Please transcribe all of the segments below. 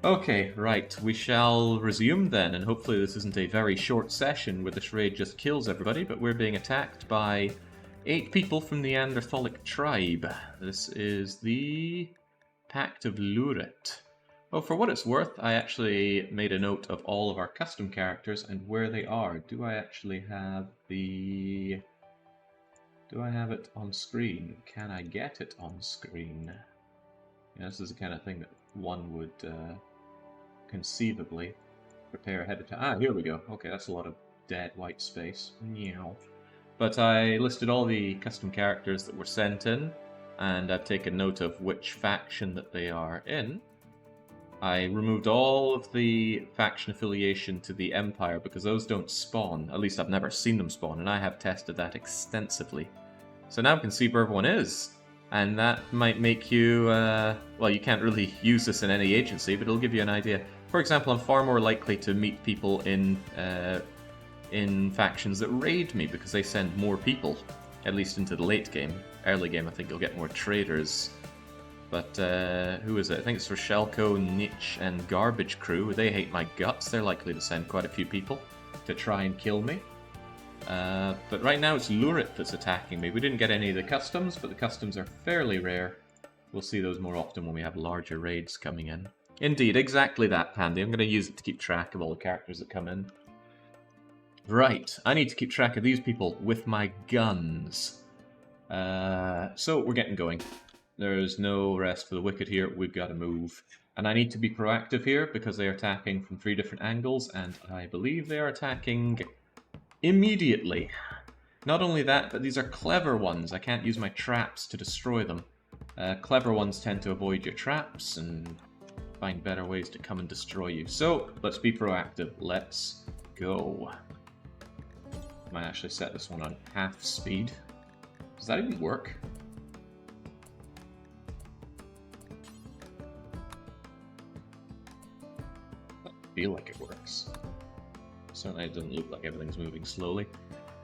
Okay, right, we shall resume then, and hopefully this isn't a very short session where this raid just kills everybody, but we're being attacked by 8 people from the Neanderthalic tribe. This is the Pact of Lurit. Well, for what it's worth, I actually made a note of all of our custom characters and where they are. Do I actually have the... Do I have it on screen? Can I get it on screen? Yeah, this is the kind of thing that one would conceivably prepare ahead of time. Ah, here we go. Okay, that's a lot of dead white space. Meow. But I listed all the custom characters that were sent in, and I've taken note of which faction that they are in. I removed all of the faction affiliation to the Empire because those don't spawn. At least I've never seen them spawn, and I have tested that extensively. So now we can see where everyone is. And that might make you, well, you can't really use this in any agency, but it'll give you an idea. For example, I'm far more likely to meet people in factions that raid me because they send more people, at least into the late game. Early game, I think you'll get more traders. But who is it? I think it's for Shelko, Niche, and Garbage Crew. They hate my guts. They're likely to send quite a few people to try and kill me. But right now it's Lurit that's attacking me. We didn't get any of the customs, but the customs are fairly rare. We'll see those more often when we have larger raids coming in. Indeed, exactly that, Pandy. I'm going to use it to keep track of all the characters that come in. Right, I need to keep track of these people with my guns. So we're getting going. There's no rest for the wicked here. We've got to move. And I need to be proactive here because they are attacking from 3 different angles, and I believe they are attacking immediately. Not only that, but these are clever ones. I can't use my traps to destroy them. Clever ones tend to avoid your traps and find better ways to come and destroy you. So, let's be proactive. Let's go. Might actually set this one on half speed. Does that even work? I feel like it works. Certainly it doesn't look like everything's moving slowly.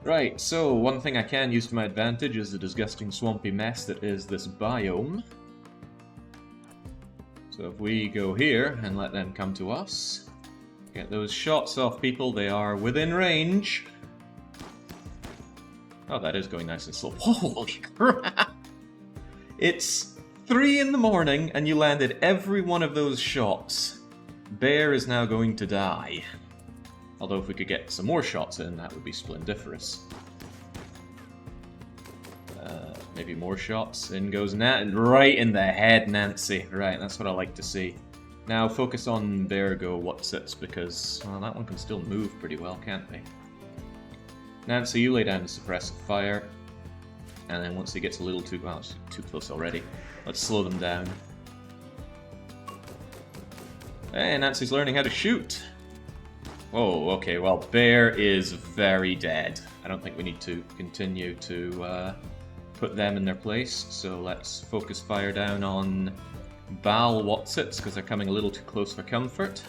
Right, so one thing I can use to my advantage is the disgusting swampy mess that is this biome. So if we go here and let them come to us, get those shots off people, they are within range. Oh, that is going nice and slow. Holy crap! It's 3 in the morning and you landed every one of those shots. Bear is now going to die. Although if we could get some more shots in, that would be splendiferous. Maybe more shots. In goes Nat, right in the head, Nancy. Right, that's what I like to see. Now focus on Bear Go Whatsits, because well, that one can still move pretty well, can't they? Nancy, you lay down the suppressive fire. And then once he gets a little too close, already, let's slow them down. Hey, Nancy's learning how to shoot. Oh, okay, well, Bear is very dead. I don't think we need to continue to put them in their place, so let's focus fire down on Bal Whatsits, because they're coming a little too close for comfort.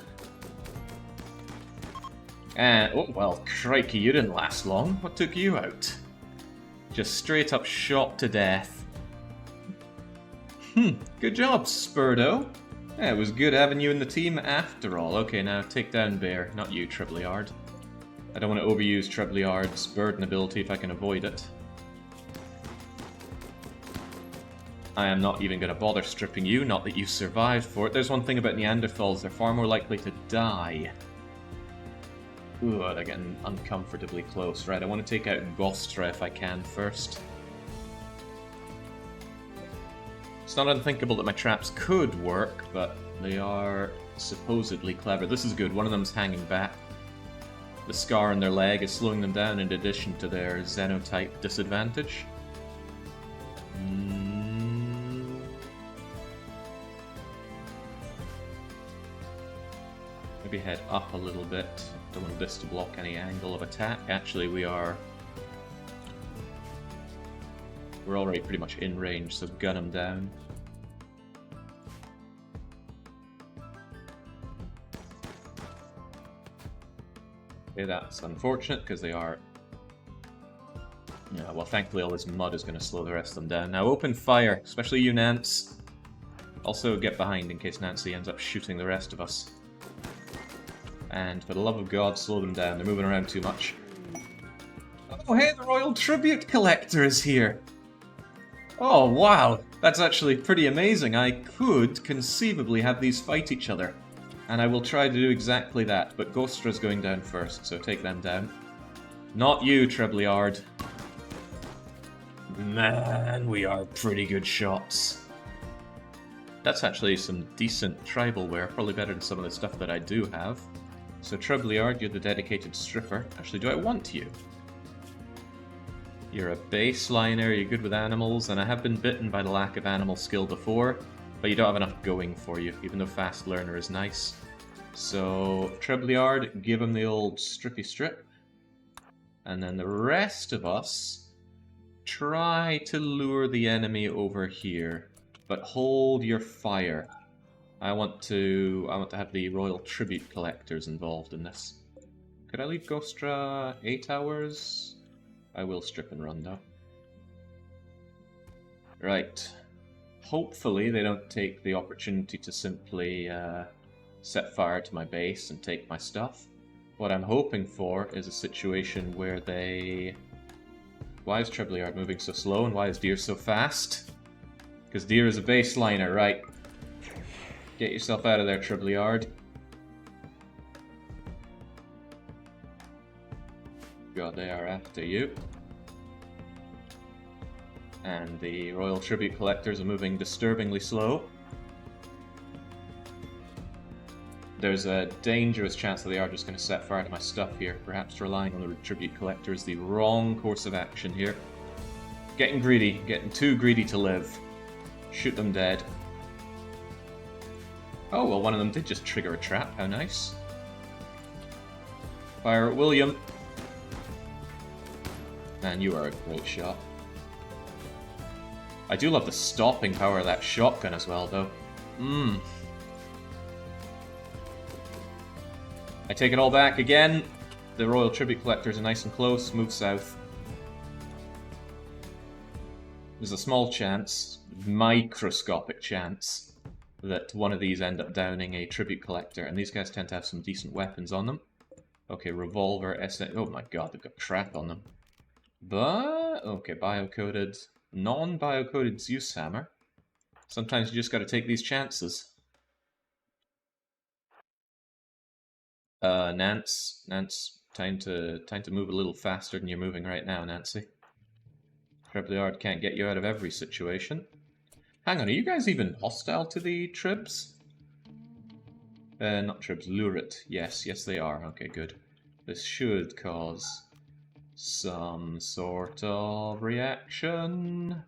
And, oh, well, crikey, you didn't last long. What took you out? Just straight up shot to death. Good job, Spurdo. Yeah, it was good having you in the team after all. Okay, now take down Bear, not you, Trebleard. I don't want to overuse Trebleard's burden ability if I can avoid it. I am not even going to bother stripping you, not that you survived for it. There's one thing about Neanderthals, they're far more likely to die. Ooh, they're getting uncomfortably close. Right, I want to take out Gostra if I can first. It's not unthinkable that my traps could work, but they are supposedly clever. This is good. One of them's hanging back. The scar on their leg is slowing them down in addition to their xenotype disadvantage. Maybe head up a little bit. Don't want this to block any angle of attack. Actually, we're already pretty much in range, so gun them down. Okay, that's unfortunate because they are... Yeah, well, thankfully all this mud is going to slow the rest of them down. Now open fire, especially you, Nance. Also, get behind in case Nancy ends up shooting the rest of us. And for the love of God, slow them down. They're moving around too much. Oh, hey, the Royal Tribute Collector is here! Oh, wow! That's actually pretty amazing. I could conceivably have these fight each other. And I will try to do exactly that, but Ghostra's going down first, so take them down. Not you, Trebleard. Man, we are pretty good shots. That's actually some decent tribal wear, probably better than some of the stuff that I do have. So Trebleard, you're the dedicated stripper. Actually, do I want you? You're a baseliner, you're good with animals, and I have been bitten by the lack of animal skill before, but you don't have enough going for you, even though fast learner is nice. So Trebleard, give him the old strippy strip. And then the rest of us, try to lure the enemy over here, but hold your fire. I want to have the Royal Tribute Collectors involved in this. Could I leave Ghostra 8 hours? I will strip and run though. Right. Hopefully they don't take the opportunity to simply set fire to my base and take my stuff. What I'm hoping for is a situation where they... Why is Trebleard moving so slow and why is Deer so fast? Because Deer is a baseliner, right? Get yourself out of there, Trebleard. God, they are after you. And the Royal Tribute Collectors are moving disturbingly slow. There's a dangerous chance that they are just going to set fire to my stuff here. Perhaps relying on the Tribute Collector is the wrong course of action here. Getting greedy. Getting too greedy to live. Shoot them dead. Oh, well, one of them did just trigger a trap. How nice. Fire at William. Man, you are a great shot. I do love the stopping power of that shotgun as well, though. I take it all back again. The Royal Tribute Collectors are nice and close. Move south. There's a small chance, microscopic chance, that one of these end up downing a Tribute Collector, and these guys tend to have some decent weapons on them. Okay, Revolver, SN... Oh my god, they've got crap on them. But, okay, bio-coded, non-bio-coded Zeus Hammer. Sometimes you just gotta take these chances. Nance, time to move a little faster than you're moving right now, Nancy. Trebleard can't get you out of every situation. Hang on, are you guys even hostile to the Tribs? Not Tribs, Lurit. Yes, they are. Okay, good. This should cause some sort of reaction.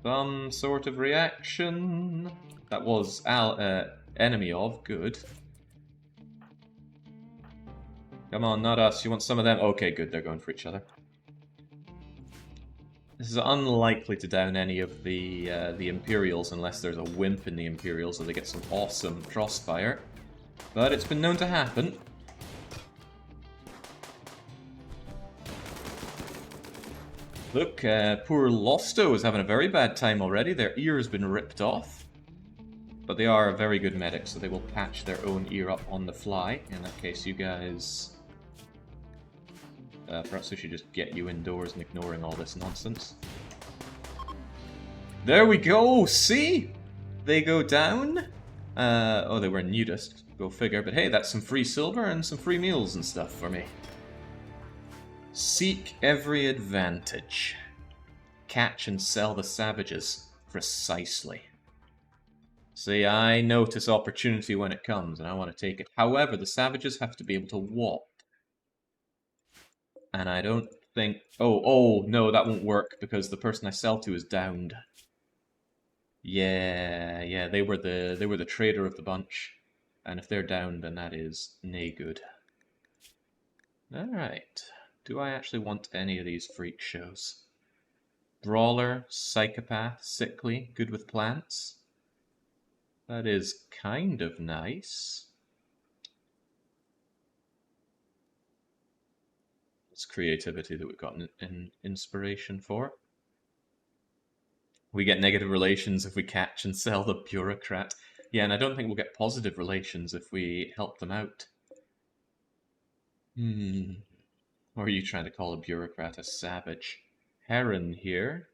Some sort of reaction. That was enemy of. Good. Come on, not us. You want some of them? Okay, good. They're going for each other. This is unlikely to down any of the Imperials unless there's a wimp in the Imperials or they get some awesome crossfire. But it's been known to happen. Look, poor Losto is having a very bad time already. Their ear has been ripped off. But they are a very good medic, so they will patch their own ear up on the fly. In that case, you guys... perhaps we should just get you indoors and ignoring all this nonsense. There we go! See? They go down. Oh, they were nudist. Go figure. But hey, that's some free silver and some free meals and stuff for me. Seek every advantage. Catch and sell the savages. Precisely. See, I notice opportunity when it comes, and I want to take it. However, the savages have to be able to walk. And I don't think... Oh, no, that won't work, because the person I sell to is downed. Yeah, they were the traitor of the bunch. And if they're downed, then that is nae good. Alright. Do I actually want any of these freak shows? Brawler, Psychopath, Sickly, good with plants. That is kind of nice. It's creativity that we've gotten in inspiration for. We get negative relations if we catch and sell the bureaucrat. Yeah, and I don't think we'll get positive relations if we help them out. Or are you trying to call a bureaucrat a savage? Heron here.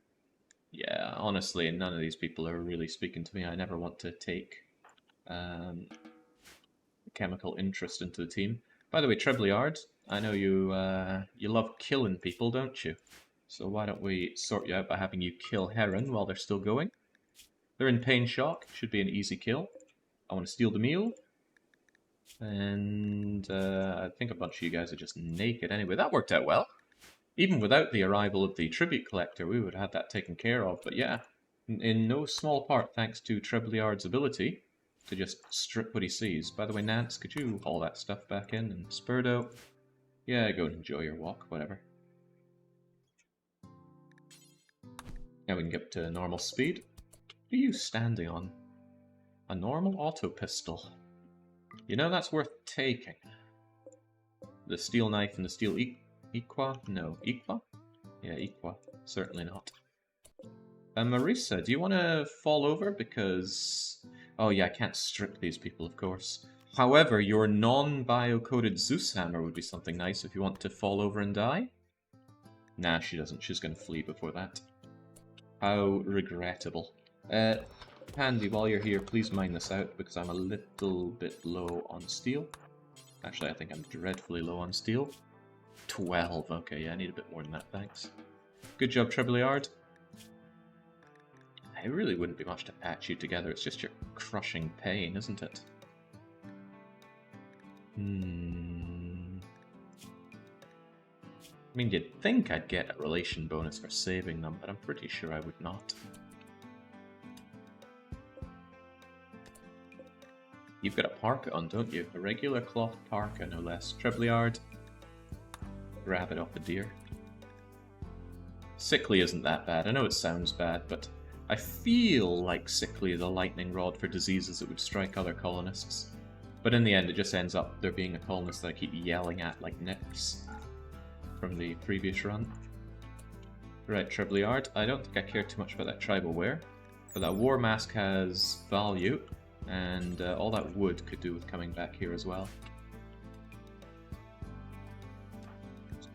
Yeah, honestly, none of these people are really speaking to me. I never want to take chemical interest into the team. By the way, Trebleard, I know you you love killing people, don't you? So why don't we sort you out by having you kill Heron while they're still going? They're in pain shock. Should be an easy kill. I want to steal the meal. And I think a bunch of you guys are just naked anyway. That worked out well. Even without the arrival of the tribute collector, we would have had that taken care of. But yeah, in no small part thanks to Trebleard's ability to just strip what he sees. By the way, Nance, could you haul that stuff back in? And Spurdo, yeah, go and enjoy your walk, whatever. Now we can get to normal speed. What are you standing on? A normal auto pistol. You know, that's worth taking. The steel knife and the steel Equa? No, Equa? Yeah, Equa. Certainly not. Marisa, do you want to fall over? Because... oh yeah, I can't strip these people, of course. However, your non-bio-coded Zeus hammer would be something nice if you want to fall over and die. Nah, she doesn't. She's going to flee before that. How regrettable. Pandy, while you're here, please mine this out, because I'm a little bit low on steel. Actually, I think I'm dreadfully low on steel. 12. Okay, yeah, I need a bit more than that, thanks. Good job, Trebleard. It really wouldn't be much to patch you together, it's just your crushing pain, isn't it? I mean, you'd think I'd get a relation bonus for saving them, but I'm pretty sure I would not. You've got a parka on, don't you? A regular cloth parka, no less. Trebleard. Grab it off the deer. Sickly isn't that bad. I know it sounds bad, but I feel like Sickly is a lightning rod for diseases that would strike other colonists. But in the end, it just ends up there being a colonist that I keep yelling at like Nips from the previous run. Right, Trebleard. I don't think I care too much about that tribal wear, but that war mask has value. And all that wood could do with coming back here as well.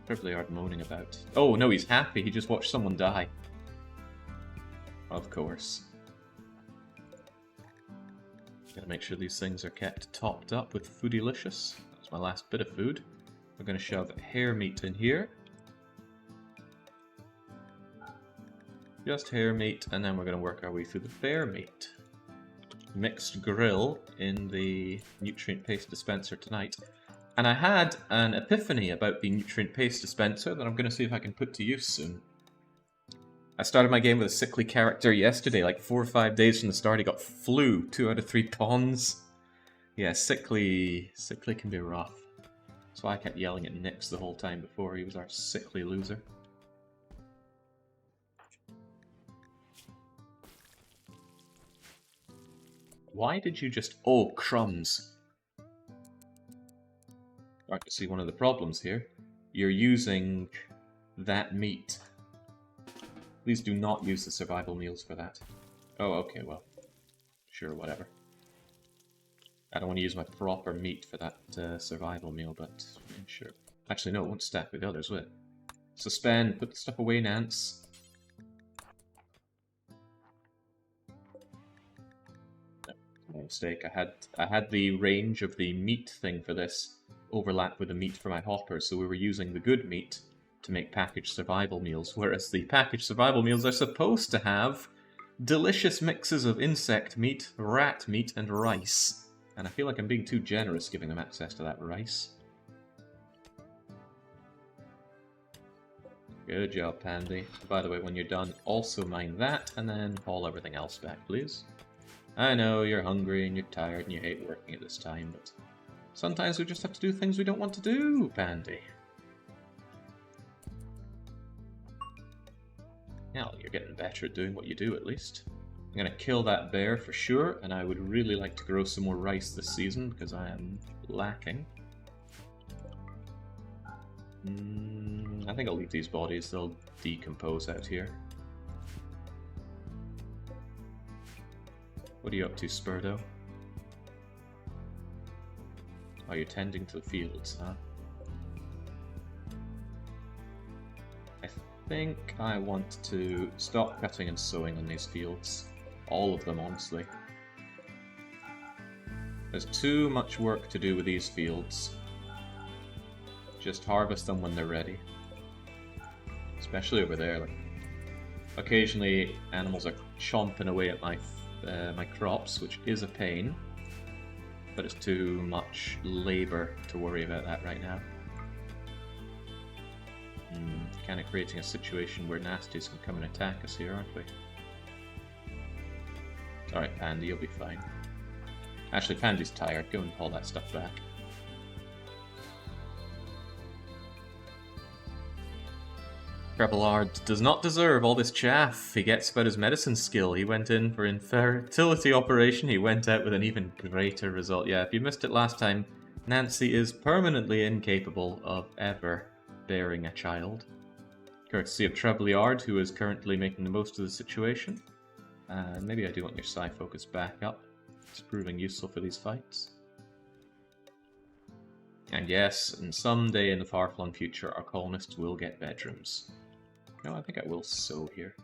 Trebleard moaning about. Oh no, he's happy. He just watched someone die. Of course. Gotta make sure these things are kept topped up with Foodylicious. That's my last bit of food. We're gonna shove hare meat in here. Just hare meat, and then we're gonna work our way through the bear meat. Mixed grill in the nutrient paste dispenser tonight. And I had an epiphany about the nutrient paste dispenser that I'm going to see if I can put to use soon. I started my game with a sickly character yesterday, like 4 or 5 days from the start. He got flu 2 out of 3 pawns. Yeah, sickly can be rough. That's why I kept yelling at Nix the whole time before. He was our sickly loser. Why did you just... oh, crumbs. Start to see one of the problems here. You're using that meat. Please do not use the survival meals for that. Oh, okay, well. Sure, whatever. I don't want to use my proper meat for that survival meal, but yeah, sure. Actually, no, it won't stack with the others, will it? Suspend, put the stuff away, Nance. My mistake. I had the range of the meat thing for this overlap with the meat for my hopper, so we were using the good meat to make packaged survival meals, whereas the packaged survival meals are supposed to have delicious mixes of insect meat, rat meat, and rice. And I feel like I'm being too generous giving them access to that rice. Good job, Pandy. By the way, when you're done, also mine that, and then haul everything else back, please. I know you're hungry and you're tired and you hate working at this time, but sometimes we just have to do things we don't want to do, Pandy. Yeah, well, you're getting better at doing what you do, at least. I'm going to kill that bear for sure, and I would really like to grow some more rice this season, because I am lacking. I think I'll leave these bodies, they'll decompose out here. What are you up to, Spurdo? Oh, you're tending to the fields, huh? I think I want to stop cutting and sowing on these fields. All of them, honestly. There's too much work to do with these fields. Just harvest them when they're ready. Especially over there. Like, occasionally, animals are chomping away at my my crops, which is a pain. But it's too much labor to worry about that right now. Kind of creating a situation where nasties can come and attack us here, aren't we? Alright, Pandy, you'll be fine. Actually, Pandy's tired. Go and pull that stuff back. Trebleard does not deserve all this chaff. He gets about his medicine skill. He went in for infertility operation. He went out with an even greater result. Yeah, if you missed it last time, Nancy is permanently incapable of ever bearing a child. Courtesy of Trebleard, who is currently making the most of the situation. Maybe I do want your psi focus back up. It's proving useful for these fights. And yes, and someday in the far-flung future, our colonists will get bedrooms. No, I think I will sow here.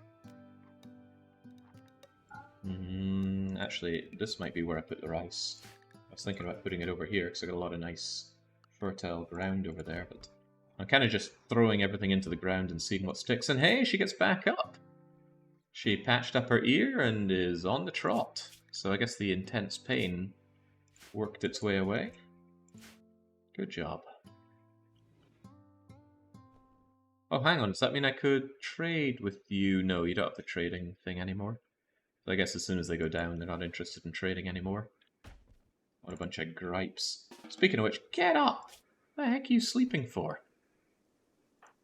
Actually, this might be where I put the rice. I was thinking about putting it over here, because I got a lot of nice fertile ground over there, but I'm kind of just throwing everything into the ground and seeing what sticks. And hey, she gets back up! She patched up her ear and is on the trot. So I guess the intense pain worked its way away. Good job. Oh, hang on, does that mean I could trade with you? No, you don't have the trading thing anymore. So I guess as soon as they go down, they're not interested in trading anymore. What a bunch of gripes. Speaking of which, get up! What the heck are you sleeping for?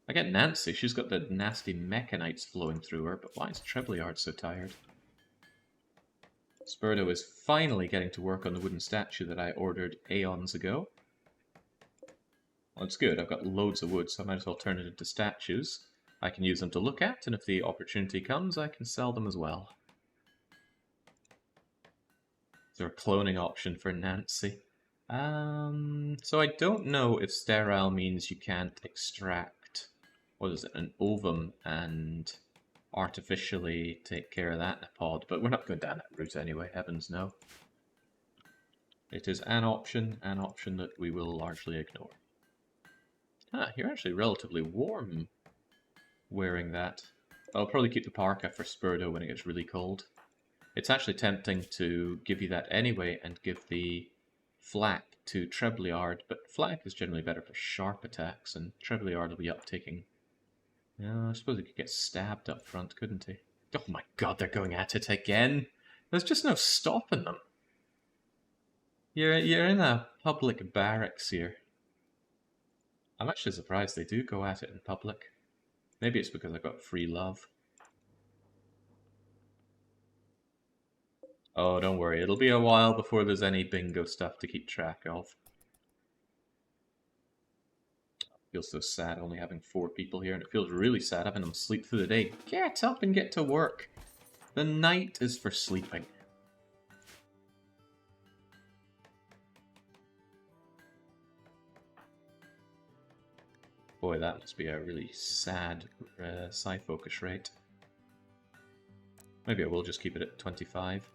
I get Nancy, she's got the nasty mechanites flowing through her, but why is Trebleard so tired? Spurdo is finally getting to work on the wooden statue that I ordered aeons ago. Well, it's good. I've got loads of wood, so I might as well turn it into statues. I can use them to look at, and if the opportunity comes, I can sell them as well. Is there a cloning option for Nancy? So I don't know if sterile means you can't extract, what is it, an ovum and artificially take care of that in a pod, but we're not going down that route anyway, heavens no. It is an option that we will largely ignore. Ah, you're actually relatively warm wearing that. I'll probably keep the parka for Spurdo when it gets really cold. It's actually tempting to give you that anyway and give the flak to Trebleard, but flak is generally better for sharp attacks, and Trebleard will be up taking... I suppose he could get stabbed up front, couldn't he? Oh my god, they're going at it again! There's just no stopping them. You're in a public barracks here. I'm actually surprised they do go at it in public. Maybe it's because I've got free love. Oh, don't worry. It'll be a while before there's any bingo stuff to keep track of. It feels so sad only having 4 people here, and it feels really sad having them sleep through the day. Get up and get to work. The night is for sleeping. Boy, that must be a really sad psi focus rate. Maybe I will just keep it at 25.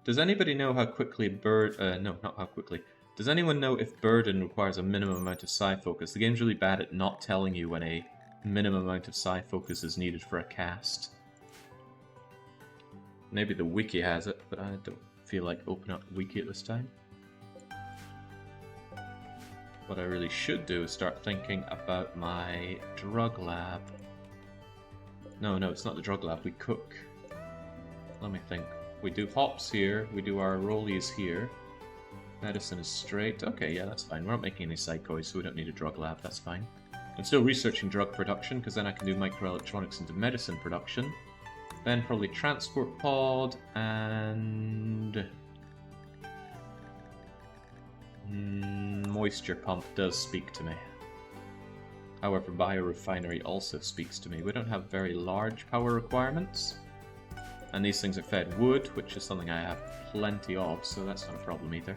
Does anybody know how quickly no, not how quickly. Does anyone know if burden requires a minimum amount of psi focus? The game's really bad at not telling you when a minimum amount of psi focus is needed for a cast. Maybe the wiki has it, but I don't feel like opening up the wiki at this time. What I really should do is start thinking about my drug lab. No, it's not the drug lab, we cook. Let me think. We do hops here, we do our rollies here. Medicine is straight. Okay, yeah, that's fine. We're not making any psychoids, so we don't need a drug lab, that's fine. I'm still researching drug production, because then I can do microelectronics into medicine production. Then probably transport pod, and... moisture pump does speak to me. However, biorefinery also speaks to me. We don't have very large power requirements. And these things are fed wood, which is something I have plenty of, so that's not a problem either.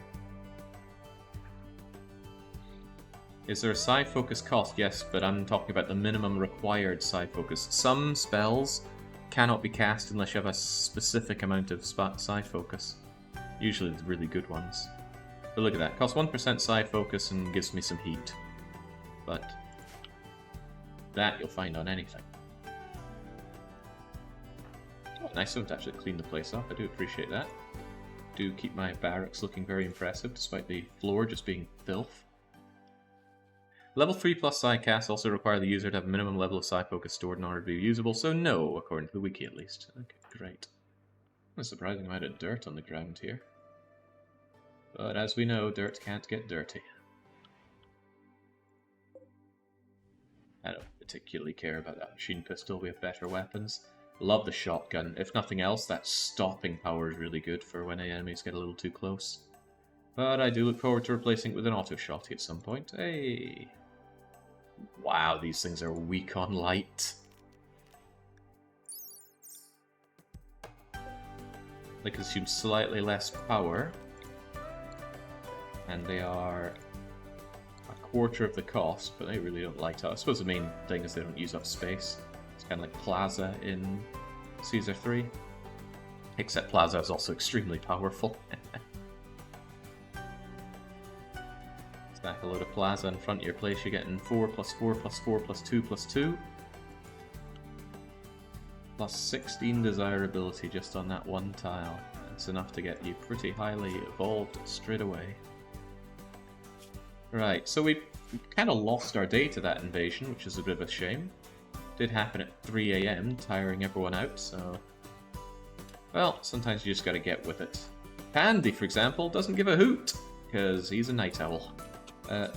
Is there a psi focus cost? Yes, but I'm talking about the minimum required psi focus. Some spells cannot be cast unless you have a specific amount of psi focus. Usually the really good ones. But look at that. Costs 1% psi focus and gives me some heat. But that you'll find on anything. Oh, nice of them to actually clean the place up. I do appreciate that. Do keep my barracks looking very impressive, despite the floor just being filth. Level 3 plus psi casts also require the user to have a minimum level of psi focus stored in order to be usable, so no, according to the wiki at least. Okay, great. A surprising amount of dirt on the ground here. But as we know, dirt can't get dirty. I don't particularly care about that machine pistol, we have better weapons. Love the shotgun. If nothing else, that stopping power is really good for when enemies get a little too close. But I do look forward to replacing it with an auto shotty at some point. Hey! Wow, these things are weak on light. They consume slightly less power. And they are a quarter of the cost, but they really don't light up. I suppose the main thing is they don't use up space. It's kind of like Plaza in Caesar 3. Except Plaza is also extremely powerful. Stack a load of Plaza in front of your place, you're getting 4 plus 4 plus 4 plus 2 plus 2. Plus 16 desirability just on that one tile. That's enough to get you pretty highly evolved straight away. Right, so we kind of lost our day to that invasion, which is a bit of a shame. Did happen at 3 AM, tiring everyone out, so... Well, sometimes you just gotta get with it. Pandy, for example, doesn't give a hoot, because he's a night owl.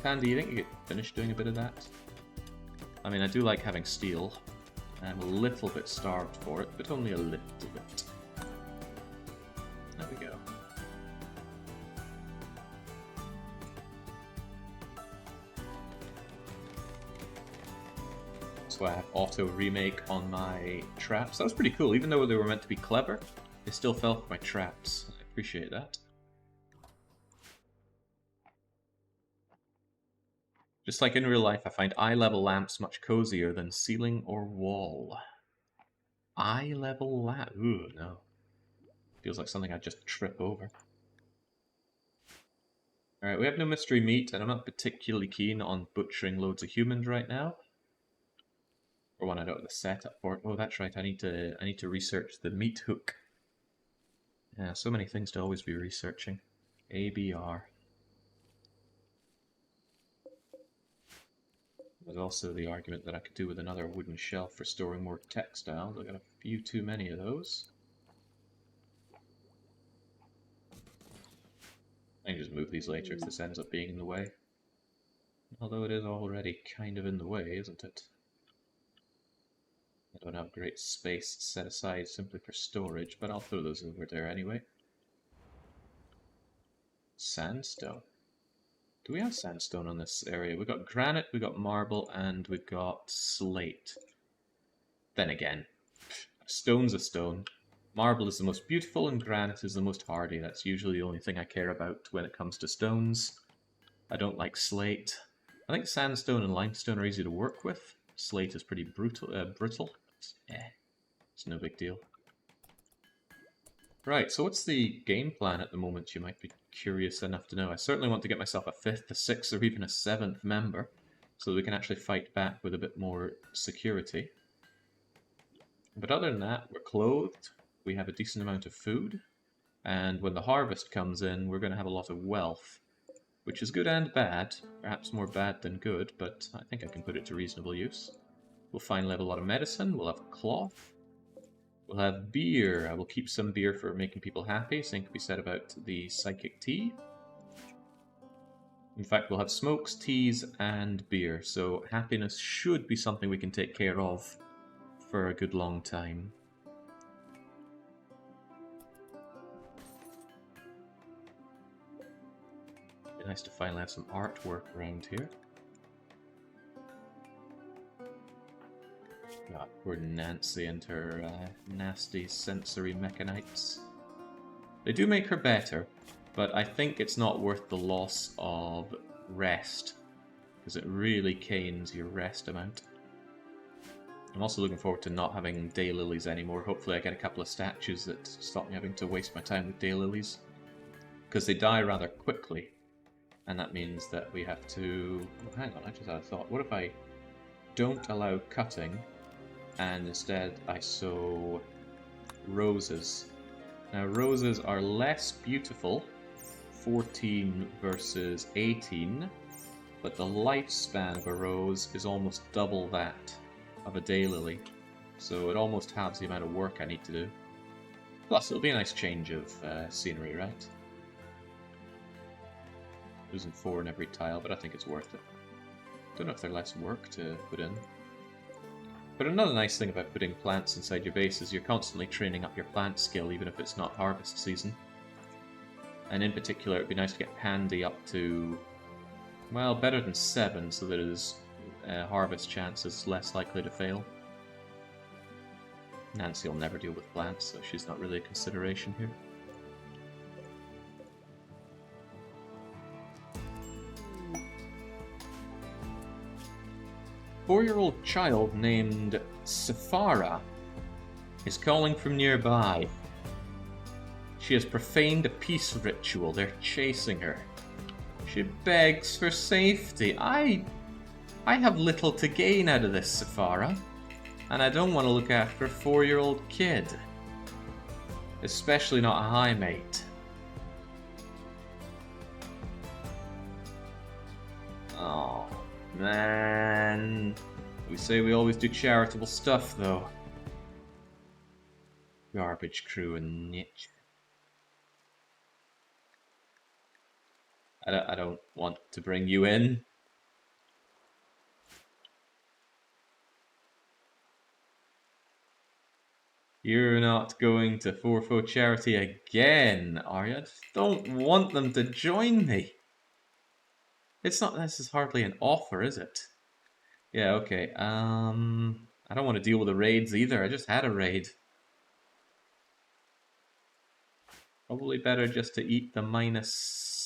Pandy, you think you could finish doing a bit of that? I mean, I do like having steel. I'm a little bit starved for it, but only a little bit. There we go. So I have auto remake on my traps. That was pretty cool, even though they were meant to be clever. They still fell for my traps. I appreciate that. Just like in real life, I find eye-level lamps much cozier than ceiling or wall. Eye-level lamp? Ooh, no. Feels like something I'd just trip over. Alright, we have no mystery meat, and I'm not particularly keen on butchering loads of humans right now. Or when I don't have the setup for it. Oh, that's right, I need to research the meat hook. Yeah, so many things to always be researching. ABR. There's also the argument that I could do with another wooden shelf for storing more textiles. I've got a few too many of those. I can just move these later if this ends up being in the way. Although it is already kind of in the way, isn't it? I don't have great space set aside simply for storage, but I'll throw those over there anyway. Sandstone. Do we have sandstone on this area? We've got granite, we've got marble, and we've got slate. Then again, a stone's a stone. Marble is the most beautiful and granite is the most hardy. That's usually the only thing I care about when it comes to stones. I don't like slate. I think sandstone and limestone are easy to work with. Slate is pretty brittle. It's no big deal. Right, so what's the game plan at the moment, you might be curious enough to know. I certainly want to get myself a 5th, a 6th, or even a 7th member, so that we can actually fight back with a bit more security. But other than that, we're clothed, we have a decent amount of food, and when the harvest comes in, we're going to have a lot of wealth, which is good and bad, perhaps more bad than good, but I think I can put it to reasonable use. We'll finally have a lot of medicine, we'll have cloth, we'll have beer. I will keep some beer for making people happy. Same can be said about the psychic tea. In fact, we'll have smokes, teas, and beer. So happiness should be something we can take care of for a good long time. Be nice to finally have some artwork around here. God, Poor Nancy and her nasty sensory mechanites. They do make her better, but I think it's not worth the loss of rest, because it really canes your rest amount. I'm also looking forward to not having daylilies anymore. Hopefully I get a couple of statues that stop me having to waste my time with daylilies, because they die rather quickly, and that means that we have to... Oh, hang on, I just had a thought. What if I don't allow cutting, and instead I sow roses? Now roses are less beautiful, 14 versus 18, but the lifespan of a rose is almost double that of a daylily, so it almost halves the amount of work I need to do. Plus, it'll be a nice change of scenery, right? Losing 4 in every tile, but I think it's worth it. Don't know if they're less work to put in. But another nice thing about putting plants inside your base is you're constantly training up your plant skill, even if it's not harvest season. And in particular, it'd be nice to get Pandy up to, well, better than 7, so that his harvest chance is less likely to fail. Nancy will never deal with plants, so she's not really a consideration here. A 4-year-old child named Safara is calling from nearby. She has profaned a peace ritual. They're chasing her. She begs for safety. I have little to gain out of this, Safara, and I don't want to look after a 4-year-old kid. Especially not a high mate. Oh, man. We say we always do charitable stuff, though. Garbage crew and niche. I don't want to bring you in. You're not going to forfeit charity again, are you? I just don't want them to join me. It's not, this is hardly an offer, is it? Yeah, okay. I don't want to deal with the raids either. I just had a raid. Probably better just to eat the minus...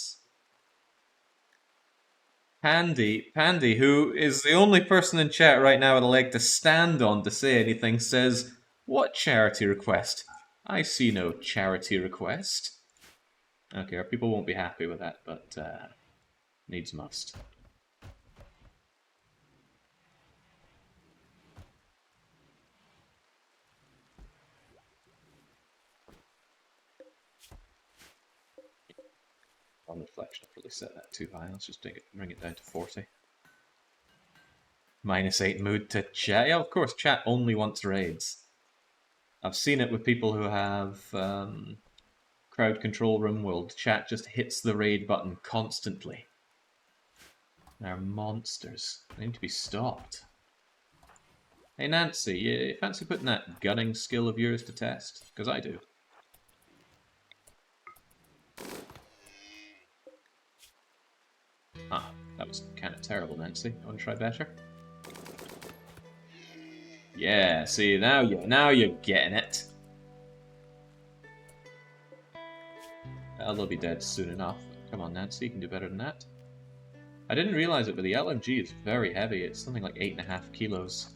Pandy, who is the only person in chat right now with a leg to stand on to say anything, says, "What charity request? I see no charity request." Okay, our people won't be happy with that, but needs must. On reflection, I'll probably set that too high. Let's just bring it down to 40. -8 mood to chat. Yeah, of course, chat only wants raids. I've seen it with people who have crowd control RimWorld. Chat just hits the raid button constantly. They're monsters. They need to be stopped. Hey Nancy, you fancy putting that gunning skill of yours to test? Because I do. Ah, that was kind of terrible, Nancy. Want to try better? Yeah, see, now you're getting it. Well, they'll be dead soon enough. Come on, Nancy, you can do better than that. I didn't realize it, but the LMG is very heavy. It's something like 8.5 kilos.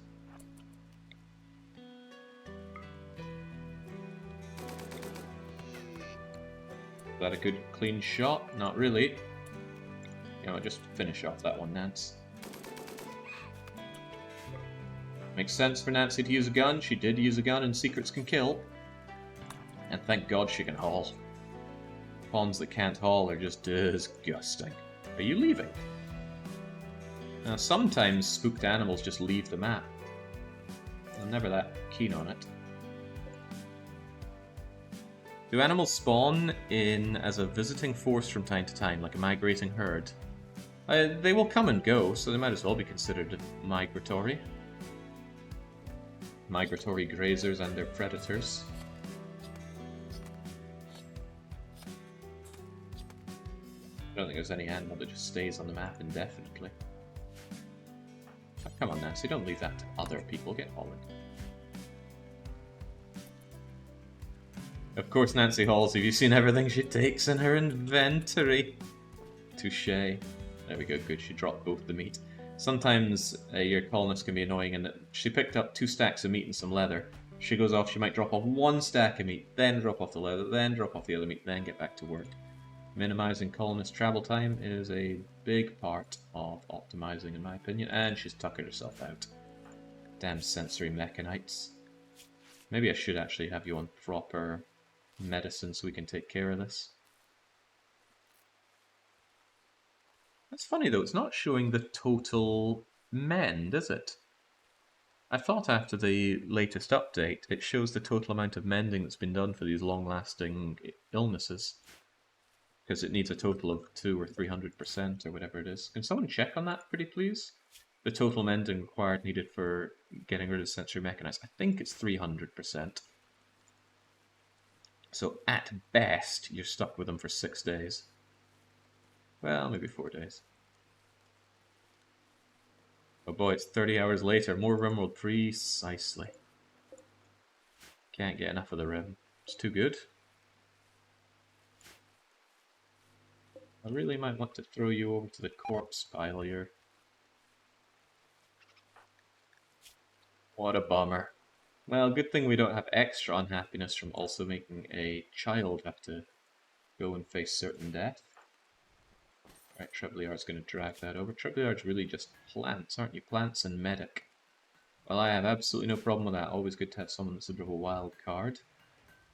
Is that a good, clean shot? Not really. You know, just finish off that one, Nance. Makes sense for Nancy to use a gun. She did use a gun in Secrets Can Kill. And thank God she can haul. Pawns that can't haul are just disgusting. Are you leaving? Now, sometimes spooked animals just leave the map. I'm never that keen on it. Do animals spawn in as a visiting force from time to time, like a migrating herd? They will come and go, so they might as well be considered migratory. Migratory grazers and their predators. I don't think there's any animal that just stays on the map indefinitely. Oh, come on, Nancy, don't leave that to other people. Get hauling. Of course, Nancy Halls, have you seen everything she takes in her inventory? Touche. There we go, good, she dropped both the meat. Sometimes your colonist can be annoying in that she picked up 2 stacks of meat and some leather. She goes off, she might drop off 1 stack of meat, then drop off the leather, then drop off the other meat, then get back to work. Minimizing colonist travel time is a big part of optimizing, in my opinion, and she's tuckered herself out. Damn sensory mechanites. Maybe I should actually have you on proper medicine so we can take care of this. That's funny though, it's not showing the total mend, is it? I thought after the latest update it shows the total amount of mending that's been done for these long-lasting illnesses. Because it needs a total of 200 or 300% or whatever it is. Can someone check on that, pretty please? The total mending required needed for getting rid of sensory mechanites. I think it's 300%. So at best, you're stuck with them for 6 days. Well, maybe 4 days. Oh boy, it's 30 hours later. More RimWorld precisely. Can't get enough of the Rim. It's too good. I really might want to throw you over to the corpse pile here. What a bummer. Well, good thing we don't have extra unhappiness from also making a child have to go and face certain death. Right, Trebleard's going to drag that over. Trebleard's really just plants, aren't you? Plants and medic. Well, I have absolutely no problem with that. Always good to have someone that's a bit of a wild card.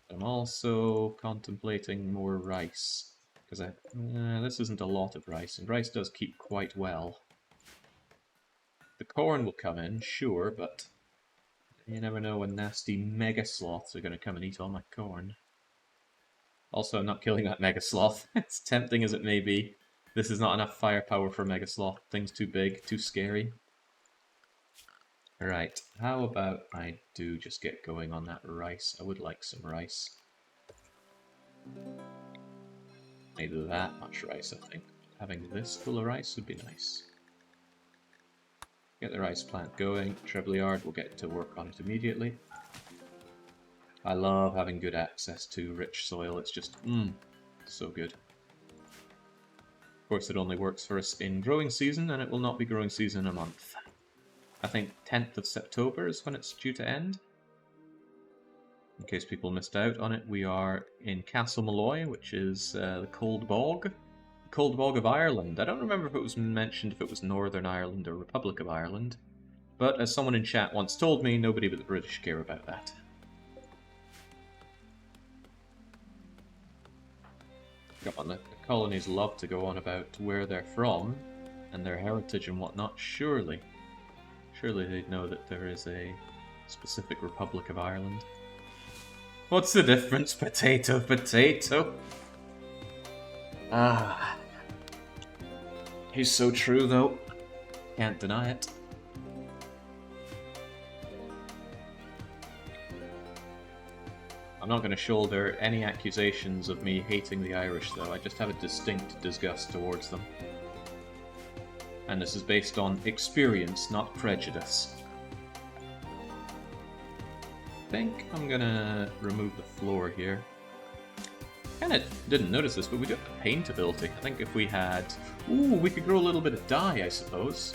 But I'm also contemplating more rice. Because this isn't a lot of rice, and rice does keep quite well. The corn will come in, sure, but you never know when nasty mega sloths are going to come and eat all my corn. Also, I'm not killing that mega sloth. As tempting as it may be, this is not enough firepower for mega sloth. Thing's too big, too scary. Right, how about I do just get going on that rice? I would like some rice. Maybe that much rice, I think. Having this full of rice would be nice. Get the rice plant going. Trebleard will get to work on it immediately. I love having good access to rich soil. It's just, so good. Of course, it only works for us in growing season, and it will not be growing season in a month. I think 10th of September is when it's due to end. In case people missed out on it, we are in Castle Malloy, which is the Cold Bog. The Cold Bog of Ireland. I don't remember if it was mentioned if it was Northern Ireland or Republic of Ireland. But as someone in chat once told me, nobody but the British care about that. Come on, the colonies love to go on about where they're from and their heritage and whatnot. Surely they'd know that there is a specific Republic of Ireland. What's the difference? Potato, potato. Ah. He's so true, though. Can't deny it. I'm not going to shoulder any accusations of me hating the Irish, though. I just have a distinct disgust towards them. And this is based on experience, not prejudice. I think I'm gonna remove the floor here. Kinda didn't notice this, but we do have a paint ability. I think if we had... Ooh, we could grow a little bit of dye, I suppose.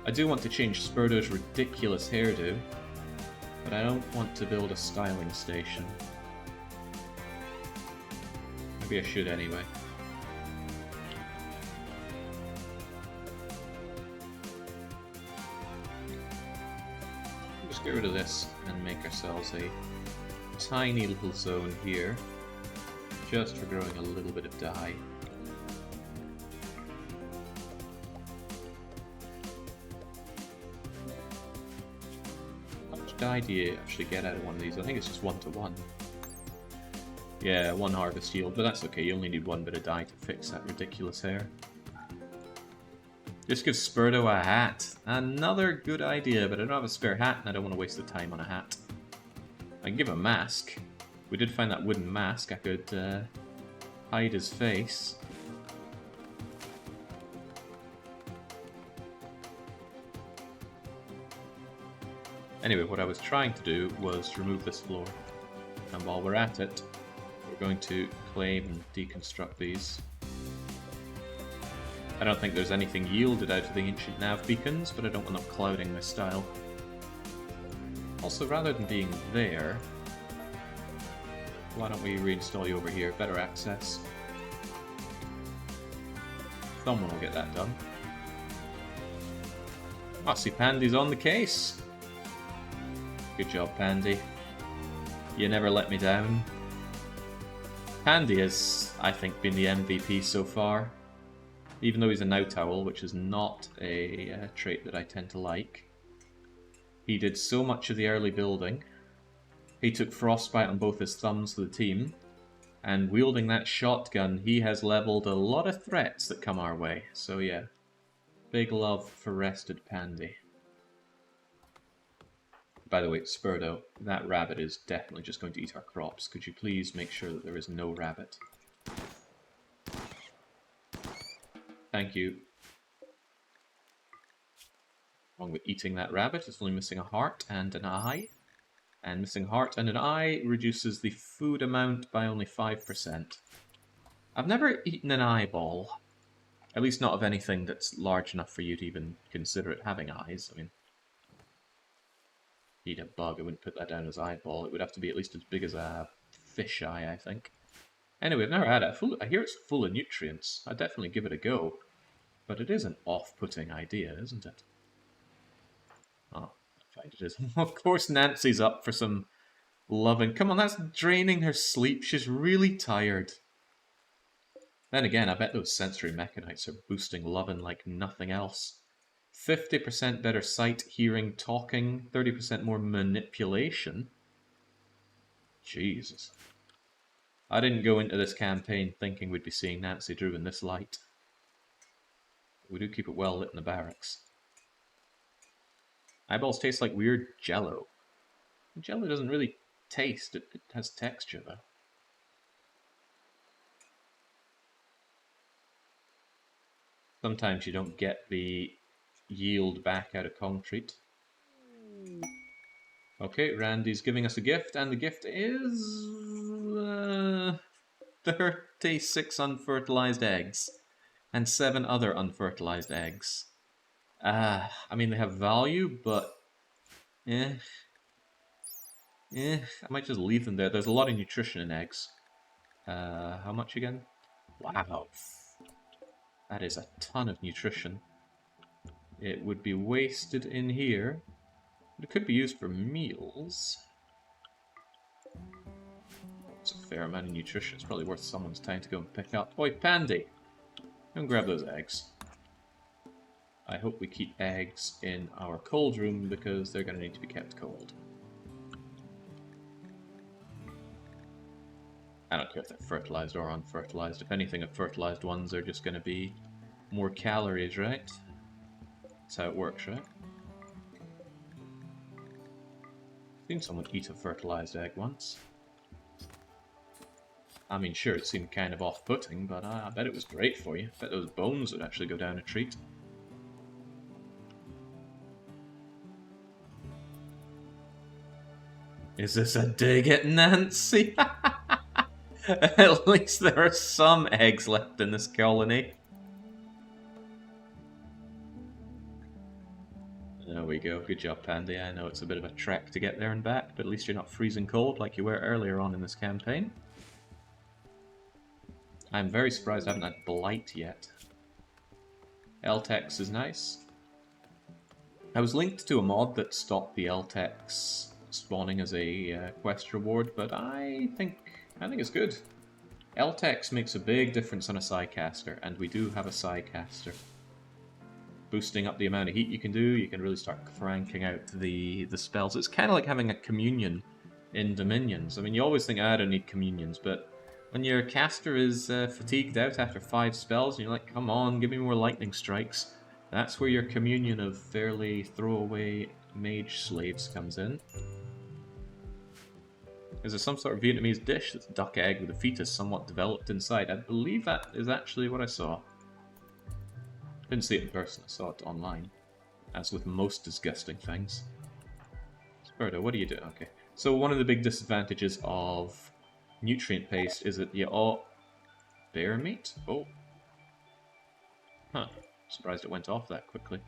I do want to change Spurdo's ridiculous hairdo, but I don't want to build a styling station. Maybe I should anyway. Just get rid of this and make ourselves a tiny little zone here, just for growing a little bit of dye. How much dye do you actually get out of one of these? I think it's just 1-to-1. Yeah, 1 harvest yield, but that's okay, you only need 1 bit of dye to fix that ridiculous hair. Just give Spurdo a hat. Another good idea, but I don't have a spare hat and I don't want to waste the time on a hat. I can give him a mask. We did find that wooden mask. I could hide his face. Anyway, what I was trying to do was remove this floor. And while we're at it, we're going to claim and deconstruct these. I don't think there's anything yielded out of the ancient nav beacons, but I don't want them clouding my style. Also, rather than being there, why don't we reinstall you over here? Better access. Someone will get that done. I see Pandy's on the case. Good job, Pandy. You never let me down. Pandy has, I think, been the MVP so far. Even though he's a Night Owl, which is not a trait that I tend to like. He did so much of the early building. He took Frostbite on both his thumbs for the team. And wielding that shotgun, he has leveled a lot of threats that come our way. So yeah, big love for Rested Pandy. By the way, Spurdo, that rabbit is definitely just going to eat our crops. Could you please make sure that there is no rabbit? Thank you. Along with eating that rabbit, it's only missing a heart and an eye. And missing a heart and an eye reduces the food amount by only 5%. I've never eaten an eyeball. At least not of anything that's large enough for you to even consider it having eyes. I mean, eat a bug, I wouldn't put that down as eyeball. It would have to be at least as big as a fish eye, I think. Anyway, I've never had it. I hear it's full of nutrients. I'd definitely give it a go. But it is an off-putting idea, isn't it? Oh, I find it is. Of course Nancy's up for some loving. Come on, that's draining her sleep. She's really tired. Then again, I bet those sensory mechanites are boosting loving like nothing else. 50% better sight, hearing, talking, 30% more manipulation. Jesus. I didn't go into this campaign thinking we'd be seeing Nancy Drew in this light. We do keep it well lit in the barracks. Eyeballs taste like weird jello. Jello doesn't really taste, it has texture though. Sometimes you don't get the yield back out of concrete. Okay, Randy's giving us a gift, and the gift is 36 unfertilized eggs and 7 other unfertilized eggs. I mean, they have value, but I might just leave them there. There's a lot of nutrition in eggs. How much again? Wow. That is a ton of nutrition. It would be wasted in here. But it could be used for meals. It's a fair amount of nutrition. It's probably worth someone's time to go and pick up. Oi, Pandy! Go and grab those eggs. I hope we keep eggs in our cold room because they're going to need to be kept cold. I don't care if they're fertilized or unfertilized. If anything, fertilized ones are just going to be more calories, right? That's how it works, right? I've seen someone eat a fertilized egg once. I mean, sure, it seemed kind of off-putting, but I bet it was great for you. I bet those bones would actually go down a treat. Is this a dig at Nancy? At least there are some eggs left in this colony. There we go. Good job, Pandy. I know it's a bit of a trek to get there and back, but at least you're not freezing cold like you were earlier on in this campaign. I'm very surprised I haven't had Blight yet. LTEX is nice. I was linked to a mod that stopped the LTEX spawning as a quest reward, but I think it's good. LTEX makes a big difference on a Psycaster, and we do have a Psycaster. Boosting up the amount of heat you can do, you can really start cranking out the spells. It's kind of like having a communion in Dominions. I mean, you always think, I don't need communions, but when your caster is fatigued out after 5 spells, and you're like, come on, give me more lightning strikes, that's where your communion of fairly throwaway mage slaves comes in. Is there some sort of Vietnamese dish that's a duck egg with a fetus somewhat developed inside? I believe that is actually what I saw. Didn't see it in person, I saw it online. As with most disgusting things. Spurdo, what do you do? Okay. So one of the big disadvantages of Nutrient paste, is it? Yeah, oh. Bear meat? Oh. Huh. Surprised it went off that quickly.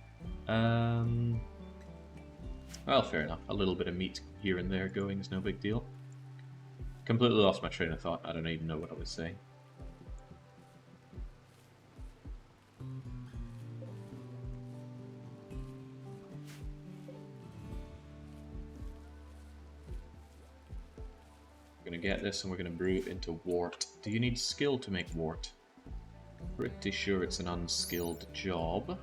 Well, fair enough. A little bit of meat here and there going is no big deal. Completely lost my train of thought. I don't even know what I was saying. We're going to get this and we're going to brew it into wort. Do you need skill to make wort? Pretty sure it's an unskilled job.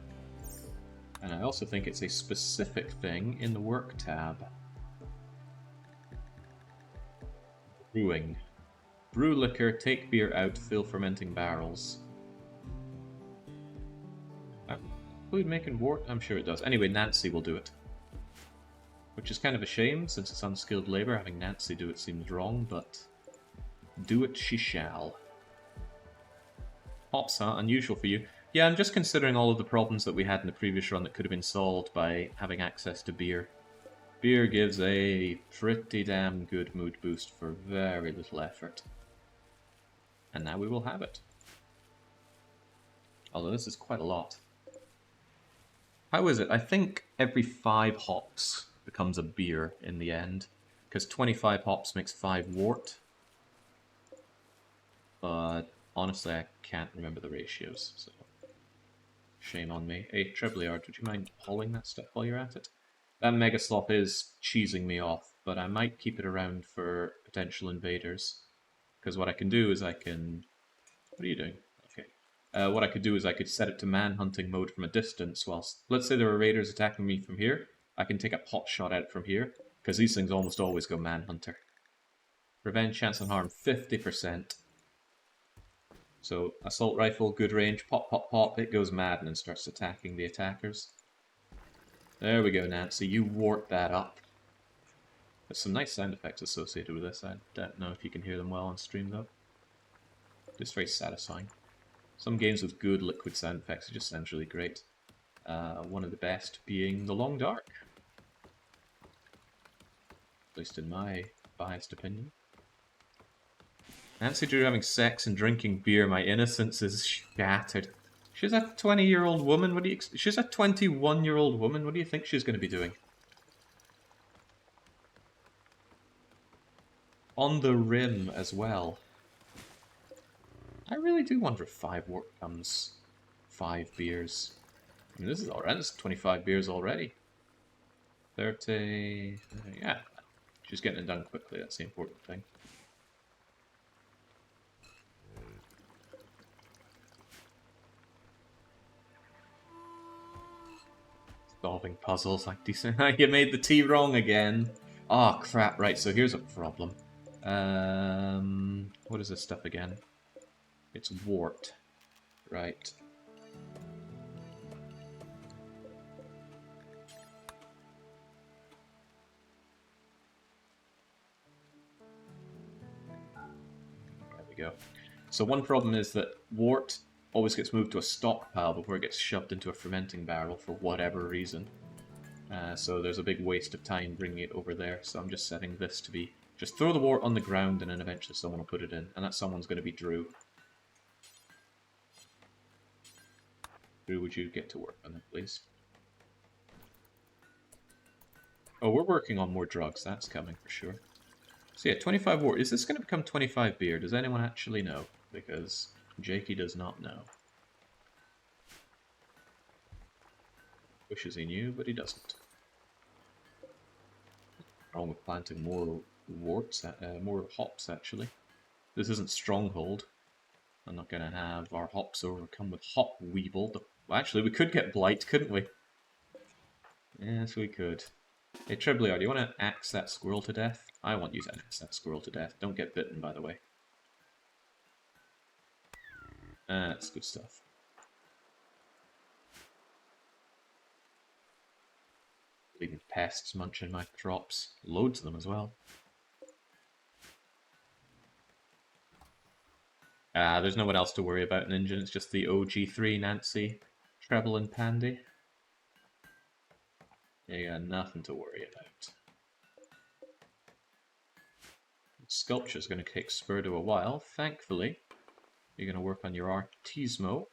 And I also think it's a specific thing in the work tab. Brewing. Brew liquor, take beer out, fill fermenting barrels. Include making wort? I'm sure it does. Anyway, Nancy will do it. Which is kind of a shame, since it's unskilled labor. Having Nancy do it seems wrong, but do it she shall. Hops, huh? Unusual for you. Yeah, I'm just considering all of the problems that we had in the previous run that could have been solved by having access to beer. Beer gives a pretty damn good mood boost for very little effort. And now we will have it. Although this is quite a lot. How is it? I think every 5 hops becomes a beer in the end. Because 25 hops makes 5 wort. But honestly, I can't remember the ratios, so shame on me. Hey, Trebleard, would you mind hauling that stuff while you're at it? That Mega Slop is cheesing me off, but I might keep it around for potential invaders. Because what I can do is I can... What are you doing? Okay. What I could do is I could set it to man-hunting mode from a distance whilst... Let's say there are raiders attacking me from here. I can take a pot shot at it from here, because these things almost always go man-hunter. Revenge chance on harm, 50%. So, assault rifle, good range, pop, pop, pop, it goes mad and starts attacking the attackers. There we go, Nancy, you wart that up. There's some nice sound effects associated with this. I don't know if you can hear them well on stream, though. Just very satisfying. Some games with good liquid sound effects, it just sounds really great. One of the best being The Long Dark. At least in my biased opinion. Nancy Drew having sex and drinking beer, my innocence is shattered. She's a 20-year-old woman, what do you... She's a 21-year-old woman, what do you think she's going to be doing? On the rim as well. I really do wonder if 5 wort becomes 5 beers. I mean, this is alright, this is 25 beers already. 30... yeah. She's getting it done quickly, that's the important thing. Solving puzzles like decent. You made the tea wrong again. Oh crap, right, so here's a problem. What is this stuff again? It's wort. Right. There we go. So one problem is that wort always gets moved to a stockpile before it gets shoved into a fermenting barrel for whatever reason. So there's a big waste of time bringing it over there, so I'm just setting this to be... Just throw the wort on the ground and then eventually someone will put it in, and that someone's going to be Drew. Drew, would you get to work on it, please? Oh, we're working on more drugs, that's coming for sure. So yeah, 25 wort. Is this going to become 25 beer? Does anyone actually know? Because Jakey does not know. Wishes he knew, but he doesn't. Wrong with planting more warts, more hops actually. This isn't Stronghold. I'm not going to have our hops overcome with Hop Weeble. Well, actually, we could get Blight, couldn't we? Yes, we could. Hey, Trebleard, do you want to axe that squirrel to death? I want you to axe that squirrel to death. Don't get bitten, by the way. That's good stuff. Leaving pests munching my crops. Loads of them as well. There's no one else to worry about in engine. It's just the OG3, Nancy, Treble, and Pandy. You got nothing to worry about. Sculpture's going to take Spurdo a while. Thankfully, you're going to work on your artismo.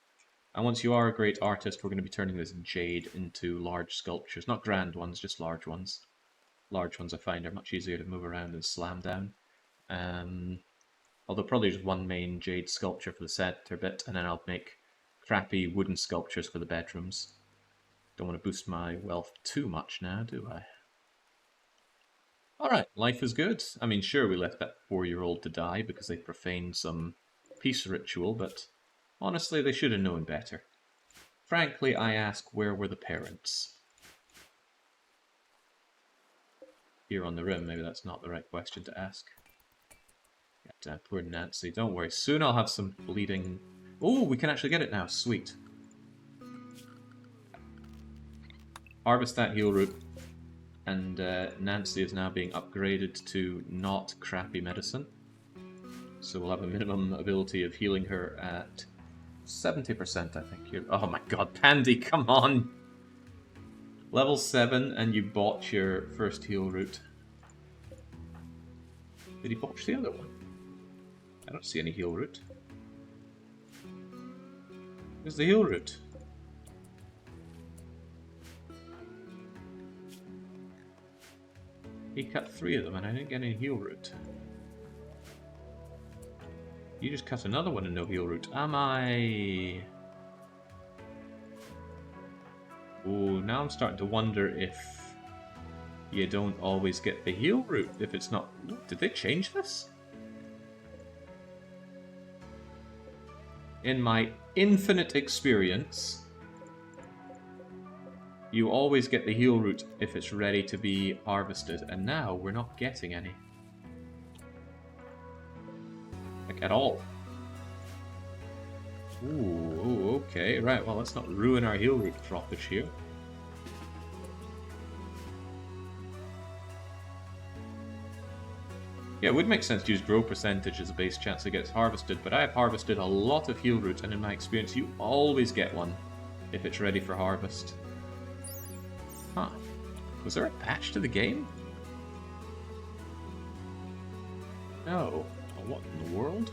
And once you are a great artist, we're going to be turning this jade into large sculptures. Not grand ones, just large ones. Large ones I find are much easier to move around and slam down. Although probably just one main jade sculpture for the center bit, and then I'll make crappy wooden sculptures for the bedrooms. Don't want to boost my wealth too much now, do I? Alright, life is good. I mean, sure, we left that 4-year-old to die because they profaned some peace ritual, but honestly, they should have known better. Frankly, I ask, where were the parents? Here on the rim, maybe that's not the right question to ask. God, poor Nancy. Don't worry, soon I'll have some bleeding... Oh, we can actually get it now. Sweet. Harvest that heal root. And Nancy is now being upgraded to not crappy medicine. So we'll have a minimum ability of healing her at 70%, I think. Oh my god, Pandy, come on! Level 7, and you botch your first heal route. Did he botch the other one? I don't see any heal route. Where's the heal route? He cut 3 of them and I didn't get any heal route. You just cut another one and no heal route. Am I... Oh, now I'm starting to wonder if you don't always get the heal route if it's not... Did they change this? In my infinite experience, you always get the heal root if it's ready to be harvested, and now we're not getting any. Like, at all. Ooh, okay, right, well, let's not ruin our heal root froppish here. Yeah, it would make sense to use grow percentage as a base chance it gets harvested, but I have harvested a lot of heal root, and in my experience, you always get one if it's ready for harvest. Huh. Was there a patch to the game? No. Well, what in the world?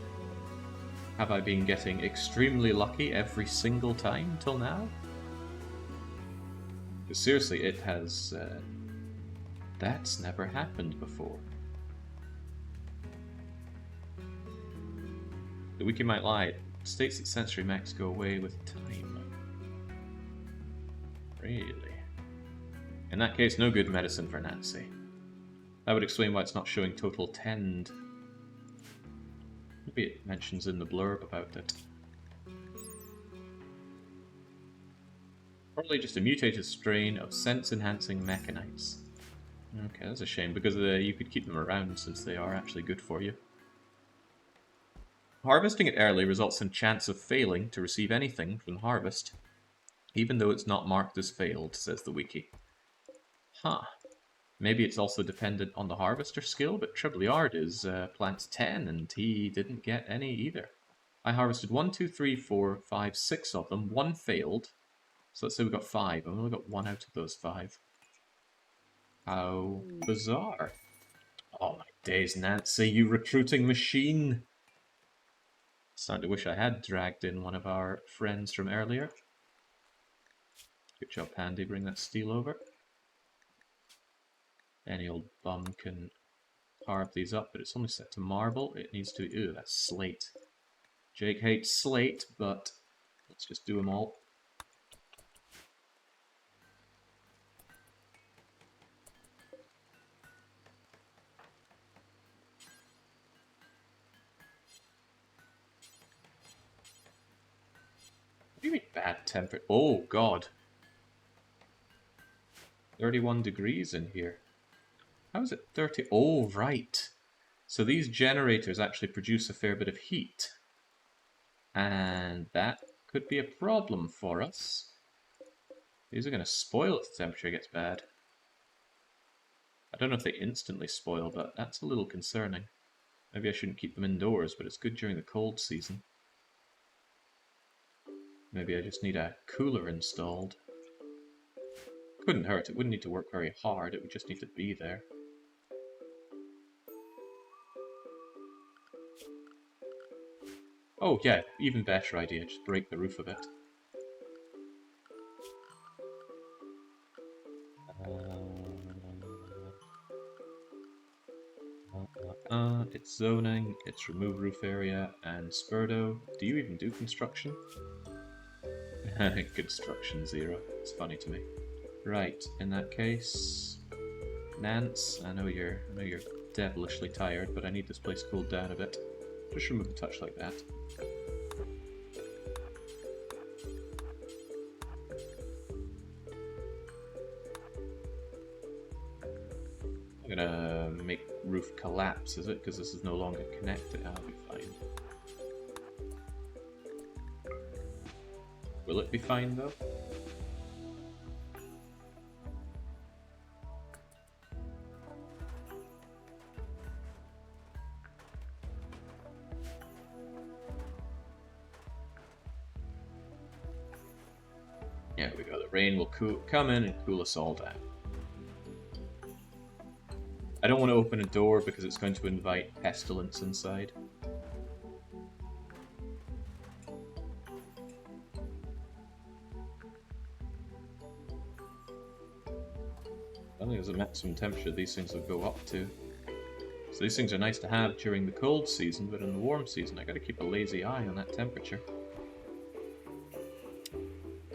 Have I been getting extremely lucky every single time till now? But seriously, it has... that's never happened before. The wiki might lie. It states that sensory mechs go away with time. Really? In that case, no good medicine for Nancy. That would explain why it's not showing total tend. Maybe it mentions in the blurb about it. Probably just a mutated strain of sense-enhancing mechanites. Okay, that's a shame, because you could keep them around since they are actually good for you. Harvesting it early results in chance of failing to receive anything from harvest, even though it's not marked as failed, says the wiki. Huh. Maybe it's also dependent on the harvester skill, but Trebleard is plants 10, and he didn't get any either. I harvested 1, 2, 3, 4, 5, 6 of them. 1 failed. So let's say we got 5. I've only got 1 out of those 5. How bizarre. Oh my days, Nancy, you recruiting machine! Starting to wish I had dragged in one of our friends from earlier. Good job, Pandy, bring that steel over. Any old bum can carve these up, but it's only set to marble. It needs to... Ew, that's slate. Jake hates slate, but let's just do them all. What do you mean bad temper? Oh, God. 31 degrees in here. How is it 30? Oh, right. So these generators actually produce a fair bit of heat. And that could be a problem for us. These are going to spoil if the temperature gets bad. I don't know if they instantly spoil, but that's a little concerning. Maybe I shouldn't keep them indoors, but it's good during the cold season. Maybe I just need a cooler installed. Couldn't hurt, it wouldn't need to work very hard, it would just need to be there. Oh yeah, even better idea, just break the roof a bit. It's zoning, it's remove roof area, and Spurdo. Do you even do construction? Construction 0. It's funny to me. Right, in that case, Nance, I know you're devilishly tired, but I need this place cooled down a bit. Just remove a touch like that. I'm gonna make roof collapse, is it? Because this is no longer connected. I'll be fine. Will it be fine though? There we go. The rain will come in and cool us all down. I don't want to open a door because it's going to invite pestilence inside. I think there's a maximum temperature these things will go up to. So these things are nice to have during the cold season, but in the warm season I gotta keep a lazy eye on that temperature.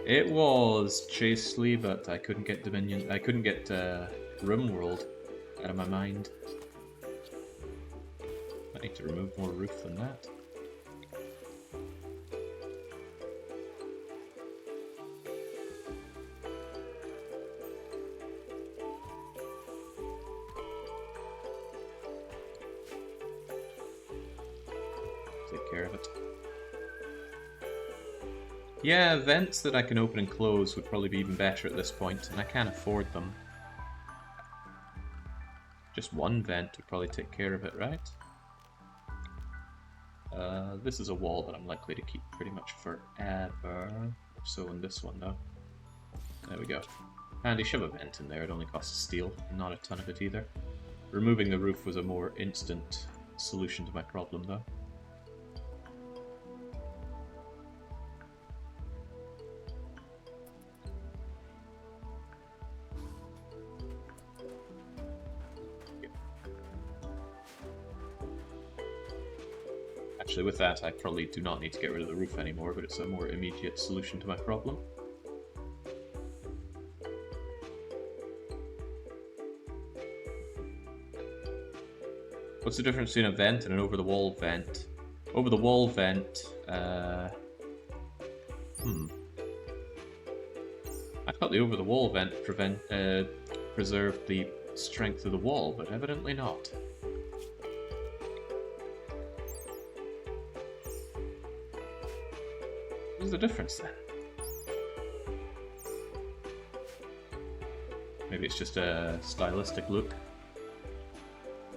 It was chastely, but I couldn't get Dominion. I couldn't get RimWorld out of my mind. I need to remove more roof than that. Take care of it. Yeah, vents that I can open and close would probably be even better at this point, and I can't afford them. Just one vent would probably take care of it, right? This is a wall that I'm likely to keep pretty much forever. So in this one, though. There we go. Pandy, shove a vent in there. It only costs steel, not a ton of it either. Removing the roof was a more instant solution to my problem, though. Actually, with that, I probably do not need to get rid of the roof anymore, but it's a more immediate solution to my problem. What's the difference between a vent and an over-the-wall vent? Over-the-wall vent, I thought the over-the-wall vent preserved the strength of the wall, but evidently not. What's the difference then? Maybe it's just a stylistic look.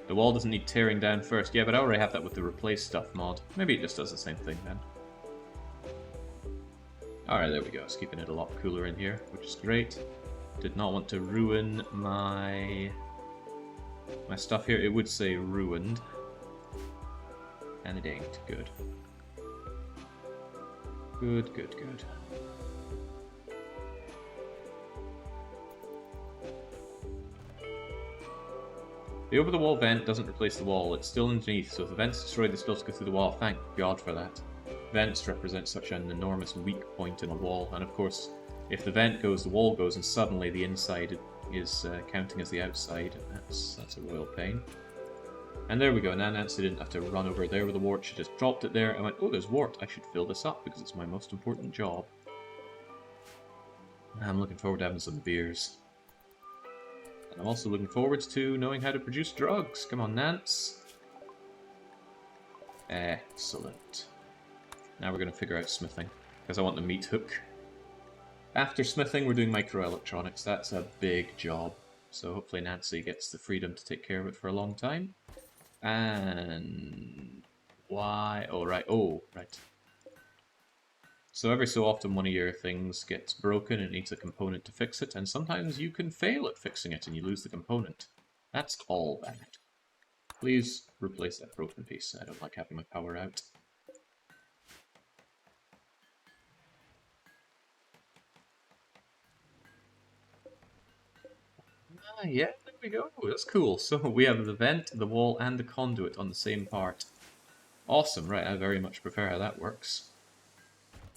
The wall doesn't need tearing down first. Yeah, but I already have that with the replace stuff mod. Maybe it just does the same thing then. Alright, there we go. It's keeping it a lot cooler in here, which is great. Did not want to ruin my stuff here. It would say ruined. And it ain't. Good. Good, good, good. The over-the-wall vent doesn't replace the wall, it's still underneath, so if the vent's destroyed, they still go through the wall. Thank God for that. Vents represent such an enormous weak point in a wall, and of course, if the vent goes, the wall goes, and suddenly the inside is counting as the outside, and that's a royal pain. And there we go, now Nancy didn't have to run over there with the wart, she just dropped it there and went, oh, there's wart, I should fill this up because it's my most important job. I'm looking forward to having some beers. And I'm also looking forward to knowing how to produce drugs. Come on, Nance. Excellent. Now we're going to figure out smithing, because I want the meat hook. After smithing, we're doing microelectronics. That's a big job. So hopefully Nancy gets the freedom to take care of it for a long time. And why? Oh, right. Oh, right. So every so often one of your things gets broken and needs a component to fix it, and sometimes you can fail at fixing it and you lose the component. That's all bad. Please replace that broken piece. I don't like having my power out. Ah, yeah, there we go. That's cool. So we have the vent, the wall, and the conduit on the same part. Awesome, right, I very much prefer how that works.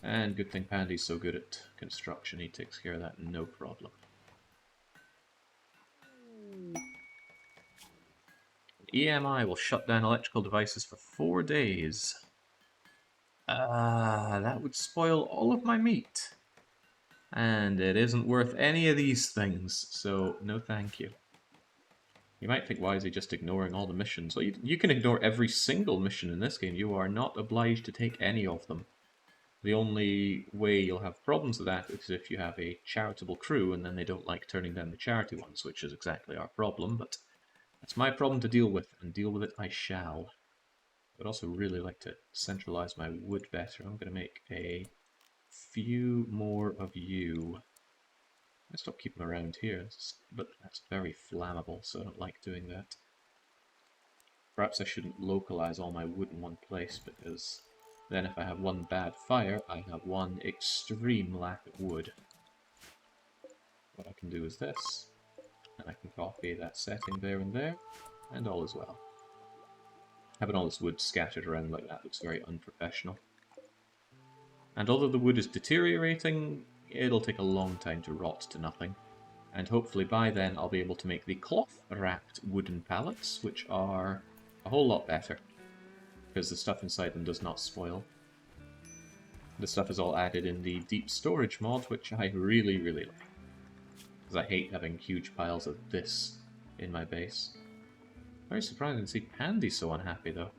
And good thing Pandy's so good at construction, he takes care of that no problem. EMI will shut down electrical devices for 4 days. That would spoil all of my meat. And it isn't worth any of these things, so no thank you. You might think, why is he just ignoring all the missions? Well, you can ignore every single mission in this game. You are not obliged to take any of them. The only way you'll have problems with that is if you have a charitable crew and then they don't like turning down the charity ones, which is exactly our problem, but that's my problem to deal with, and deal with it I shall. I'd also really like to centralize my wood better. I'm going to make a few more of you. I stop keeping them around here, but that's very flammable, so I don't like doing that. Perhaps I shouldn't localize all my wood in one place, because then if I have one bad fire, I have one extreme lack of wood. What I can do is this, and I can copy that setting there and there, and all is well. Having all this wood scattered around like that looks very unprofessional. And although the wood is deteriorating, it'll take a long time to rot to nothing. And hopefully by then I'll be able to make the cloth-wrapped wooden pallets, which are a whole lot better, because the stuff inside them does not spoil. The stuff is all added in the deep storage mod, which I really, really like, because I hate having huge piles of this in my base. Very surprising to see Pandy so unhappy, though.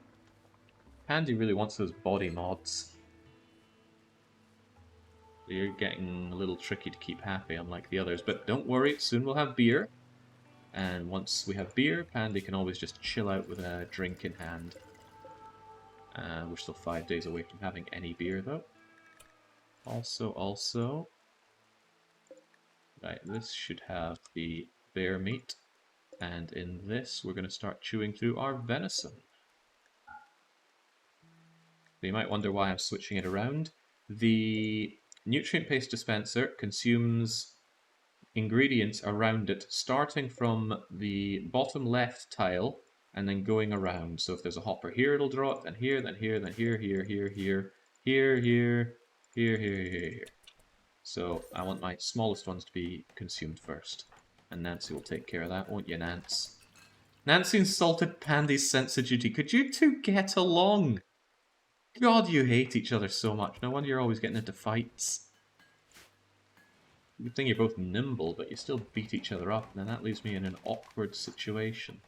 Pandy really wants those body mods. You're getting a little tricky to keep happy, unlike the others, but don't worry, soon we'll have beer. And once we have beer, Pandy can always just chill out with a drink in hand. We're still 5 days away from having any beer, though. Also... Right, this should have the bear meat. And in this, we're going to start chewing through our venison. So you might wonder why I'm switching it around. The nutrient paste dispenser consumes ingredients around it, starting from the bottom left tile and then going around. So if there's a hopper here, it'll draw it, then here, then here, then here, here, here, here, here, here, here, here, here. So I want my smallest ones to be consumed first. And Nancy will take care of that, won't you, Nance? Nancy insulted Pandy's sense of duty. Could you two get along? God, you hate each other so much. No wonder you're always getting into fights. Good thing you're both nimble, but you still beat each other up, and then that leaves me in an awkward situation.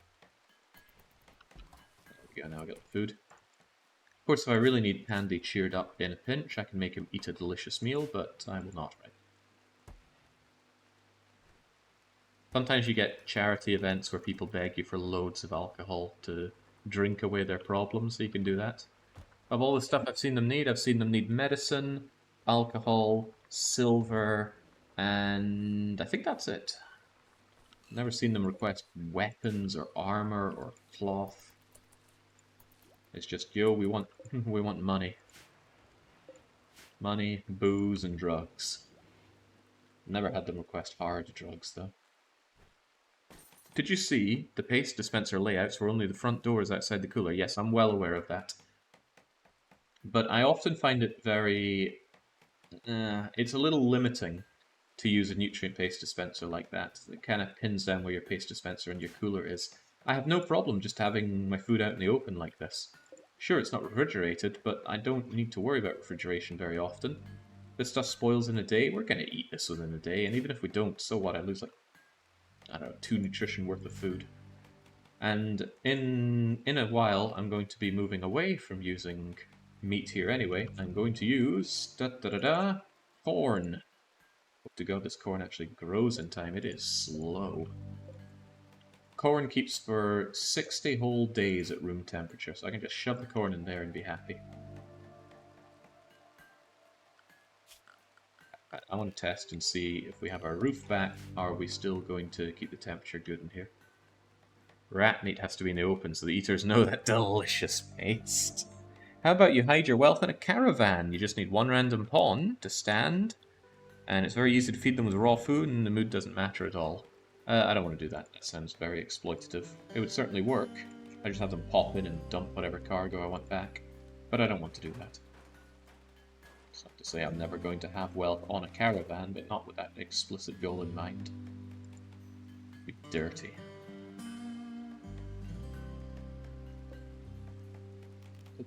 There we go, now I got the food. Of course, if I really need Pandy cheered up in a pinch, I can make him eat a delicious meal, but I will not right. Sometimes you get charity events where people beg you for loads of alcohol to drink away their problems, so you can do that. Of all the stuff I've seen them need medicine, alcohol, silver, and I think that's it. I've never seen them request weapons or armor or cloth. It's just, yo, we want money. Money, booze, and drugs. Never had them request hard drugs, though. Did you see the paste dispenser layouts where only the front door is outside the cooler? Yes, I'm well aware of that. But I often find it very... it's a little limiting to use a nutrient paste dispenser like that. It kind of pins down where your paste dispenser and your cooler is. I have no problem just having my food out in the open like this. Sure, it's not refrigerated, but I don't need to worry about refrigeration very often. If this stuff spoils in a day, we're going to eat this within a day, and even if we don't, so what? I lose like, I don't know, 2 nutrition worth of food. And in a while, I'm going to be moving away from using meat here anyway. I'm going to use corn. Hope to God this corn actually grows in time. It is slow. Corn keeps for 60 whole days at room temperature, so I can just shove the corn in there and be happy. I want to test and see if we have our roof back, are we still going to keep the temperature good in here? Rat meat has to be in the open so the eaters know that delicious paste. How about you hide your wealth in a caravan? You just need one random pawn to stand, and it's very easy to feed them with raw food, and the mood doesn't matter at all. I don't want to do that. That sounds very exploitative. It would certainly work. I just have them pop in and dump whatever cargo I want back. But I don't want to do that. It's not to say I'm never going to have wealth on a caravan, but not with that explicit goal in mind. It'd be dirty.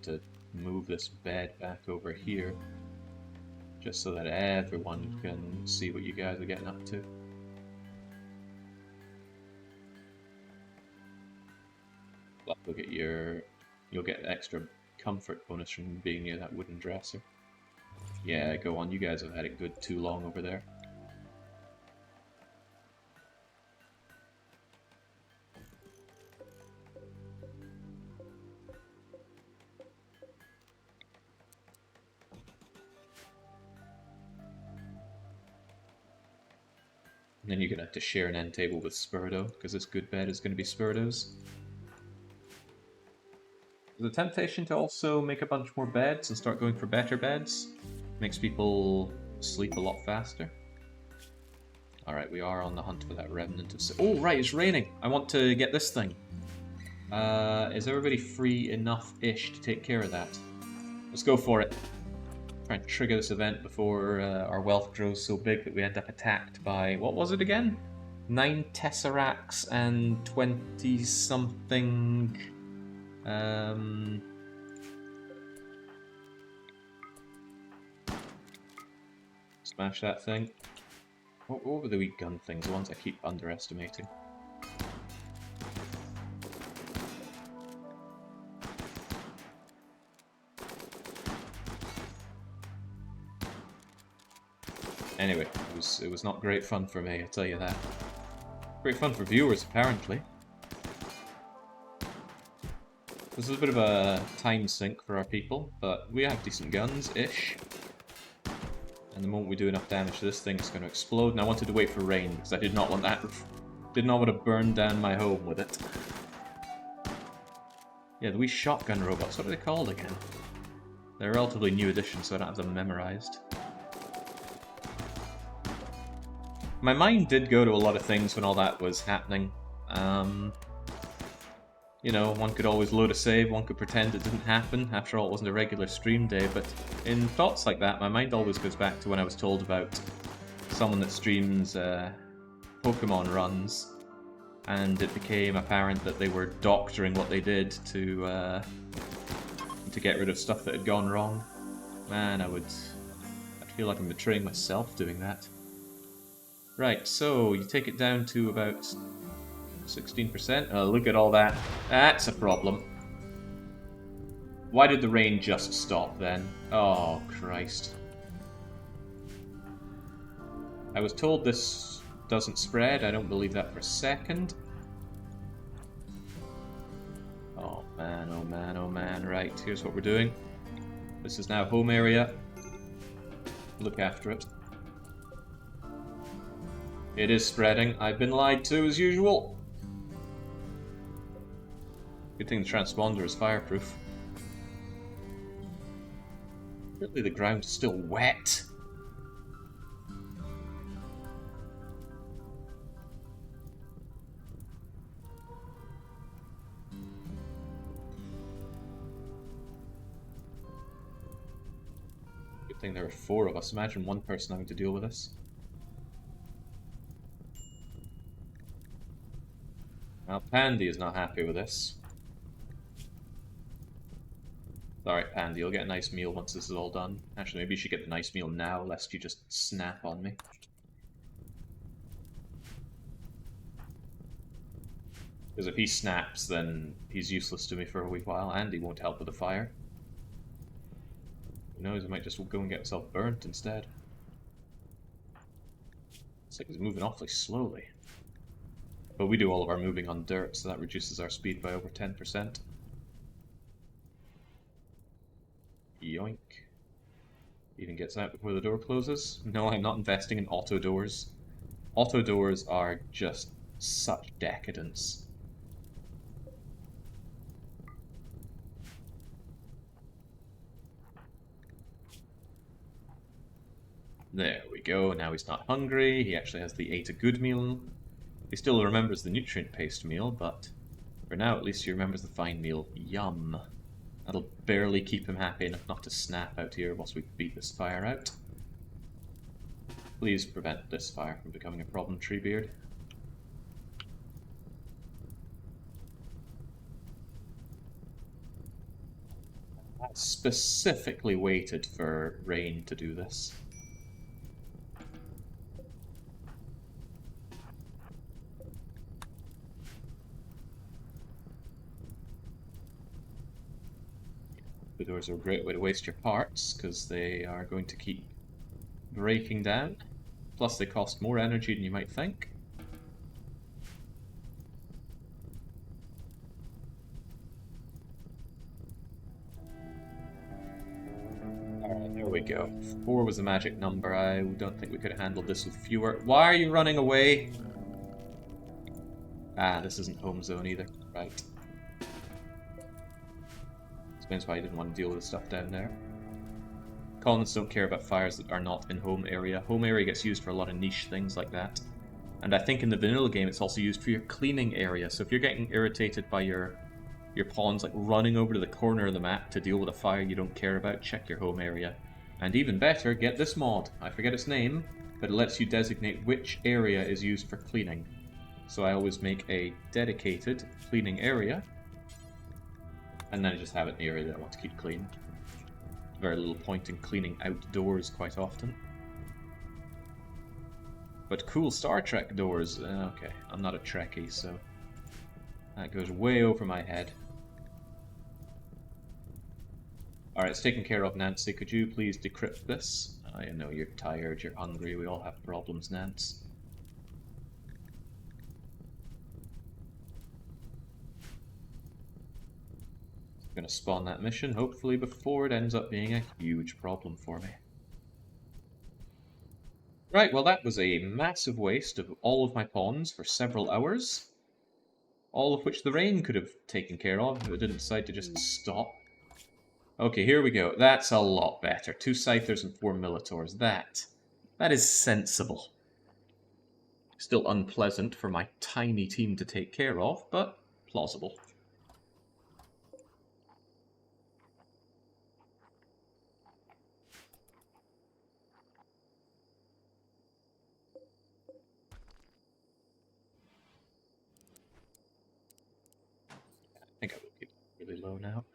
To move this bed back over here, just so that everyone can see what you guys are getting up to. You'll get you'll get extra comfort bonus from being near that wooden dresser. Yeah, go on, you guys have had it good too long over there. And then you're going to have to share an end table with Spurdo, because this good bed is going to be Spurdo's. There's a temptation to also make a bunch more beds and start going for better beds. Makes people sleep a lot faster. Alright, we are on the hunt for that remnant of... Oh, right, it's raining! I want to get this thing. Is everybody free enough-ish to take care of that? Let's go for it. Try and trigger this event before our wealth grows so big that we end up attacked by... What was it again? 9 Tesseracts and 20-something... Smash that thing. What were the weak gun things? The ones I keep underestimating. Anyway, it was not great fun for me, I tell you that. Great fun for viewers, apparently. This is a bit of a time sink for our people, but we have decent guns-ish. And the moment we do enough damage to this thing, it's going to explode. And I wanted to wait for rain, because I did not want that... Did not want to burn down my home with it. Yeah, the wee shotgun robots, what are they called again? They're a relatively new addition, so I don't have them memorized. My mind did go to a lot of things when all that was happening. You know, one could always load a save, one could pretend it didn't happen. After all, it wasn't a regular stream day, but in thoughts like that, my mind always goes back to when I was told about someone that streams Pokemon runs, and it became apparent that they were doctoring what they did to get rid of stuff that had gone wrong. Man, I'd feel like I'm betraying myself doing that. Right, so you take it down to about 16%. Oh, look at all that. That's a problem. Why did the rain just stop then? Oh, Christ. I was told this doesn't spread. I don't believe that for a second. Oh man, oh man, oh man. Right, here's what we're doing. This is now home area. Look after it. It is spreading. I've been lied to as usual. Good thing the transponder is fireproof. Apparently the ground is still wet. Good thing there are 4 of us. Imagine one person having to deal with this. Now, Pandy is not happy with this. Alright, Pandy, you'll get a nice meal once this is all done. Actually, maybe you should get the nice meal now, lest you just snap on me. Because if he snaps, then he's useless to me for a wee while, and he won't help with the fire. Who knows, he might just go and get himself burnt instead. It's like he's moving awfully slowly. But we do all of our moving on dirt, so that reduces our speed by over 10%. Yoink. Even gets out before the door closes. No, I'm not investing in auto doors. Auto doors are just such decadence. There we go, now he's not hungry, he actually has the ate a good meal. He still remembers the nutrient paste meal, but for now at least he remembers the fine meal. Yum. That'll barely keep him happy enough not to snap out here whilst we beat this fire out. Please prevent this fire from becoming a problem, Trebleard. I specifically waited for rain to do this. The doors are a great way to waste your parts, because they are going to keep breaking down. Plus they cost more energy than you might think. Alright, there we go. 4 was the magic number. I don't think we could have handled this with fewer. Why are you running away? Ah, this isn't home zone either. Right. Explains why I didn't want to deal with the stuff down there. Colonists don't care about fires that are not in home area. Home area gets used for a lot of niche things like that. And I think in the vanilla game it's also used for your cleaning area. So if you're getting irritated by your pawns like running over to the corner of the map to deal with a fire you don't care about, check your home area. And even better, get this mod. I forget its name, but it lets you designate which area is used for cleaning. So I always make a dedicated cleaning area, and then I just have it in the area that I want to keep clean. Very little point in cleaning outdoors quite often. But cool Star Trek doors. Okay, I'm not a Trekkie, so that goes way over my head. Alright, it's taken care of, Nancy. Could you please decrypt this? I know you're tired, you're hungry, we all have problems, Nance. I'm going to spawn that mission, hopefully before it ends up being a huge problem for me. Right, well that was a massive waste of all of my pawns for several hours. All of which the rain could have taken care of if it didn't decide to just stop. Okay, here we go. That's a lot better. 2 Scythers and 4 Militors. That is sensible. Still unpleasant for my tiny team to take care of, but plausible. I think I will keep it really low now.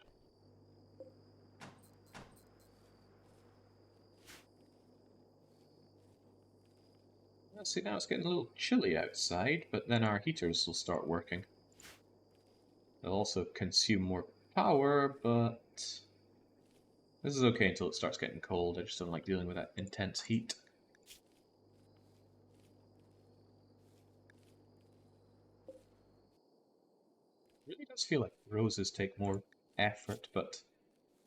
See, now it's getting a little chilly outside, but then our heaters will start working. They'll also consume more power, but this is okay until it starts getting cold. I just don't like dealing with that intense heat. It really does feel like roses take more effort, but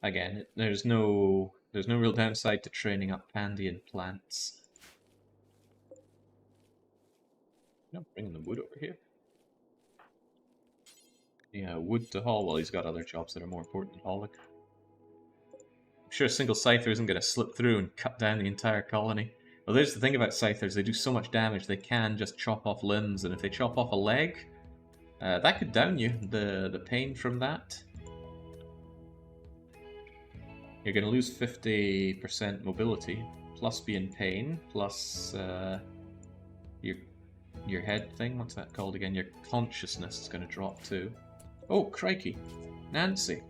again, there's no real downside to training up Pandy and plants. No, bringing the wood over here. Yeah, wood to haul. Well, he's got other jobs that are more important than hauling. I'm sure a single Scyther isn't going to slip through and cut down the entire colony. Well, there's the thing about Scythers. They do so much damage, they can just chop off limbs, and if they chop off a leg, that could down you. The pain from that. You're going to lose 50% mobility, plus be in pain, plus your head thing, what's that called again? Your consciousness is going to drop too. Oh, crikey. Nancy.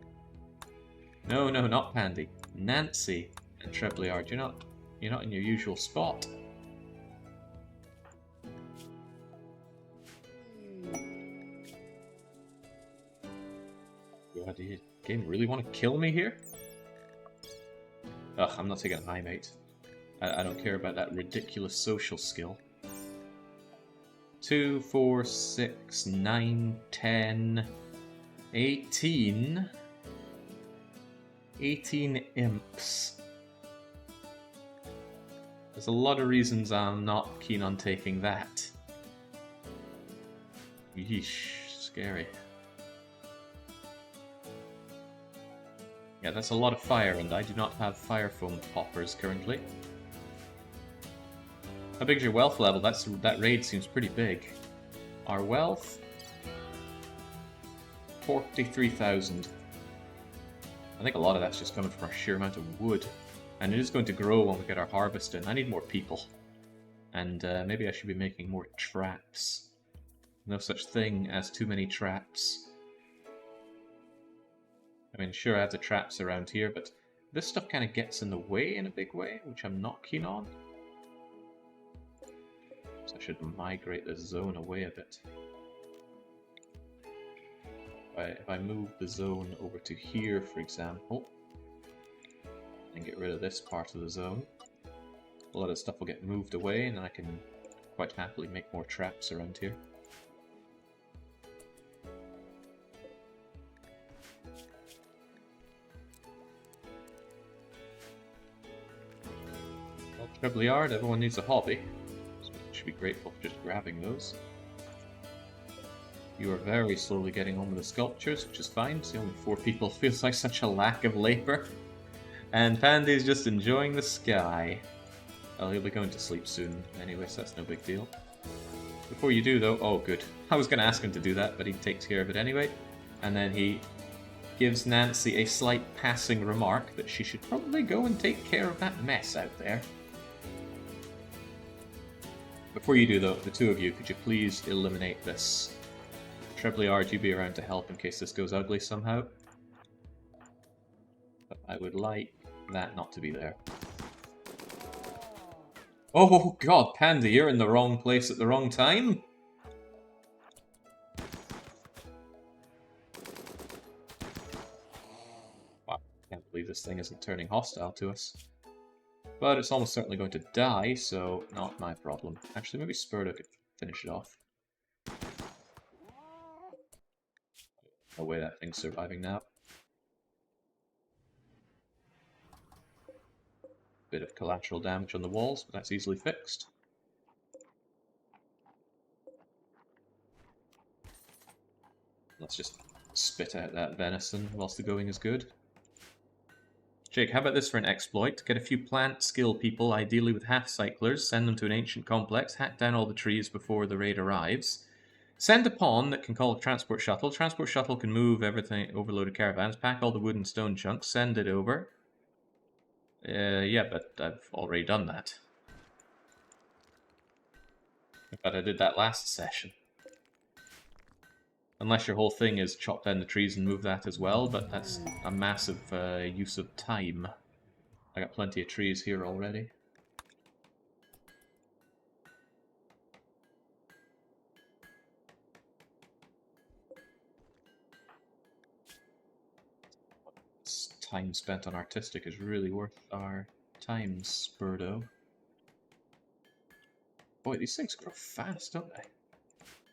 No, not Pandy. Nancy and Trebleard, you're not in your usual spot. God, do you game really want to kill me here? Ugh, I'm not taking a high, mate. I don't care about that ridiculous social skill. 2, 4, 6, 9, 10, 18. 18 imps. There's a lot of reasons I'm not keen on taking that. Yeesh, scary. Yeah, that's a lot of fire, and I do not have fire foam poppers currently. How big's your wealth level? That raid seems pretty big. Our wealth, 43,000. I think a lot of that's just coming from our sheer amount of wood. And it is going to grow when we get our harvest in. I need more people. And maybe I should be making more traps. No such thing as too many traps. I mean, sure, I have the traps around here, but this stuff kind of gets in the way in a big way, which I'm not keen on. So I should migrate this zone away a bit. If I move the zone over to here, for example, and get rid of this part of the zone, a lot of stuff will get moved away, and I can quite happily make more traps around here. Well, Trebleard, everyone needs a hobby, so I should be grateful for just grabbing those. You are very slowly getting on with the sculptures, which is fine. See, only 4 people feels like such a lack of labor. And Pandy's just enjoying the sky. Well, he'll be going to sleep soon anyway, so that's no big deal. Before you do, though... Oh, good. I was going to ask him to do that, but he takes care of it anyway. And then he gives Nancy a slight passing remark that she should probably go and take care of that mess out there. Before you do, though, the two of you, could you please eliminate this? Trebleard, you be around to help in case this goes ugly somehow. But I would like that not to be there. Oh god, Pandy, you're in the wrong place at the wrong time? Wow, I can't believe this thing isn't turning hostile to us. But it's almost certainly going to die, so not my problem. Actually, maybe Spurdo could finish it off. No way that thing's surviving now. Bit of collateral damage on the walls, but that's easily fixed. Let's just spit out that venison whilst the going is good. Jake, how about this for an exploit? Get a few plant skill people, ideally with half-cyclers, send them to an ancient complex, hack down all the trees before the raid arrives. Send a pawn that can call a transport shuttle. Transport shuttle can move everything, overloaded caravans, pack all the wood and stone chunks, send it over. Yeah, but I've already done that. But I did that last session. Unless your whole thing is chop down the trees and move that as well, but that's a massive use of time. I got plenty of trees here already. This time spent on artistic is really worth our time, Spurdo. Boy, these things grow fast, don't they?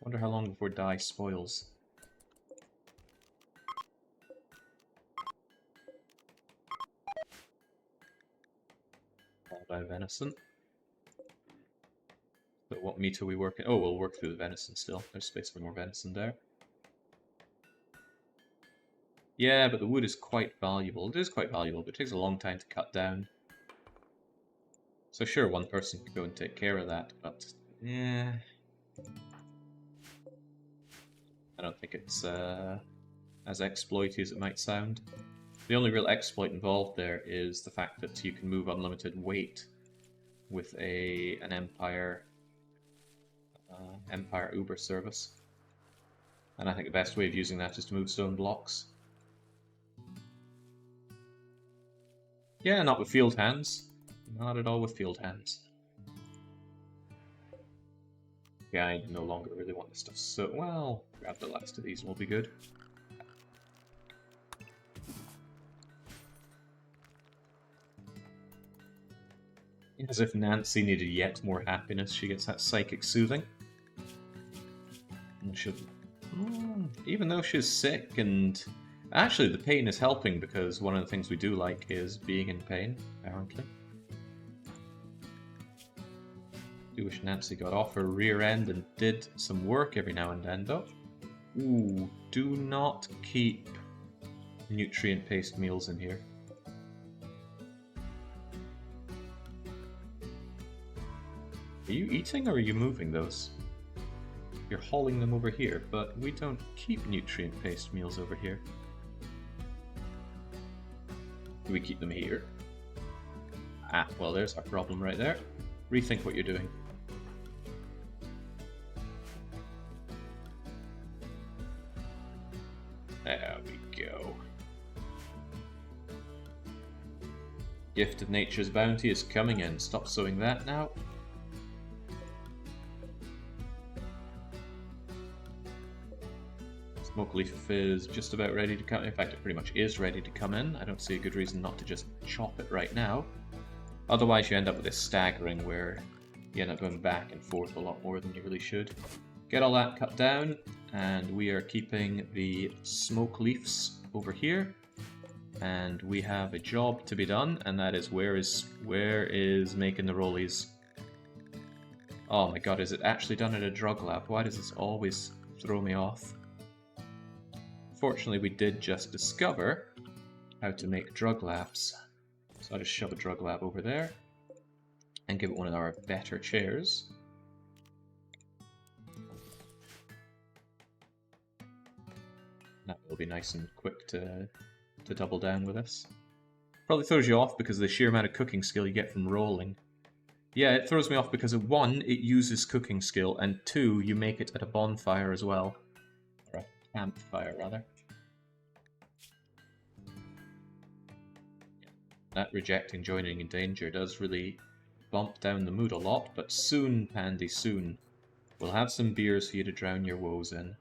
Wonder how long before dye spoils. By venison. But what meat are we working? Oh, we'll work through the venison still. There's space for more venison there. Yeah, but the wood is quite valuable. It is quite valuable, but it takes a long time to cut down. So sure, one person could go and take care of that, but yeah, I don't think it's as exploity as it might sound. The only real exploit involved there is the fact that you can move unlimited weight with an Empire Uber service. And I think the best way of using that is to move stone blocks. Yeah, not with field hands. Not at all with field hands. Yeah, I no longer really want this stuff, so, well, grab the last of these and we'll be good. As if Nancy needed yet more happiness, she gets that psychic soothing. And she'll... even though she's sick and... Actually, the pain is helping because one of the things we do like is being in pain, apparently. I do wish Nancy got off her rear end and did some work every now and then, though. Ooh, do not keep nutrient-paced meals in here. Are you eating or are you moving those? you're hauling them over here, but we don't keep nutrient-based meals over here. Do we keep them here? Ah, well, there's our problem right there. Rethink what you're doing. There we go. Gift of Nature's Bounty is coming in. Stop sowing that now. Smoke leaf is just about ready to come in. In fact, it pretty much is ready to come in. I don't see a good reason not to just chop it right now. Otherwise, you end up with this staggering where you end up going back and forth a lot more than you really should. Get all that cut down, and we are keeping the smoke leaves over here. And we have a job to be done, and that is where is making the rollies? Oh my god, is it actually done at a drug lab? Why does this always throw me off? Fortunately, we did just discover how to make drug labs. So I'll just shove a drug lab over there and give it one of our better chairs. That will be nice and quick to double down with this. Probably throws you off because of the sheer amount of cooking skill you get from rolling. Yeah, it throws me off because of 1, it uses cooking skill, and 2, you make it at a bonfire as well. Or a campfire, rather. That rejecting joining in danger does really bump down the mood a lot, but soon, Pandy, soon, we'll have some beers for you to drown your woes in.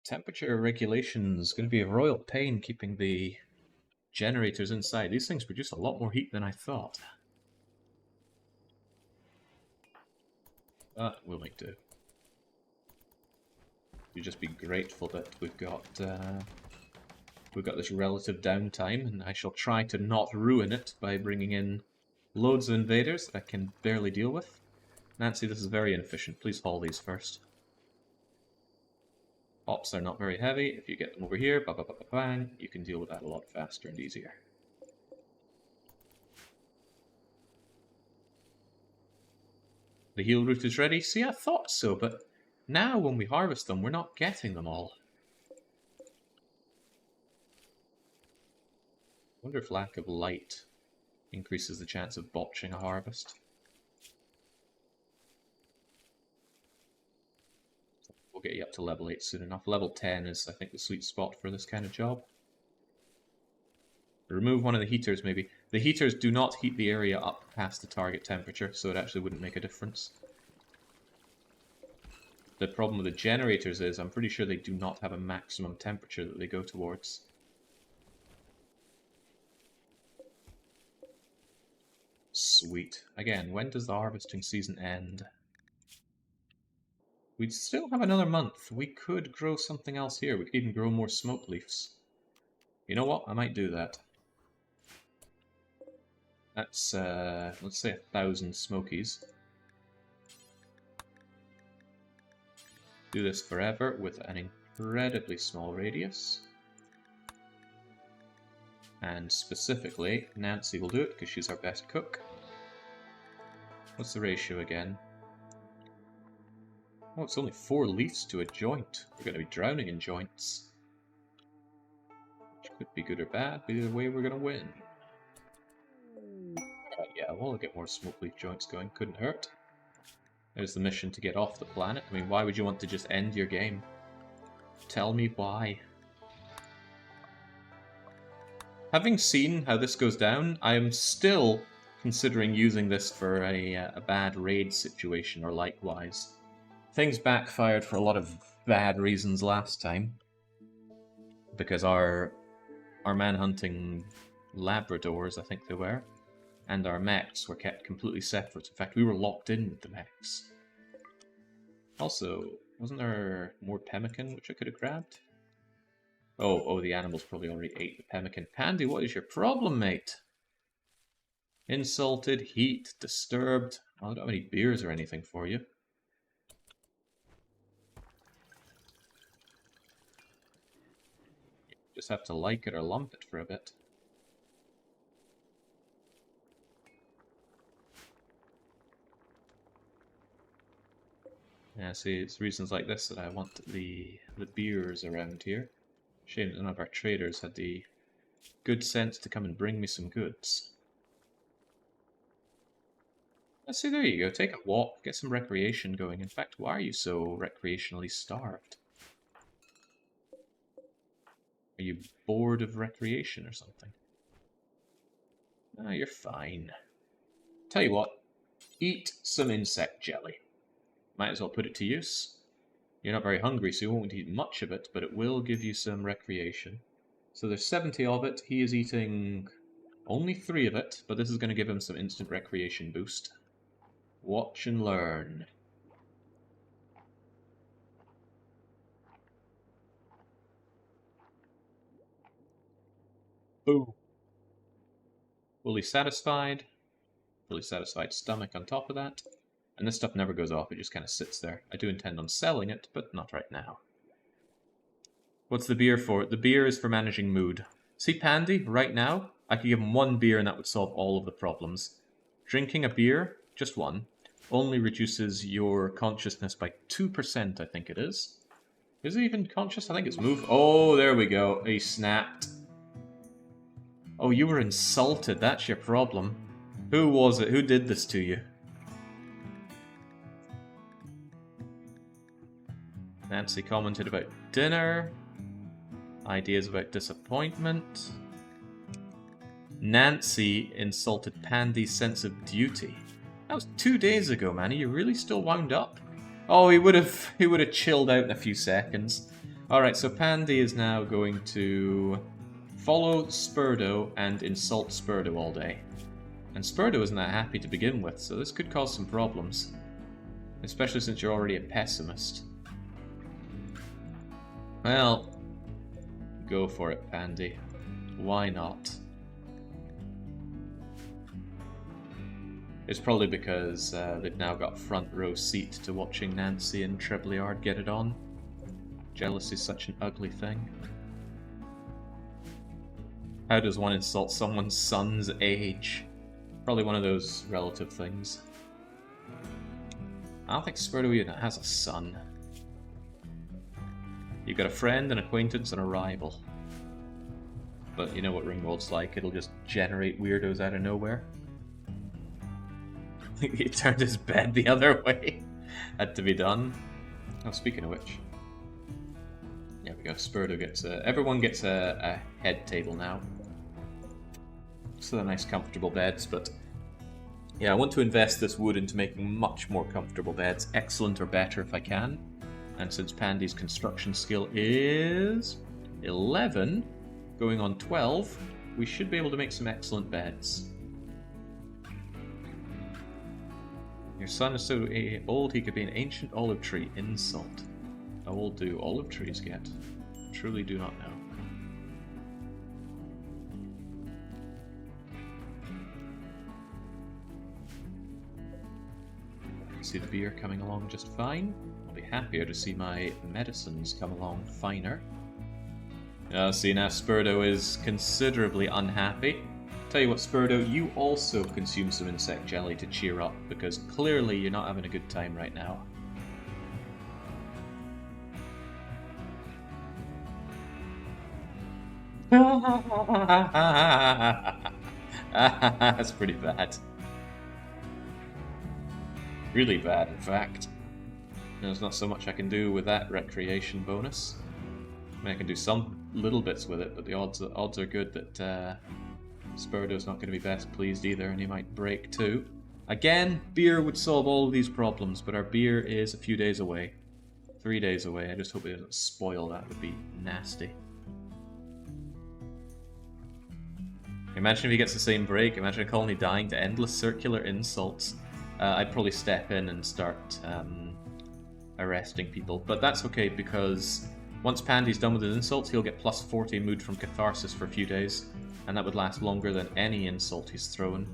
Temperature regulation is going to be a royal pain keeping the generators inside. These things produce a lot more heat than I thought. But we'll make do. You just be grateful that we've got this relative downtime, and I shall try to not ruin it by bringing in loads of invaders that I can barely deal with. Nancy, this is very inefficient. Please haul these first. Ops are not very heavy. If you get them over here, bang, you can deal with that a lot faster and easier. The heal route is ready. See, I thought so, but now when we harvest them, we're not getting them all. I wonder if lack of light increases the chance of botching a harvest. We'll get you up to level 8 soon enough. Level 10 is, I think, the sweet spot for this kind of job. Remove one of the heaters, maybe. The heaters do not heat the area up past the target temperature, so it actually wouldn't make a difference. The problem with the generators is, I'm pretty sure they do not have a maximum temperature that they go towards. Sweet. Again, when does the harvesting season end? We'd still have another month. We could grow something else here. We could even grow more smoke leaves. You know what? I might do that. That's, let's say 1,000 smokies. Do this forever with an incredibly small radius. And specifically, Nancy will do it because she's our best cook. What's the ratio again? Oh, it's only 4 leaves to a joint. We're going to be drowning in joints. Which could be good or bad, but either way we're going to win. Yeah, we'll get more smoke leaf joints going. Couldn't hurt. There's the mission to get off the planet. I mean, why would you want to just end your game? Tell me why. Having seen how this goes down, I am still considering using this for a bad raid situation or likewise. Things backfired for a lot of bad reasons last time. Because our man-hunting Labradors, I think they were, and our mechs were kept completely separate. In fact, we were locked in with the mechs. Also, wasn't there more pemmican which I could have grabbed? Oh, the animals probably already ate the pemmican. Pandy, what is your problem, mate? Insulted, heat, disturbed. I don't have any beers or anything for you. Just have to like it or lump it for a bit. Yeah, see, it's reasons like this that I want the beers around here. Shame that none of our traders had the good sense to come and bring me some goods. Let's see, there you go. Take a walk, get some recreation going. In fact, why are you so recreationally starved? Are you bored of recreation or something? Ah, you're fine. Tell you what, eat some insect jelly. Might as well put it to use. You're not very hungry, so you won't eat much of it, but it will give you some recreation. So there's 70 of it. He is eating only 3 of it, but this is going to give him some instant recreation boost. Watch and learn. Boom. Fully satisfied stomach on top of that. And this stuff never goes off, it just kind of sits there. I do intend on selling it, but not right now. What's the beer for? The beer is for managing mood. See Pandy, right now, I could give him 1 beer and that would solve all of the problems. Drinking a beer, just 1, only reduces your consciousness by 2%, I think it is. Is he even conscious? I think it's move. Oh, there we go. He snapped. Oh, you were insulted. That's your problem. Who was it? Who did this to you? Nancy commented about dinner. Ideas about disappointment. Nancy insulted Pandy's sense of duty. That was 2 days ago, man. Are you really still wound up? Oh, he would have chilled out in a few seconds. Alright, so Pandy is now going to follow Spurdo and insult Spurdo all day. And Spurdo isn't that happy to begin with, so this could cause some problems. Especially since you're already a pessimist. Well, go for it, Pandy. Why not? It's probably because they've now got front row seat to watching Nancy and Trebleard get it on. Jealousy is such an ugly thing. How does one insult someone's son's age? Probably one of those relative things. I don't think Spurdo even has a son. You've got a friend, an acquaintance, and a rival. But you know what RimWorld's like, it'll just generate weirdos out of nowhere. I think he turned his bed the other way. Had to be done. Oh, speaking of which. There we go, Spurdo gets a... Everyone gets a head table now. So they're nice comfortable beds, but... Yeah, I want to invest this wood into making much more comfortable beds. Excellent or better if I can. And since Pandy's construction skill is 11, going on 12, we should be able to make some excellent beds. Your son is so old he could be an ancient olive tree. Insult. How old do olive trees get? Truly do not know. See the beer coming along just fine. I'll be happier to see my medicines come along finer. See, now Spurdo is considerably unhappy. Tell you what, Spurdo, you also consume some insect jelly to cheer up, because clearly you're not having a good time right now. That's pretty bad. Really bad, in fact. There's not so much I can do with that recreation bonus. I mean, I can do some little bits with it, but the odds are good that Spurdo's not going to be best pleased either, and he might break too. Again, beer would solve all of these problems, but our beer is a few days away. 3 days away. I just hope it doesn't spoil. That would be nasty. Imagine if he gets the same break. Imagine a colony dying to endless circular insults. I'd probably step in and start arresting people. But that's okay, because once Pandy's done with his insults, he'll get plus 40 mood from Catharsis for a few days. And that would last longer than any insult he's thrown.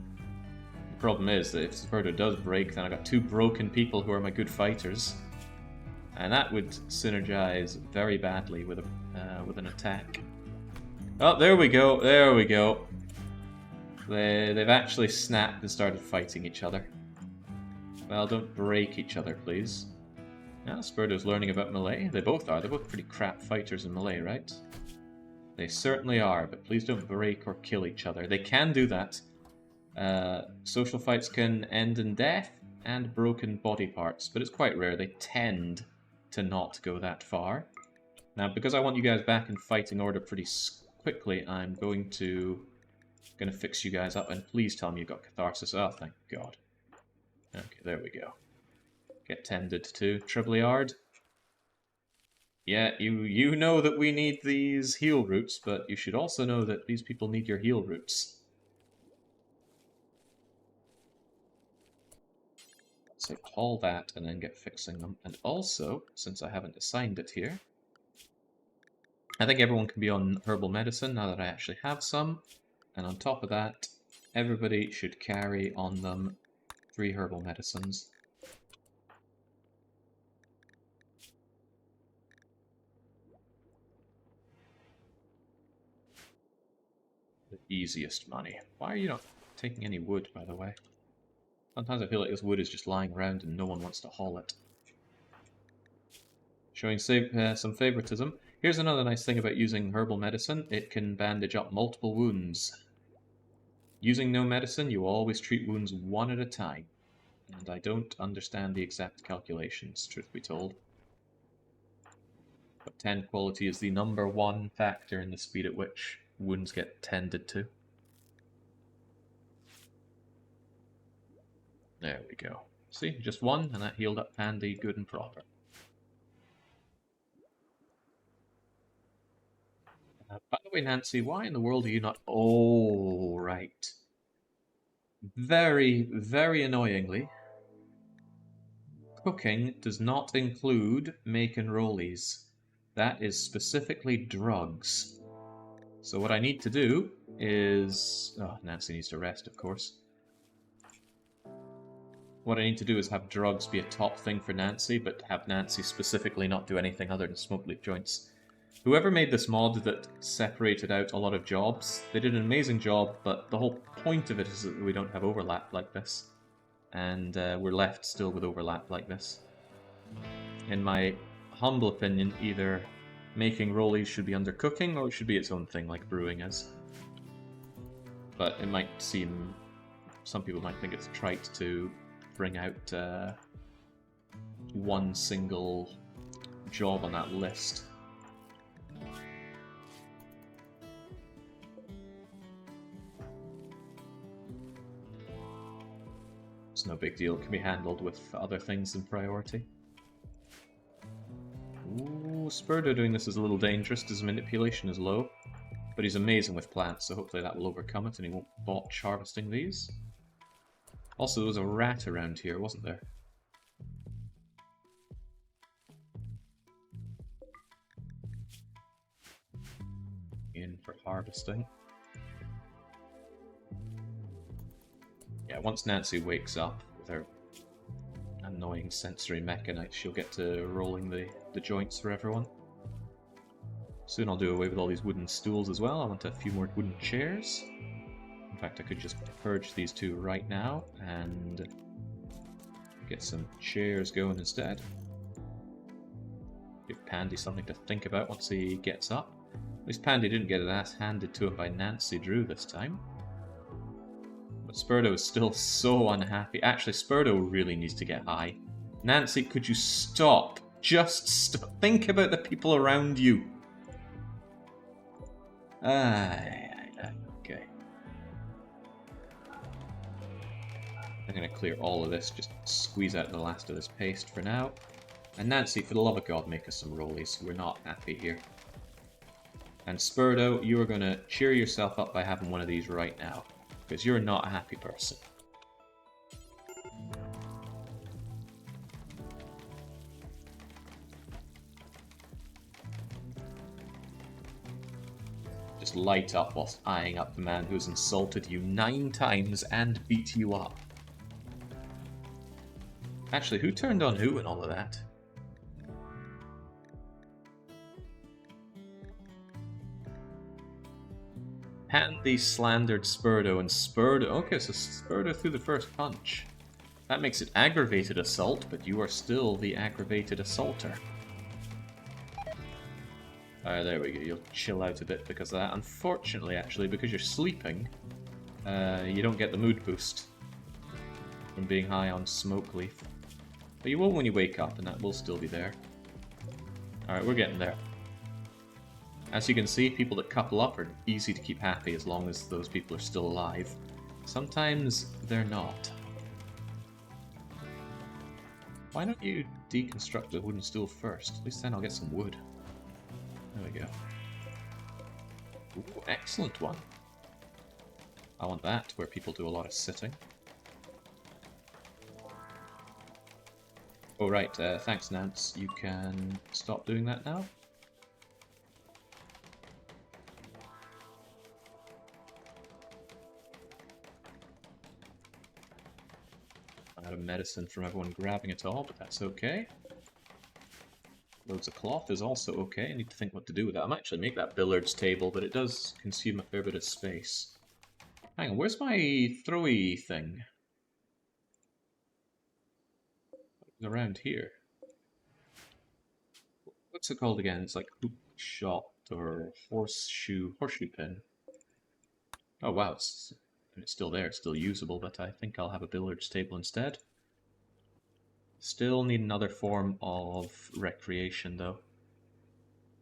The problem is that if Spurdo does break, then I've got 2 broken people who are my good fighters. And that would synergize very badly with an attack. Oh, there we go, there we go. They've actually snapped and started fighting each other. Well, don't break each other, please. Yeah, Spurdo's learning about melee. They both are. They're both pretty crap fighters in melee, right? They certainly are, but please don't break or kill each other. They can do that. Social fights can end in death and broken body parts, but it's quite rare. They tend to not go that far. Now, because I want you guys back in fighting order pretty quickly, I'm going to fix you guys up, and please tell me you got catharsis. Oh, thank God. Okay, there we go. Get tended to. Trebleard. Yeah, you know that we need these heal roots, but you should also know that these people need your heal roots. So haul that and then get fixing them. And also, since I haven't assigned it here, I think everyone can be on herbal medicine now that I actually have some. And on top of that, everybody should carry on them 3 herbal medicines. The easiest money. Why are you not taking any wood, by the way? Sometimes I feel like this wood is just lying around and no one wants to haul it. Showing some favoritism. Here's another nice thing about using herbal medicine. It can bandage up multiple wounds. Using no medicine, you always treat wounds one at a time. And I don't understand the exact calculations, truth be told. But 10 quality is the #1 factor in the speed at which wounds get tended to. There we go. See, just 1, and that healed up Pandy good and proper. By the way, Nancy, why in the world are you not... Oh, right. Very, very annoyingly, cooking does not include making rollies. That is specifically drugs. So what I need to do is... Oh, Nancy needs to rest, of course. What I need to do is have drugs be a top thing for Nancy, but have Nancy specifically not do anything other than smoke leaf joints. Whoever made this mod that separated out a lot of jobs, they did an amazing job, but the whole point of it is that we don't have overlap like this. And we're left still with overlap like this. In my humble opinion, either making rollies should be under cooking, or it should be its own thing like brewing is. But it might seem... Some people might think it's trite to bring out one single job on that list. It's no big deal, it can be handled with other things in priority. Ooh, Spurdo doing this is a little dangerous, his manipulation is low. But he's amazing with plants, so hopefully that will overcome it and he won't botch harvesting these. Also, there was a rat around here, wasn't there? In for harvesting. Yeah, once Nancy wakes up with her annoying sensory mechanite, she'll get to rolling the joints for everyone. Soon I'll do away with all these wooden stools as well. I want a few more wooden chairs. In fact, I could just purge these 2 right now and get some chairs going instead. Give Pandy something to think about once he gets up. At least Pandy didn't get his ass handed to him by Nancy Drew this time. But Spurdo is still so unhappy. Actually, Spurdo really needs to get high. Nancy, could you stop? Just stop. Think about the people around you. Okay. I'm going to clear all of this, just squeeze out the last of this paste for now. And Nancy, for the love of God, make us some rollies. We're not happy here. And Spurdo, you are going to cheer yourself up by having one of these right now. Because you're not a happy person. Just light up whilst eyeing up the man who's insulted you 9 times and beat you up. Actually, who turned on who in all of that? Pandy slandered Spurdo, and Spurdo... Okay, so Spurdo threw the first punch. That makes it aggravated assault, but you are still the aggravated assaulter. Alright, there we go. You'll chill out a bit because of that. Unfortunately, actually, because you're sleeping, you don't get the mood boost from being high on smoke leaf. But you will when you wake up, and that will still be there. Alright, we're getting there. As you can see, people that couple up are easy to keep happy as long as those people are still alive. Sometimes they're not. Why don't you deconstruct the wooden stool first? At least then I'll get some wood. There we go. Ooh, excellent one. I want that, where people do a lot of sitting. Oh right, thanks Nance. You can stop doing that now. Out of medicine from everyone grabbing it all, but that's okay. Loads of cloth is also okay. I need to think what to do with that. I might actually make that billiards table, but it does consume a fair bit of space. Hang on, where's my throwy thing? It's around here. What's it called again? It's like hoop shot or horseshoe pin. Oh wow, it's still there, it's still usable, but I think I'll have a billiards table instead. Still need another form of recreation though.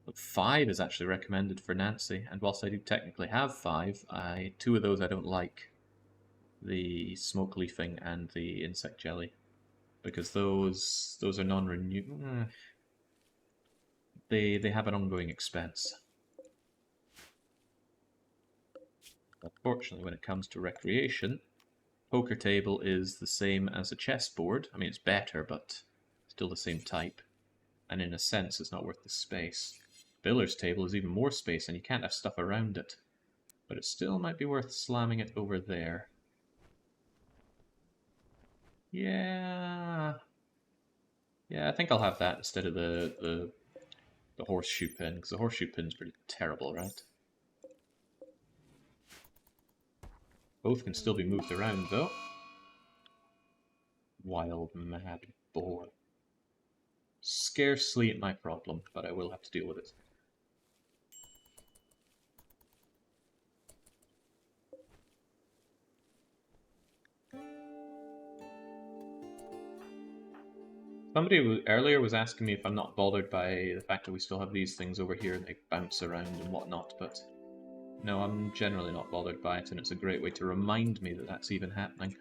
But 5 is actually recommended for Nancy, and whilst I do technically have 5, 2 of those I don't like. The smoke leafing and the insect jelly. Because those are non-renewable. They have an ongoing expense. Unfortunately, when it comes to recreation, poker table is the same as a chessboard. I mean, it's better, but still the same type. And in a sense, it's not worth the space. Billiards table is even more space, and you can't have stuff around it. But it still might be worth slamming it over there. Yeah, I think I'll have that instead of the horseshoe pin, because the horseshoe pin's pretty terrible, right? Both can still be moved around, though. Wild mad boar. Scarcely my problem, but I will have to deal with it. Somebody earlier was asking me if I'm not bothered by the fact that we still have these things over here and they bounce around and whatnot, but no, I'm generally not bothered by it, and it's a great way to remind me that that's even happening.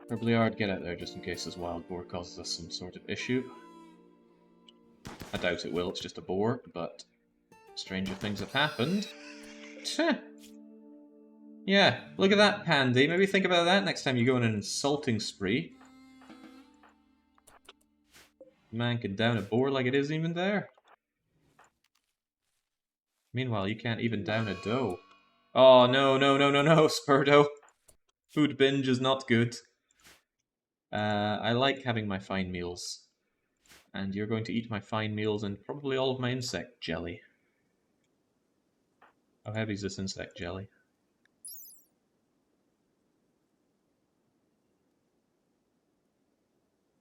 Trebleard, get out there just in case this wild boar causes us some sort of issue. I doubt it will, it's just a boar, but stranger things have happened. Yeah, look at that, Pandy. Maybe think about that next time you go on an insulting spree. Man can down a boar like it isn't even there. Meanwhile, you can't even down a doe. Oh, no, Spurdo. Food binge is not good. I like having my fine meals. And you're going to eat my fine meals and probably all of my insect jelly. How heavy is this insect jelly?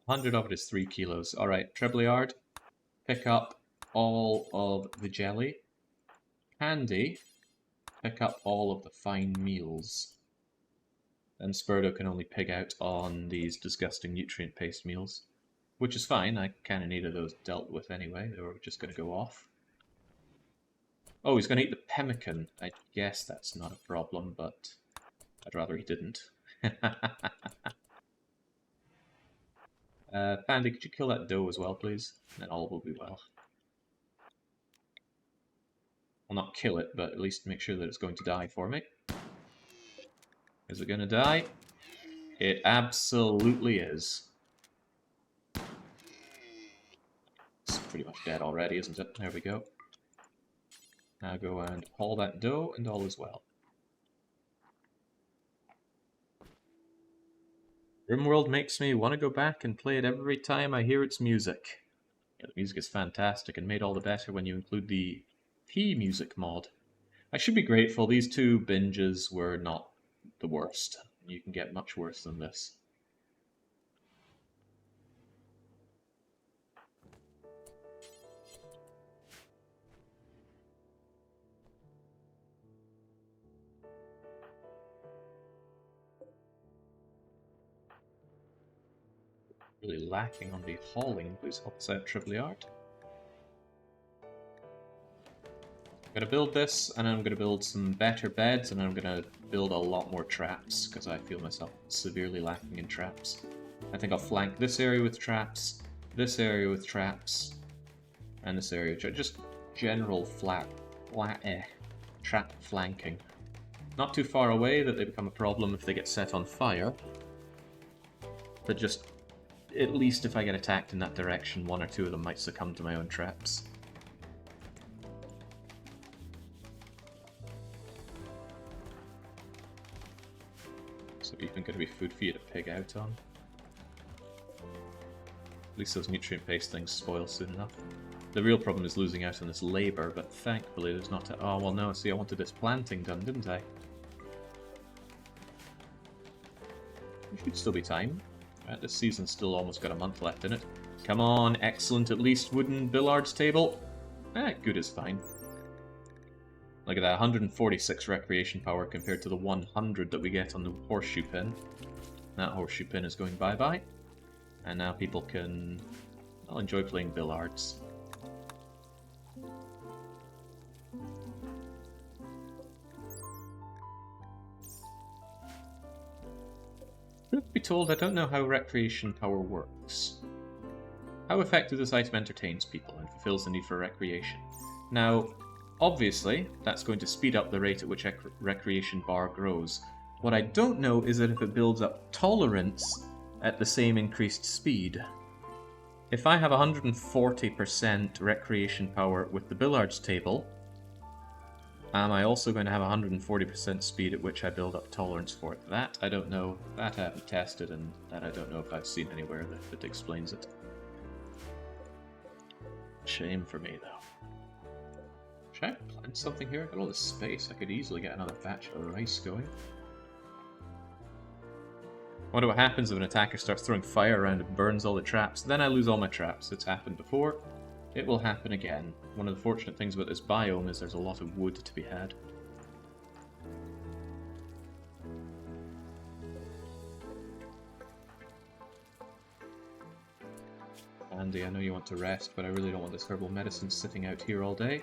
100 of it is 3 kilos. Alright, Trebleard, pick up all of the jelly. Pandy, pick up all of the fine meals. And Spurdo can only pig out on these disgusting nutrient-paste meals. Which is fine, I kind of needed those dealt with anyway. They were just going to go off. Oh, he's going to eat the pemmican. I guess that's not a problem, but I'd rather he didn't. Pandy, could you kill that doe as well, please? Then all will be well. Well, not kill it, but at least make sure that it's going to die for me. Is it going to die? It absolutely is. It's pretty much dead already, isn't it? There we go. Now go and haul that doe, and all is well. RimWorld makes me want to go back and play it every time I hear its music. Yeah, the music is fantastic and made all the better when you include the P music mod. I should be grateful, these 2 binges were not the worst. You can get much worse than this. Really lacking on the hauling. Please help us out, Trebleard. I'm gonna build this, and I'm gonna build some better beds, and I'm gonna build a lot more traps, because I feel myself severely lacking in traps. I think I'll flank this area with traps, this area with traps, and this area. Just general trap flanking. Not too far away that they become a problem if they get set on fire, but just at least if I get attacked in that direction, one or two of them might succumb to my own traps. So even going to be food for you to pig out on. At least those nutrient-based things spoil soon enough. The real problem is losing out on this labor, but thankfully there's not oh, well no, see I wanted this planting done, didn't I? There should still be time. This season's still almost got a month left in it. Come on, excellent, at least wooden billiards table. Good is fine. Look at that, 146 recreation power compared to the 100 that we get on the horseshoe pin. That horseshoe pin is going bye-bye. And now people can enjoy playing billiards. Truth be told, I don't know how recreation power works. How effective this item entertains people and fulfills the need for recreation. Now, obviously, that's going to speed up the rate at which recreation bar grows. What I don't know is that if it builds up tolerance at the same increased speed. If I have 140% recreation power with the billiards table, am I also going to have 140% speed at which I build up tolerance for it? That I don't know. That I haven't tested, and that I don't know if I've seen anywhere that explains it. Shame for me, though. Should I plant something here? I've got all this space. I could easily get another batch of rice going. I wonder what happens if an attacker starts throwing fire around and burns all the traps. Then I lose all my traps. It's happened before. It will happen again. One of the fortunate things about this biome is there's a lot of wood to be had. Andy, I know you want to rest, but I really don't want this herbal medicine sitting out here all day.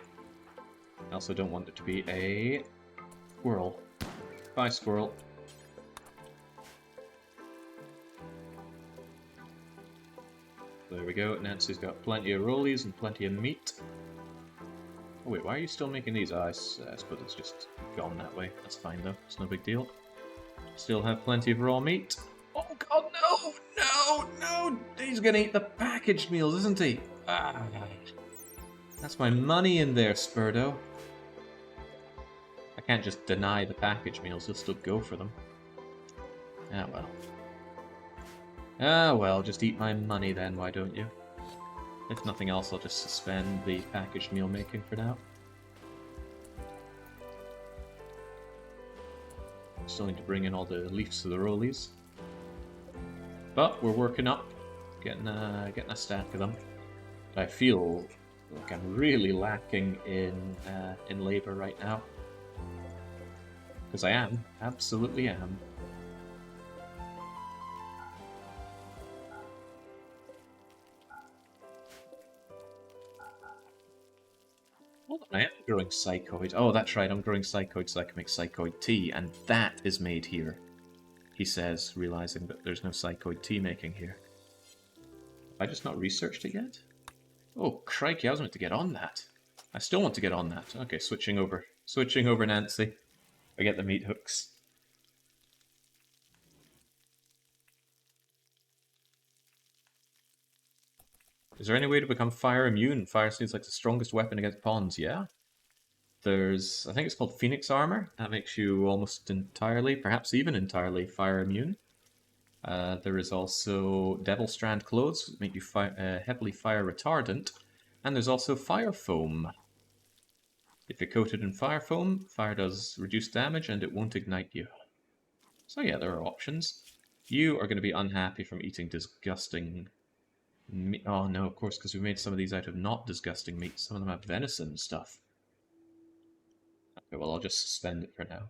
I also don't want it to be a squirrel. Bye, squirrel. There we go, Nancy's got plenty of rollies and plenty of meat. Oh wait, why are you still making these? I suppose it's just gone that way. That's fine though, it's no big deal. Still have plenty of raw meat. Oh god, no! No! No! He's gonna eat the packaged meals, isn't he? Ah, that's my money in there, Spurdo. I can't just deny the packaged meals, he'll still go for them. Ah well. Ah well, just eat my money then, why don't you? If nothing else, I'll just suspend the packaged meal making for now. Still need to bring in all the leaves of the rollies. But we're working up, getting a stack of them. But I feel like I'm really lacking in labor right now. Because I am, absolutely am. I am growing psychoid. Oh, that's right, I'm growing psychoid so I can make psychoid tea, and that is made here, he says, realizing that there's no psychoid tea making here. Have I just not researched it yet? Oh, crikey, I was meant to get on that. I still want to get on that. Okay, switching over. Switching over, Nancy. I get the meat hooks. Is there any way to become fire immune? Fire seems like the strongest weapon against pawns, yeah? There's, I think it's called Phoenix Armor. That makes you almost entirely, perhaps even entirely, fire immune. There is also Devil Strand Clothes, that make you heavily fire retardant. And there's also Fire Foam. If you're coated in Fire Foam, fire does reduced damage and it won't ignite you. So yeah, there are options. You are going to be unhappy from eating disgusting meat. Oh no, of course, because we made some of these out of not disgusting meat. Some of them have venison and stuff. Okay, well, I'll just suspend it for now.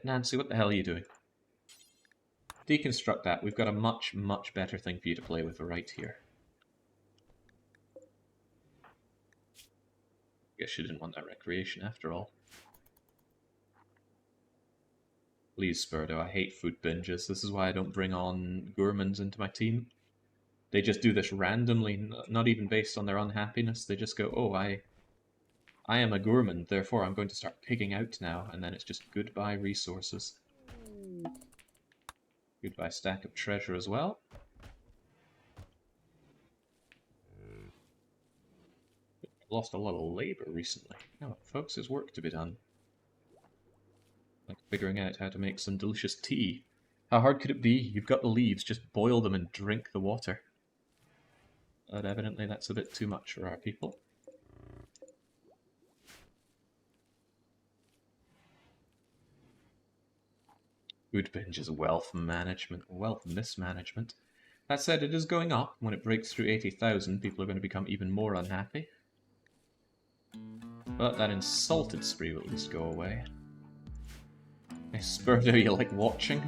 Nancy, what the hell are you doing? Deconstruct that. We've got a much, much better thing for you to play with right here. Guess you didn't want that recreation after all. Please, Spurdo, I hate food binges. This is why I don't bring on gourmands into my team. They just do this randomly, not even based on their unhappiness. They just go, oh, I am a gourmand, therefore I'm going to start pigging out now, and then it's just goodbye resources. Goodbye stack of treasure as well. Lost a lot of labor recently. Now, folks, there's work to be done. Like figuring out how to make some delicious tea. How hard could it be? You've got the leaves, just boil them and drink the water. But evidently that's a bit too much for our people. Food binge is wealth management, wealth mismanagement. That said, it is going up. When it breaks through 80,000, people are going to become even more unhappy. But that insulted spree will at least go away. Hey, Spurdo, you like watching?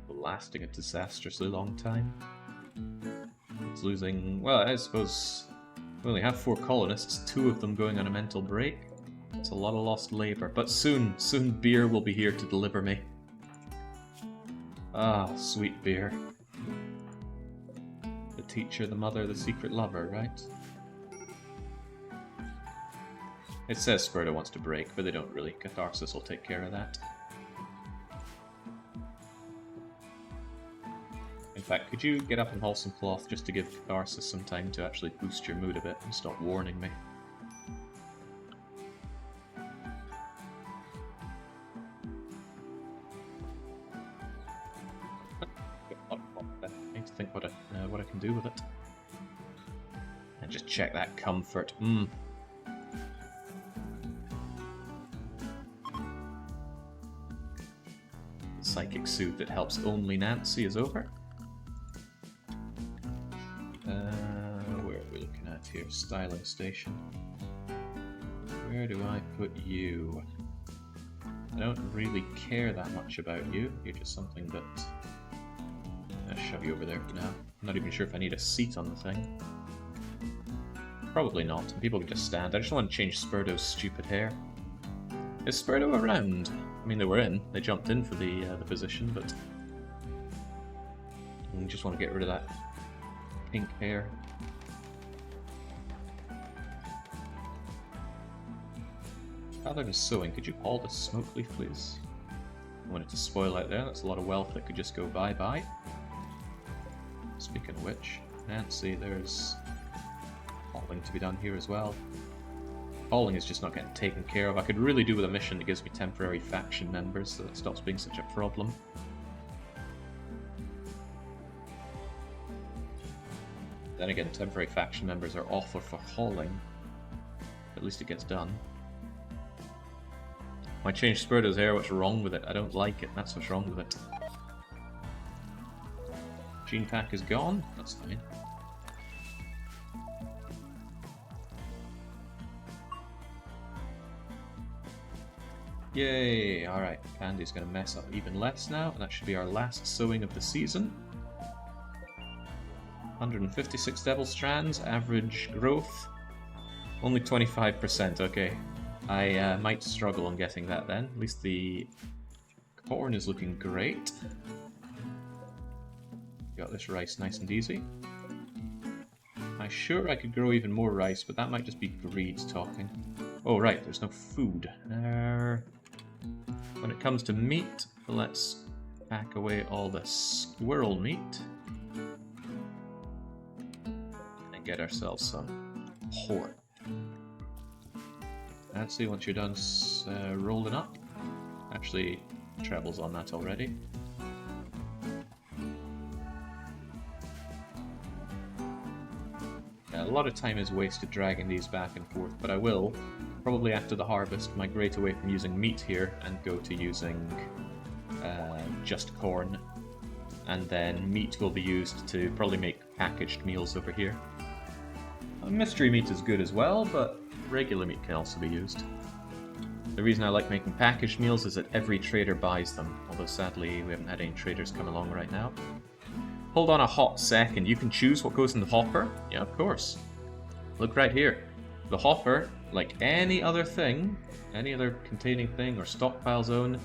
Lasting a disastrously long time. It's losing, well, I suppose we only have 4 colonists, 2 of them going on a mental break. It's a lot of lost labor, but soon beer will be here to deliver me. Ah, sweet beer. The teacher, the mother, the secret lover, right? It says Spurdo wants to break, but they don't really. Catharsis will take care of that. In fact, could you get up and haul some cloth just to give Catharsis some time to actually boost your mood a bit and stop warning me? I need to think what I can do with it. And just check that comfort. The psychic suit that helps only Nancy is over. Where are we looking at here? Styling station. Where do I put you? I don't really care that much about you. You're just something that... I'll shove you over there for now. I'm not even sure if I need a seat on the thing. Probably not. People can just stand. I just want to change Spurdo's stupid hair. Is Spurdo around? I mean, they were in. They jumped in for the position, but... I just want to get rid of that pink hair. Pattern is sewing. Could you haul the smoke leaf, please? I want it to spoil out there. That's a lot of wealth that could just go bye-bye. Speaking of which, Nancy, there's hauling to be done here as well. Hauling is just not getting taken care of. I could really do with a mission that gives me temporary faction members so that it stops being such a problem. Then again, temporary faction members are awful for hauling. At least it gets done. I changed Spurdo's hair, what's wrong with it? I don't like it, that's what's wrong with it. Gene pack is gone, that's fine. Yay, alright, Pandy's gonna mess up even less now, and that should be our last sewing of the season. 156 devil strands, average growth, only 25%, okay. I might struggle on getting that then. At least the corn is looking great. Got this rice nice and easy. I'm sure I could grow even more rice, but that might just be greed talking. Oh right, there's no food. When it comes to meat, let's pack away all the squirrel meat. And get ourselves some pork. Nancy, once you're done rolling up. Actually, Treble's on that already. a lot of time is wasted dragging these back and forth, but I will, probably after the harvest, migrate away from using meat here and go to using just corn. And then meat will be used to probably make packaged meals over here. Mystery meat is good as well, but regular meat can also be used. The reason I like making packaged meals is that every trader buys them, although sadly we haven't had any traders come along right now. Hold on a hot second, you can choose what goes in the hopper? Yeah, of course. Look right here. The hopper, like any other thing, any other containing thing or stockpile zone,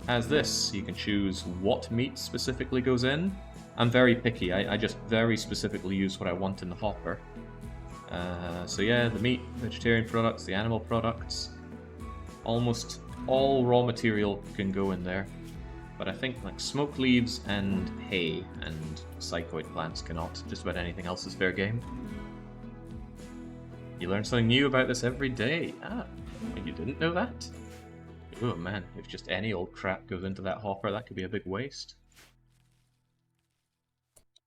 has this. You can choose what meat specifically goes in. I'm very picky, I just very specifically use what I want in the hopper. So yeah, the meat, vegetarian products, the animal products, almost all raw material can go in there. But I think like smoke leaves and hay and psychoid plants cannot. Just about anything else is fair game. You learn something new about this every day. Ah, you didn't know that? Oh man, if just any old crap goes into that hopper, that could be a big waste.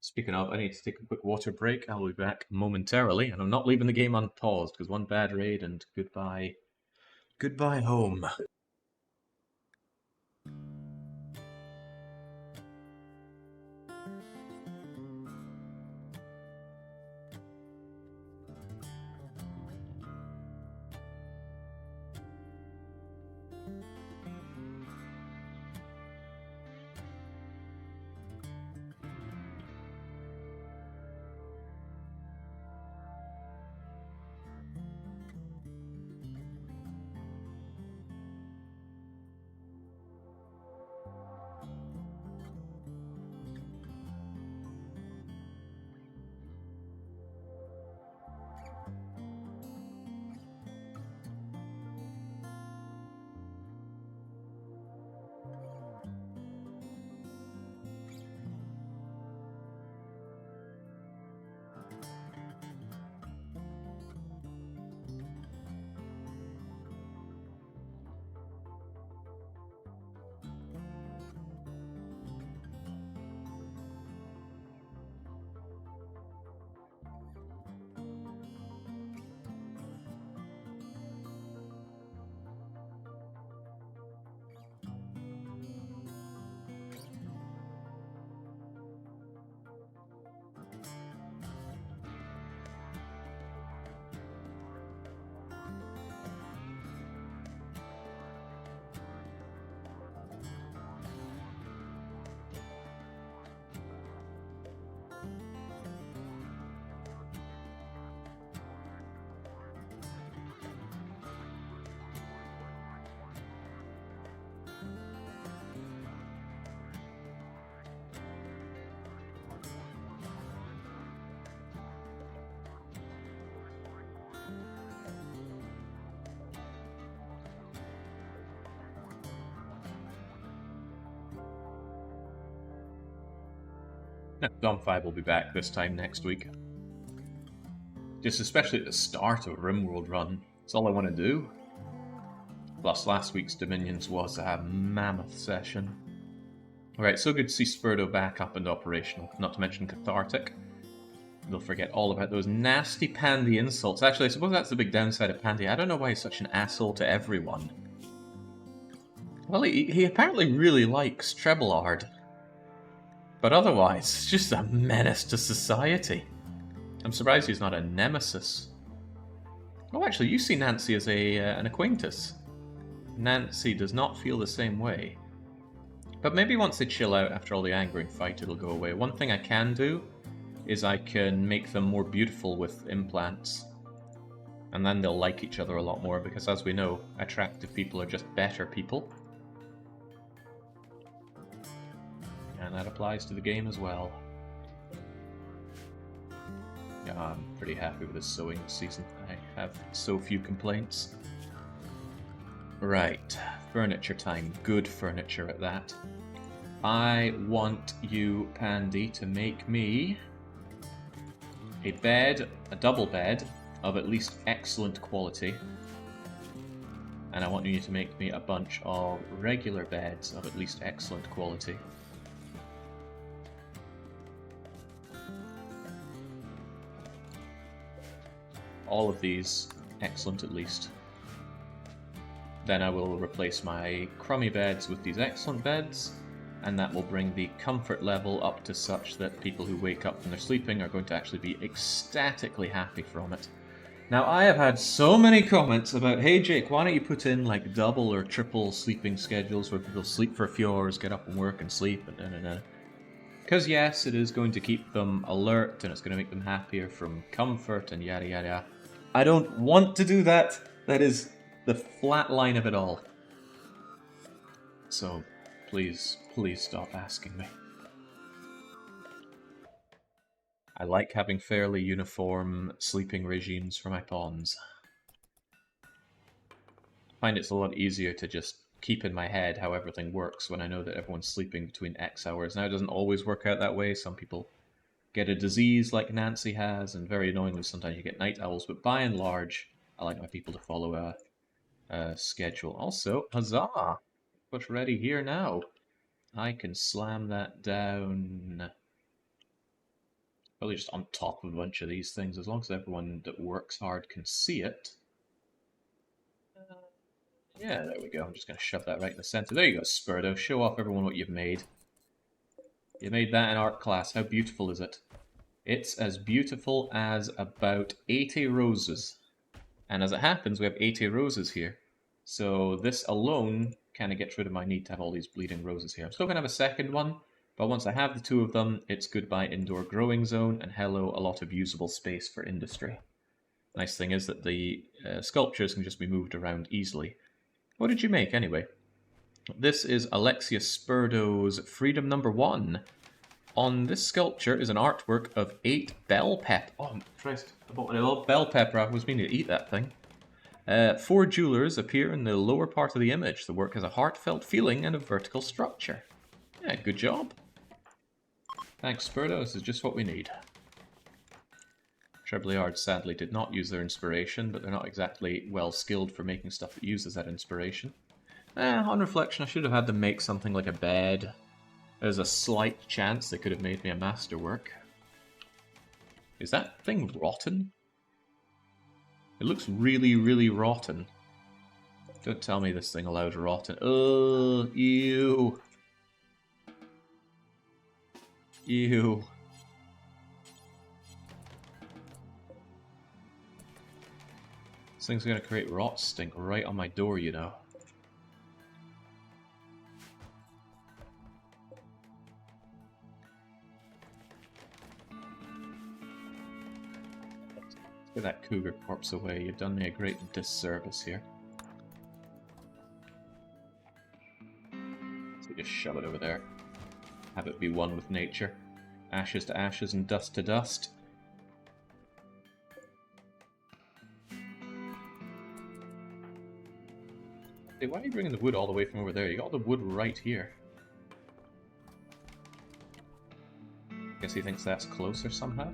Speaking of, I need to take a quick water break. I'll be back momentarily, and I'm not leaving the game unpaused, because one bad raid and goodbye. Goodbye home. Dom 5 will be back this time next week. Just especially at the start of RimWorld run. That's all I want to do. Plus last week's Dominions was a mammoth session. Alright, so good to see Spurdo back up and operational, not to mention Cathartic. They'll forget all about those nasty Pandy insults. Actually, I suppose that's the big downside of Pandy. I don't know why he's such an asshole to everyone. Well, he apparently really likes Trebleard. But otherwise, just a menace to society. I'm surprised he's not a nemesis. Oh, actually, you see Nancy as an acquaintance. Nancy does not feel the same way. But maybe once they chill out after all the anger and fight, it'll go away. One thing I can do is I can make them more beautiful with implants. And then they'll like each other a lot more, because as we know, attractive people are just better people. And that applies to the game as well. Yeah, I'm pretty happy with this sewing season. I have so few complaints. Right, furniture time. Good furniture at that. I want you, Pandy, to make me a bed, a double bed, of at least excellent quality. And I want you to make me a bunch of regular beds of at least excellent quality. all of these excellent at least. Then I will replace my crummy beds with these excellent beds, and that will bring the comfort level up to such that people who wake up when they're sleeping are going to actually be ecstatically happy from it. Now, I have had so many comments about, hey Jake, why don't you put in like double or triple sleeping schedules where people sleep for a few hours, get up and work and sleep, and Because yes, it is going to keep them alert and it's going to make them happier from comfort and yada yada. I don't want to do that. That is the flat line of it all. So, please stop asking me. I like having fairly uniform sleeping regimes for my pawns. I find it's a lot easier to just keep in my head how everything works when I know that everyone's sleeping between X hours. Now, it doesn't always work out that way. Some people get a disease like Nancy has, and very annoyingly, sometimes you get night owls. But by and large, I like my people to follow a schedule. Also, huzzah! What's ready here now? I can slam that down. Probably just on top of a bunch of these things, as long as everyone that works hard can see it. Yeah, there we go. I'm just going to shove that right in the center. There you go, Spurdo. Show off everyone what you've made. You made that in art class. How beautiful is it? It's as beautiful as about 80 roses. And as it happens, we have 80 roses here. So this alone kind of gets rid of my need to have all these bleeding roses here. I'm still going to have a second one, but once I have the two of them, it's goodbye indoor growing zone, and hello, a lot of usable space for industry. Nice thing is that the sculptures can just be moved around easily. What did you make, anyway? This is Alexia Spurdo's Freedom Number 1. On this sculpture is an artwork of 8 bell pepper. Oh, Christ, I bought a little bell pepper. I was meaning to eat that thing. 4 jewelers appear in the lower part of the image. The work has a heartfelt feeling and a vertical structure. Yeah, good job. Thanks, Spurdo. This is just what we need. Trebleard sadly did not use their inspiration, but they're not exactly well skilled for making stuff that uses that inspiration. On reflection, I should have had them make something like a bed. There's a slight chance they could have made me a masterwork. Is that thing rotten? It looks really, really rotten. Don't tell me this thing allowed rotten. Ugh, ew. Ew. This thing's gonna create rot stink right on my door, you know. Get that cougar corpse away. You've done me a great disservice here. So just shove it over there. Have it be one with nature. Ashes to ashes and dust to dust. Hey, why are you bringing the wood all the way from over there? You got the wood right here. Guess he thinks that's closer somehow?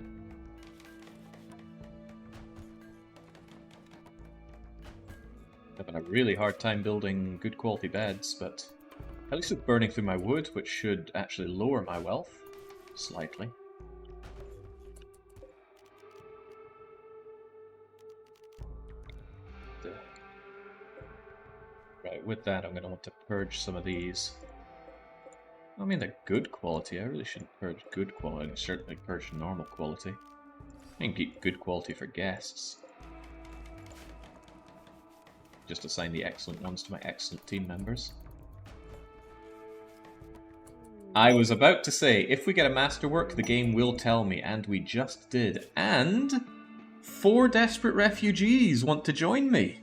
Having a really hard time building good quality beds, but at least it's burning through my wood, which should actually lower my wealth slightly. Right, with that I'm going to want to purge some of these. I mean, they're good quality. I really shouldn't purge good quality. I certainly purge normal quality. I can keep good quality for guests. Just assign the excellent ones to my excellent team members. I was about to say, if we get a masterwork, the game will tell me, and we just did. And 4 desperate refugees want to join me.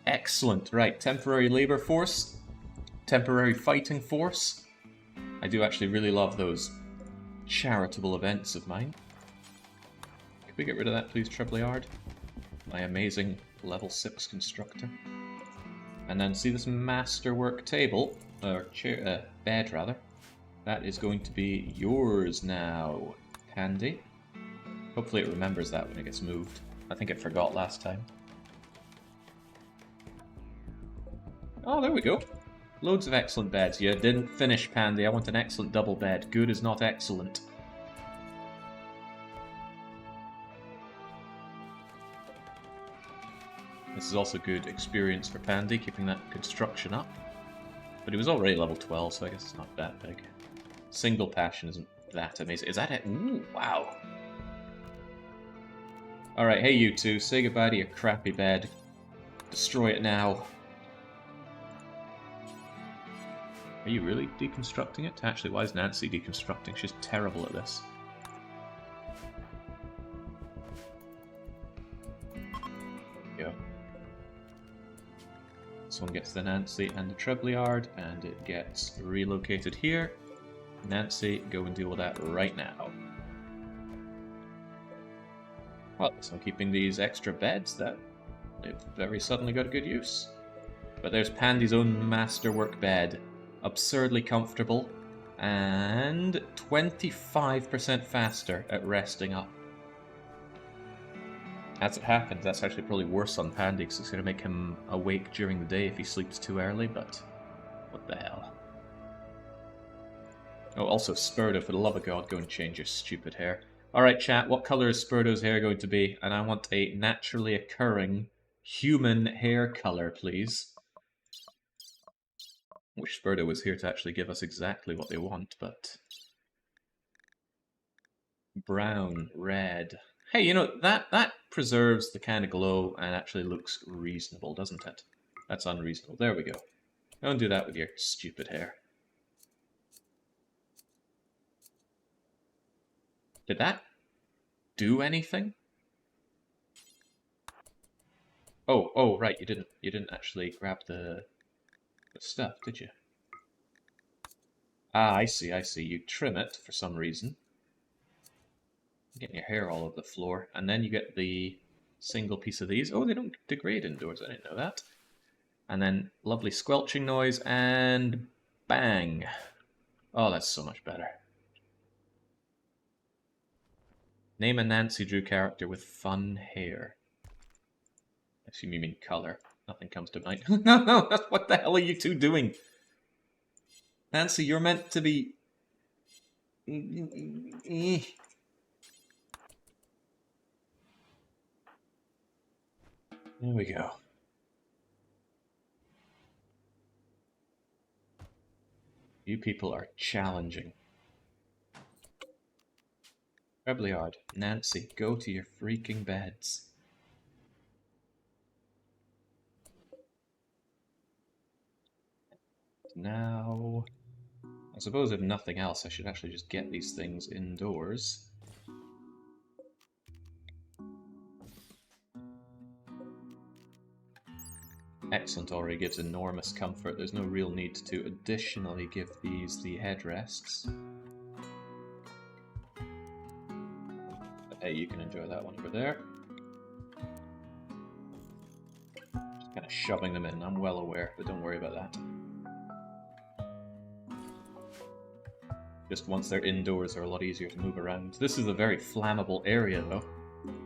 Excellent. Right, temporary labor force, temporary fighting force. I do actually really love those charitable events of mine. Could we get rid of that, please, Trebleard? My amazing level 6 constructor. And then see this masterwork table, or chair, bed rather. That is going to be yours now, Pandy. Hopefully it remembers that when it gets moved. I think it forgot last time. Oh, there we go. Loads of excellent beds. You didn't finish, Pandy. I want an excellent double bed. Good is not excellent. This is also good experience for Pandy, keeping that construction up. But he was already level 12, so I guess it's not that big. Single passion isn't that amazing. Is that it? Ooh, wow. Alright, hey you two, say goodbye to your crappy bed. Destroy it now. Are you really deconstructing it? Actually, why is Nancy deconstructing? She's terrible at this. There we go. This one gets the Nancy and the Trebleard, and it gets relocated here. Nancy, go and deal with that right now. Well, so I'm keeping these extra beds that they've very suddenly got a good use. But there's Pandy's own masterwork bed. Absurdly comfortable, and 25% faster at resting up. As it happens, that's actually probably worse on Pandy, because it's going to make him awake during the day if he sleeps too early, but what the hell. Oh, also Spurdo, for the love of God, go and change your stupid hair. Alright chat, what colour is Spurdo's hair going to be? And I want a naturally occurring human hair colour, please. Wish Spurdo was here to actually give us exactly what they want, but... Brown, red... Hey, you know, that preserves the kind of glow and actually looks reasonable, doesn't it? That's unreasonable. There we go. Don't do that with your stupid hair. Did that do anything? Oh, right, you didn't actually grab the stuff, did you? Ah, I see. You trim it for some reason. Getting your hair all over the floor, and then you get the single piece of these. Oh, they don't degrade indoors, I didn't know that. And then lovely squelching noise, and bang! Oh, that's so much better. Name a Nancy Drew character with fun hair. I assume you mean color. Nothing comes to mind. No, what the hell are you two doing? Nancy, you're meant to be... There we go. You people are challenging. Trebleard, Nancy, go to your freaking beds. Now, I suppose if nothing else, I should actually just get these things indoors. Excellent already gives enormous comfort. There's no real need to additionally give these the headrests. But hey, you can enjoy that one over there. Just kind of shoving them in, I'm well aware, but don't worry about that. Just once they're indoors, they're a lot easier to move around. This is a very flammable area, though.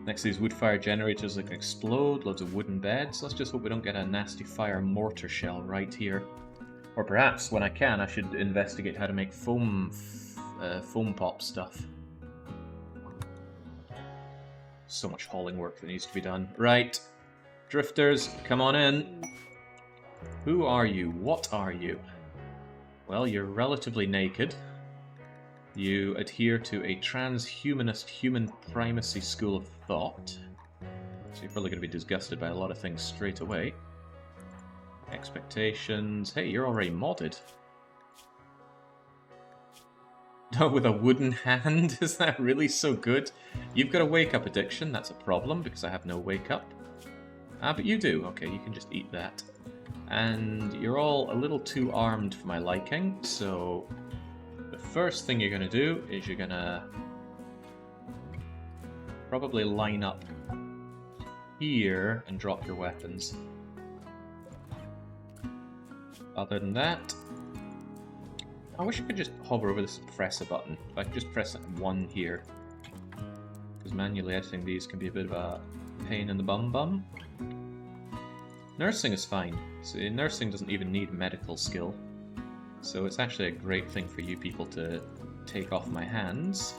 Next to these wood fire generators that can explode, loads of wooden beds. Let's just hope we don't get a nasty fire mortar shell right here. Or perhaps, when I can, I should investigate how to make foam pop stuff. So much hauling work that needs to be done. Right, drifters, come on in. Who are you? What are you? Well, you're relatively naked. You adhere to a transhumanist human primacy school of thought. So you're probably going to be disgusted by a lot of things straight away. Expectations. Hey, you're already modded. Oh, with a wooden hand? Is that really so good? You've got a wake-up addiction. That's a problem because I have no wake-up. Ah, but you do. Okay, you can just eat that. And you're all a little too armed for my liking, so... The first thing you're going to do is you're going to probably line up here and drop your weapons. Other than that, I wish I could just hover over this and press a button. If I could just press one here. Because manually editing these can be a bit of a pain in the bum. Nursing is fine. See, nursing doesn't even need medical skill. So it's actually a great thing for you people to take off my hands.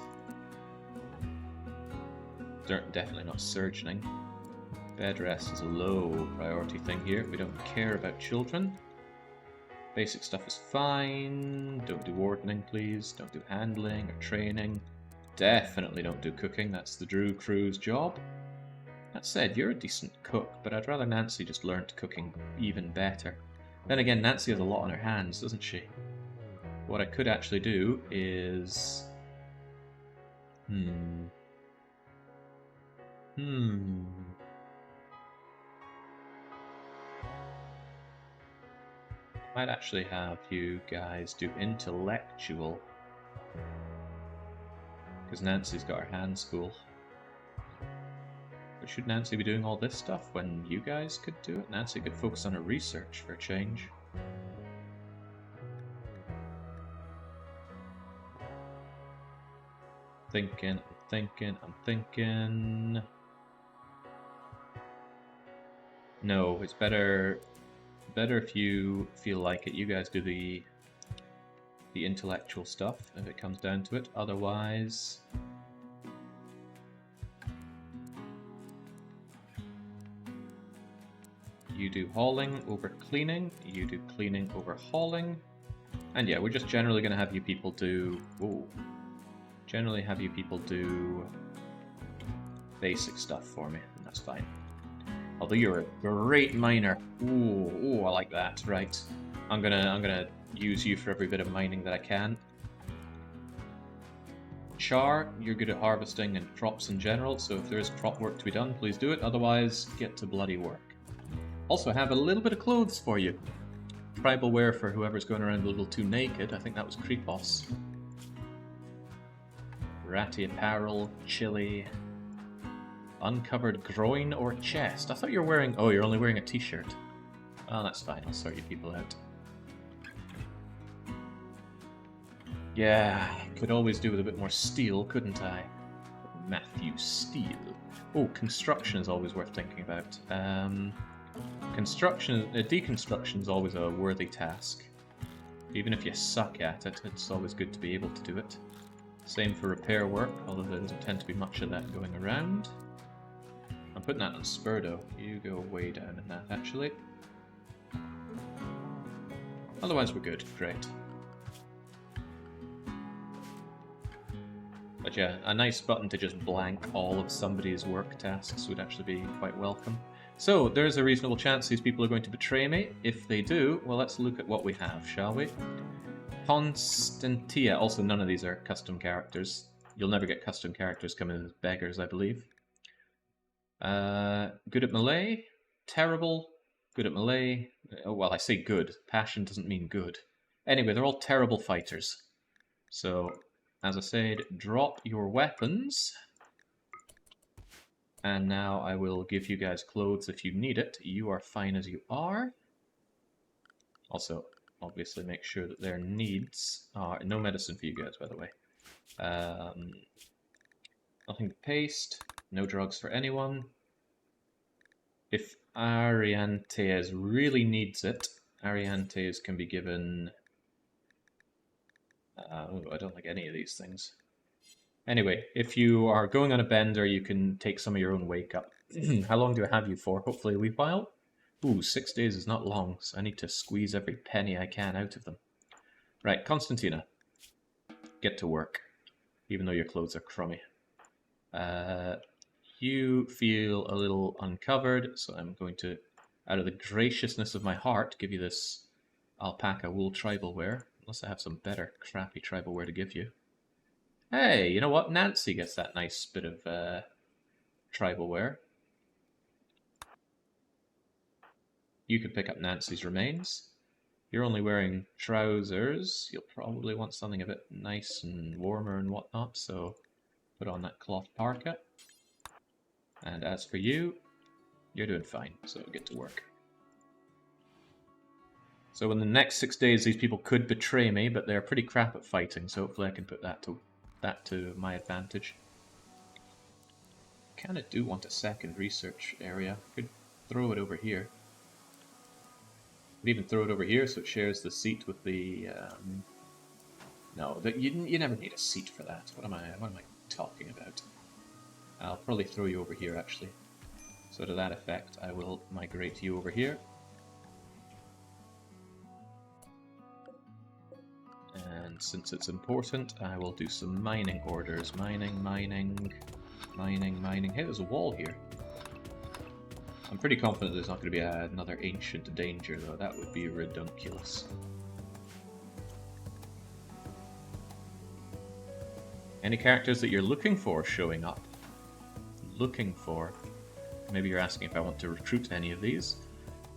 Definitely not surgeoning. Bed rest is a low priority thing here. We don't care about children. Basic stuff is fine. Don't do wardening, please. Don't do handling or training. Definitely don't do cooking. That's the Drew crew's job. That said, you're a decent cook, but I'd rather Nancy just learnt cooking even better. Then again, Nancy has a lot on her hands, doesn't she? What I could actually do is... Might actually have you guys do intellectual. Because Nancy's got her hands full. But should Nancy be doing all this stuff when you guys could do it? Nancy could focus on her research for a change. I'm thinking... No, it's better if you feel like it. You guys do the intellectual stuff if it comes down to it. Otherwise... You do hauling over cleaning, you do cleaning over hauling. And yeah, we're just generally going to have you people do... Generally have you people do basic stuff for me, and that's fine. Although you're a great miner. Ooh, I like that. Right. I'm gonna use you for every bit of mining that I can. Char, you're good at harvesting and crops in general, so if there is crop work to be done, please do it. Otherwise, get to bloody work. Also have a little bit of clothes for you. Tribal wear for whoever's going around a little too naked. I think that was Creepos. Ratty apparel, chili, uncovered groin or chest. I thought you were wearing... Oh, you're only wearing a t-shirt. Oh, that's fine. I'll sort you people out. Yeah, could always do with a bit more steel, couldn't I? Matthew Steel. Oh, construction is always worth thinking about. Deconstruction is always a worthy task. Even if you suck at it, it's always good to be able to do it. Same for repair work, although there doesn't tend to be much of that going around. I'm putting that on Spurdo. You go way down in that, actually. Otherwise we're good. Great. But yeah, a nice button to just blank all of somebody's work tasks would actually be quite welcome. So, there's a reasonable chance these people are going to betray me. If they do, well, let's look at what we have, shall we? Constantia. Also, none of these are custom characters. You'll never get custom characters coming as beggars, I believe. Good at melee. Terrible. Good at melee. Oh, well, I say good. Passion doesn't mean good. Anyway, they're all terrible fighters. So, as I said, drop your weapons. And now I will give you guys clothes if you need it. You are fine as you are. Also, obviously make sure that their needs are... No medicine for you guys, by the way. Nothing but paste. No drugs for anyone. If Ariantes really needs it, Ariantes can be given... I don't like any of these things. Anyway, if you are going on a bender, you can take some of your own wake up. How long do I have you for? Hopefully a wee while? Ooh, 6 days is not long, so I need to squeeze every penny I can out of them. Right, Constantina. Get to work, even though your clothes are crummy. You feel a little uncovered, so I'm going to, out of the graciousness of my heart, give you this alpaca wool tribal wear. Unless I have some better crappy tribal wear to give you. Hey, you know what? Nancy gets that nice bit of tribal wear. You could pick up Nancy's remains. You're only wearing trousers. You'll probably want something a bit nice and warmer and whatnot, so put on that cloth parka. And as for you, you're doing fine, so get to work. So in the next 6 days, these people could betray me, but they're pretty crap at fighting, so hopefully I can put that to my advantage. Kinda do want a second research area. Could throw it over here. Could even throw it over here so it shares the seat with the... No, you never need a seat for that. What am I talking about? I'll probably throw you over here, actually. So to that effect, I will migrate you over here. And since it's important, I will do some mining orders. Mining, mining, mining, mining. Hey, there's a wall here. I'm pretty confident there's not going to be another ancient danger, though. That would be redunculous. Any characters that you're looking for showing up? Looking for? Maybe you're asking if I want to recruit any of these.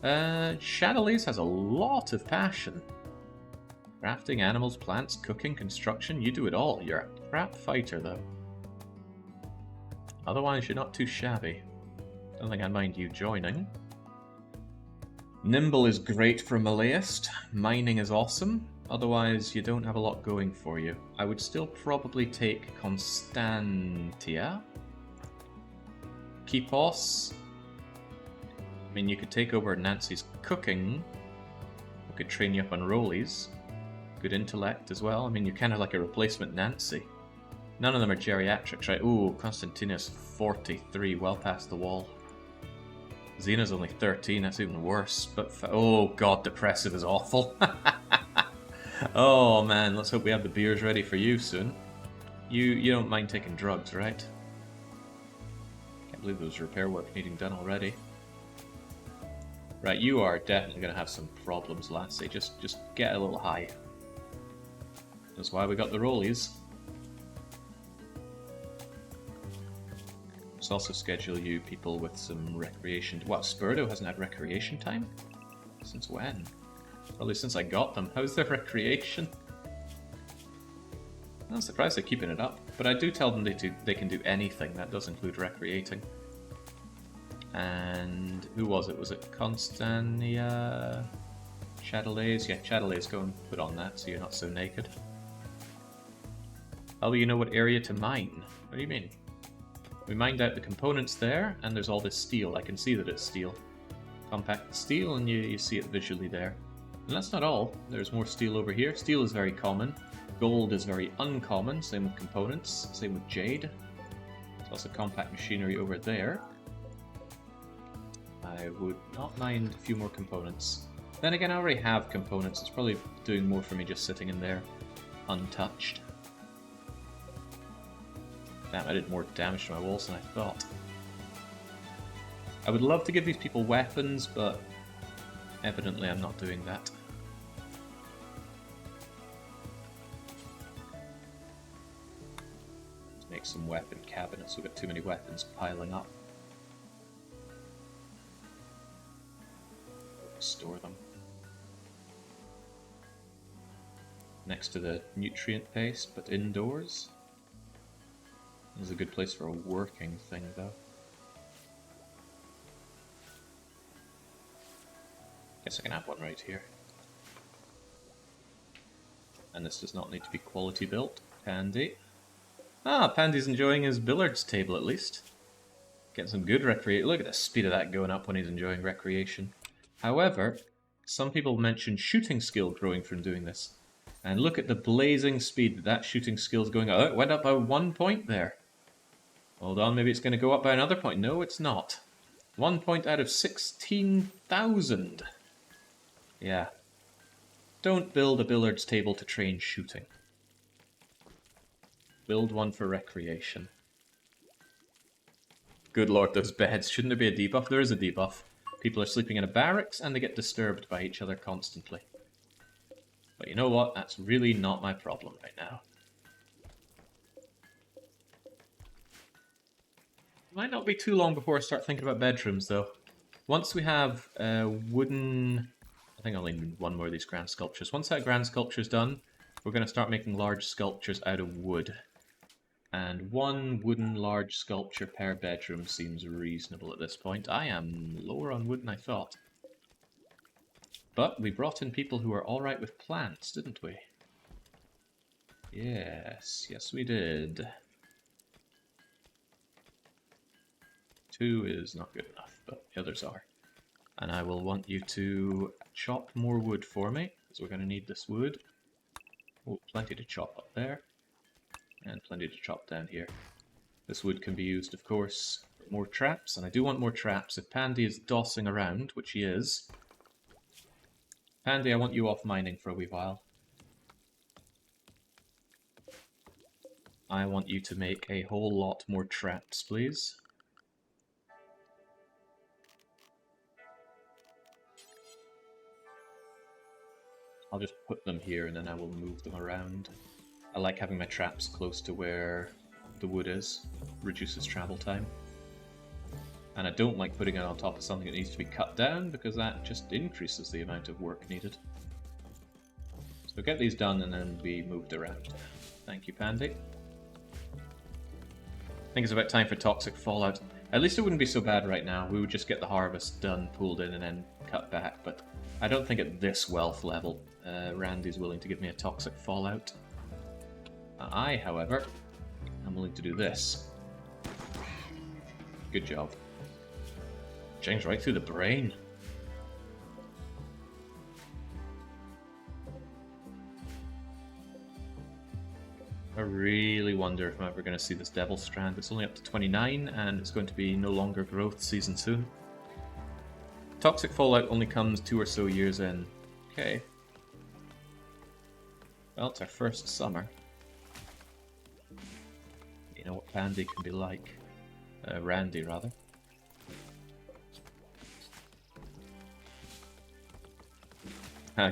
Shadowlace has a lot of passion. Crafting, animals, plants, cooking, construction, you do it all. You're a crap fighter, though. Otherwise, you're not too shabby. Don't think I'd mind you joining. Nimble is great for a meleeist. Mining is awesome. Otherwise, you don't have a lot going for you. I would still probably take Constantia. Kipos. I mean, you could take over Nancy's cooking. We could train you up on rollies. Good intellect as well. I mean, you're kind of like a replacement Nancy. None of them are geriatrics, right? Ooh, Constantina's 43, well past the wall. Xena's only 13, that's even worse. But oh god, depressive is awful. Oh man, let's hope we have the beers ready for you soon. You don't mind taking drugs, right? Can't believe there was repair work needing done already. Right, you are definitely going to have some problems, lassie. Just get a little high. That's why we got the rollies. Let's also schedule you people with some recreation. What, Spurdo hasn't had recreation time? Since when? Probably since I got them. How's their recreation? I'm surprised they're keeping it up. But I do tell them they can do anything. That does include recreating. And who was it? Was it Constania? Chatelaise? Yeah, Chatelaise, go and put on that so you're not so naked. Oh, you know what area to mine? What do you mean? We mined out the components there, and there's all this steel. I can see that it's steel. Compact steel, and you see it visually there. And that's not all. There's more steel over here. Steel is very common. Gold is very uncommon. Same with components. Same with jade. There's also compact machinery over there. I would not mind a few more components. Then again, I already have components. It's probably doing more for me just sitting in there untouched. Damn, I did more damage to my walls than I thought. I would love to give these people weapons, but evidently I'm not doing that. Let's make some weapon cabinets. We've got too many weapons piling up. Store them. Next to the nutrient paste, but indoors. This is a good place for a working thing, though. Guess I can have one right here. And this does not need to be quality built. Pandy. Ah, Pandy's enjoying his billiards table at least. Getting some good recreation. Look at the speed of that going up when he's enjoying recreation. However, some people mention shooting skill growing from doing this. And look at the blazing speed that shooting skill is going up. Oh, it went up by 1 point there. Hold on, maybe it's going to go up by another point. No, it's not. 1 point out of 16,000. Yeah. Don't build a billiards table to train shooting. Build one for recreation. Good lord, those beds. Shouldn't there be a debuff? There is a debuff. People are sleeping in a barracks and they get disturbed by each other constantly. But you know what? That's really not my problem right now. It might not be too long before I start thinking about bedrooms, though. Once we have wooden... I think I'll need one more of these grand sculptures. Once that grand sculpture's done, we're going to start making large sculptures out of wood. And one wooden large sculpture per bedroom seems reasonable at this point. I am lower on wood than I thought. But we brought in people who are alright with plants, didn't we? Yes, yes we did. 2 is not good enough, but the others are. And I will want you to chop more wood for me, because we're going to need this wood. Oh, plenty to chop up there. And plenty to chop down here. This wood can be used, of course, more traps, and I do want more traps. If Pandy is dossing around, which he is... Pandy, I want you off mining for a wee while. I want you to make a whole lot more traps, please. I'll just put them here and then I will move them around. I like having my traps close to where the wood is. Reduces travel time. And I don't like putting it on top of something that needs to be cut down because that just increases the amount of work needed. So get these done and then be moved around. Thank you, Pandy. I think it's about time for Toxic Fallout. At least it wouldn't be so bad right now. We would just get the harvest done, pulled in, and then cut back. But I don't think at this wealth level, Randy's willing to give me a Toxic Fallout. I, however, am willing to do this. Good job. James right through the brain. I really wonder if I'm ever going to see this Devil Strand. It's only up to 29, and it's going to be no longer growth season soon. Toxic Fallout only comes 2 or so years in. Okay. Well, it's our first summer. You know what Pandy can be like. Randy, rather.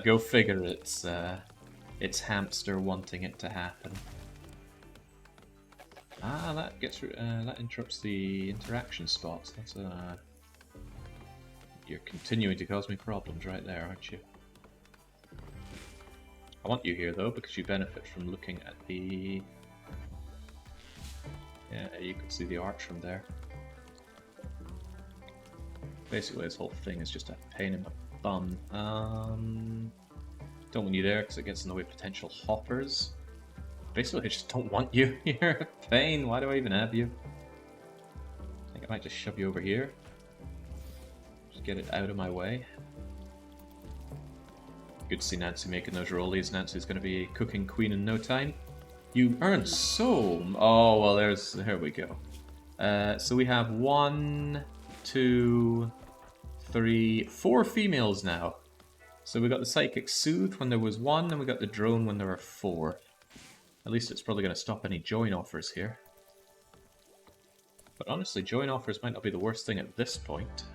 Go figure, it's hamster wanting it to happen. Ah, that gets that interrupts the interaction spots. That's you're continuing to cause me problems right there, aren't you? I want you here though because you benefit from looking at the. Yeah, you can see the arch from there. Basically, this whole thing is just a pain in the bum. Don't want you there because it gets in the way of potential hoppers. Basically, I just don't want you. You're a pain. Why do I even have you? I think I might just shove you over here. Just get it out of my way. Good to see Nancy making those rollies. Nancy's going to be cooking queen in no time. You earn so... Oh, well, there we go. So we have 1, 2, 3, 4 females now. So we got the Psychic Soothe when there was 1, and we got the Drone when there were 4. At least it's probably going to stop any join offers here. But honestly, join offers might not be the worst thing at this point.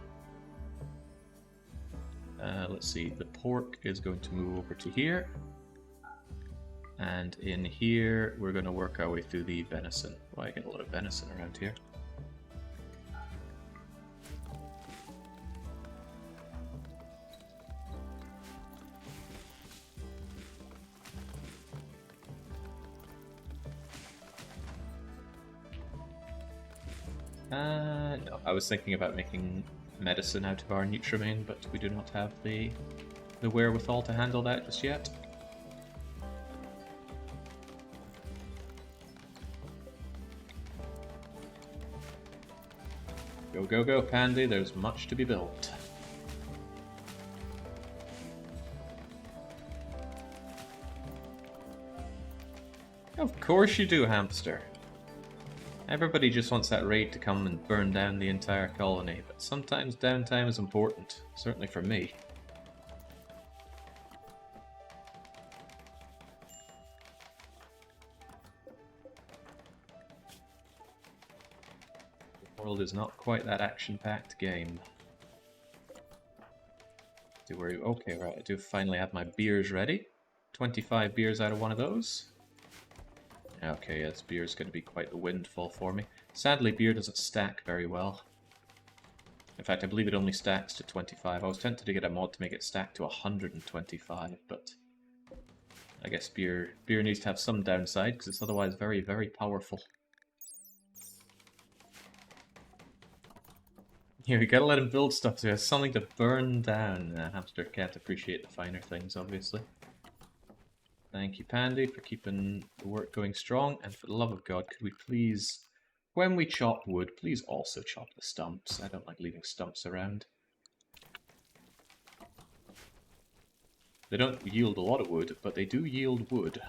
Let's see, the pork is going to move over to here. And in here, we're going to work our way through the venison. Well, I get a lot of venison around here. No, I was thinking about making medicine out of our Nutrimane, but we do not have the wherewithal to handle that just yet. Go, go, go, Pandy, there's much to be built. Of course you do, hamster. Everybody just wants that raid to come and burn down the entire colony, but sometimes downtime is important, certainly for me. The world is not quite that action-packed game. Okay, right, I do finally have my beers ready. 25 beers out of one of those. Okay, yes, beer is going to be quite the windfall for me. Sadly, beer doesn't stack very well. In fact, I believe it only stacks to 25. I was tempted to get a mod to make it stack to 125, but I guess beer needs to have some downside, because it's otherwise very, very powerful. Here, you gotta let him build stuff so he has something to burn down. Hamster can't appreciate the finer things, obviously. Thank you, Pandy, for keeping the work going strong. And for the love of God, could we please, when we chop wood, please also chop the stumps. I don't like leaving stumps around. They don't yield a lot of wood, but they do yield wood.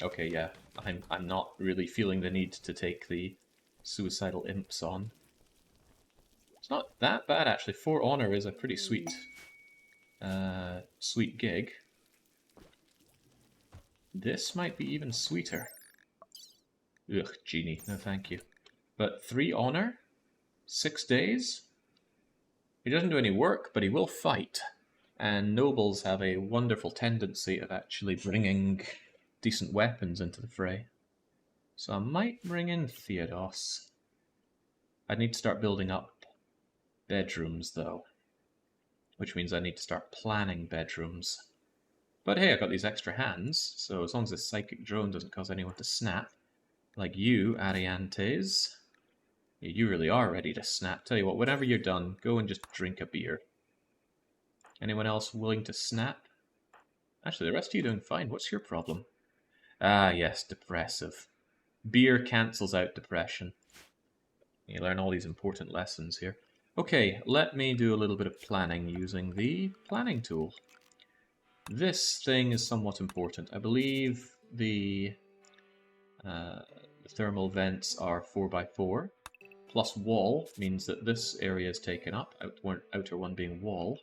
Okay, yeah. I'm not really feeling the need to take the suicidal imps on. It's not that bad, actually. 4 honor is a pretty sweet, sweet gig. This might be even sweeter. Ugh, genie, no thank you. But 3 honor? 6 days? He doesn't do any work, but he will fight. And nobles have a wonderful tendency of actually bringing decent weapons into the fray. So I might bring in Theodos. I need to start building up bedrooms, though. Which means I need to start planning bedrooms. But hey, I got these extra hands, so as long as this psychic drone doesn't cause anyone to snap, like you, Ariantes, you really are ready to snap. Tell you what, whenever you're done, go and just drink a beer. Anyone else willing to snap? Actually, the rest of you doing fine. What's your problem? Ah, yes, depressive. Beer cancels out depression. You learn all these important lessons here. Okay, let me do a little bit of planning using the planning tool. This thing is somewhat important. I believe the thermal vents are 4x4. Plus wall means that this area is taken up, outer one being wall.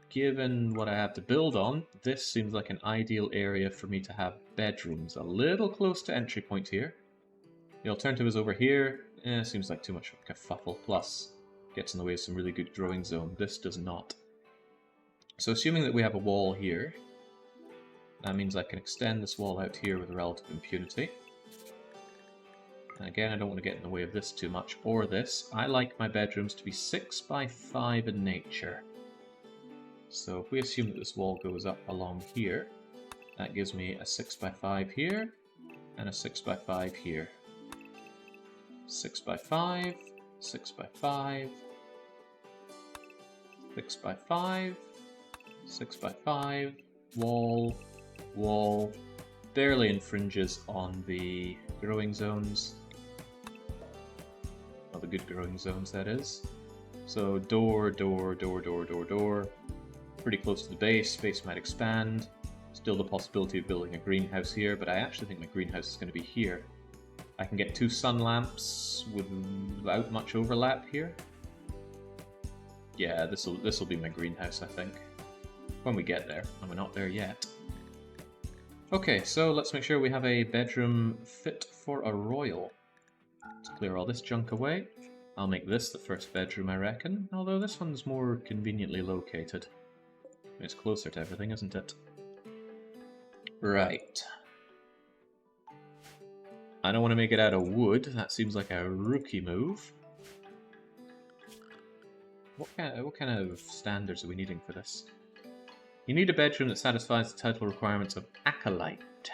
Given what I have to build on, this seems like an ideal area for me to have bedrooms. A little close to entry point here. The alternative is over here. Seems like too much of a kerfuffle. Plus, gets in the way of some really good growing zone. This does not. So assuming that we have a wall here, that means I can extend this wall out here with relative impunity. And again, I don't want to get in the way of this too much, or this. I like my bedrooms to be 6x5 in nature. So if we assume that this wall goes up along here, that gives me a 6x5 here, and a 6x5 here. 6x5, 6x5, 6x5, 6x5, wall, wall, barely infringes on the growing zones. Well, the good growing zones, that is. So door, door, door, door, door, door. Pretty close to the base. Space might expand. Still the possibility of building a greenhouse here, but I actually think my greenhouse is going to be here. I can get 2 sun lamps without much overlap here. Yeah, this will be my greenhouse, I think. When we get there, and we're not there yet. Okay, so let's make sure we have a bedroom fit for a royal. Let's clear all this junk away. I'll make this the first bedroom, I reckon, although this one's more conveniently located. It's closer to everything, isn't it? Right. I don't want to make it out of wood. That seems like a rookie move. What kind of standards are we needing for this? You need a bedroom that satisfies the title requirements of Acolyte.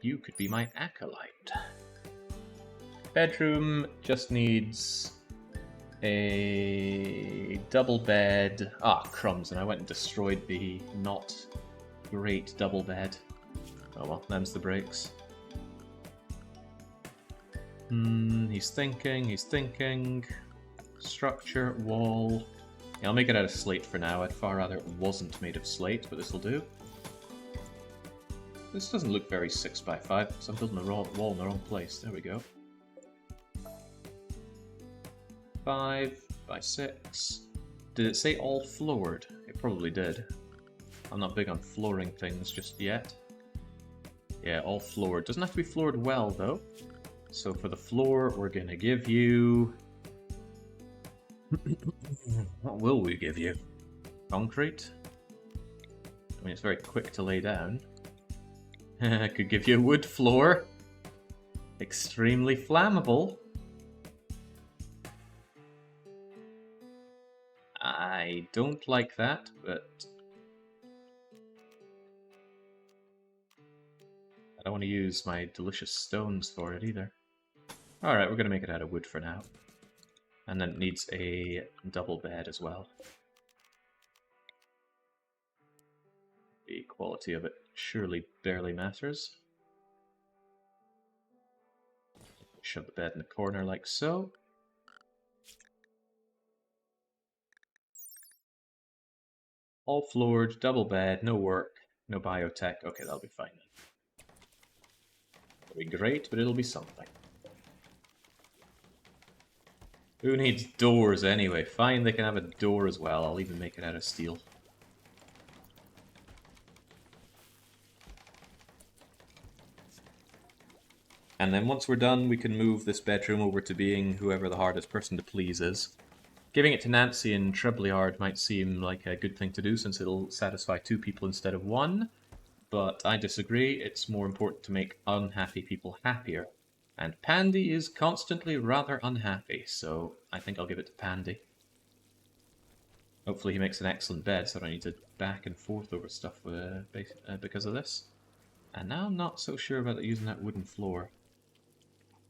You could be my Acolyte. Bedroom just needs a double bed. Ah, crumbs, and I went and destroyed the not great double bed. Oh well, them's the breaks. He's thinking. Structure, wall. Yeah, I'll make it out of slate for now. I'd far rather it wasn't made of slate, but this'll do. This doesn't look very 6x5, because I'm building a wall in the wrong place. There we go. 5x6. Did it say all floored? It probably did. I'm not big on flooring things just yet. Yeah, all floored. Doesn't have to be floored well, though. So for the floor, we're going to give you... What will we give you? Concrete? I mean, it's very quick to lay down. I could give you a wood floor. Extremely flammable. I don't like that, but... I don't want to use my delicious stones for it either. Alright, we're going to make it out of wood for now. And then it needs a double bed as well. The quality of it surely barely matters. Shove the bed in the corner like so. All floored, double bed, no work, no biotech. Okay, that'll be fine then. It'll be great, but it'll be something. Who needs doors anyway? Fine, they can have a door as well. I'll even make it out of steel. And then once we're done, we can move this bedroom over to being whoever the hardest person to please is. Giving it to Nancy and Trebleard might seem like a good thing to do since it'll satisfy 2 people instead of 1, but I disagree. It's more important to make unhappy people happier. And Pandy is constantly rather unhappy, so I think I'll give it to Pandy. Hopefully he makes an excellent bed, so I don't need to back and forth over stuff because of this. And now I'm not so sure about using that wooden floor.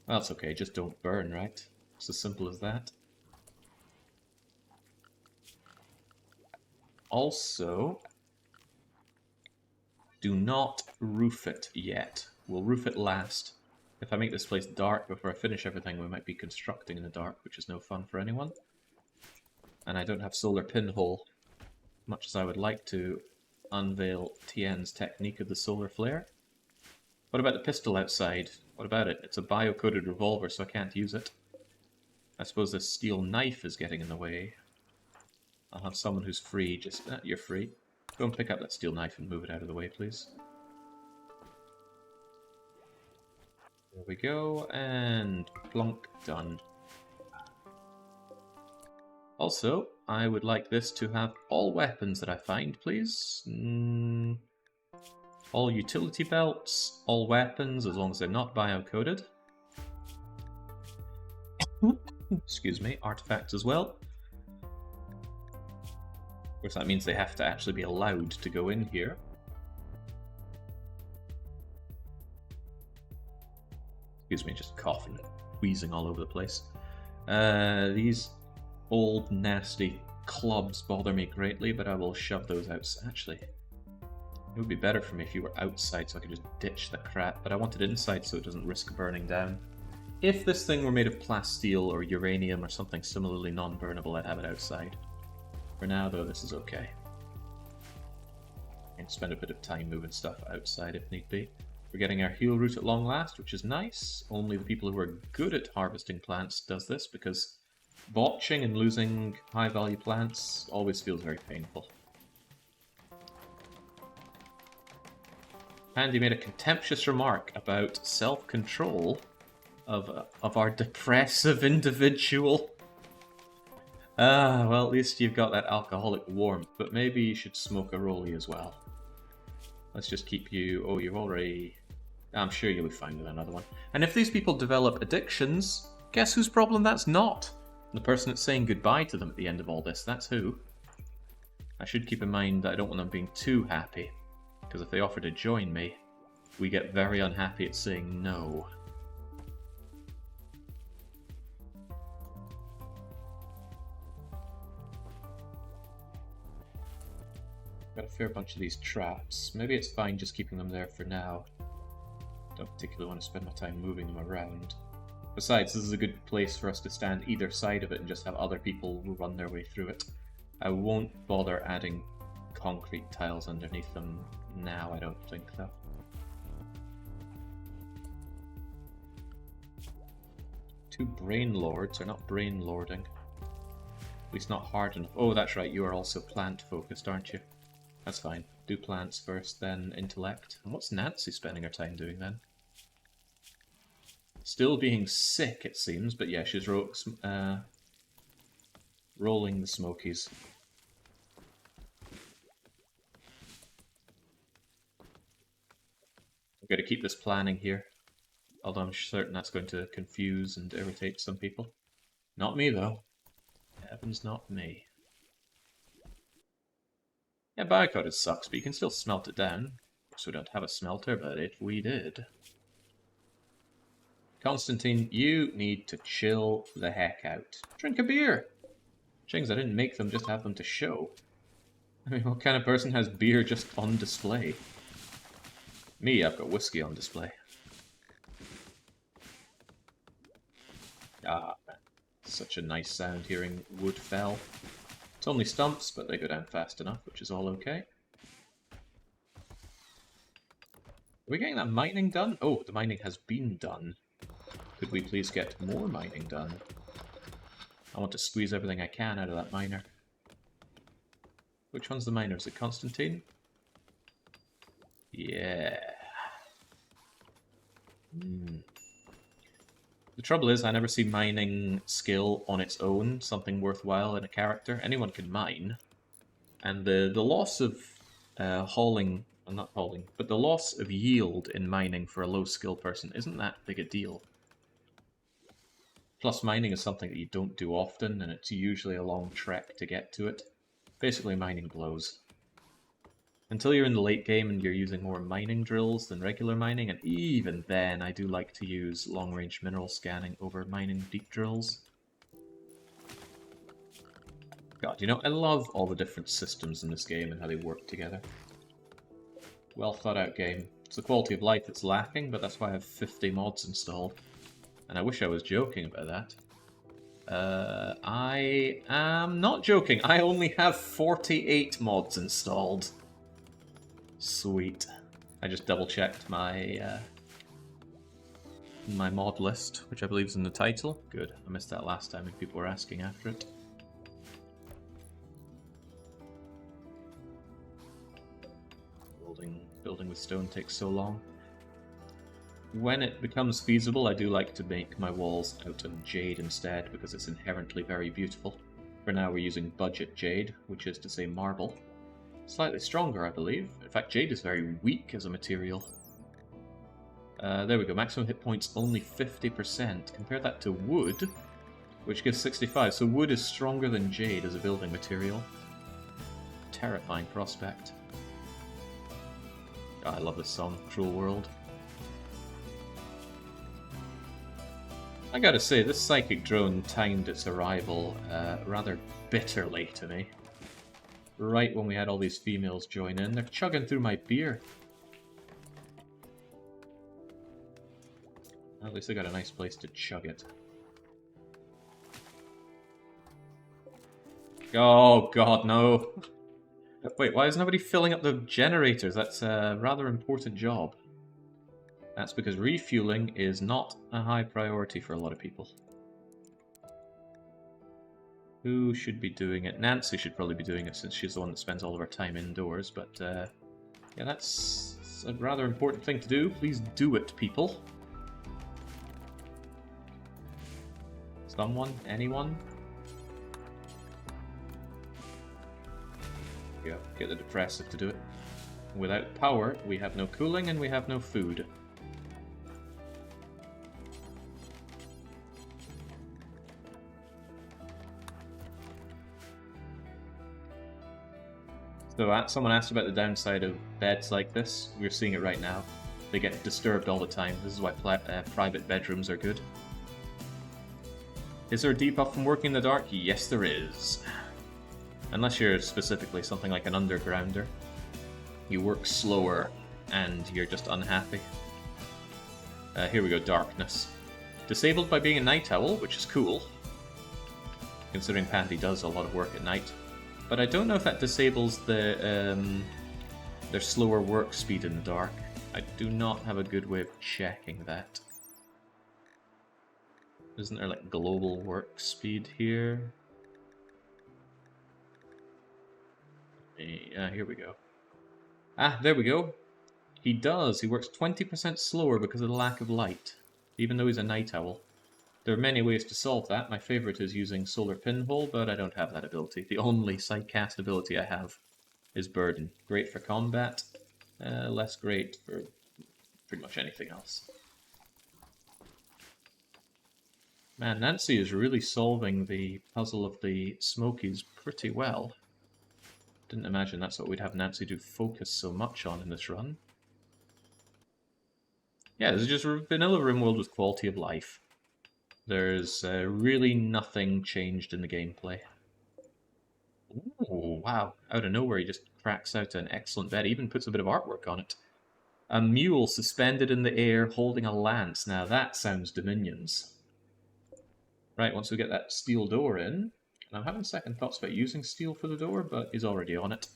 Well, that's okay, just don't burn, right? It's as simple as that. Also, do not roof it yet. We'll roof it last. If I make this place dark before I finish everything, we might be constructing in the dark, which is no fun for anyone. And I don't have solar pinhole, much as I would like to unveil Tien's technique of the solar flare. What about the pistol outside? What about it? It's a bio-coded revolver, so I can't use it. I suppose this steel knife is getting in the way. I'll have someone who's free, just... you're free. Go and pick up that steel knife and move it out of the way, please. There we go, and plonk, done. Also, I would like this to have all weapons that I find, please. All utility belts, all weapons, as long as they're not bio-coded. Excuse me, artifacts as well. Of course, that means they have to actually be allowed to go in here. Excuse me, just coughing, wheezing all over the place. These old, nasty clubs bother me greatly, but I will shove those out. Actually, it would be better for me if you were outside so I could just ditch the crap, but I want it inside so it doesn't risk burning down. If this thing were made of plasteel or uranium or something similarly non-burnable, I'd have it outside. For now, though, this is okay. I can spend a bit of time moving stuff outside if need be. We're getting our heal route at long last, which is nice. Only the people who are good at harvesting plants does this, because botching and losing high-value plants always feels very painful. Pandy made a contemptuous remark about self-control of our depressive individual. Well, at least you've got that alcoholic warmth, but maybe you should smoke a rollie as well. Let's just keep you... Oh, you've already... I'm sure you'll be fine with another one. And if these people develop addictions, guess whose problem that's not? The person that's saying goodbye to them at the end of all this, that's who. I should keep in mind that I don't want them being too happy, because if they offer to join me, we get very unhappy at saying no. Got a fair bunch of these traps. Maybe it's fine just keeping them there for now. Don't particularly want to spend my time moving them around. Besides, this is a good place for us to stand either side of it and just have other people who run their way through it. I won't bother adding concrete tiles underneath them now, I don't think, though. Two brain lords are not brain lording. At least not hard enough. Oh, that's right, you are also plant focused, aren't you? That's fine. Do plants first, then intellect. And what's Nancy spending her time doing then? Still being sick, it seems, but yeah, she's rolling the smokies. I'm going to keep this planning here, although I'm certain that's going to confuse and irritate some people. Not me, though. Heavens, not me. Yeah, bio-coded sucks, but you can still smelt it down. Of course, we don't have a smelter, but if we did... Constantine, you need to chill the heck out. Drink a beer! Chings, I didn't make them, just have them to show. I mean, what kind of person has beer just on display? Me, I've got whiskey on display. Ah, man. Such a nice sound hearing wood fell. It's only stumps, but they go down fast enough, which is all okay. we getting that mining done? Oh, the mining has been done. Could we please get more mining done? I want to squeeze everything I can out of that miner. Which one's the miner? Is it Constantine? Yeah. The trouble is, I never see mining skill on its own something worthwhile in a character. Anyone can mine. And the loss of hauling, well, not hauling, but the loss of yield in mining for a low skill person isn't that big a deal. Plus, mining is something that you don't do often, and it's usually a long trek to get to it. Basically, mining blows. Until you're in the late game and you're using more mining drills than regular mining, and even then I do like to use long-range mineral scanning over mining deep drills. God, you know, I love all the different systems in this game and how they work together. Well thought out game. It's the quality of life that's lacking, but that's why I have 50 mods installed. And I wish I was joking about that. I am not joking. I only have 48 mods installed. Sweet. I just double-checked my my mod list, which I believe is in the title. Good. I missed that last time and people were asking after it. Building with stone takes so long. When it becomes feasible, I do like to make my walls out of jade instead, because it's inherently very beautiful. For now, we're using budget jade, which is to say marble. Slightly stronger, I believe. In fact, jade is very weak as a material. There we go, maximum hit points only 50%. Compare that to wood, which gives 65. So wood is stronger than jade as a building material. Terrifying prospect. Oh, I love this song, Cruel World. I gotta say, this psychic drone timed its arrival rather bitterly to me. Right when we had all these females join in, they're chugging through my beer. At least I got a nice place to chug it. Oh god, no! Wait, why is nobody filling up the generators? That's a rather important job. That's because refueling is not a high priority for a lot of people. Who should be doing it? Nancy should probably be doing it since she's the one that spends all of her time indoors, but yeah, that's a rather important thing to do. Please do it, people. Someone? Anyone? Yeah, get the depressive to do it. Without power, we have no cooling and we have no food. So someone asked about the downside of beds like this. We're seeing it right now. They get disturbed all the time. This is why private bedrooms are good. Is there a debuff from working in the dark? Yes, there is. Unless you're specifically something like an undergrounder. You work slower and you're just unhappy. Here we go, darkness. Disabled by being a night owl, which is cool. Considering Pandy does a lot of work at night. But I don't know if that disables their slower work speed in the dark. I do not have a good way of checking that. Isn't there like global work speed here? Here we go. Ah, there we go. He does. He works 20% slower because of the lack of light, even though he's a night owl. There are many ways to solve that. My favorite is using Solar Pinhole, but I don't have that ability. The only sidecast ability I have is Burden. Great for combat, less great for pretty much anything else. Man, Nancy is really solving the puzzle of the Smokies pretty well. Didn't imagine that's what we'd have Nancy do focus so much on in this run. Yeah, this is just vanilla RimWorld with quality of life. There's really nothing changed in the gameplay. Ooh, wow. Out of nowhere, he just cracks out an excellent bed. He even puts a bit of artwork on it. A mule suspended in the air holding a lance. Now that sounds Dominions. Right, once we get that steel door in, and I'm having second thoughts about using steel for the door, but he's already on it.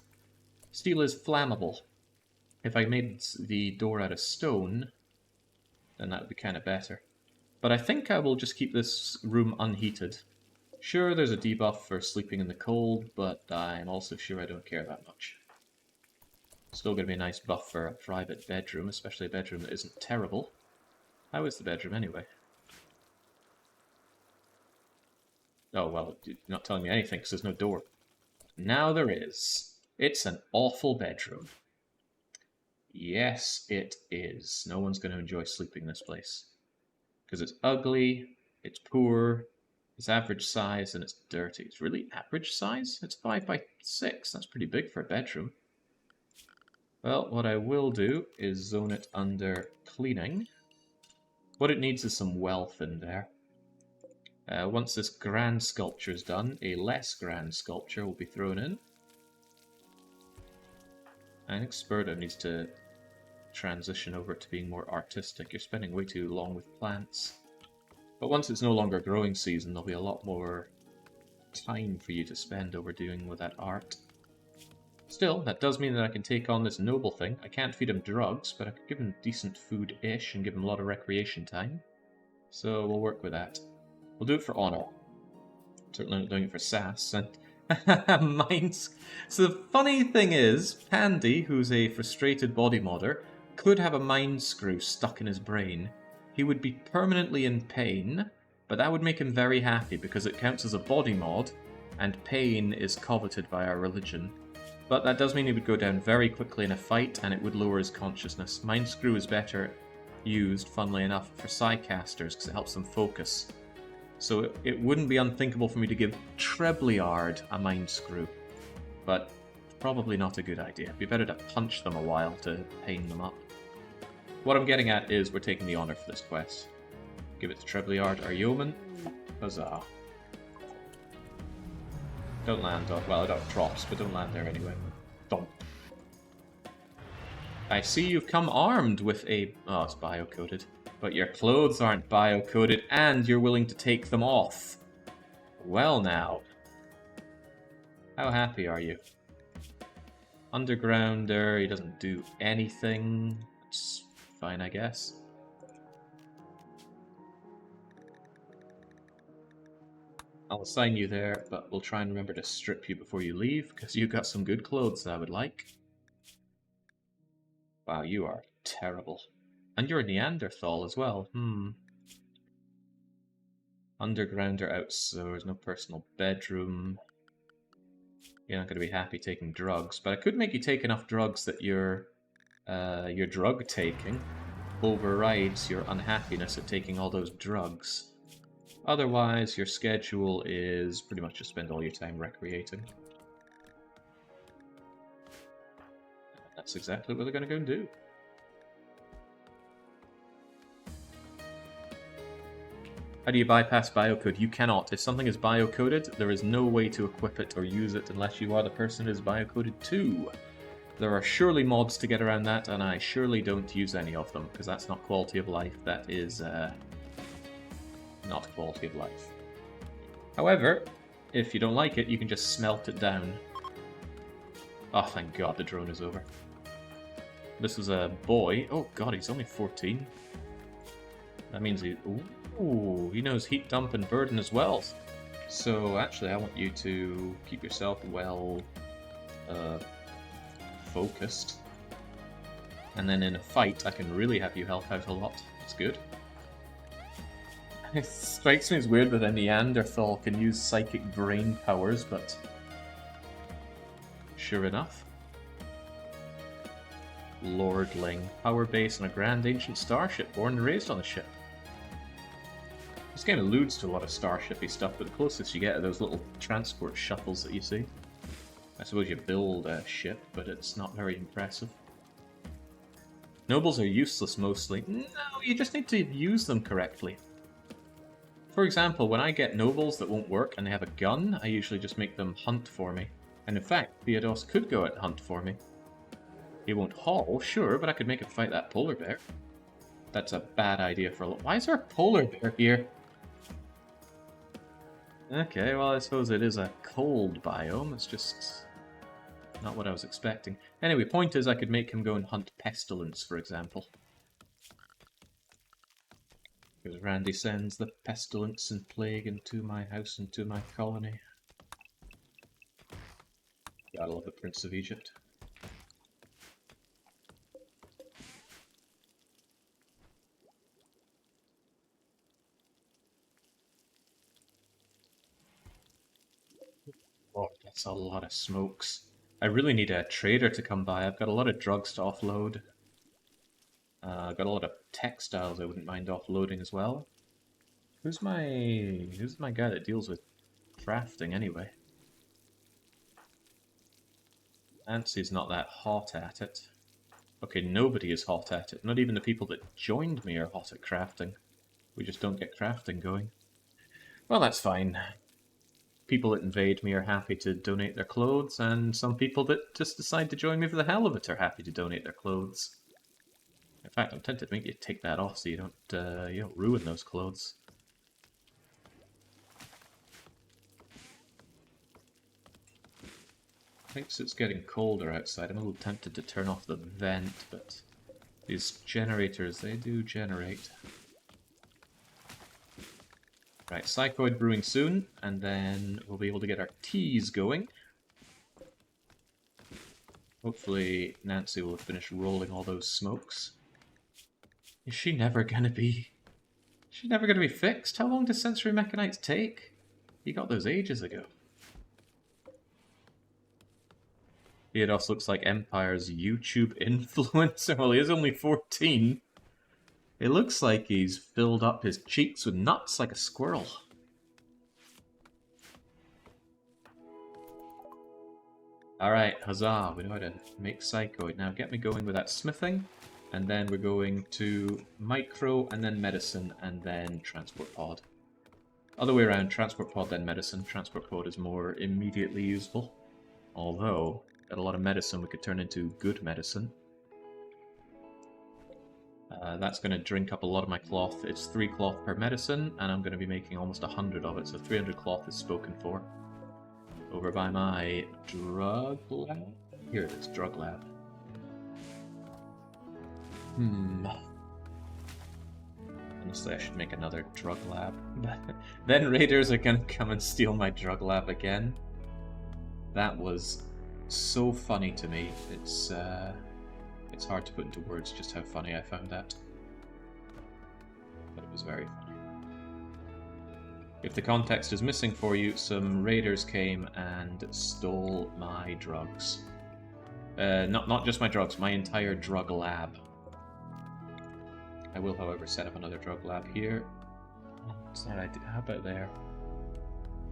Steel is flammable. If I made the door out of stone, then that would be kind of better. But I think I will just keep this room unheated. Sure, there's a debuff for sleeping in the cold, but I'm also sure I don't care that much. Still going to be a nice buff for a private bedroom, especially a bedroom that isn't terrible. How is the bedroom anyway? Oh, well, you're not telling me anything because there's no door. Now there is. It's an awful bedroom. Yes, it is. No one's going to enjoy sleeping in this place. Because it's ugly, it's poor, it's average size, and it's dirty. It's really average size? It's 5 by 6. That's pretty big for a bedroom. Well, what I will do is zone it under cleaning. What it needs is some wealth in there. Once this grand sculpture is done, a less grand sculpture will be thrown in. I think Spurdo needs to transition over to being more artistic. You're spending way too long with plants. But once it's no longer growing season, there'll be a lot more time for you to spend over doing with that art. Still, that does mean that I can take on this noble thing. I can't feed him drugs, but I could give him decent food-ish and give him a lot of recreation time. So we'll work with that. We'll do it for honor. Certainly not doing it for sass. And mines. So the funny thing is, Pandy, who's a frustrated body modder, could have a mind screw stuck in his brain. He would be permanently in pain, but that would make him very happy because it counts as a body mod, and pain is coveted by our religion. But that does mean he would go down very quickly in a fight, and it would lower his consciousness. Mind screw is better used, funnily enough, for Psycasters because it helps them focus. So it wouldn't be unthinkable for me to give Trebleard a mind screw, but probably not a good idea. It'd be better to punch them a while to pain them up. What I'm getting at is we're taking the honor for this quest. Give it to Trebleard, our yeoman. Huzzah. Don't land on, well, I don't have props, but don't land there anyway. Thump. I see you've come armed with a... oh, it's bio-coded. But your clothes aren't bio-coded, and you're willing to take them off. Well now. How happy are you? Undergrounder, he doesn't do anything. It's fine, I guess. I'll assign you there, but we'll try and remember to strip you before you leave, because you've got some good clothes that I would like. Wow, you are terrible. And you're a Neanderthal as well. Undergrounder outdoors, no personal bedroom. You're not going to be happy taking drugs, but I could make you take enough drugs that your drug taking overrides your unhappiness at taking all those drugs. Otherwise, your schedule is pretty much to spend all your time recreating. That's exactly what they're going to go and do. How do you bypass biocode? You cannot. If something is biocoded, there is no way to equip it or use it unless you are the person it is biocoded to. There are surely mods to get around that, and I surely don't use any of them, because that's not quality of life. That is not quality of life. However, if you don't like it, you can just smelt it down. Oh, thank God the drone is over. This is a boy. Oh God, he's only 14. That means he... ooh, he knows heat dump and burden as well. So actually, I want you to keep yourself well focused. And then in a fight, I can really have you help out a lot. It's good. It strikes me as weird that a Neanderthal can use psychic brain powers, but sure enough. Lordling. Power base on a grand ancient starship, born and raised on a ship. This game alludes to a lot of starshipy stuff, but the closest you get are those little transport shuttles that you see. I suppose you build a ship, but it's not very impressive. Nobles are useless mostly. No, you just need to use them correctly. For example, when I get nobles that won't work and they have a gun, I usually just make them hunt for me. And in fact, Theodos could go out and hunt for me. He won't haul, sure, but I could make him fight that polar bear. That's a bad idea for a lot. Why is there a polar bear here? Okay, well I suppose it is a cold biome, it's just Not what I was expecting. Anyway, point is I could make him go and hunt pestilence, for example. Because Randy sends the pestilence and plague into my house, into my colony. Gotta love the Prince of Egypt. Oh, that's a lot of smokes. I really need a trader to come by. I've got a lot of drugs to offload. I've got a lot of textiles I wouldn't mind offloading as well. Who's my guy that deals with crafting anyway? Nancy's not that hot at it. Okay, nobody is hot at it. Not even the people that joined me are hot at crafting. We just don't get crafting going. Well, that's fine. People that invade me are happy to donate their clothes, and some people that just decide to join me for the hell of it are happy to donate their clothes. In fact, I'm tempted to make you take that off so you don't ruin those clothes. Thinks it's getting colder outside. I'm a little tempted to turn off the vent, but these generators, they do generate. Right, Psychoid brewing soon, and then we'll be able to get our teas going. Hopefully Nancy will have finished rolling all those smokes. Is she never gonna be... Is she never gonna be fixed? How long does sensory mechanites take? He got those ages ago. Theodos looks like Empire's YouTube influencer. Well, he is only 14. It looks like he's filled up his cheeks with nuts like a squirrel. Alright, huzzah, we know how to make Psychoid. Now get me going with that smithing, and then we're going to micro, and then medicine, and then transport pod. Other way around, transport pod, then medicine. Transport pod is more immediately usable. Although, got a lot of medicine we could turn into good medicine. That's going to drink up a lot of my cloth. It's 3 cloth per medicine, and I'm going to be making almost 100 of it, so 300 cloth is spoken for. Over by my drug lab? Here it is, drug lab. Honestly, I should make another drug lab. Then raiders are going to come and steal my drug lab again. That was so funny to me. It's hard to put into words just how funny I found that. But it was very funny. If the context is missing for you, some raiders came and stole my drugs. Not just my drugs, my entire drug lab. I will, however, set up another drug lab here. What's that idea? How about there?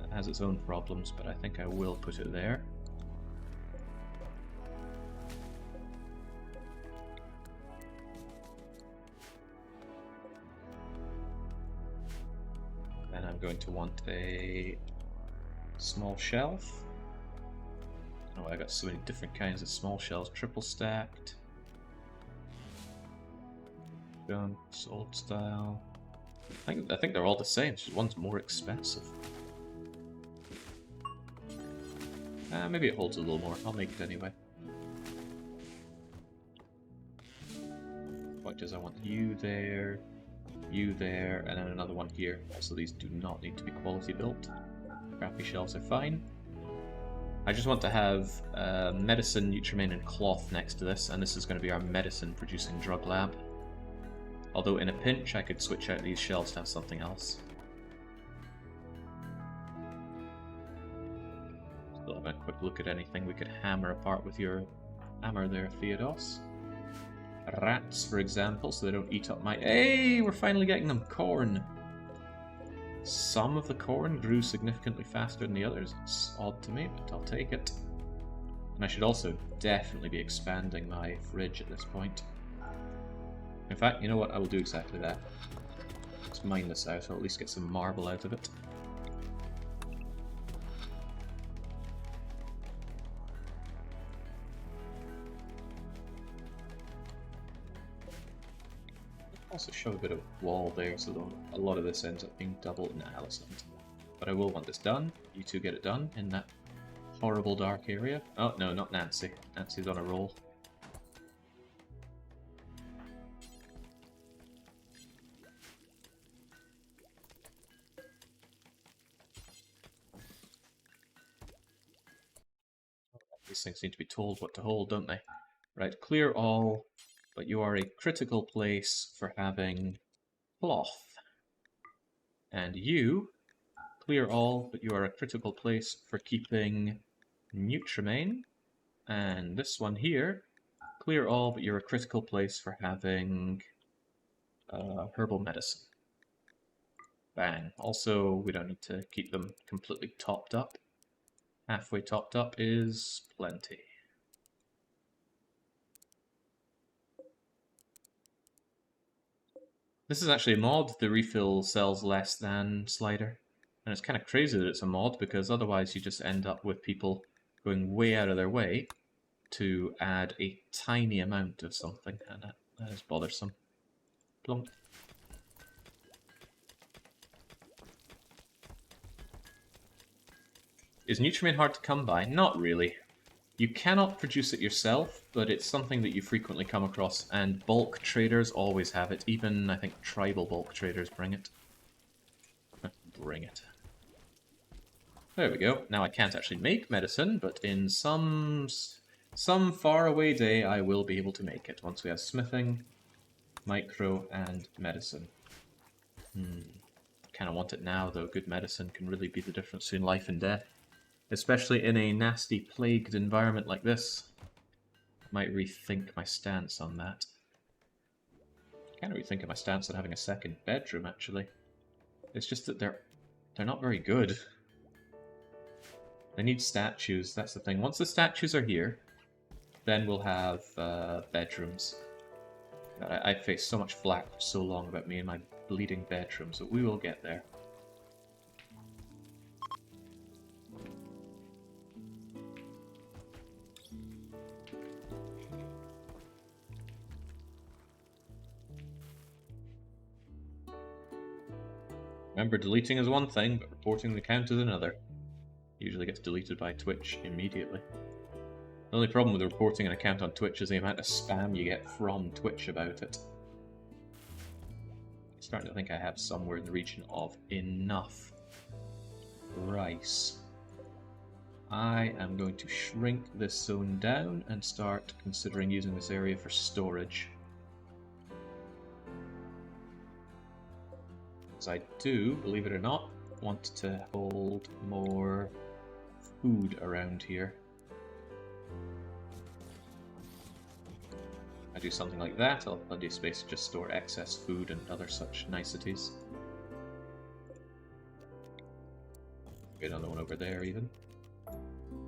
That has its own problems, but I think I will put it there. Then I'm going to want a small shelf. Oh, I got so many different kinds of small shelves. Triple stacked. Guns, old style. I think they're all the same, just one's more expensive. Maybe it holds a little more. I'll make it anyway. What does I want? You there, and then another one here. Also, these do not need to be quality built. Crappy shelves are fine. I just want to have medicine, nutriment, and cloth next to this, and this is going to be our medicine-producing drug lab. Although in a pinch, I could switch out these shelves to have something else. Still have a quick look at anything we could hammer apart with your hammer there, Theodos. Rats, for example, so they don't eat up my... Hey, we're finally getting them! Corn! Some of the corn grew significantly faster than the others. It's odd to me, but I'll take it. And I should also definitely be expanding my fridge at this point. In fact, you know what? I will do exactly that. Let's mine this out, or at least get some marble out of it. Also show a bit of wall there, so a lot of this ends up being double. Nah, let's not. But I will want this done. You two get it done in that horrible dark area. Oh, no, not Nancy. Nancy's on a roll. These things need to be told what to hold, don't they? Right, clear all, but you are a critical place for having cloth. And you, clear all, but you are a critical place for keeping Nutrimane. And this one here, clear all, but you're a critical place for having herbal medicine. Bang. Also, we don't need to keep them completely topped up. Halfway topped up is plenty. This is actually a mod. The refill sells less than Slider. And it's kind of crazy that it's a mod, because otherwise you just end up with people going way out of their way to add a tiny amount of something, and that is bothersome. Plunk. Is Nutrimane hard to come by? Not really. You cannot produce it yourself, but it's something that you frequently come across, and bulk traders always have it. Even, I think, tribal bulk traders bring it. Bring it. There we go. Now I can't actually make medicine, but in some faraway day I will be able to make it, once we have smithing, micro, and medicine. Kind of want it now, though. Good medicine can really be the difference between life and death. Especially in a nasty, plagued environment like this. I might rethink my stance on that. Kind of rethinking my stance on having a second bedroom, actually. It's just that they're not very good. They need statues, that's the thing. Once the statues are here, then we'll have bedrooms. I've faced so much flack for so long about me and my bleeding bedrooms, but we will get there. Remember, deleting is one thing, but reporting the account is another. Usually gets deleted by Twitch immediately. The only problem with reporting an account on Twitch is the amount of spam you get from Twitch about it. I'm starting to think I have somewhere in the region of enough rice. I am going to shrink this zone down and start considering using this area for storage. I do, believe it or not, want to hold more food around here. I do something like that, I'll have plenty of space to just store excess food and other such niceties. Get another one over there even.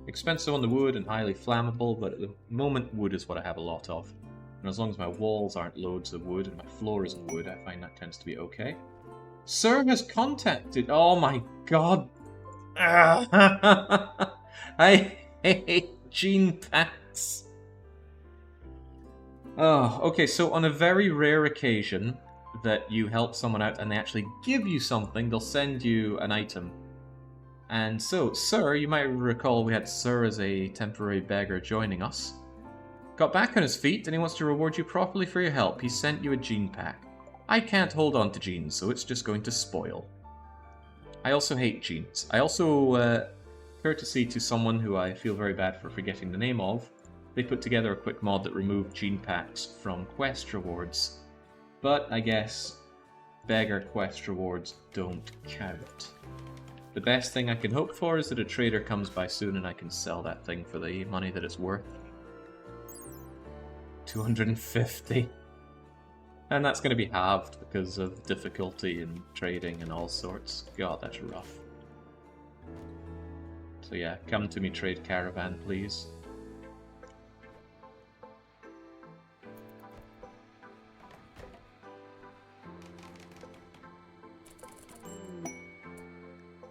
Expensive on the wood and highly flammable, but at the moment wood is what I have a lot of. And as long as my walls aren't loads of wood and my floor isn't wood, I find that tends to be okay. Sir has contacted. Oh my god. I hate gene packs. Oh, okay, so on a very rare occasion that you help someone out and they actually give you something, they'll send you an item. And so, Sir, you might recall we had Sir as a temporary beggar joining us. Got back on his feet and he wants to reward you properly for your help. He sent you a gene pack. I can't hold on to genes, so it's just going to spoil. I also hate genes. I also, courtesy to someone who I feel very bad for forgetting the name of, they put together a quick mod that removed gene packs from quest rewards. But I guess beggar quest rewards don't count. The best thing I can hope for is that a trader comes by soon and I can sell that thing for the money that it's worth. 250. And that's going to be halved because of difficulty in trading and all sorts. God, that's rough. So yeah, come to me trade caravan, please.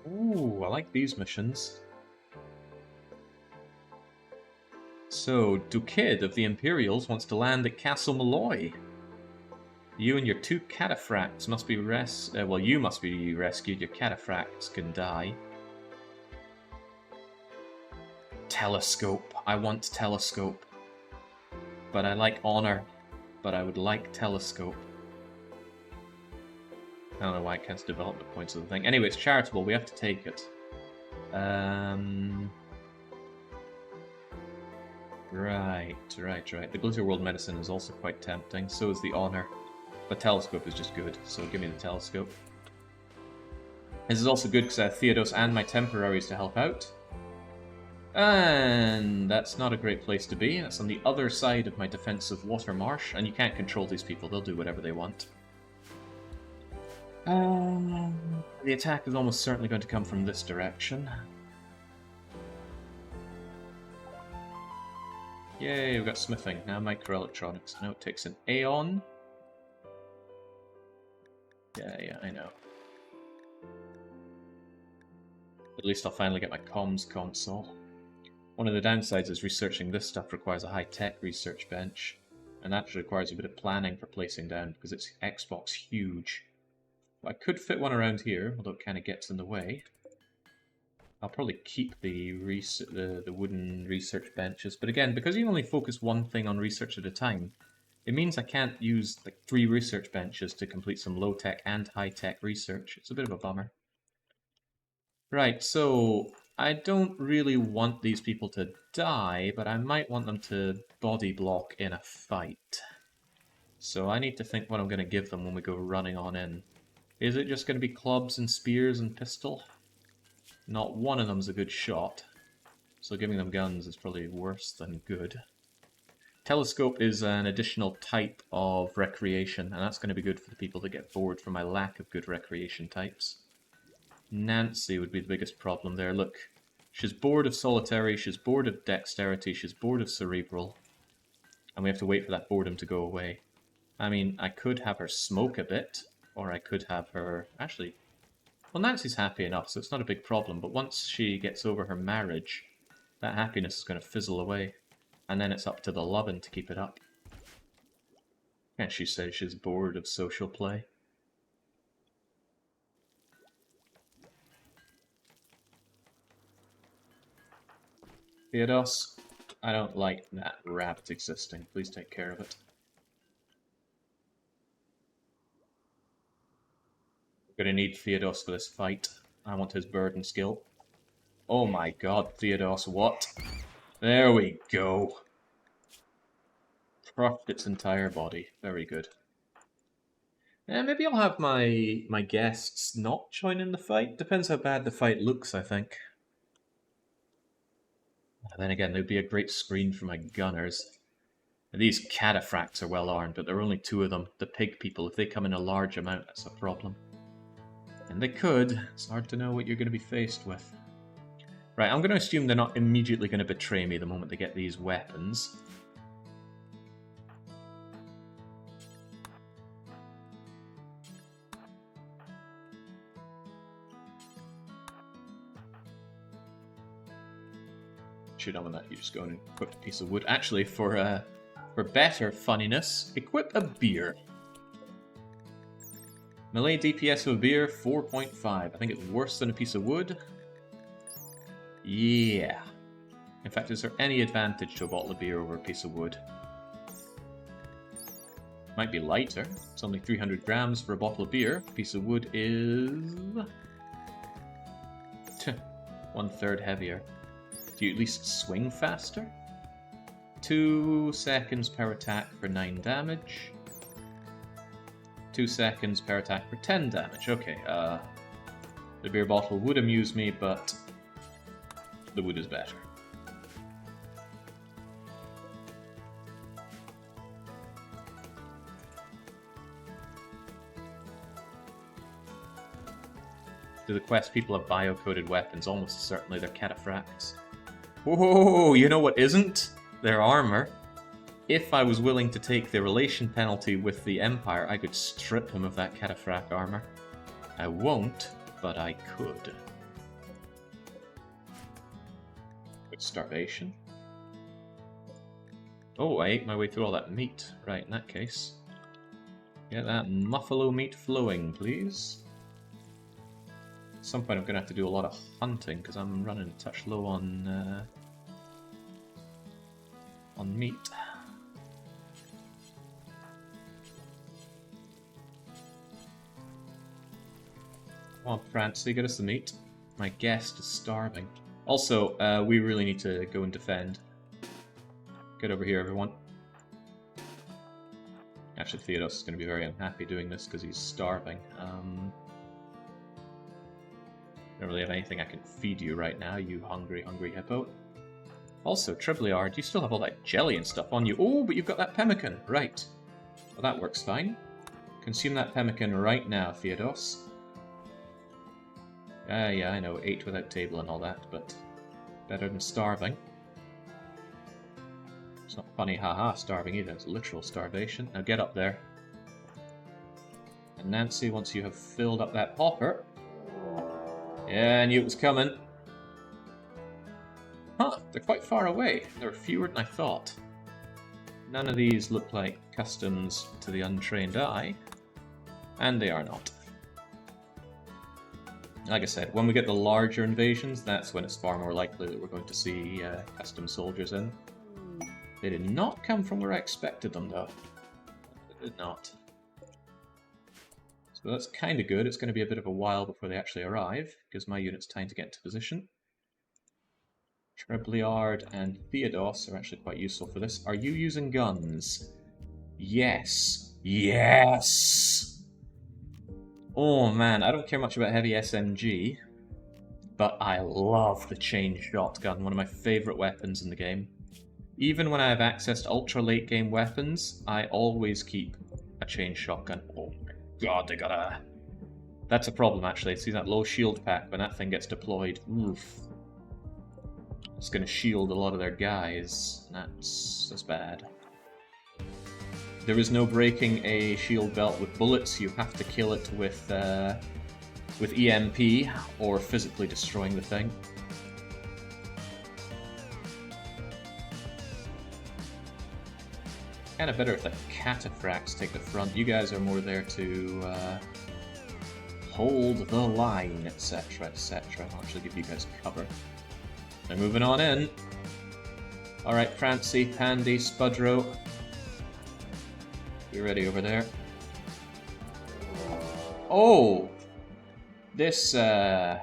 Ooh, I like these missions. So, Doukid of the Imperials wants to land at Castle Malloy. You and your 2 cataphracts must be well, you must be rescued. Your cataphracts can die. Telescope. I want telescope. But I like honor. But I would like telescope. I don't know why it counts development points of the thing. Anyway, it's charitable. We have to take it. Right. The Glitter World Medicine is also quite tempting. So is the honor. But telescope is just good. So give me the telescope. This is also good because I have Theodos and my temporaries to help out. And that's not a great place to be. That's on the other side of my defensive water marsh. And you can't control these people. They'll do whatever they want. The attack is almost certainly going to come from this direction. Yay, we've got smithing. Now microelectronics. I know it takes an Aeon. Yeah, I know. At least I'll finally get my comms console. One of the downsides is researching this stuff requires a high-tech research bench. And that requires a bit of planning for placing down, because it's Xbox huge. I could fit one around here, although it kind of gets in the way. I'll probably keep the wooden research benches, but again, because you only focus one thing on research at a time, it means I can't use like 3 research benches to complete some low-tech and high-tech research. It's a bit of a bummer. Right, so I don't really want these people to die, but I might want them to body block in a fight. So I need to think what I'm going to give them when we go running on in. Is it just going to be clubs and spears and pistol? Not one of them's a good shot, so giving them guns is probably worse than good. Telescope is an additional type of recreation, and that's going to be good for the people that get bored from my lack of good recreation types. Nancy would be the biggest problem there. Look, she's bored of solitary, she's bored of dexterity, she's bored of cerebral, and we have to wait for that boredom to go away. I mean, I could have her smoke a bit, or I could have her... Actually, well, Nancy's happy enough, so it's not a big problem, but once she gets over her marriage, that happiness is going to fizzle away, and then it's up to the lovin' to keep it up. Can't she say she's bored of social play? Theodos, I don't like that rabbit existing. Please take care of it. We're going to need Theodos for this fight. I want his burden skill. Oh my god, Theodos, what? There we go. Crushed its entire body. Very good. Maybe I'll have my guests not join in the fight. Depends how bad the fight looks, I think. And then again, there'd be a great screen for my gunners. These cataphracts are well armed, but there are only 2 of them. The pig people, if they come in a large amount, that's a problem. And they could. It's hard to know what you're going to be faced with. Right, I'm going to assume they're not immediately going to betray me the moment they get these weapons. Should have that. You just go and equip a piece of wood. Actually, for better funniness, equip a beer. Melee DPS of a beer, 4.5. I think it's worse than a piece of wood. Yeah. In fact, is there any advantage to a bottle of beer over a piece of wood? Might be lighter. It's only 300 grams for a bottle of beer. A piece of wood is... 1/3 heavier. Do you at least swing faster? 2 seconds per attack for 9 damage. 2 seconds per attack for 10 damage. Okay, the beer bottle would amuse me, but the wood is better. Do the quest people have bio-coded weapons? Almost certainly they're cataphracts. Whoa, you know what isn't? Their armor. If I was willing to take the relation penalty with the Empire, I could strip him of that cataphract armor. I won't, but I could. With starvation. Oh, I ate my way through all that meat. Right, in that case. Get that muffalo meat flowing, please. At some point I'm going to have to do a lot of hunting, because I'm running a touch low on on meat. Come on, Francie, get us the meat. My guest is starving. Also, we really need to go and defend. Get over here, everyone. Actually, Theodos is going to be very unhappy doing this because he's starving. Don't really have anything I can feed you right now, you hungry, hungry hippo. Also, Trebleard, you still have all that jelly and stuff on you. Oh, but you've got that pemmican. Right. Well, that works fine. Consume that pemmican right now, Theodos. Yeah, I know, 8 without table and all that, but better than starving. It's not funny, haha, starving either. It's literal starvation. Now get up there. And Nancy, once you have filled up that hopper... Yeah, I knew it was coming. Huh, they're quite far away. There are fewer than I thought. None of these look like customs to the untrained eye. And they are not. Like I said, when we get the larger invasions, that's when it's far more likely that we're going to see custom soldiers in. They did not come from where I expected them, though. They did not. So that's kind of good. It's going to be a bit of a while before they actually arrive. Gives my units time to get into position. Trebleard and Theodos are actually quite useful for this. Are you using guns? Yes. Yes! Oh man, I don't care much about heavy SMG, but I love the chain shotgun, one of my favourite weapons in the game. Even when I have access to ultra late game weapons, I always keep a chain shotgun. Oh my god, they got a... That's a problem actually. See that low shield pack, when that thing gets deployed, oof. It's going to shield a lot of their guys. That's bad. There is no breaking a shield belt with bullets. You have to kill it with EMP or physically destroying the thing. Kind of better if the cataphracts take the front. You guys are more there to hold the line, etc., etc. I'll actually give you guys cover. They're moving on in. Alright, Francie, Pandy, Spudro. Be ready over there. Oh! This oh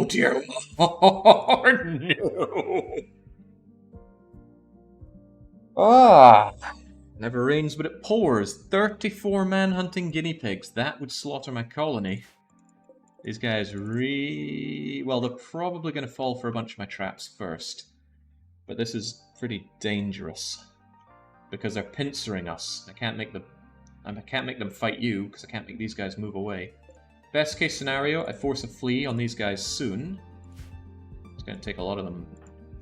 dear lord, no! Ah! Never rains but it pours. 34 man-hunting guinea pigs. That would slaughter my colony. These guys well, they're probably going to fall for a bunch of my traps first. But this is pretty dangerous. Because they're pincering us. I can't make them fight you, because I can't make these guys move away. Best case scenario, I force a flea on these guys soon. It's going to take a lot of them.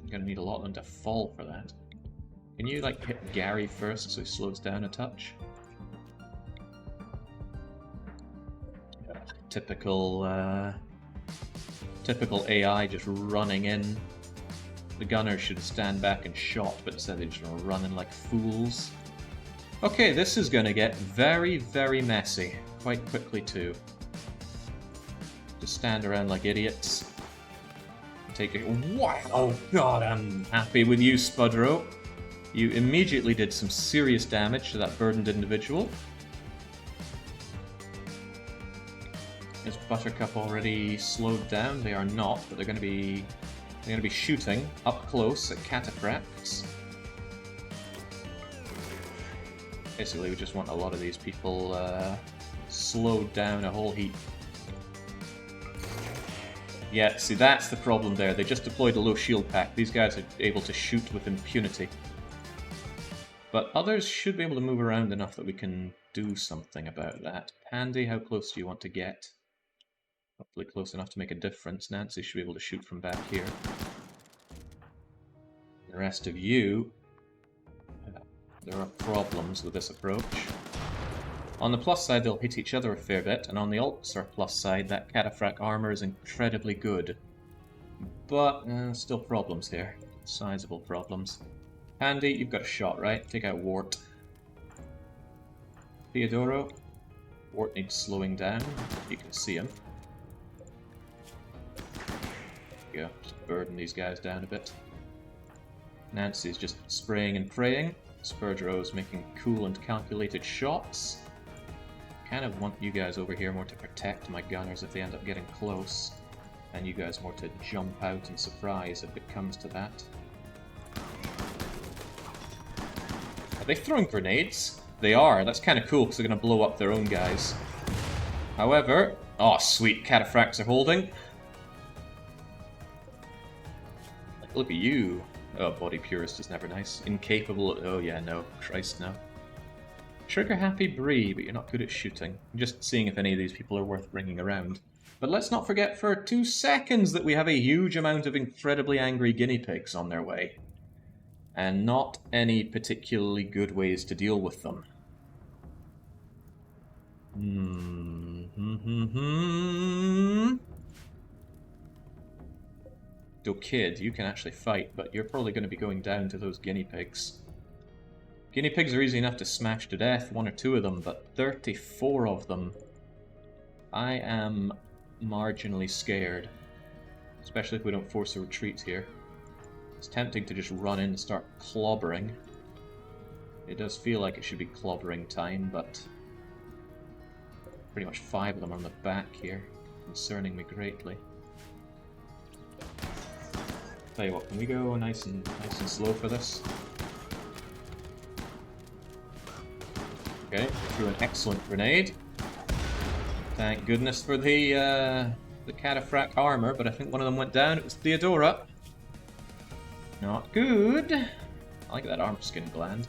I'm going to need a lot of them to fall for that. Can you, like, hit Gary first so he slows down a touch? Typical AI just running in. The gunners should stand back and shot, but instead they're just running like fools. Okay, this is going to get very, very messy. Quite quickly, too. Just stand around like idiots. Take it. Wow! Oh god, I'm happy with you, Spudro. You immediately did some serious damage to that burdened individual. Is Buttercup already slowed down? They are not, but they're going to be shooting up close at cataphracts. Basically, we just want a lot of these people slowed down a whole heap. Yeah, see, that's the problem there. They just deployed a low shield pack. These guys are able to shoot with impunity. But others should be able to move around enough that we can do something about that. Pandy, how close do you want to get? Hopefully close enough to make a difference. Nancy should be able to shoot from back here. The rest of you... there are problems with this approach. On the plus side, they'll hit each other a fair bit, and on the ulcer plus side, that cataphract armor is incredibly good. But, still problems here. Sizable problems. Pandy, you've got a shot, right? Take out Wart. Theodoro. Wart needs slowing down, if you can see him. go. Just burden these guys down a bit. Nancy's just spraying and praying. Spurgero's making cool and calculated shots. Kind of want you guys over here more to protect my gunners if they end up getting close. And you guys more to jump out and surprise if it comes to that. Are they throwing grenades? They are. That's kind of cool because they're going to blow up their own guys. However... Oh, sweet. Cataphracts are holding. Look at you. Oh, Body Purist is never nice. Incapable... Oh, yeah, no. Christ, no. Trigger-happy Bree, but you're not good at shooting. I'm just seeing if any of these people are worth bringing around. But let's not forget for 2 seconds that we have a huge amount of incredibly angry guinea pigs on their way. And not any particularly good ways to deal with them. Doukid, you can actually fight, but you're probably going to be going down to those guinea pigs. Guinea pigs are easy enough to smash to death, 1 or 2 of them, but 34 of them. I am marginally scared. Especially if we don't force a retreat here. It's tempting to just run in and start clobbering. It does feel like it should be clobbering time, but... pretty much 5 of them are on the back here, concerning me greatly. Tell you what, can we go nice and slow for this? Okay, threw an excellent grenade. Thank goodness for the cataphract armor, but I think one of them went down. It was Theodora. Not good. I like that armor skin gland.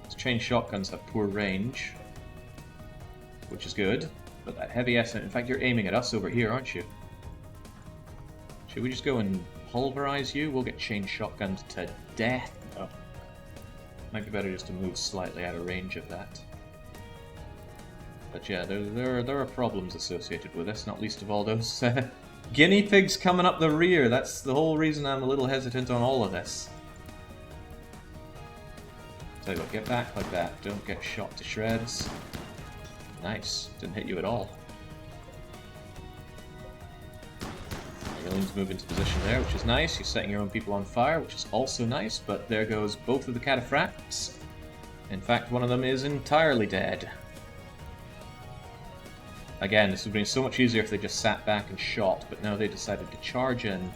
These chain shotguns have poor range, which is good. But that heavy essence, in fact, you're aiming at us over here, aren't you? Should we just go and pulverize you? We'll get chain shotgunned to death. Oh. Might be better just to move slightly out of range of that. But yeah, there are problems associated with this, not least of all those guinea pigs coming up the rear. That's the whole reason I'm a little hesitant on all of this. Tell you what, get back like that. Don't get shot to shreds. Nice. Didn't hit you at all. Aliens move into position there, which is nice. You're setting your own people on fire, which is also nice, but there goes both of the cataphracts. In fact, one of them is entirely dead. Again, this would have been so much easier if they just sat back and shot, but no, they decided to charge in.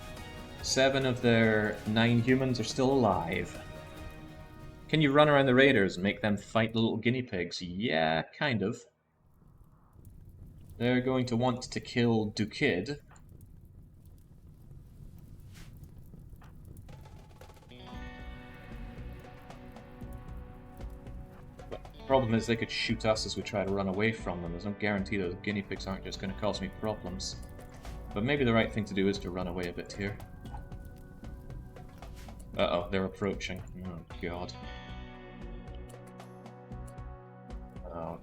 7 of their 9 humans are still alive. Can you run around the raiders and make them fight the little guinea pigs? Yeah, kind of. They're going to want to kill Doukid. The problem is they could shoot us as we try to run away from them. There's no guarantee those guinea pigs aren't just going to cause me problems. But maybe the right thing to do is to run away a bit here. Uh-oh, they're approaching. Oh, God. Oh,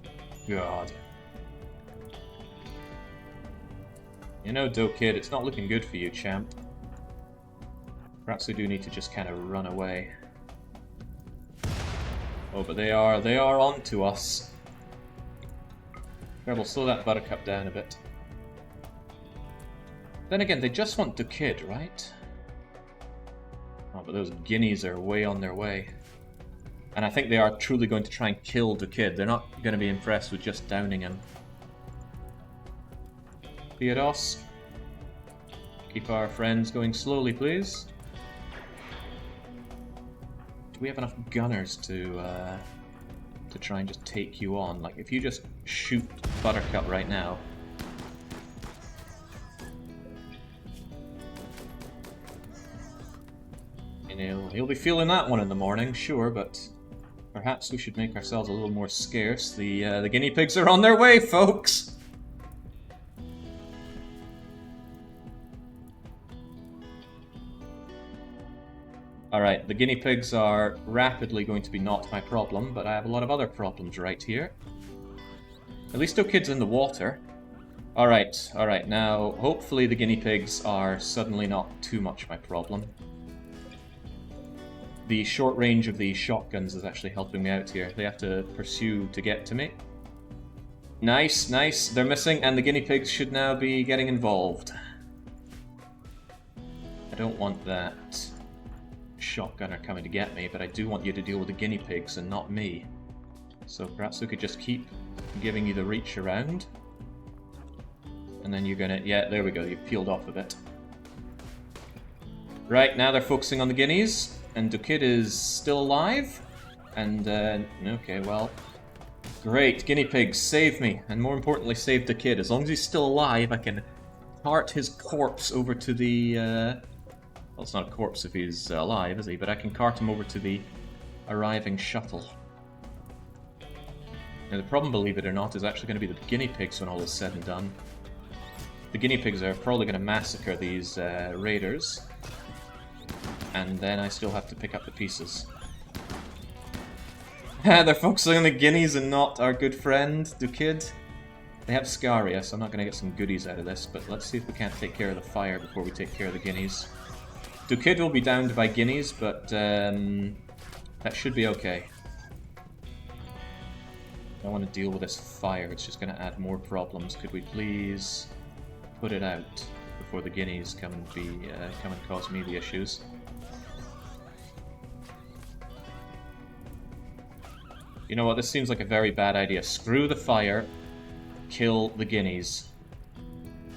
God. You know, Doukid, it's not looking good for you, champ. Perhaps we do need to just kind of run away. Oh, but they are on to us. Treble, slow that buttercup down a bit. Then again, they just want Doukid, right? Oh, but those guineas are way on their way. And I think they are truly going to try and kill Doukid. They're not going to be impressed with just downing him. Theodos, keep our friends going slowly, please. Do we have enough gunners to try and just take you on? Like, if you just shoot Buttercup right now. And he'll be feeling that one in the morning, sure, but perhaps we should make ourselves a little more scarce. The guinea pigs are on their way, folks! Alright, the guinea pigs are rapidly going to be not my problem, but I have a lot of other problems right here. At least Doukid's in the water. Alright, now hopefully the guinea pigs are suddenly not too much my problem. The short range of the shotguns is actually helping me out here. They have to pursue to get to me. Nice, nice. They're missing, and the guinea pigs should now be getting involved. I don't want that shotgunner coming to get me, but I do want you to deal with the guinea pigs and not me. So perhaps we could just keep giving you the reach around. And then you're gonna... Yeah, there we go. You've peeled off a bit. Right, now they're focusing on the guineas. And Doukid is still alive. And, okay, well... Great, guinea pigs, save me. And more importantly, save Doukid. As long as he's still alive, I can cart his corpse over to the... Well, it's not a corpse if he's alive, is he? But I can cart him over to the arriving shuttle. Now, the problem, believe it or not, is actually going to be the guinea pigs when all is said and done. The guinea pigs are probably going to massacre these raiders. And then I still have to pick up the pieces. They're focusing on the guineas and not our good friend, Doukid. They have Scaria, so I'm not going to get some goodies out of this, but let's see if we can't take care of the fire before we take care of the guineas. Doukid will be downed by guineas, but that should be okay. I don't want to deal with this fire, it's just going to add more problems. Could we please put it out before the guineas come and cause me the issues? You know what, this seems like a very bad idea. Screw the fire, kill the guineas.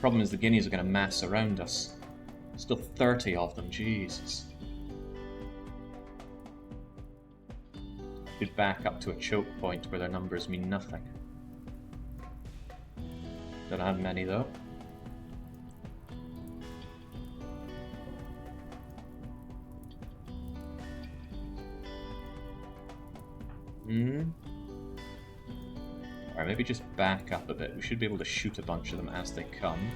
Problem is the guineas are going to mass around us. Still 30 of them, Jesus. Could back up to a choke point where their numbers mean nothing. Don't have many though. Alright, maybe just back up a bit. We should be able to shoot a bunch of them as they come.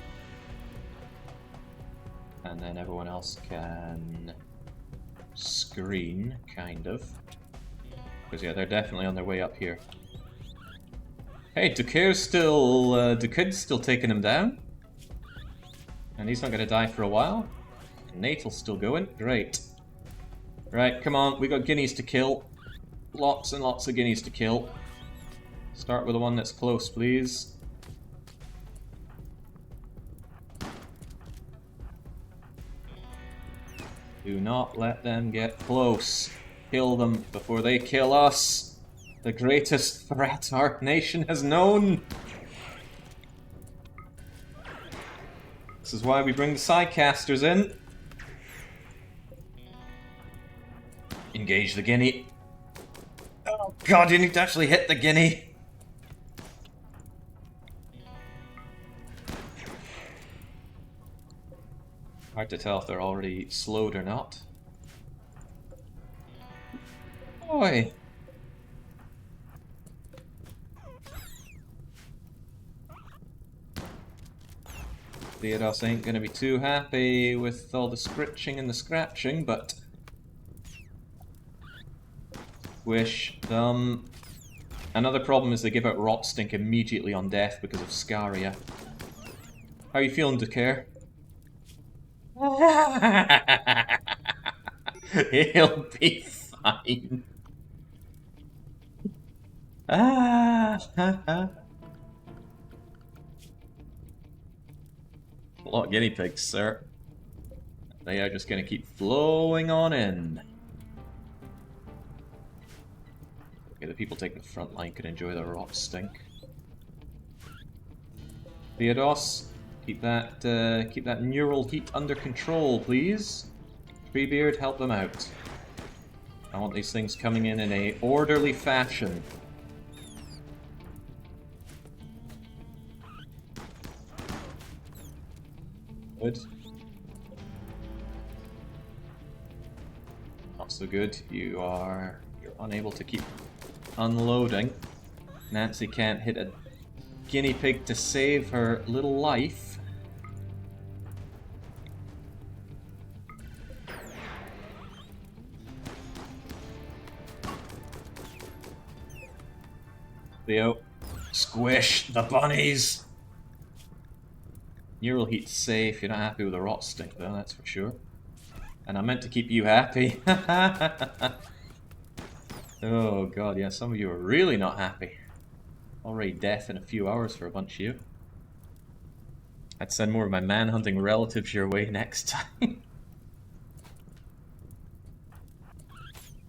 And then everyone else can screen, kind of. Because yeah, they're definitely on their way up here. Hey, Doukid's still taking him down. And he's not going to die for a while. Natal's still going. Great. Right, come on, we got guineas to kill. Lots and lots of guineas to kill. Start with the one that's close, please. Do not let them get close. Kill them before they kill us. The greatest threat our nation has known. This is why we bring the sidecasters in. Engage the guinea. Oh god, you need to actually hit the guinea. Hard to tell if they're already slowed or not. Boy. Theodos ain't gonna be too happy with all the scritching and the scratching, but wish them. Another problem is they give out rot stink immediately on death because of Scaria. How are you feeling, Doukid? He'll be fine. A lot of guinea pigs, sir. They are just going to keep flowing on in. Okay, the people taking the front line can enjoy the rot stink. Theodos, keep that neural heat under control, please. Trebleard, help them out. I want these things coming in a orderly fashion. Good. Not so good. You're unable to keep unloading. Nancy can't hit a guinea pig to save her little life. Theo, squish the bunnies! Neural heat's safe, you're not happy with the rot stink though, that's for sure. And I meant to keep you happy. Oh god, yeah, some of you are really not happy. Already death in a few hours for a bunch of you. I'd send more of my man-hunting relatives your way next time.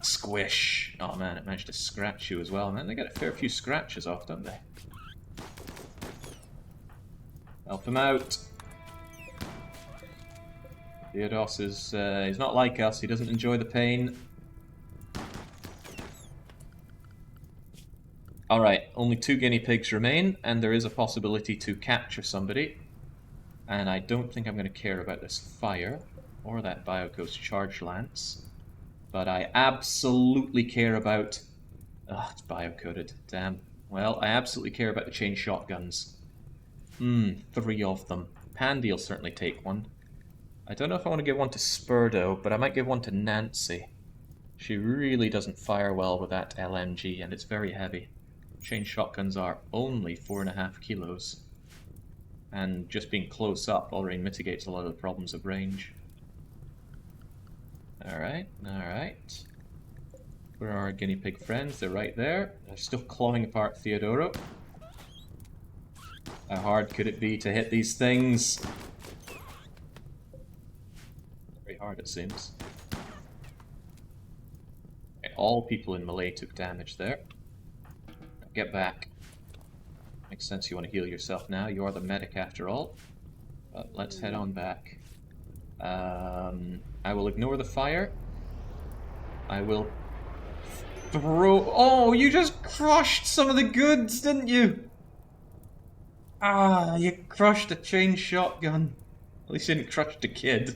Squish! Oh man, it managed to scratch you as well. Man, they get a fair few scratches off, don't they? Help him out! Theodos is, he's not like us, he doesn't enjoy the pain. Alright, only 2 guinea pigs remain, and there is a possibility to capture somebody. And I don't think I'm going to care about this fire, or that Biocoast charge lance. But I absolutely care about... Oh, it's biocoded, damn. Well, I absolutely care about the chain shotguns. 3 of them. Pandy will certainly take one. I don't know if I want to give one to Spurdo, but I might give one to Nancy. She really doesn't fire well with that LMG, and it's very heavy. Chain shotguns are only 4.5 kilos. And just being close up already mitigates a lot of the problems of range. Alright, alright. Where are our guinea pig friends? They're right there. They're still clawing apart Theodoro. How hard could it be to hit these things? Very hard, it seems. Okay, all people in Malloy took damage there. Now get back. Makes sense you want to heal yourself now. You are the medic after all. But let's head on back. I will ignore the fire. I will throw... Oh, you just crushed some of the goods, didn't you? Ah, you crushed a chain shotgun. At least you didn't crush the kid.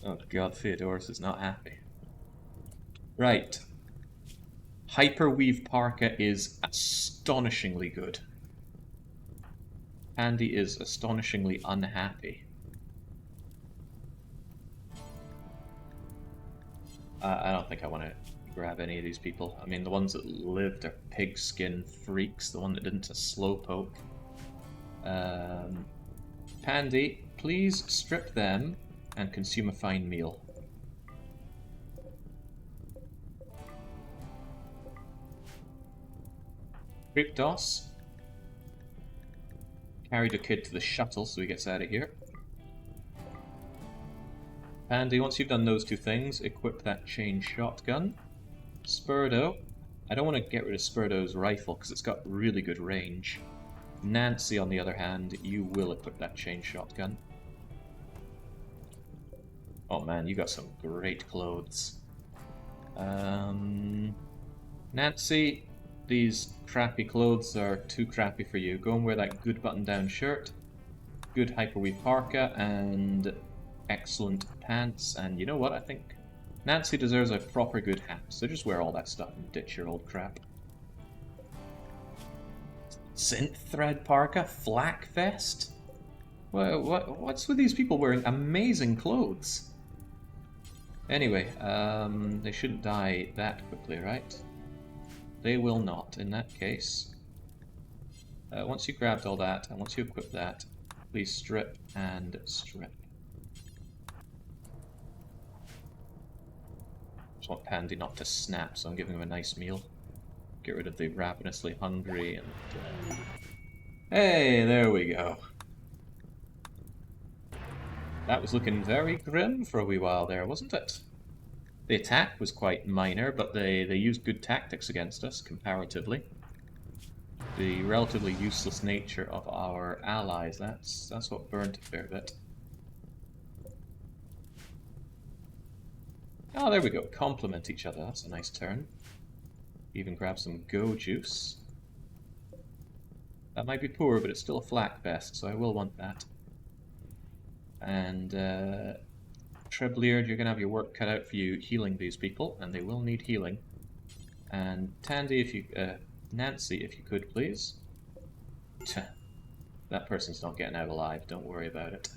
Oh god, Theodorus is not happy. Right. Hyperweave Parka is astonishingly good. Pandy is astonishingly unhappy. I don't think I want to grab any of these people. I mean, the ones that lived are pigskin freaks. The one that didn't a slowpoke. Pandy, please strip them and consume a fine meal. Kryptos. Carry Doukid to the shuttle so he gets out of here. Pandy, once you've done those 2 things, equip that chain shotgun. Spurdo. I don't want to get rid of Spurdo's rifle because it's got really good range. Nancy, on the other hand, you will equip that chain shotgun. Oh man, you got some great clothes. Nancy, these crappy clothes are too crappy for you. Go and wear that good button-down shirt, good hyperweave parka, and excellent pants. And you know what? I think Nancy deserves a proper good hat. So just wear all that stuff and ditch your old crap. Synth thread parka, flak vest. What's with these people wearing amazing clothes? Anyway, they shouldn't die that quickly, right? They will not, in that case. Once you grabbed all that, and once you equip that, please strip and strip. Just want Pandy not to snap, so I'm giving him a nice meal. Get rid of the ravenously hungry and... Hey, there we go. That was looking very grim for a wee while there, wasn't it? The attack was quite minor, but they used good tactics against us, comparatively. The relatively useless nature of our allies, that's what burnt a fair bit. Oh, there we go. Complement each other. That's a nice turn. Even grab some go juice. That might be poor, but it's still a flak vest, so I will want that. And Trebleard, you're going to have your work cut out for you healing these people, and they will need healing. And Tandy, if you, Nancy, if you could, please. That person's not getting out alive. Don't worry about it.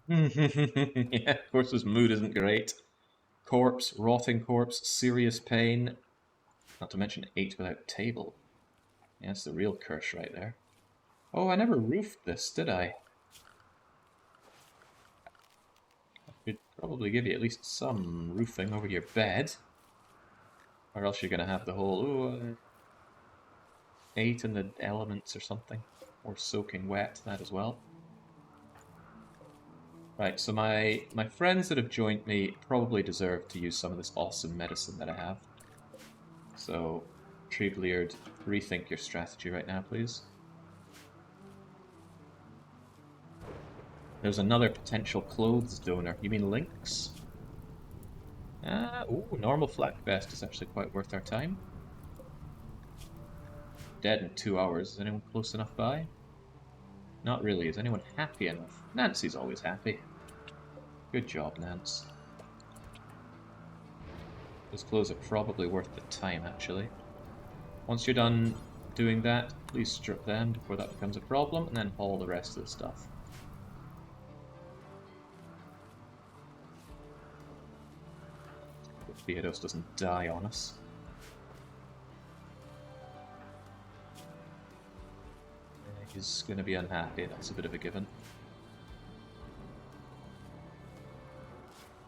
Yeah, of course his mood isn't great. Corpse, rotting corpse, serious pain. Not to mention 8 without table. Yeah, that's the real curse right there. Oh, I never roofed this, did I? I could Probably give you at least some roofing over your bed. Or else you're going to have the whole, 8 in the elements or something. Or soaking wet, that as well. Right, so my friends that have joined me probably deserve to use some of this awesome medicine that I have. So, Trebleard, rethink your strategy right now, please. There's another potential clothes donor. You mean Lynx? Ooh, normal flak vest is actually quite worth our time. Dead in 2 hours. Is anyone close enough by? Not really. Is anyone happy enough? Nancy's always happy. Good job, Nance. Those clothes are probably worth the time, actually. Once you're done doing that, please strip them before that becomes a problem, and then haul the rest of the stuff. Hope Theodos doesn't die on us. He's going to be unhappy, that's a bit of a given.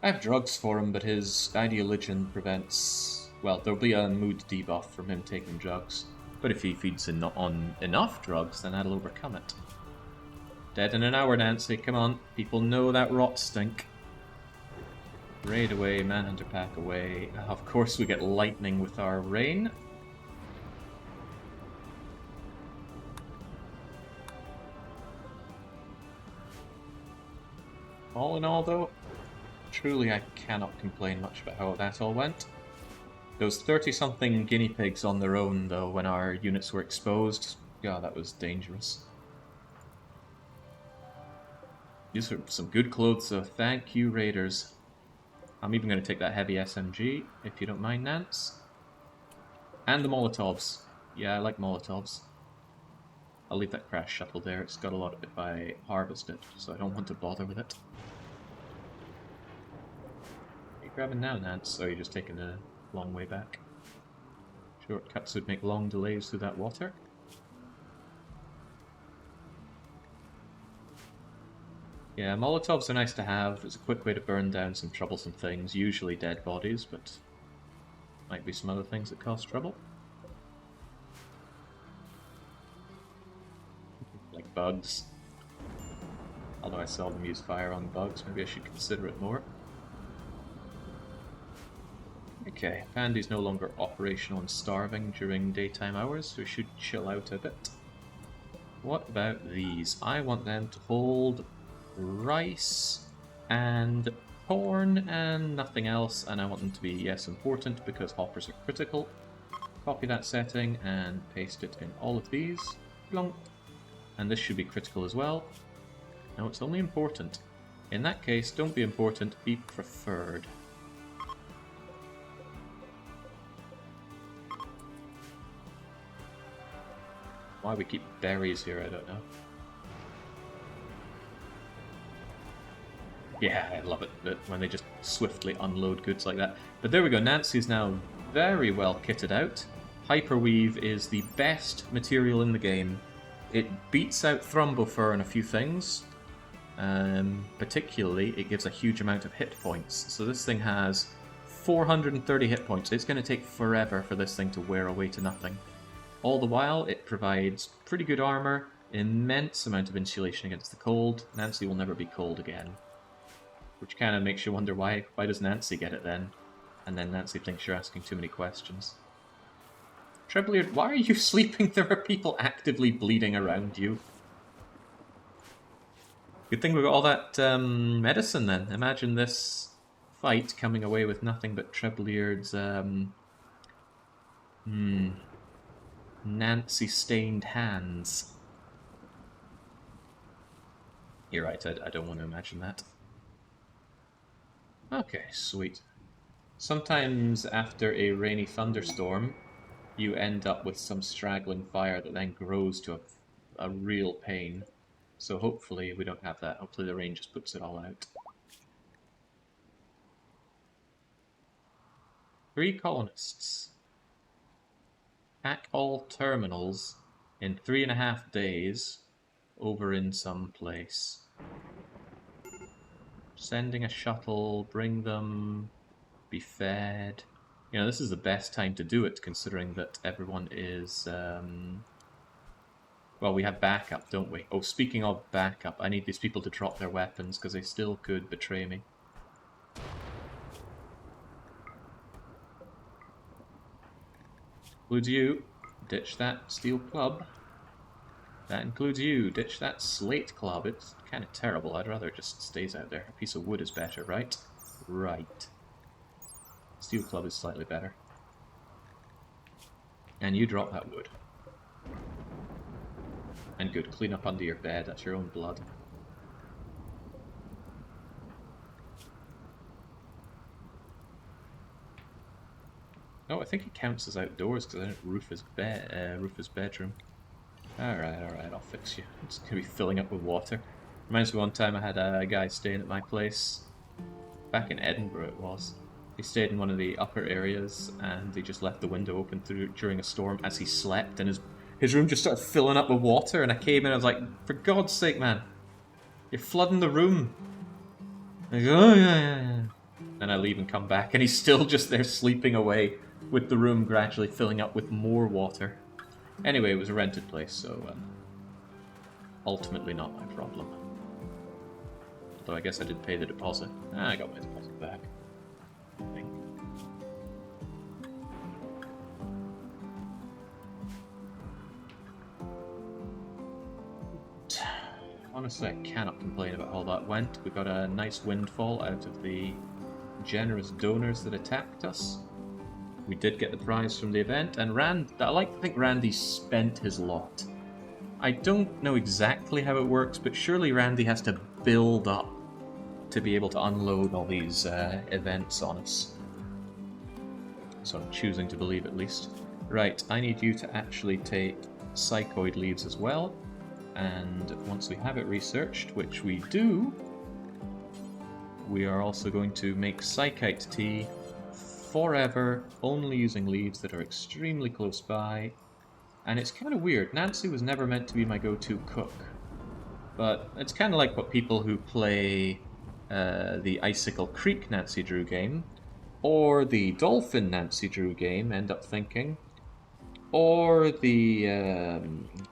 I have drugs for him, but his ideoligion prevents... Well, there'll be a mood debuff from him taking drugs. But if he feeds on enough drugs, then that'll overcome it. Dead in an hour, Nancy, come on. People know that rot stink. Raid away, Manhunter pack away. Of course we get lightning with our rain. All in all, though, truly I cannot complain much about how that all went. Those 30-something guinea pigs on their own, though, when our units were exposed, God, that was dangerous. These are some good clothes, so thank you, Raiders. I'm even going to take that heavy SMG, if you don't mind, Nance. And the Molotovs. Yeah, I like Molotovs. I'll leave that crash shuttle there. It's got a lot if I harvest it, so I don't want to bother with it. Are you grabbing now, Nance? Or are you just taking a long way back? Shortcuts would make long delays through that water. Yeah, Molotovs are nice to have. It's a quick way to burn down some troublesome things, usually dead bodies, but might be some other things that cause trouble. Like bugs. Although I seldom use fire on bugs, maybe I should consider it more. Okay, Pandy's no longer operational and starving during daytime hours, so we should chill out a bit. What about these? I want them to hold rice and corn and nothing else, and I want them to be, yes, important because hoppers are critical. Copy that setting and paste it in all of these. Blunk. And this should be critical as well. No, it's only important. In that case, don't be important, be preferred. Why we keep berries here, I don't know. Yeah, I love it when they just swiftly unload goods like that. But there we go, Nancy's now very well kitted out. Hyperweave is the best material in the game. It beats out Thrumbofur and a few things. Particularly, it gives a huge amount of hit points. So this thing has 430 hit points. It's going to take forever for this thing to wear away to nothing. All the while, it provides pretty good armor, immense amount of insulation against the cold. Nancy will never be cold again. Which kind of makes you wonder why does Nancy get it then? And then Nancy thinks you're asking too many questions. Trebleard, why are you sleeping? There are people actively bleeding around you. Good thing we got all that medicine then. Imagine this fight coming away with nothing but Trebleard's Nancy-stained hands. You're right, I don't want to imagine that. Okay, sweet. Sometimes after a rainy thunderstorm, you end up with some straggling fire that then grows to a real pain. So hopefully we don't have that. Hopefully the rain just puts it all out. 3 colonists. Pack all terminals in 3.5 days over in some place. Sending a shuttle, bring them, be fed. You know, this is the best time to do it, considering that everyone is... Well, we have backup, don't we? Oh, speaking of backup, I need these people to drop their weapons, because they still could betray me. Includes you. Ditch that steel club. That includes you. Ditch that slate club. It's kind of terrible. I'd rather it just stays out there. A piece of wood is better, right? Right. Steel club is slightly better. And you drop that wood. And good. Clean up under your bed. That's your own blood. Oh, I think it counts as outdoors because I didn't roof his bedroom. Alright, I'll fix you. It's going to be filling up with water. Reminds me one time I had a guy staying at my place. Back in Edinburgh it was. He stayed in one of the upper areas and he just left the window open during a storm as he slept, and his room just started filling up with water, and I came in and I was like, for God's sake, man, you're flooding the room. And he goes, oh yeah. And I leave and come back and he's still just there sleeping away with the room gradually filling up with more water. Anyway, it was a rented place, so ultimately not my problem. Although I guess I did pay the deposit. I got my deposit back. I think. Honestly, I cannot complain about how that went. We got a nice windfall out of the generous donors that attacked us. We did get the prize from the event, and I like to think Randy spent his lot. I don't know exactly how it works, but surely Randy has to build up to be able to unload all these events on us. So I'm choosing to believe, at least. Right, I need you to actually take psychoid leaves as well, and once we have it researched, which we do, we are also going to make psychite tea forever, only using leaves that are extremely close by. And it's kind of weird. Nancy was never meant to be my go-to cook. But it's kind of like what people who play the Icicle Creek Nancy Drew game, or the Dolphin Nancy Drew game, end up thinking. Or the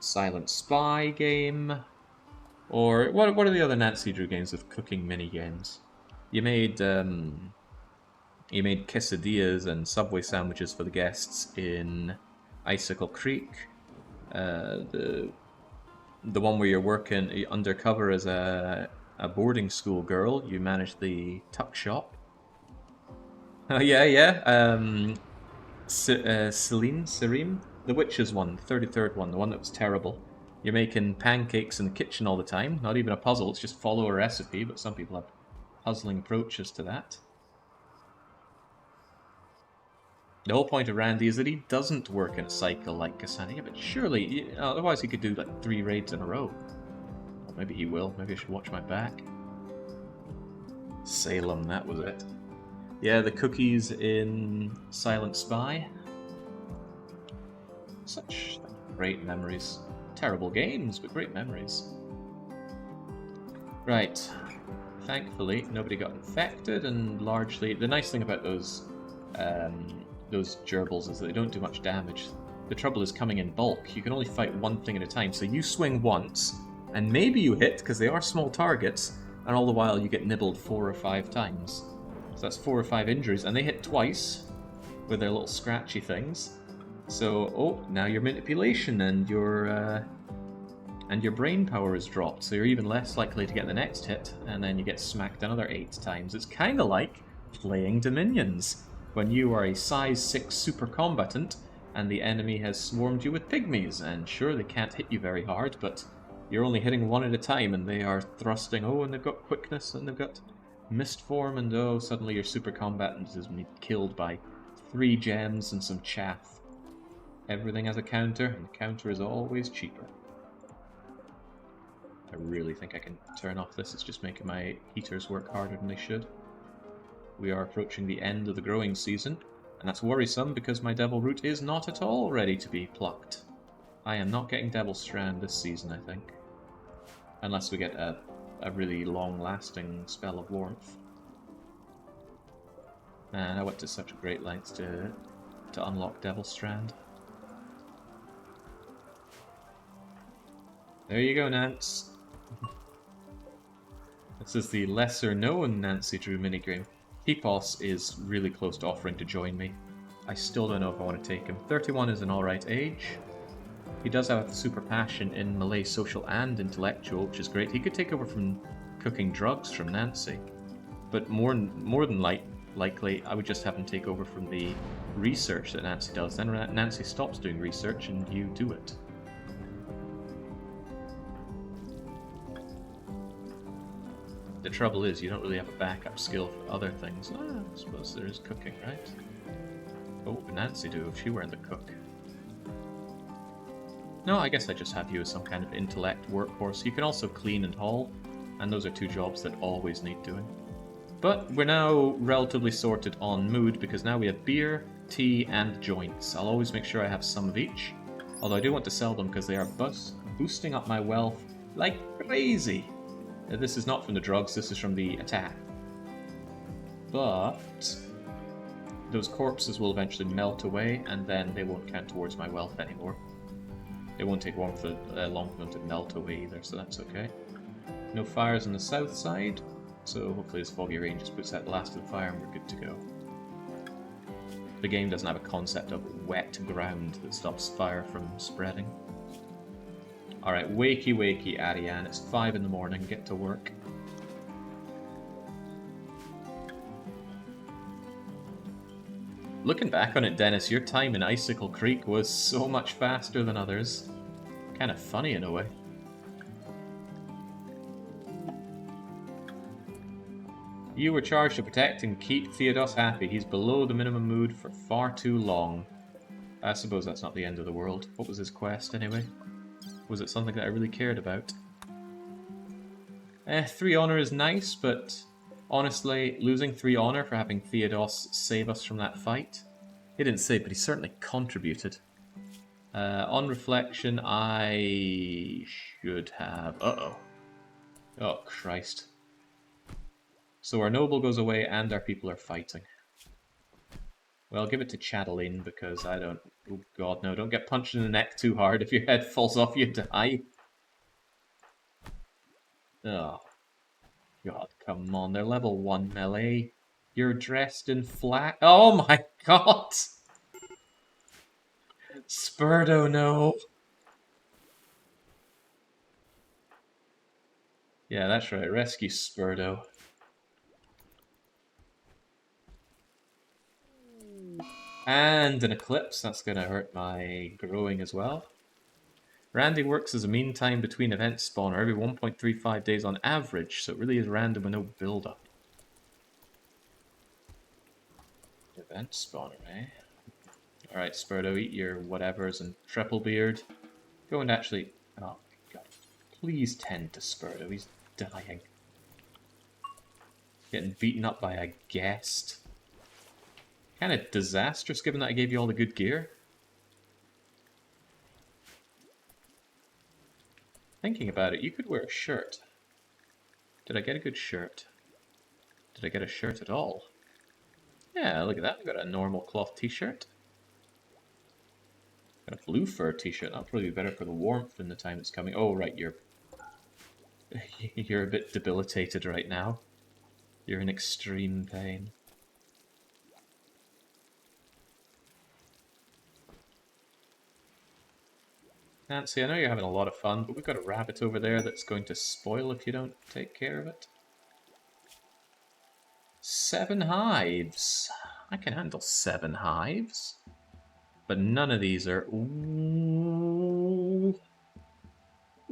Silent Spy game. Or what are the other Nancy Drew games with cooking mini-games? You made quesadillas and Subway sandwiches for the guests in Icicle Creek. The one where you're working undercover as a boarding school girl. You manage the tuck shop. Oh yeah. Serim, the Witches one, the 33rd one, the one that was terrible. You're making pancakes in the kitchen all the time. Not even a puzzle, it's just follow a recipe, but some people have puzzling approaches to that. The whole point of Randy is that he doesn't work in a cycle like Cassandra, but surely, otherwise he could do like 3 raids in a row. Or maybe he will, maybe I should watch my back. Salem, that was it. Yeah, the cookies in Silent Spy. Such great memories. Terrible games, but great memories. Right. Thankfully, nobody got infected, and largely... The nice thing about those gerbils is that they don't do much damage. The trouble is coming in bulk. You can only fight one thing at a time, so you swing once, and maybe you hit, because they are small targets, and all the while you get nibbled 4 or 5 times. So that's 4 or 5 injuries, and they hit twice with their little scratchy things. So, now your manipulation and your brain power is dropped, so you're even less likely to get the next hit, and then you get smacked another 8 times. It's kind of like playing Dominions, when you are a size 6 super combatant, and the enemy has swarmed you with pygmies, and sure, they can't hit you very hard, but you're only hitting one at a time, and they are thrusting, and they've got quickness, and they've got mist form, and suddenly your super combatant is killed by 3 gems and some chaff. Everything has a counter, and the counter is always cheaper. I really think I can turn off this. It's just making my heaters work harder than they should. We are approaching the end of the growing season, and that's worrisome because my Devil Root is not at all ready to be plucked. I am not getting Devil Strand this season, I think. Unless we get a a really long-lasting spell of warmth. Man, I went to such great lengths to unlock Devil Strand. There you go, Nance. This is the lesser-known Nancy Drew minigame. Peepos is really close to offering to join me. I still don't know if I want to take him. 31 is an alright age. He does have super passion in Malay social and intellectual, which is great. He could take over from cooking drugs from Nancy. But more than likely, I would just have him take over from the research that Nancy does. Then Nancy stops doing research and you do it. The trouble is, you don't really have a backup skill for other things. I suppose there is cooking, right? Oh, what would Nancy do if she weren't the cook? No, I guess I just have you as some kind of intellect workhorse. You can also clean and haul, and those are two jobs that always need doing. But we're now relatively sorted on mood, because now we have beer, tea, and joints. I'll always make sure I have some of each, although I do want to sell them because they are boosting up my wealth like crazy. This is not from the drugs, this is from the attack. But those corpses will eventually melt away, and then they won't count towards my wealth anymore. It won't take long for them to melt away either, so that's okay. No fires on the south side, so hopefully this foggy rain just puts out the last of the fire and we're good to go. The game doesn't have a concept of wet ground that stops fire from spreading. Alright, wakey wakey Ariane, it's 5 in the morning, get to work. Looking back on it, Dennis, your time in Icicle Creek was so much faster than others. Kind of funny in a way. You were charged to protect and keep Theodos happy. He's below the minimum mood for far too long. I suppose that's not the end of the world. What was his quest anyway? Was it something that I really cared about? 3 honor is nice, but honestly, losing 3 honor for having Theodos save us from that fight? He didn't save, but he certainly contributed. On reflection, I should have... Uh-oh. Oh, Christ. So our noble goes away and our people are fighting. Well, give it to Chatelaine because I don't... Oh god, no, don't get punched in the neck too hard. If your head falls off, you die. Oh. God, come on, they're level 1 melee. You're dressed in flat. Oh my god! Spurdo, no! Yeah, that's right, rescue Spurdo. And an eclipse, that's gonna hurt my growing as well. Randy works as a mean time between event spawner every 1.35 days on average, so it really is random with no build-up. Event spawner, eh? Alright, Spurdo, eat your whatevers and Trebleard. Go and actually... Oh my god. Please tend to Spurdo, he's dying. Getting beaten up by a guest. Kind of disastrous given that I gave you all the good gear. Thinking about it, you could wear a shirt. Did I get a good shirt? Did I get a shirt at all? Yeah, look at that. I got a normal cloth t-shirt. Got a blue fur t-shirt. That'll probably be better for the warmth in the time it's coming. Oh, right, you're a bit debilitated right now. You're in extreme pain. Nancy, I know you're having a lot of fun, but we've got a rabbit over there that's going to spoil if you don't take care of it. 7 hives. I can handle 7 hives. But none of these are... Ooh.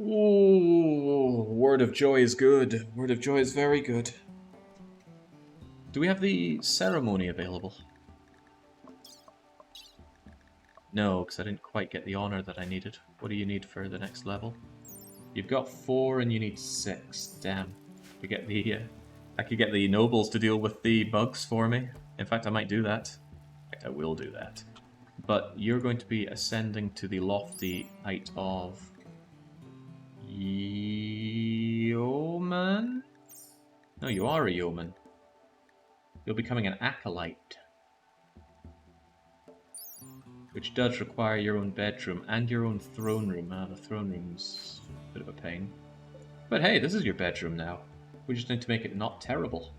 Ooh. Word of joy is good. Word of joy is very good. Do we have the ceremony available? No, because I didn't quite get the honor that I needed. What do you need for the next level? You've got 4 and you need 6. Damn. We get the... I could get the nobles to deal with the bugs for me. In fact, I might do that. In fact, I will do that. But you're going to be ascending to the lofty height of... Yeoman? yeoman? No, you are a yeoman. You're becoming an acolyte. Which does require your own bedroom and your own throne room. Ah, the throne room's a bit of a pain. But hey, this is your bedroom now. We just need to make it not terrible.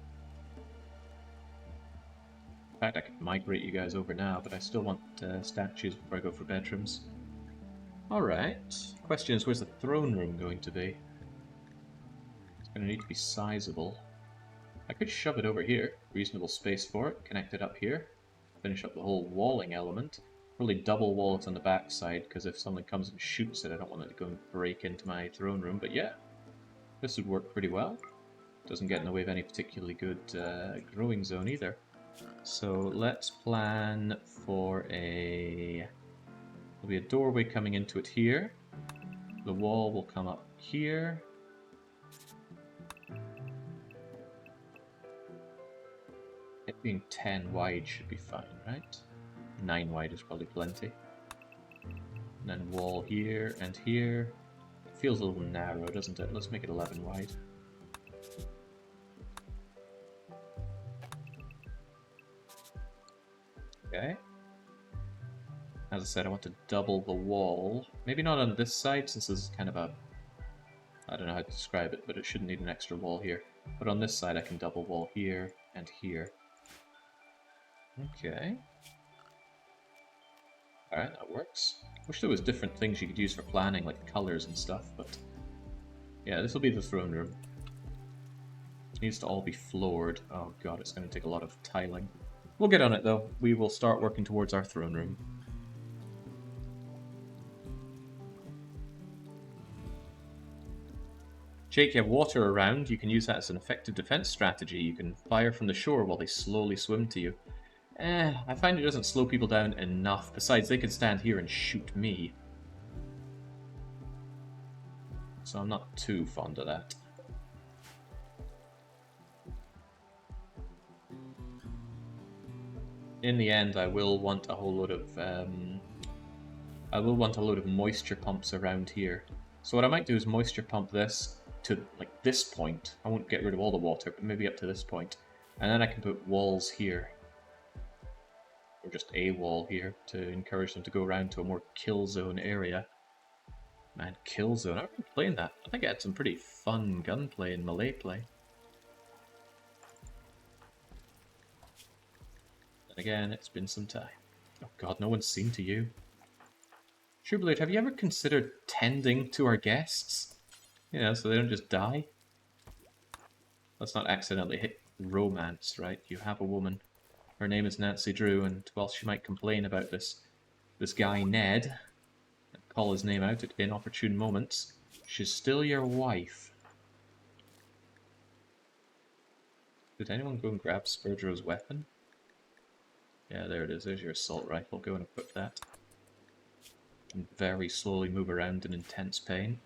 In fact, I could migrate you guys over now, but I still want statues before I go for bedrooms. Alright. Question is, where's the throne room going to be? It's going to need to be sizable. I could shove it over here. Reasonable space for it. Connect it up here. Finish up the whole walling element. Probably double wall it on the back side, because if someone comes and shoots it, I don't want it to go and break into my throne room. But yeah, this would work pretty well. Doesn't get in the way of any particularly good growing zone either. So let's plan for a... There'll be a doorway coming into it here. The wall will come up here. It being 10 wide should be fine, right? 9 wide is probably plenty. And then wall here and here. It feels a little narrow, doesn't it? Let's make it 11 wide. Okay. As I said, I want to double the wall. Maybe not on this side, since this is kind of a... I don't know how to describe it, but it shouldn't need an extra wall here. But on this side I can double wall here and here. Okay. Alright, that works. Wish there was different things you could use for planning, like colors and stuff, but... Yeah, this will be the throne room. It needs to all be floored. Oh god, it's going to take a lot of tiling. We'll get on it though. We will start working towards our throne room. Jake, you have water around. You can use that as an effective defense strategy. You can fire from the shore while they slowly swim to you. I find it doesn't slow people down enough. Besides, they could stand here and shoot me. So I'm not too fond of that. In the end, I will want a whole load of moisture pumps around here. So what I might do is moisture pump this to like this point. I won't get rid of all the water, but maybe up to this point. And then I can put walls here. Or just a wall here to encourage them to go around to a more kill zone area. Man, kill zone. I remember playing that. I think I had some pretty fun gunplay and melee play. And again, it's been some time. Oh god, no one's seen to you. Trebleard, have you ever considered tending to our guests? You know, so they don't just die? Let's not accidentally hit romance, right? You have a woman. Her name is Nancy Drew, and while she might complain about this guy Ned, and call his name out at inopportune moments, she's still your wife. Did anyone go and grab Spurgero's weapon? Yeah, there it is. There's your assault rifle. Go and equip that. And very slowly move around in intense pain.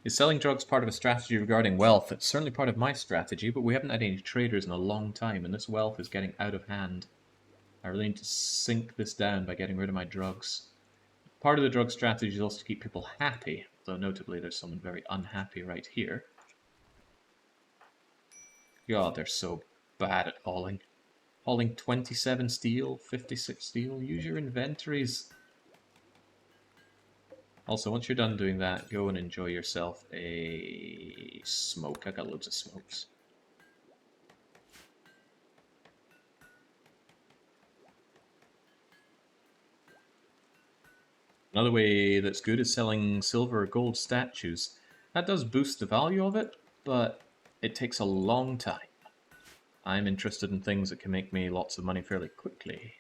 Is selling drugs part of a strategy regarding wealth? It's certainly part of my strategy, but we haven't had any traders in a long time, and this wealth is getting out of hand. I really need to sink this down by getting rid of my drugs. Part of the drug strategy is also to keep people happy, though notably there's someone very unhappy right here. God, they're so bad at hauling. Hauling 27 steel, 56 steel. Use your inventories. Also, once you're done doing that, go and enjoy yourself a smoke. I got loads of smokes. Another way that's good is selling silver or gold statues. That does boost the value of it, but it takes a long time. I'm interested in things that can make me lots of money fairly quickly.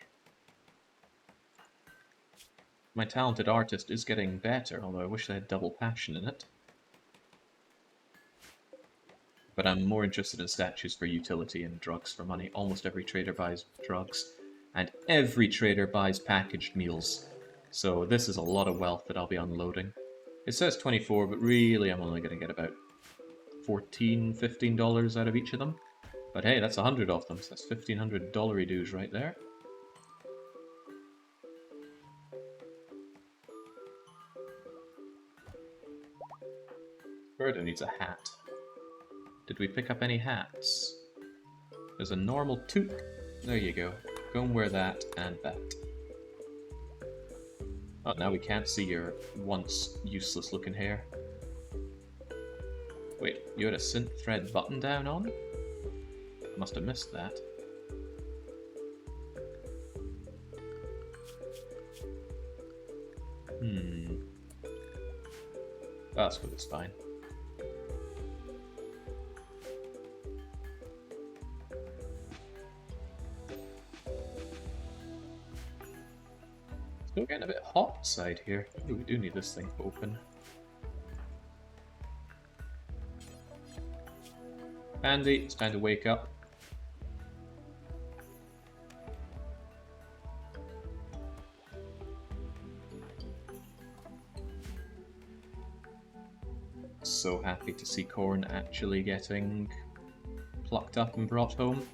My talented artist is getting better, although I wish I had double passion in it. But I'm more interested in statues for utility and drugs for money. Almost every trader buys drugs, and every trader buys packaged meals. So this is a lot of wealth that I'll be unloading. It says 24, but really I'm only going to get about $14, $15 out of each of them. But hey, that's 100 of them, so that's $1,500 dues right there. Birdo needs a hat. Did we pick up any hats? There's a normal toque. There you go. Go and wear that and that. Oh, now we can't see your once useless looking hair. Wait, you had a synth thread button down on? I must have missed that. That's good, it's fine. Still getting a bit hot inside here. Ooh, we do need this thing open. Pandy, it's time to wake up. So happy to see corn actually getting plucked up and brought home.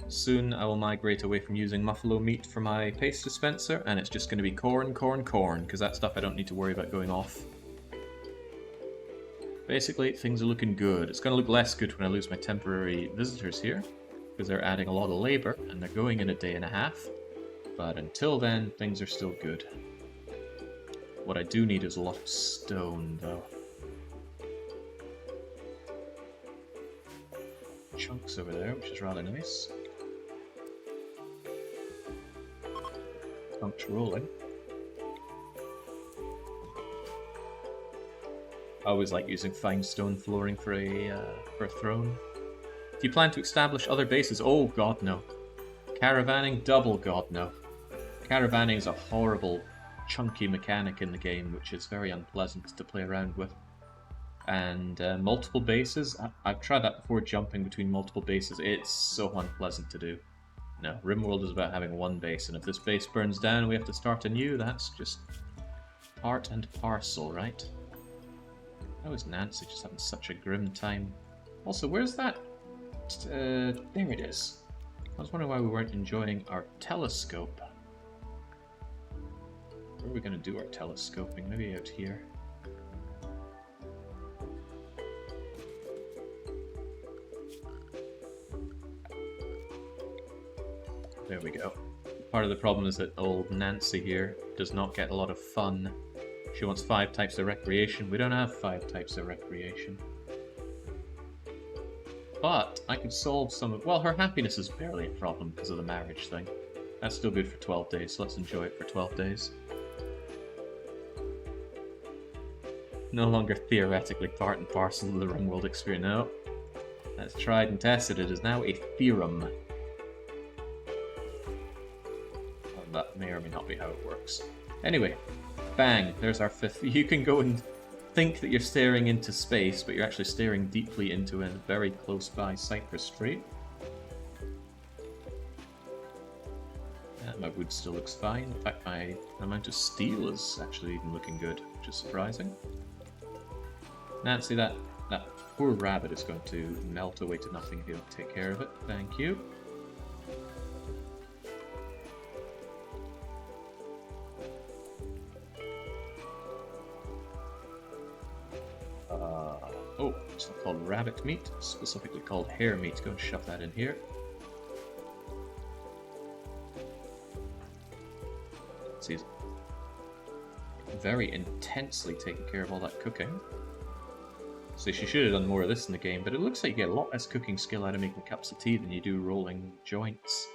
Soon I will migrate away from using muffalo meat for my paste dispenser, and it's just going to be corn, corn, corn, because that stuff I don't need to worry about going off. Basically, things are looking good. It's going to look less good when I lose my temporary visitors here, because they're adding a lot of labor, and they're going in a day and a half. But until then, things are still good. What I do need is a lot of stone, though. Chunks over there, which is rather nice. Chunks rolling. I always like using fine stone flooring for a throne. Do you plan to establish other bases? Oh god no. Caravanning? Double god no. Caravanning is a horrible, chunky mechanic in the game, which is very unpleasant to play around with. And multiple bases, I've tried that before, jumping between multiple bases. It's so unpleasant to do. No, RimWorld is about having one base, and if this base burns down and we have to start anew, that's just part and parcel, right? How is Nancy just having such a grim time? Also, where's that? There it is. I was wondering why we weren't enjoying our telescope. Where are we going to do our telescoping? Maybe out here. There we go. Part of the problem is that old Nancy here does not get a lot of fun. She wants 5 types of recreation. We don't have 5 types of recreation. But I could solve some of... Well, her happiness is barely a problem because of the marriage thing. That's still good for 12 days, so let's enjoy it for 12 days. No longer theoretically part and parcel of the RimWorld experience. No. That's tried and tested. It is now a theorem. That may or may not be how it works. Anyway, bang, there's our 5th. You can go and think that you're staring into space, but you're actually staring deeply into a very close by cypress tree. And my wood still looks fine. In fact, my amount of steel is actually even looking good, which is surprising. Nancy, that poor rabbit is going to melt away to nothing if you don't take care of it. Thank you. Oh, it's not called rabbit meat, it's specifically called hare meat. Go and shove that in here. She's very intensely taking care of all that cooking. So she should have done more of this in the game, but it looks like you get a lot less cooking skill out of making cups of tea than you do rolling joints.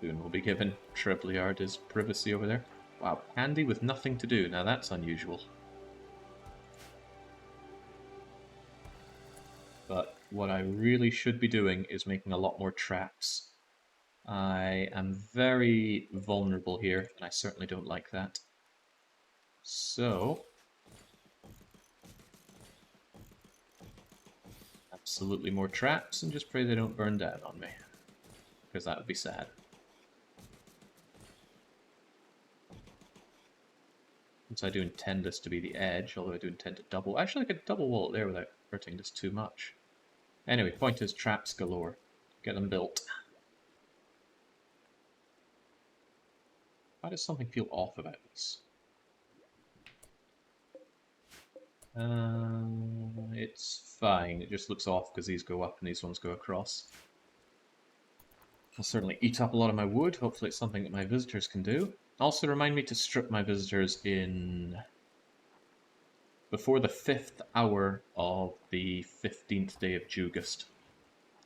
Soon we'll be given Trebleard his privacy over there. Wow, Pandy with nothing to do. Now that's unusual. But what I really should be doing is making a lot more traps. I am very vulnerable here, and I certainly don't like that. So... absolutely more traps, and just pray they don't burn down on me. Because that would be sad. Since I do intend this to be the edge, although I do intend to double... Actually, I could double wall it there without hurting this too much. Anyway, point is traps galore. Get them built. Why does something feel off about this? It's fine. It just looks off because these go up and these ones go across. I'll certainly eat up a lot of my wood. Hopefully it's something that my visitors can do. Also remind me to strip my visitors in before the 5th hour of the 15th day of Jugust.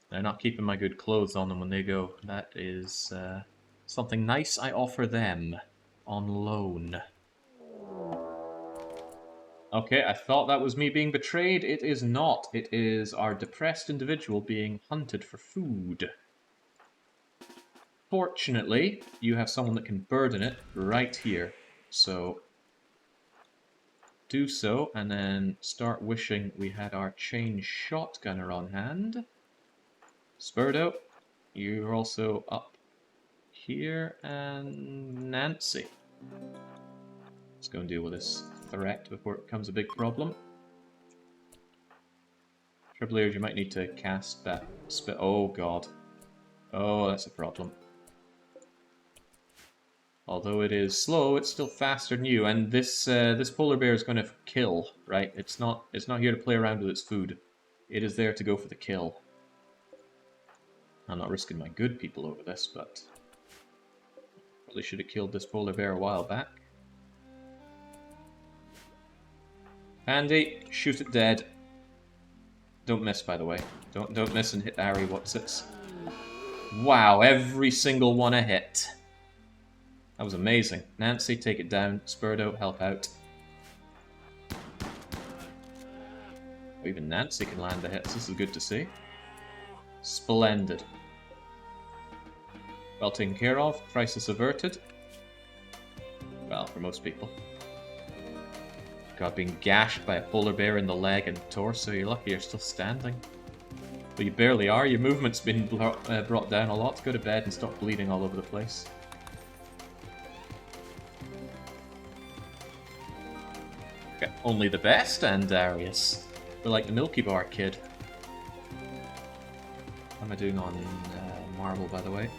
They're not keeping my good clothes on them when they go. That is something nice I offer them on loan. Okay, I thought that was me being betrayed. It is not. It is our depressed individual being hunted for food. Fortunately, you have someone that can burden it right here. So, do so, and then start wishing we had our chain shotgunner on hand. Spurdo, you're also up here, and Nancy. Let's go and deal with this threat before it becomes a big problem. Trebleard, you might need to cast that spit. Oh god. Oh, that's a problem. Although it is slow, it's still faster than you, and this this polar bear is going to kill, right? It's not here to play around with its food. It is there to go for the kill. I'm not risking my good people over this, but probably should have killed this polar bear a while back. Pandy, shoot it dead. Don't miss, by the way. Don't miss and hit Harry Whatsits. Wow, every single one a hit. That was amazing. Nancy, take it down. Spurdo, help out. Oh, even Nancy can land the hits. This is good to see. Splendid. Well taken care of. Crisis averted. Well, for most people. God, being gashed by a polar bear in the leg and torso. You're lucky you're still standing. But you barely are. Your movement's been brought down a lot. Go to bed and stop bleeding all over the place. Okay, only the best, and Darius. We're like the Milky Bar kid. How am I doing on marble, by the way?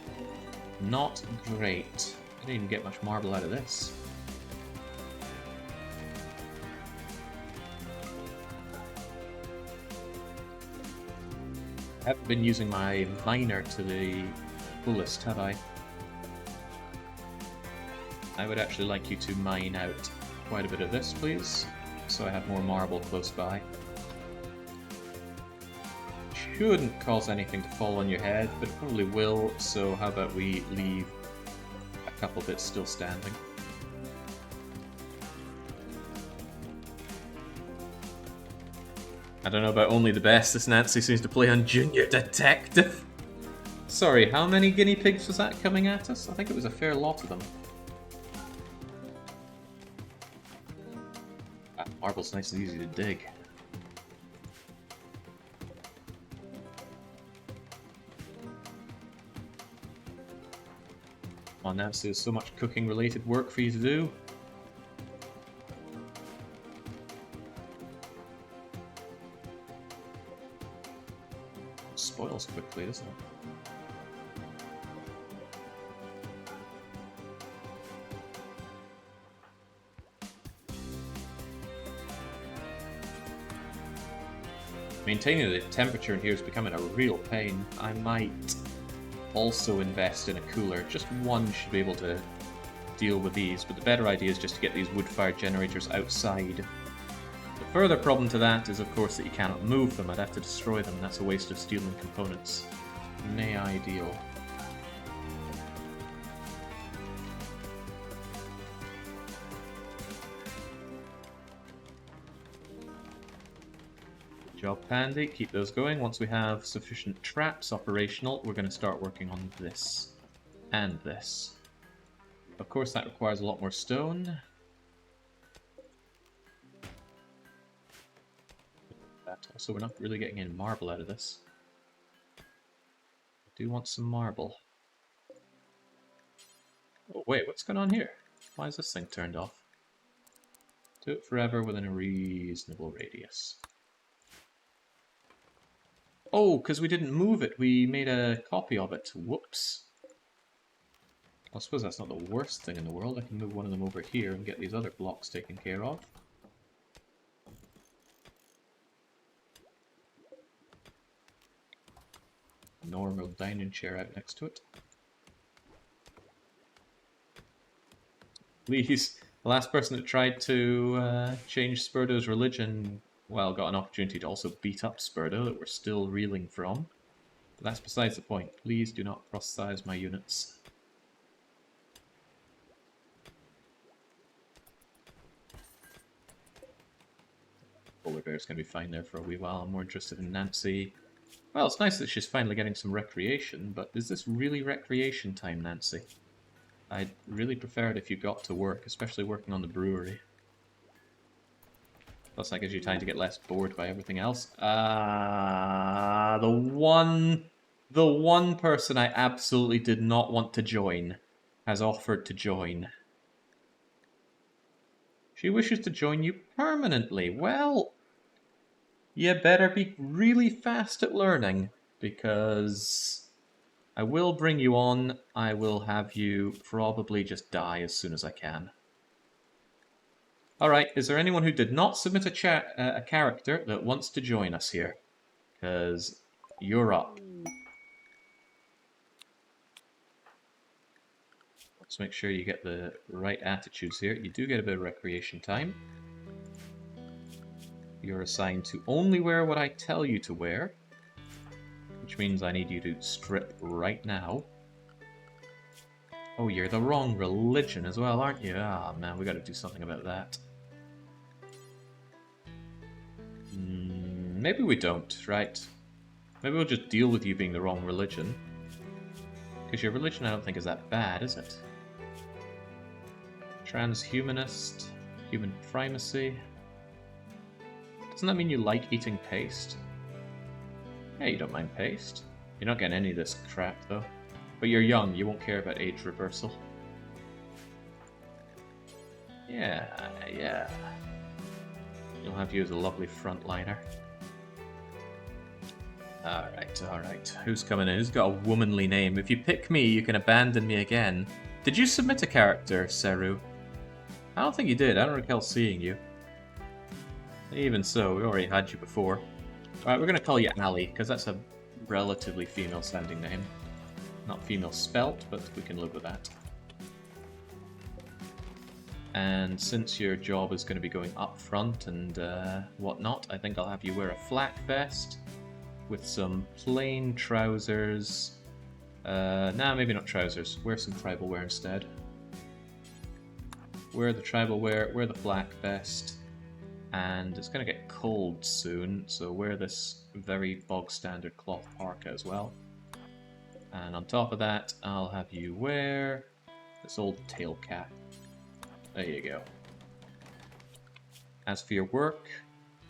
Not great. I didn't even get much marble out of this. I haven't been using my miner to the fullest, have I? I would actually like you to mine out quite a bit of this, please, so I have more marble close by. Shouldn't cause anything to fall on your head, but it probably will, so how about we leave a couple bits still standing. I don't know about only the best, this Nancy seems to play on Junior Detective. Sorry, how many guinea pigs was that coming at us? I think it was a fair lot of them. That marble's nice and easy to dig. Come on, Nancy, there's so much cooking-related work for you to do. Spoils quickly, doesn't it? Maintaining the temperature in here is becoming a real pain. I might also invest in a cooler. Just one should be able to deal with these, but the better idea is just to get these wood-fired generators outside. The further problem to that is, of course, that you cannot move them. I'd have to destroy them. That's a waste of steel and components. Nay, ideal. Good job, Pandy. Keep those going. Once we have sufficient traps operational, we're going to start working on this and this. Of course, that requires a lot more stone. Also, we're not really getting any marble out of this. I do want some marble. Oh wait, what's going on here? Why is this thing turned off? Do it forever within a reasonable radius. Oh, because we didn't move it. We made a copy of it. Whoops. I suppose that's not the worst thing in the world. I can move one of them over here and get these other blocks taken care of. A normal dining chair out next to it. Please, the last person that tried to change Spurdo's religion, well, got an opportunity to also beat up Spurdo that we're still reeling from. But that's besides the point. Please do not proselytize my units. Polar Bear's going to be fine there for a wee while. I'm more interested in Nancy. Well, it's nice that she's finally getting some recreation, but is this really recreation time, Nancy? I'd really prefer it if you got to work, especially working on the brewery. Plus, that gives you time to get less bored by everything else. The one person I absolutely did not want to join has offered to join. She wishes to join you permanently. Well, you better be really fast at learning, because I will bring you on. I will have you probably just die as soon as I can. Alright, is there anyone who did not submit a character that wants to join us here? Because you're up. Let's make sure you get the right attitudes here. You do get a bit of recreation time. You're assigned to only wear what I tell you to wear, which means I need you to strip right now. Oh, you're the wrong religion as well, aren't you? Ah, man, we gotta do something about that. Maybe we don't, right? Maybe we'll just deal with you being the wrong religion. Because your religion I don't think is that bad, is it? Transhumanist, human primacy. Doesn't that mean you like eating paste? Yeah, you don't mind paste. You're not getting any of this crap, though. But you're young, you won't care about age reversal. Yeah. You'll have you as a lovely frontliner. Alright. Who's coming in? Who's got a womanly name? If you pick me, you can abandon me again. Did you submit a character, Seru? I don't think you did. I don't recall seeing you. Even so, we already had you before. Alright, we're going to call you Ali, because that's a relatively female-sounding name. Not female spelt, but we can live with that. And since your job is going to be going up front and whatnot, I think I'll have you wear a flak vest with some plain trousers. Nah, maybe not trousers. Wear some tribal wear instead. Wear the tribal wear, wear the flak vest. And it's going to get cold soon, so wear this very bog-standard cloth parka as well. And on top of that, I'll have you wear this old tail cap. There you go. As for your work,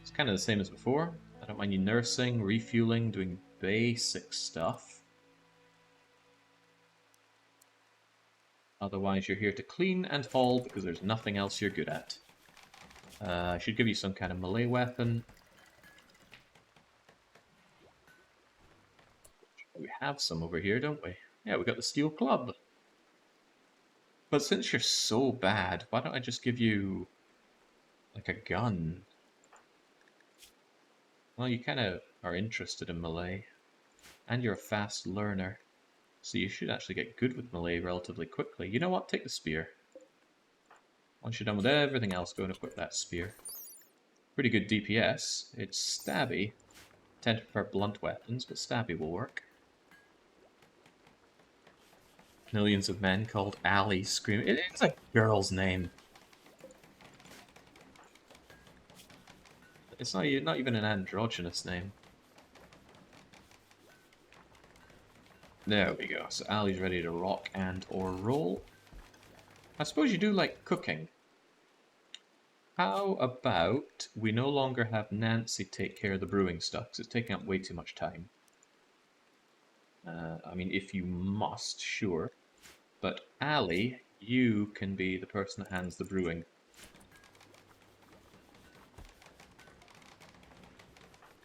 it's kind of the same as before. I don't mind you nursing, refueling, doing basic stuff. Otherwise, you're here to clean and haul because there's nothing else you're good at. I should give you some kind of melee weapon. We have some over here, don't we? Yeah, we got the steel club. But since you're so bad, why don't I just give you like a gun? Well, you kind of are interested in melee, and you're a fast learner, so you should actually get good with melee relatively quickly. You know what? Take the spear. Once you're done with everything else, go and equip that spear. Pretty good DPS. It's stabby. Tend to prefer blunt weapons, but stabby will work. Millions of men called Ali screaming. It's a girl's name. It's not even an androgynous name. There we go. So Ali's ready to rock and or roll. I suppose you do like cooking. How about we no longer have Nancy take care of the brewing stuff, because it's taking up way too much time. I mean, if you must, sure. But Ali, you can be the person that hands the brewing.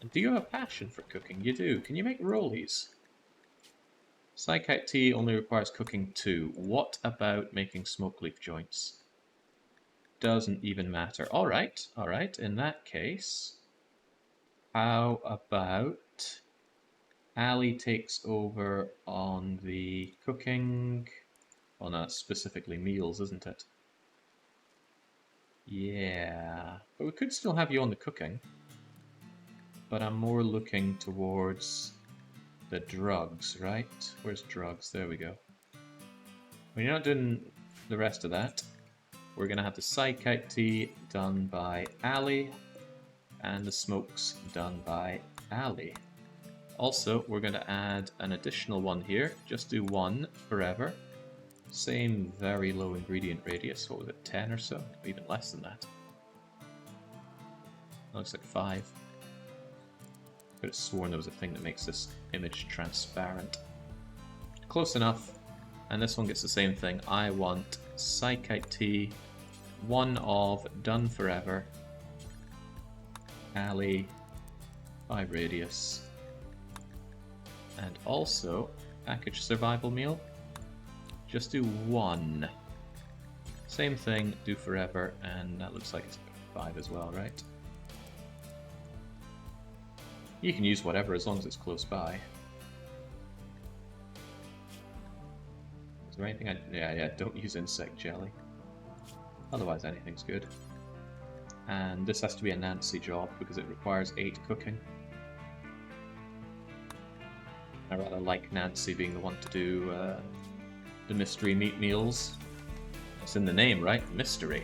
And do you have a passion for cooking? You do. Can you make rollies? Psychite tea only requires cooking 2. What about making smoke leaf joints? Doesn't even matter. Alright, in that case, how about Ali takes over on the cooking? Well, no, that's specifically meals, isn't it? Yeah, but we could still have you on the cooking. But I'm more looking towards the drugs, right? Where's drugs? There we go. When you're not doing the rest of that, we're going to have the Psychite tea done by Ali, and the smokes done by Ali. Also, we're going to add an additional one here. Just do 1 forever. Same very low ingredient radius. What was it, 10 or so? Even less than that. Looks like 5. Could have sworn there was a thing that makes this image transparent. Close enough. And this one gets the same thing. I want Psychite tea, 1 of, done forever. Ali, 5 radius. And also, package survival meal. Just do 1. Same thing, do forever, and that looks like it's 5 as well, right? You can use whatever as long as it's close by. Is there anything yeah, don't use insect jelly. Otherwise anything's good. And this has to be a Nancy job because it requires 8 cooking. I rather like Nancy being the one to do the mystery meat meals. It's in the name, right? Mystery.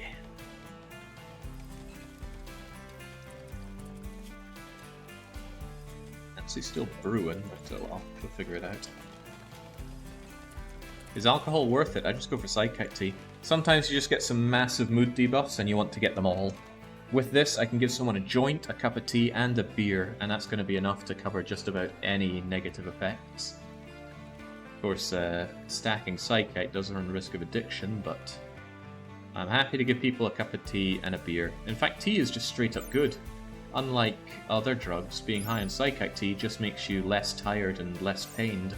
Nancy's still brewing, but well, we'll figure it out. Is alcohol worth it? I just go for Psychite tea. Sometimes you just get some massive mood debuffs and you want to get them all. With this, I can give someone a joint, a cup of tea, and a beer, and that's going to be enough to cover just about any negative effects. Of course, stacking Psychite does run risk of addiction, but I'm happy to give people a cup of tea and a beer. In fact, tea is just straight up good. Unlike other drugs, being high on Psychite tea just makes you less tired and less pained.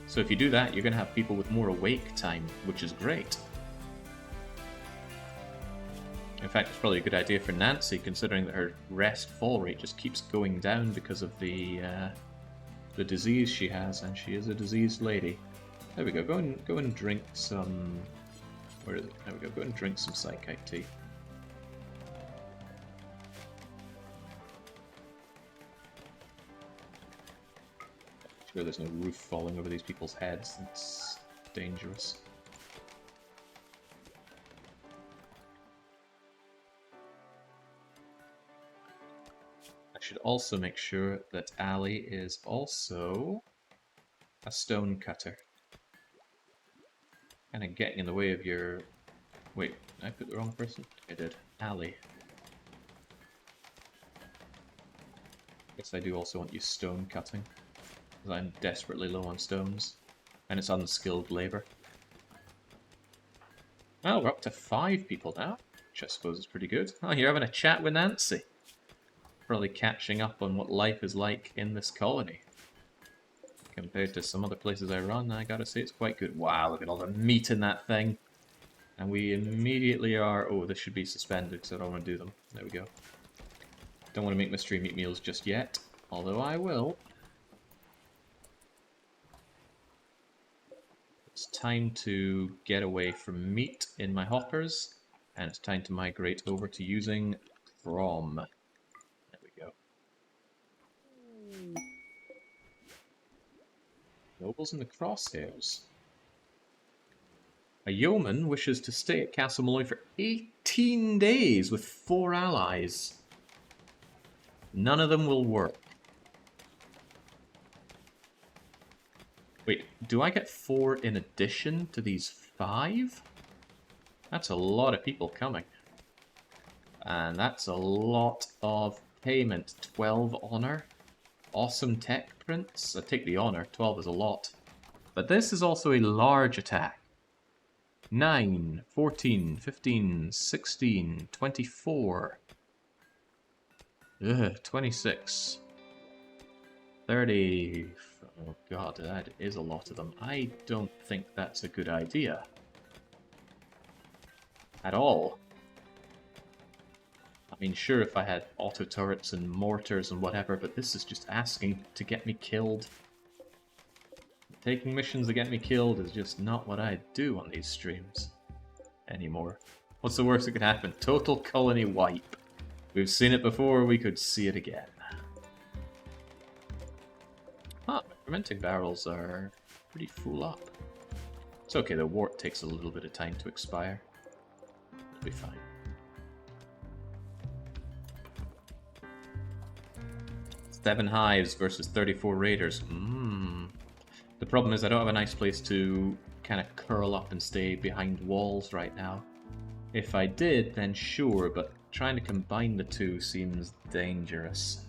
So if you do that, you're going to have people with more awake time, which is great. In fact, it's probably a good idea for Nancy, considering that her rest fall rate just keeps going down because of the disease she has, and she is a diseased lady. There we go. Go and drink some. Where is it? There we go. Go and drink some Psychite tea. Sure, there's no roof falling over these people's heads. It's dangerous. I should also make sure that Ali is also a stone cutter. Kind of getting in the way of your... Wait, did I put the wrong person? I did. Ali. Guess I do also want you stone cutting, because I'm desperately low on stones, and it's unskilled labor. Well, we're up to 5 people now, which I suppose is pretty good. Oh, you're having a chat with Nancy. Probably catching up on what life is like in this colony. Compared to some other places I run, I gotta say it's quite good. Wow, look at all the meat in that thing. And we immediately are... Oh, this should be suspended because I don't want to do them. There we go. Don't want to make mystery meat meals just yet, although I will. It's time to get away from meat in my hoppers, and it's time to migrate over to using Crom. There we go. Nobles in the crosshairs. A yeoman wishes to stay at Castle Malloy for 18 days with 4 allies. None of them will work. Wait, do I get 4 in addition to these 5? That's a lot of people coming. And that's a lot of payment. 12 honor. Awesome tech prints. I take the honor. 12 is a lot. But this is also a large attack. 9, 14, 15, 16, 24. 26. 30. Oh god, that is a lot of them. I don't think that's a good idea. At all. I mean, sure, if I had auto turrets and mortars and whatever, but this is just asking to get me killed. Taking missions to get me killed is just not what I do on these streams anymore. What's the worst that could happen? Total colony wipe. We've seen it before, we could see it again. Ah, my fermenting barrels are pretty full up. It's okay, the wart takes a little bit of time to expire. It'll be fine. Seven hives versus 34 raiders. The problem is I don't have a nice place to kind of curl up and stay behind walls right now. If I did, then sure, but trying to combine the two seems dangerous.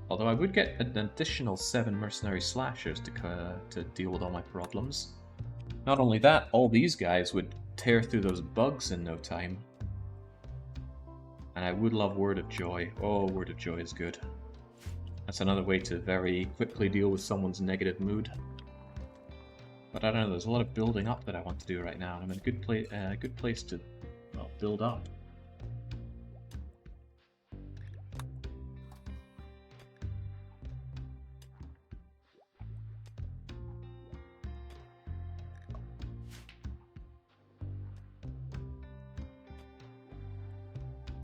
Although I would get an additional 7 mercenary slashers to deal with all my problems. Not only that, all these guys would tear through those bugs in no time. And I would love Word of Joy. Oh, Word of Joy is good. That's another way to very quickly deal with someone's negative mood. But I don't know, there's a lot of building up that I want to do right now, and I'm in a good place to, well, build up.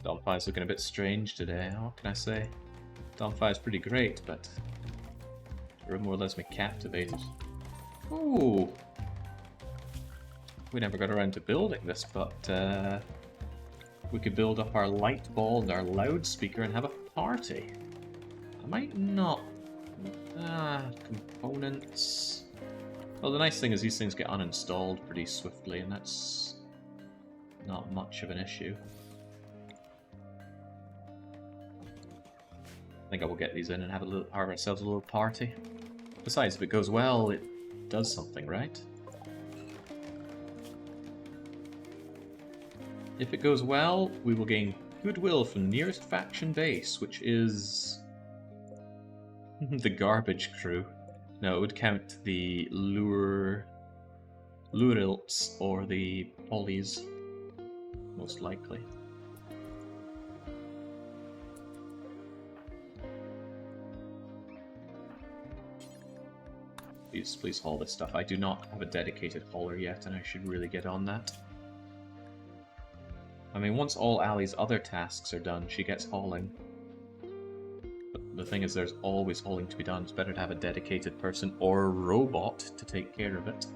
Dawnfire's looking a bit strange today, what can I say? Dawnfire's pretty great, but RimWorld has me captivated. Ooh! We never got around to building this, but we could build up our light ball and our loudspeaker and have a party. I might not... components... Well, the nice thing is these things get uninstalled pretty swiftly, and that's not much of an issue. I think I will get these in and have ourselves a little party. Besides, if it goes well, it does something, right? If it goes well, we will gain goodwill from the nearest faction base, which is... the garbage crew. No, it would count the Lurilts or the Pollies, most likely. Please haul this stuff. I do not have a dedicated hauler yet, and I should really get on that. I mean, once all Ali's other tasks are done, she gets hauling. But the thing is, there's always hauling to be done. It's better to have a dedicated person or a robot to take care of it.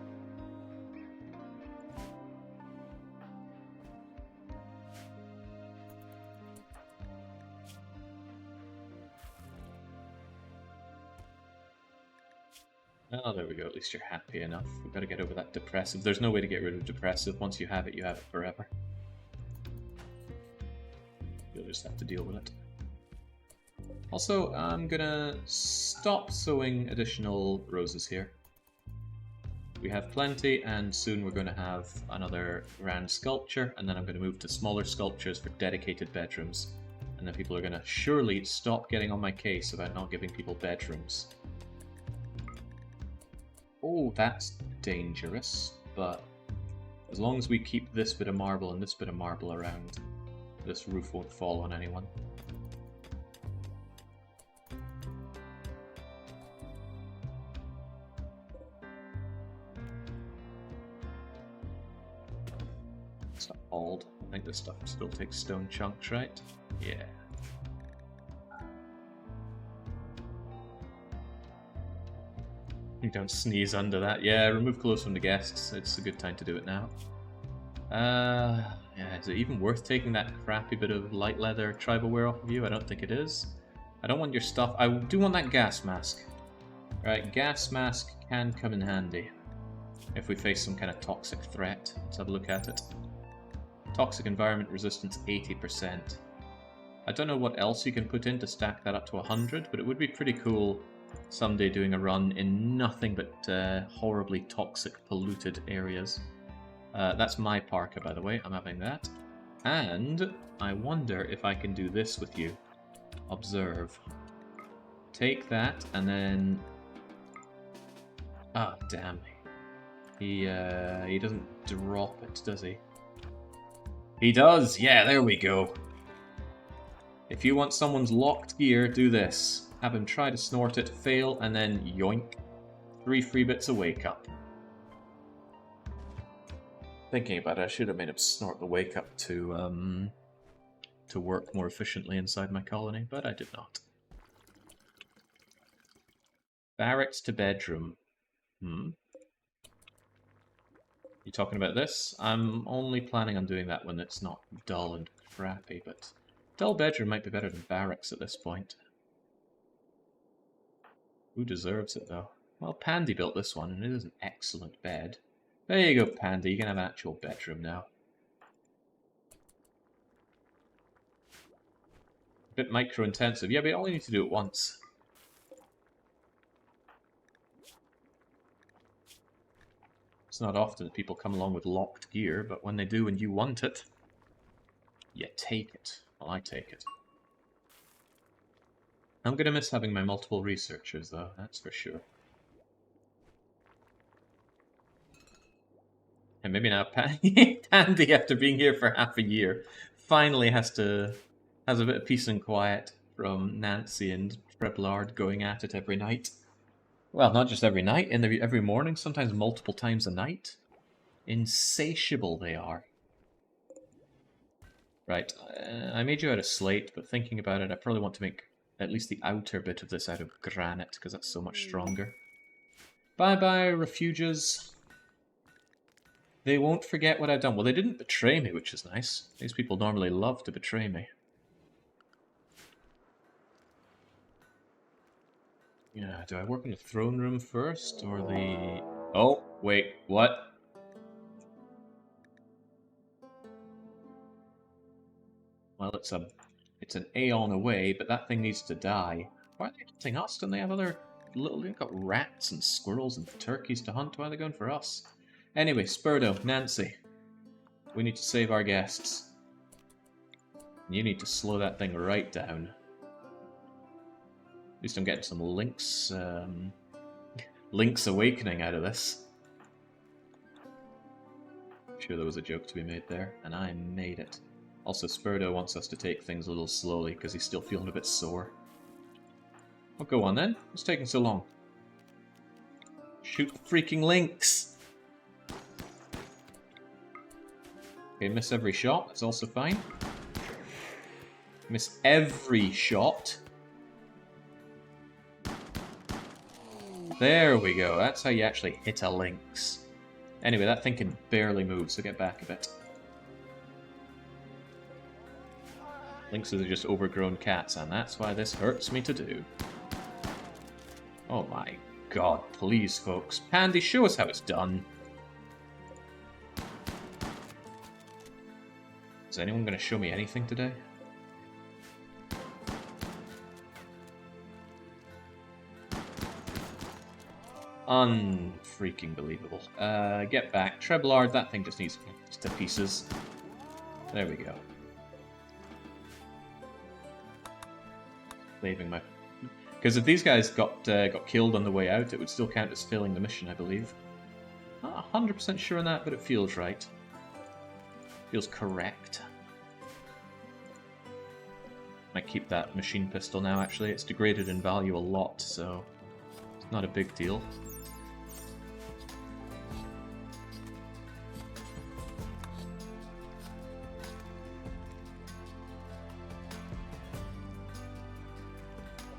Oh, there we go. At least you're happy enough. We've got to get over that depressive. There's no way to get rid of depressive. Once you have it forever. You'll just have to deal with it. Also, I'm gonna stop sowing additional roses here. We have plenty, and soon we're going to have another grand sculpture, and then I'm going to move to smaller sculptures for dedicated bedrooms. And then people are going to surely stop getting on my case about not giving people bedrooms. Oh, that's dangerous, but as long as we keep this bit of marble and this bit of marble around, this roof won't fall on anyone. It's not old. I think this stuff still takes stone chunks, right? Yeah. You don't sneeze under that. Yeah, remove clothes from the guests. It's a good time to do it now. Yeah, is it even worth taking that crappy bit of light leather tribal wear off of you? I don't think it is. I don't want your stuff. I do want that gas mask. Right, gas mask can come in handy if we face some kind of toxic threat. Let's have a look at it. Toxic environment resistance 80%. I don't know what else you can put in to stack that up to 100, but it would be pretty cool someday doing a run in nothing but horribly toxic, polluted areas. That's my parka, by the way. I'm having that. And I wonder if I can do this with you. Observe. take that, and then... Ah, damn. He doesn't drop it, does he? He does! Yeah, there we go. If you want someone's locked gear, do this. Have him try to snort it, fail, and then yoink. 3 free bits of wake up. Thinking about it, I should have made him snort the wake up to work more efficiently inside my colony, but I did not. Barracks to bedroom. You talking about this? I'm only planning on doing that when it's not dull and crappy, but dull bedroom might be better than barracks at this point. Who deserves it, though? Well, Pandy built this one, and it is an excellent bed. There you go, Pandy. You can have an actual bedroom now. A bit micro-intensive. Yeah, but you only need to do it once. It's not often that people come along with locked gear, but when they do and you want it, you take it. Well, I take it. I'm going to miss having my multiple researchers, though, that's for sure. And maybe now Pandy, after being here for half a year, finally has a bit of peace and quiet from Nancy and Trebleard going at it every night. Well, not just every night, every morning, sometimes multiple times a night. Insatiable they are. Right, I made you out of slate, but thinking about it, I probably want to make at least the outer bit of this out of granite, because that's so much stronger. Bye-bye, refuges. They won't forget what I've done. Well, they didn't betray me, which is nice. These people normally love to betray me. Yeah, do I work in the throne room first, or the... Oh, wait, what? Well, it's an Aeon away, but that thing needs to die. Why are they hunting us? Don't they have other little... They've got rats and squirrels and turkeys to hunt. Why are they going for us? Anyway, Spurdo, Nancy. We need to save our guests. You need to slow that thing right down. At least I'm getting some Link's Awakening out of this. I'm sure there was a joke to be made there, and I made it. Also, Spurdo wants us to take things a little slowly because he's still feeling a bit sore. Well, go on then. What's taking so long? Shoot the freaking Lynx! Okay, miss every shot. That's also fine. Miss every shot. There we go. That's how you actually hit a lynx. Anyway, that thing can barely move, so get back a bit. Lynxes are just overgrown cats, and that's why this hurts me to do. Oh my god, please, folks. Pandy, show us how it's done. Is anyone going to show me anything today? Unfreaking believable. Get back. Trebleard, that thing just needs to pieces. There we go. Leaving my... Because if these guys got killed on the way out, it would still count as failing the mission, I believe. Not 100% sure on that, but it feels right. Feels correct. Might keep that machine pistol now, actually. It's degraded in value a lot, so it's not a big deal.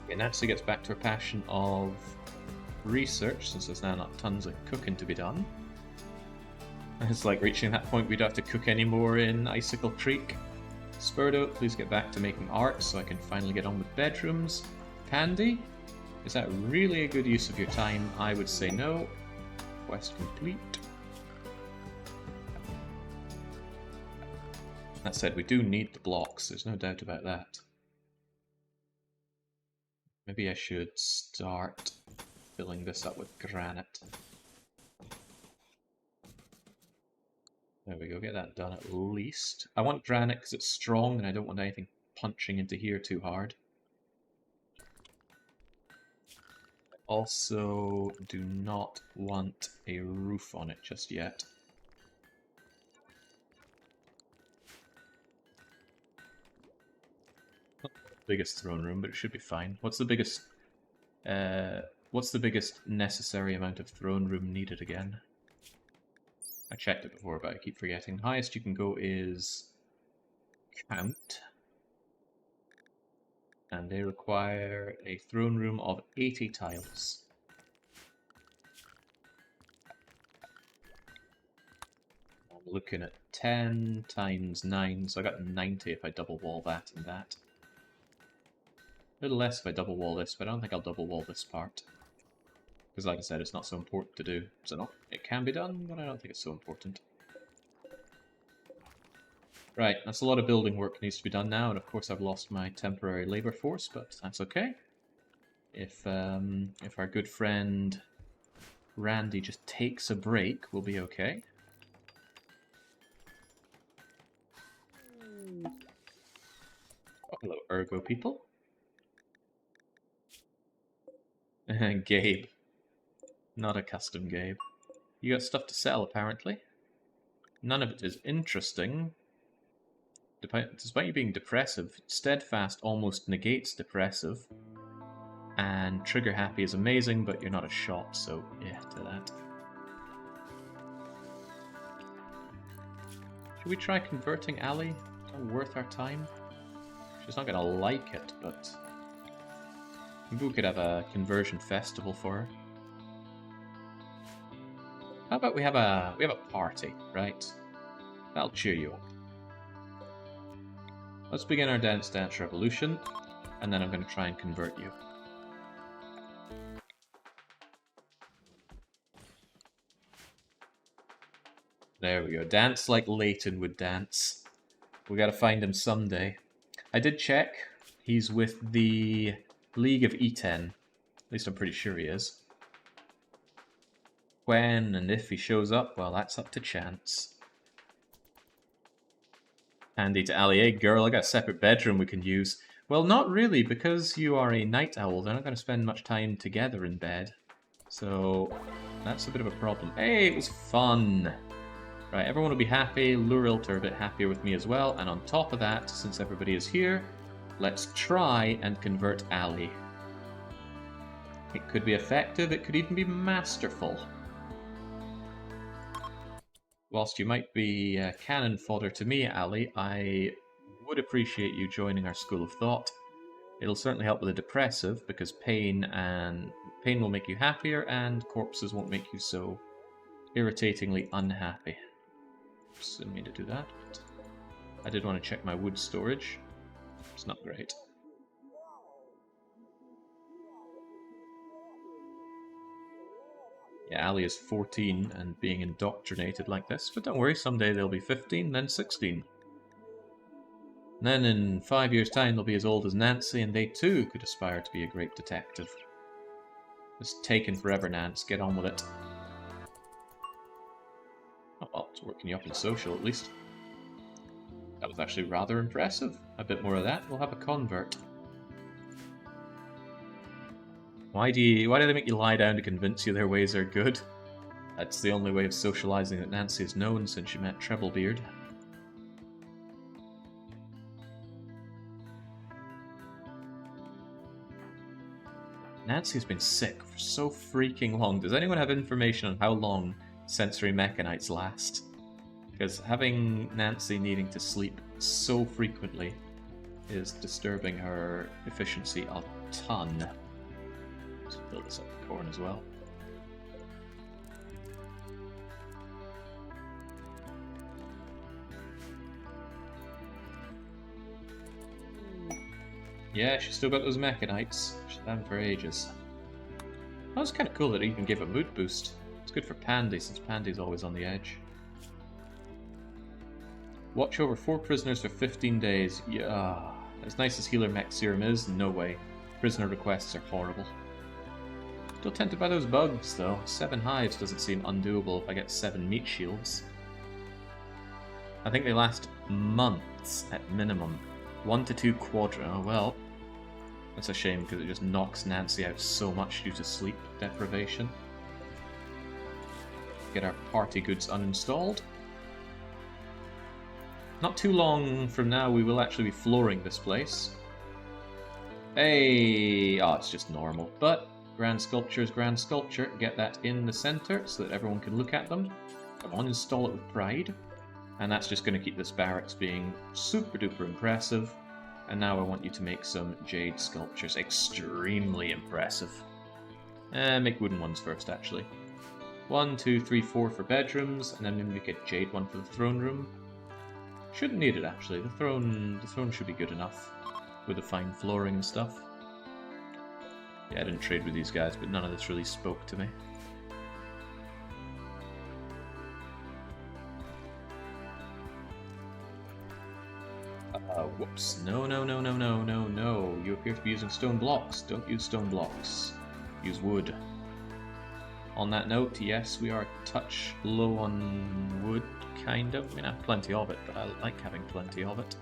Okay, Nancy gets back to her passion of research, since there's now not tons of cooking to be done. It's like reaching that point we'd have to cook anymore in Icicle Creek. Spurdo, please get back to making art so I can finally get on with bedrooms. Pandy, is that really a good use of your time? I would say no. Quest complete. That said, we do need the blocks, there's no doubt about that. Maybe I should start filling this up with granite. There we go, get that done at least. I want granite because it's strong and I don't want anything punching into here too hard. also do not want a roof on it just yet. Not the biggest throne room, but it should be fine. What's the biggest necessary amount of throne room needed again? I checked it before, but I keep forgetting. Highest you can go is Count. And they require a throne room of 80 tiles. I'm looking at 10 times 9, so I got 90 if I double wall that and that. A little less if I double wall this, but I don't think I'll double wall this part. Because like I said, it's not so important to do. So no, it can be done, but I don't think it's so important. Right, that's a lot of building work needs to be done now, and of course I've lost my temporary labor force, but that's okay. If our good friend Randy just takes a break, we'll be okay. Oh, hello, Ergo people. Gabe. Not a custom Gabe. You got stuff to sell, apparently. None of it is interesting. Despite you being depressive, Steadfast almost negates depressive. And Trigger Happy is amazing, but you're not a shop, so yeah, to that. Should we try converting Ali? Not worth our time? She's not gonna like it, but maybe we could have a conversion festival for her. How about we have a party, right? That'll cheer you up. Let's begin our Dance Revolution, and then I'm going to try and convert you. There we go. Dance like Leighton would dance. We gotta find him someday. I did check. He's with the League of E10. At least I'm pretty sure he is. When and if he shows up, well, that's up to chance. Pandy to Ali, hey girl, I got a separate bedroom we can use. Well, not really, because you are a night owl, they're not going to spend much time together in bed. So, that's a bit of a problem. Hey, it was fun! Right, everyone will be happy, Lurilt are a bit happier with me as well, and on top of that, since everybody is here, let's try and convert Ali. It could be effective, it could even be masterful. Whilst you might be cannon fodder to me, Ali, I would appreciate you joining our school of thought. It'll certainly help with the depressive, because pain will make you happier, and corpses won't make you so irritatingly unhappy. Just didn't mean to do that, but I did want to check my wood storage. It's not great. Yeah, Ali is 14 and being indoctrinated like this, but don't worry, someday they'll be 15, then 16. And then in 5 years' time they'll be as old as Nancy, and they too could aspire to be a great detective. It's taken forever, Nance. Get on with it. Oh well, it's working you up in social at least. That was actually rather impressive. A bit more of that, we'll have a convert. Why do they make you lie down to convince you their ways are good? That's the only way of socializing that Nancy has known since she met Trebleard. Nancy's been sick for so freaking long. Does anyone have information on how long sensory mechanites last? Because having Nancy needing to sleep so frequently is disturbing her efficiency a ton. Let's build this up with corn as well. Yeah, she's still got those mechanites. She's had them for ages. That was kind of cool that it even gave a mood boost. It's good for Pandy, since Pandy's always on the edge. Watch over 4 prisoners for 15 days. Yeah, as nice as Healer Mech Serum is, no way. Prisoner requests are horrible. Still tempted by those bugs, though. 7 hives doesn't seem undoable if I get 7 meat shields. I think they last months at minimum. 1 to 2 quadra. Oh well. That's a shame because it just knocks Nancy out so much due to sleep deprivation. Get our party goods uninstalled. Not too long from now we will actually be flooring this place. Hey! Oh, it's just normal. But grand sculpture is grand sculpture. Get that in the center so that everyone can look at them. Come on, install it with pride. And that's just going to keep this barracks being super duper impressive. And now I want you to make some jade sculptures. Extremely impressive. Make wooden ones first, actually. 1, 2, 3, 4 for bedrooms, and then maybe make a jade one for the throne room. Shouldn't need it, actually. The throne should be good enough with the fine flooring and stuff. Yeah, I didn't trade with these guys, but none of this really spoke to me. Whoops. No, no, no, no, no, no, no. You appear to be using stone blocks. Don't use stone blocks. Use wood. On that note, yes, we are a touch low on wood, kind of. I mean, I have plenty of it, but I like having plenty of it.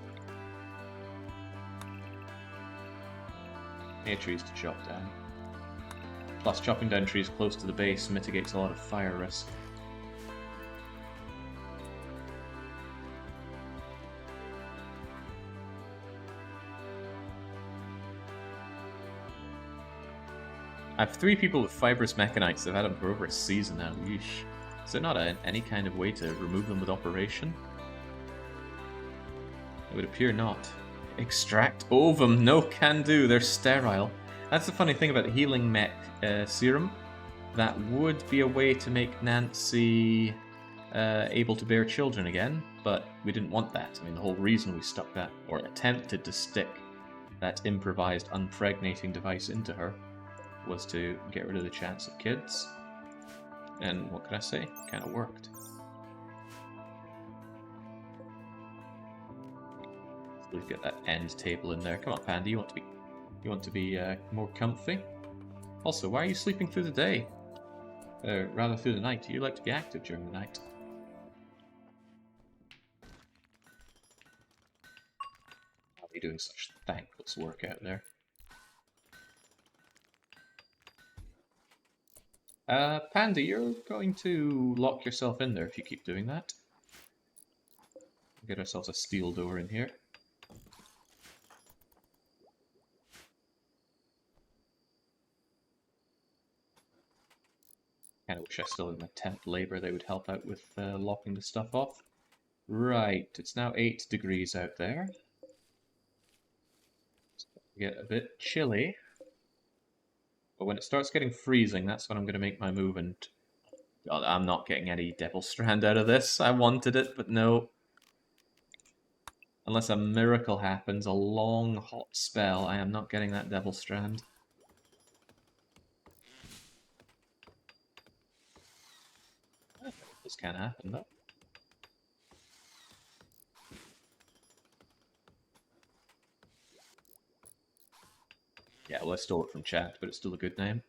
Any trees to chop down. Plus, chopping down trees close to the base mitigates a lot of fire risk. I have 3 people with fibrous mechanites. I've had them for over a season now. Yeesh. Is there not any kind of way to remove them with operation? It would appear not. Extract ovum. No can do. They're sterile. That's the funny thing about the healing mech serum. That would be a way to make Nancy able to bear children again, but we didn't want that. I mean, the whole reason we stuck that, or attempted to stick that improvised unpregnating device into her, was to get rid of the chance of kids. And what can I say? Kind of worked. We've got that end table in there. Come on, Pandy, you want to be more comfy. Also, why are you sleeping through the day? Rather through the night. You like to be active during the night. Why are you doing such thankless work out there? Pandy, you're going to lock yourself in there if you keep doing that. Get ourselves a steel door in here. Kinda wish I still had my temp labor, they would help out with locking the stuff off. Right, it's now 8 degrees out there. It's going to get a bit chilly. But when it starts getting freezing, that's when I'm going to make my move, and God, I'm not getting any Devil Strand out of this. I wanted it, but no. Unless a miracle happens, a long, hot spell, I am not getting that Devil Strand. This can happen, though. Yeah, well, I stole it from chat, but it's still a good name.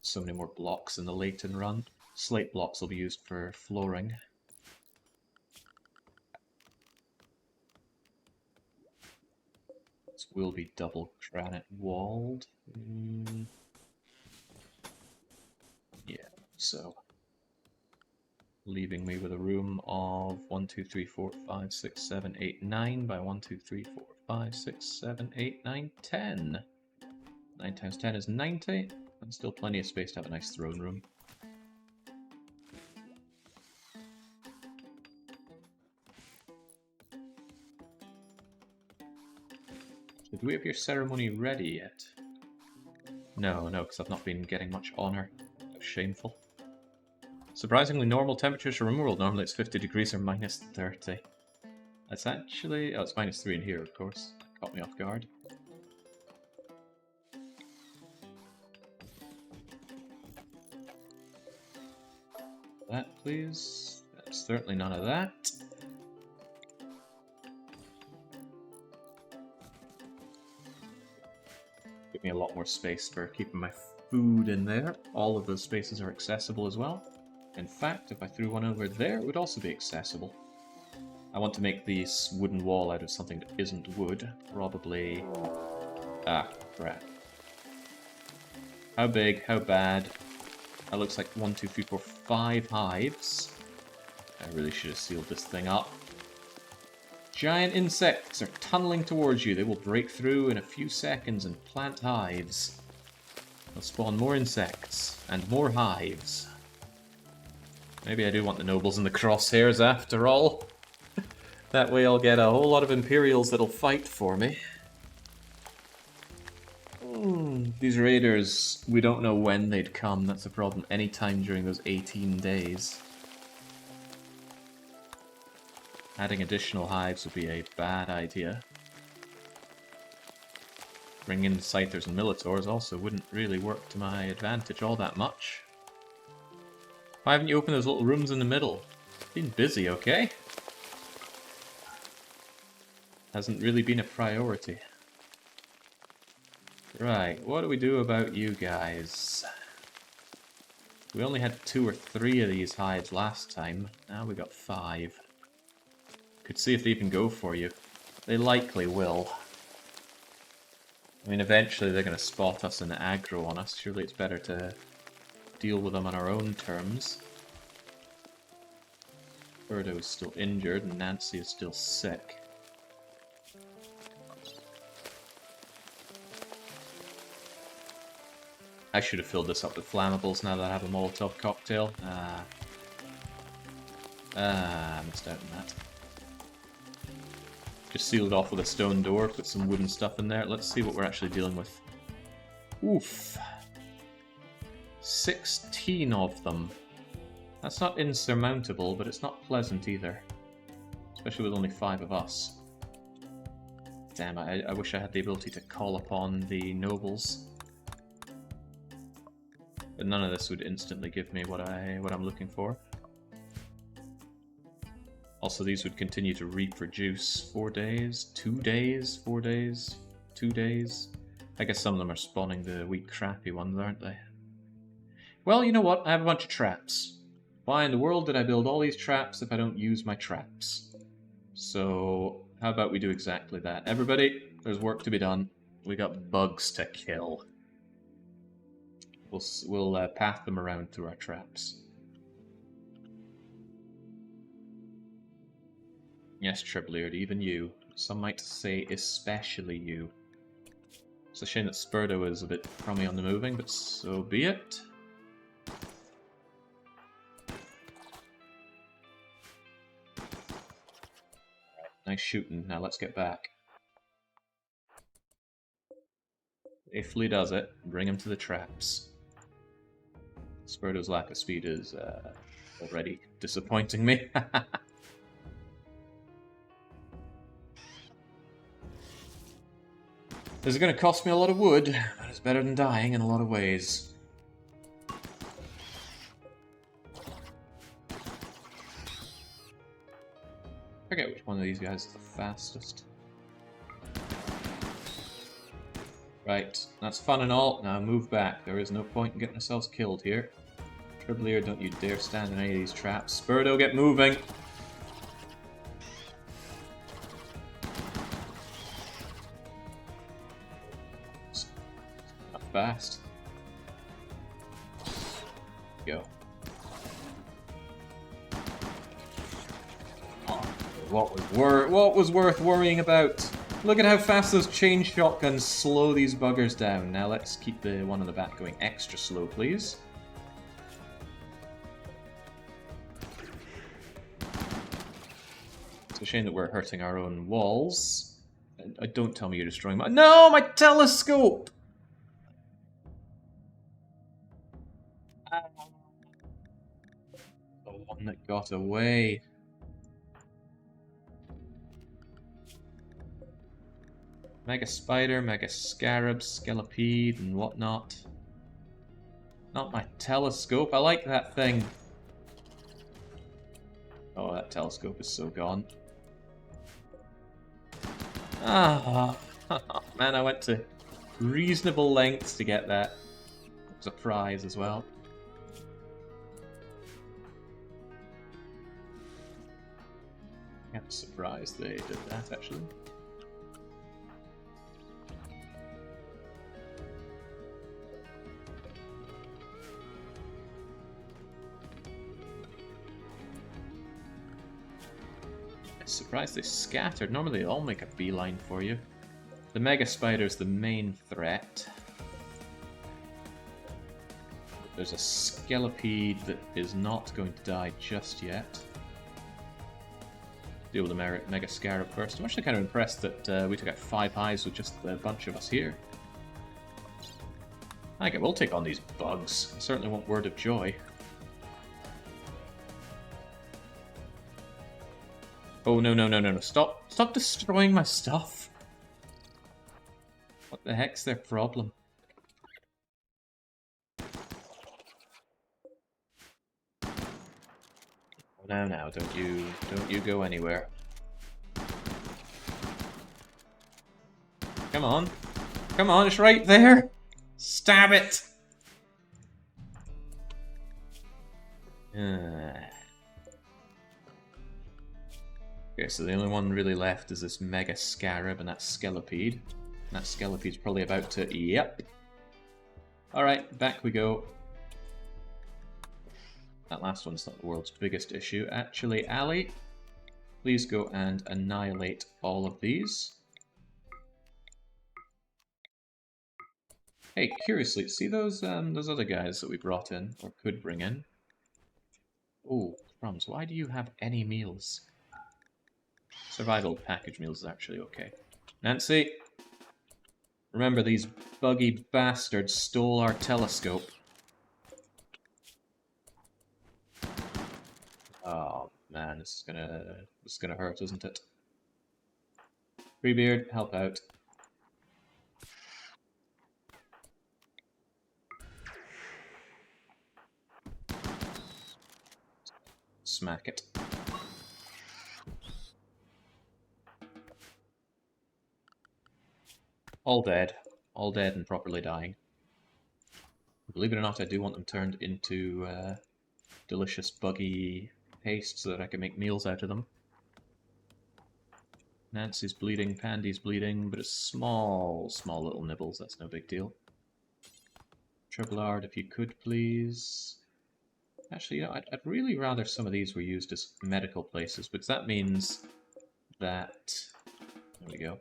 So many more blocks in the Leighton run. Slate blocks will be used for flooring. This will be double granite walled. Yeah, so leaving me with a room of 1, 2, 3, 4, 5, 6, 7, 8, 9 by 1, 2, 3, 4, 5, 6, 7, 8, 9, 10. 9 times 10 is 90, and still plenty of space to have a nice throne room. So do we have your ceremony ready yet? No, because I've not been getting much honor. That's shameful. Surprisingly normal temperatures for RimWorld. Normally it's 50 degrees or minus 30. That's actually... oh, it's minus 3 in here, of course. Caught me off guard. That, please. That's certainly none of that. Give me a lot more space for keeping my food in there. All of those spaces are accessible as well. In fact, if I threw one over there, it would also be accessible. I want to make this wooden wall out of something that isn't wood. Probably... Ah, crap. How big? How bad? That looks like 1, 2, 3, 4, 5 hives. I really should have sealed this thing up. Giant insects are tunneling towards you. They will break through in a few seconds and plant hives. They'll spawn more insects and more hives. Maybe I do want the nobles in the crosshairs after all. That way I'll get a whole lot of Imperials that'll fight for me. These raiders, we don't know when they'd come, that's the problem. Anytime during those 18 days. Adding additional hives would be a bad idea. Bringing in Scythers and Militors also wouldn't really work to my advantage all that much. Why haven't you opened those little rooms in the middle? Been busy, okay? Hasn't really been a priority. Right, what do we do about you guys? We only had 2 or 3 of these hives last time. Now we got 5. Could see if they even go for you. They likely will. I mean, eventually they're going to spot us and aggro on us. Surely it's better to deal with them on our own terms. Birdo is still injured and Nancy is still sick. I should have filled this up with flammables now that I have a Molotov cocktail. I missed out on that. Just sealed off with a stone door, put some wooden stuff in there. Let's see what we're actually dealing with. Oof. 16 of them. That's not insurmountable, but it's not pleasant either. Especially with only 5 of us. Damn, I wish I had the ability to call upon the nobles. But none of this would instantly give me what I'm looking for. Also, these would continue to reproduce 4 days, 2 days, 4 days, 2 days. I guess some of them are spawning the wee crappy ones, aren't they? Well, you know what? I have a bunch of traps. Why in the world did I build all these traps if I don't use my traps? So, how about we do exactly that? Everybody, there's work to be done. We got bugs to kill. We'll path them around through our traps. Yes, Trebleard, even you. Some might say especially you. It's a shame that Spurdo is a bit crummy on the moving, but so be it. Nice shooting. Now let's get back. If Lee does it, bring him to the traps. Spurdo's lack of speed is already disappointing me. This is going to cost me a lot of wood, but it's better than dying in a lot of ways. I forget which one of these guys is the fastest. Right, that's fun and all. Now move back. There is no point in getting ourselves killed here. Trebleard, don't you dare stand in any of these traps. Spurdo, get moving! Not fast. Go. What was worth worrying about? Look at how fast those chain shotguns slow these buggers down. Now let's keep the one on the back going extra slow, please. It's a shame that we're hurting our own walls. Don't tell me you're destroying my... No, my telescope! The one that got away. Mega Spider, Mega Scarab, Skelipede, and whatnot. Not my telescope. I like that thing. Oh, that telescope is so gone. Ah, man, I went to reasonable lengths to get that. It was a prize as well. Got Surprised they did that, actually. Surprised they scattered. Normally they all make a beeline for you. The Mega Spider's the main threat. There's a Skelipede that is not going to die just yet. Deal with the Mega Scarab first. I'm actually kind of impressed that we took out 5 hives with just a bunch of us here. Okay, we'll take on these bugs. I certainly want Word of Joy. Oh, no, no, no, no, no. Stop destroying my stuff. What the heck's their problem? Oh, now, don't you go anywhere. Come on. Come on, it's right there. Stab it. Okay, so the only one really left is this Mega Scarab and that Skelipede. And that Skelipede's probably about to... Yep. Alright, back we go. That last one's not the world's biggest issue. Actually, Ali, please go and annihilate all of these. Hey, curiously, see those other guys that we brought in, or could bring in? Oh, crumbs, why do you have any meals? Survival package meals is actually okay. Nancy! Remember, these buggy bastards stole our telescope. Oh man, this is gonna hurt, isn't it? Trebeard, help out. Smack it. All dead. All dead and properly dying. Believe it or not, I do want them turned into delicious buggy paste so that I can make meals out of them. Nancy's bleeding, Pandy's bleeding, but it's small little nibbles, that's no big deal. Trebleard, if you could please. Actually, you know, I'd really rather some of these were used as medical places, because that means that... There we go.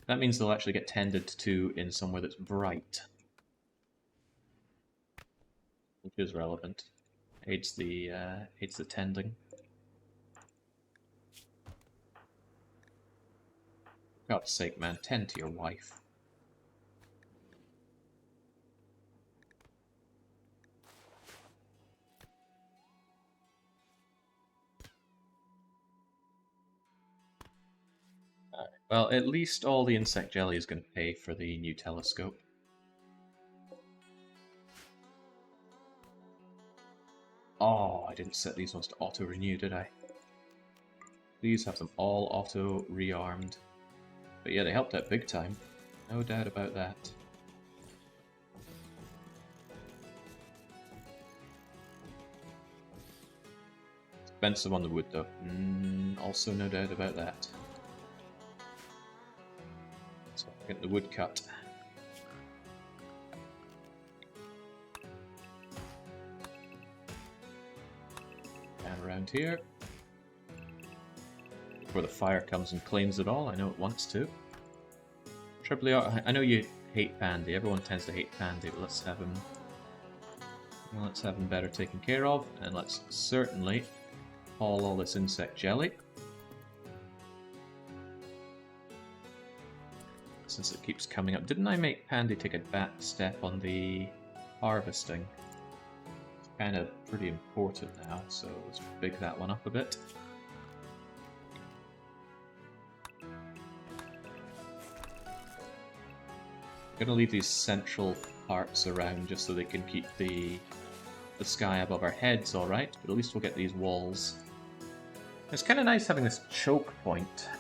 That means they'll actually get tended to in somewhere that's bright. Which is relevant. Aids the tending. For God's sake, man, tend to your wife. Alright, well, at least all the insect jelly is going to pay for the new telescope. Oh, I didn't set these ones to auto-renew, did I? Please have them all auto-rearmed. But yeah, they helped out big time. No doubt about that. Expensive on the wood, though. Also no doubt about that. So, get the wood cut. And around here. Before the fire comes and claims it all, I know it wants to. Trebleard, I know you hate Pandy. Everyone tends to hate Pandy, but let's have him better taken care of, and let's certainly haul all this insect jelly. Since it keeps coming up. Didn't I make Pandy take a back step on the harvesting? It's kind of pretty important now, so let's big that one up a bit. I'm gonna leave these central parts around just so they can keep the sky above our heads, alright, but at least we'll get these walls. It's kind of nice having this choke point.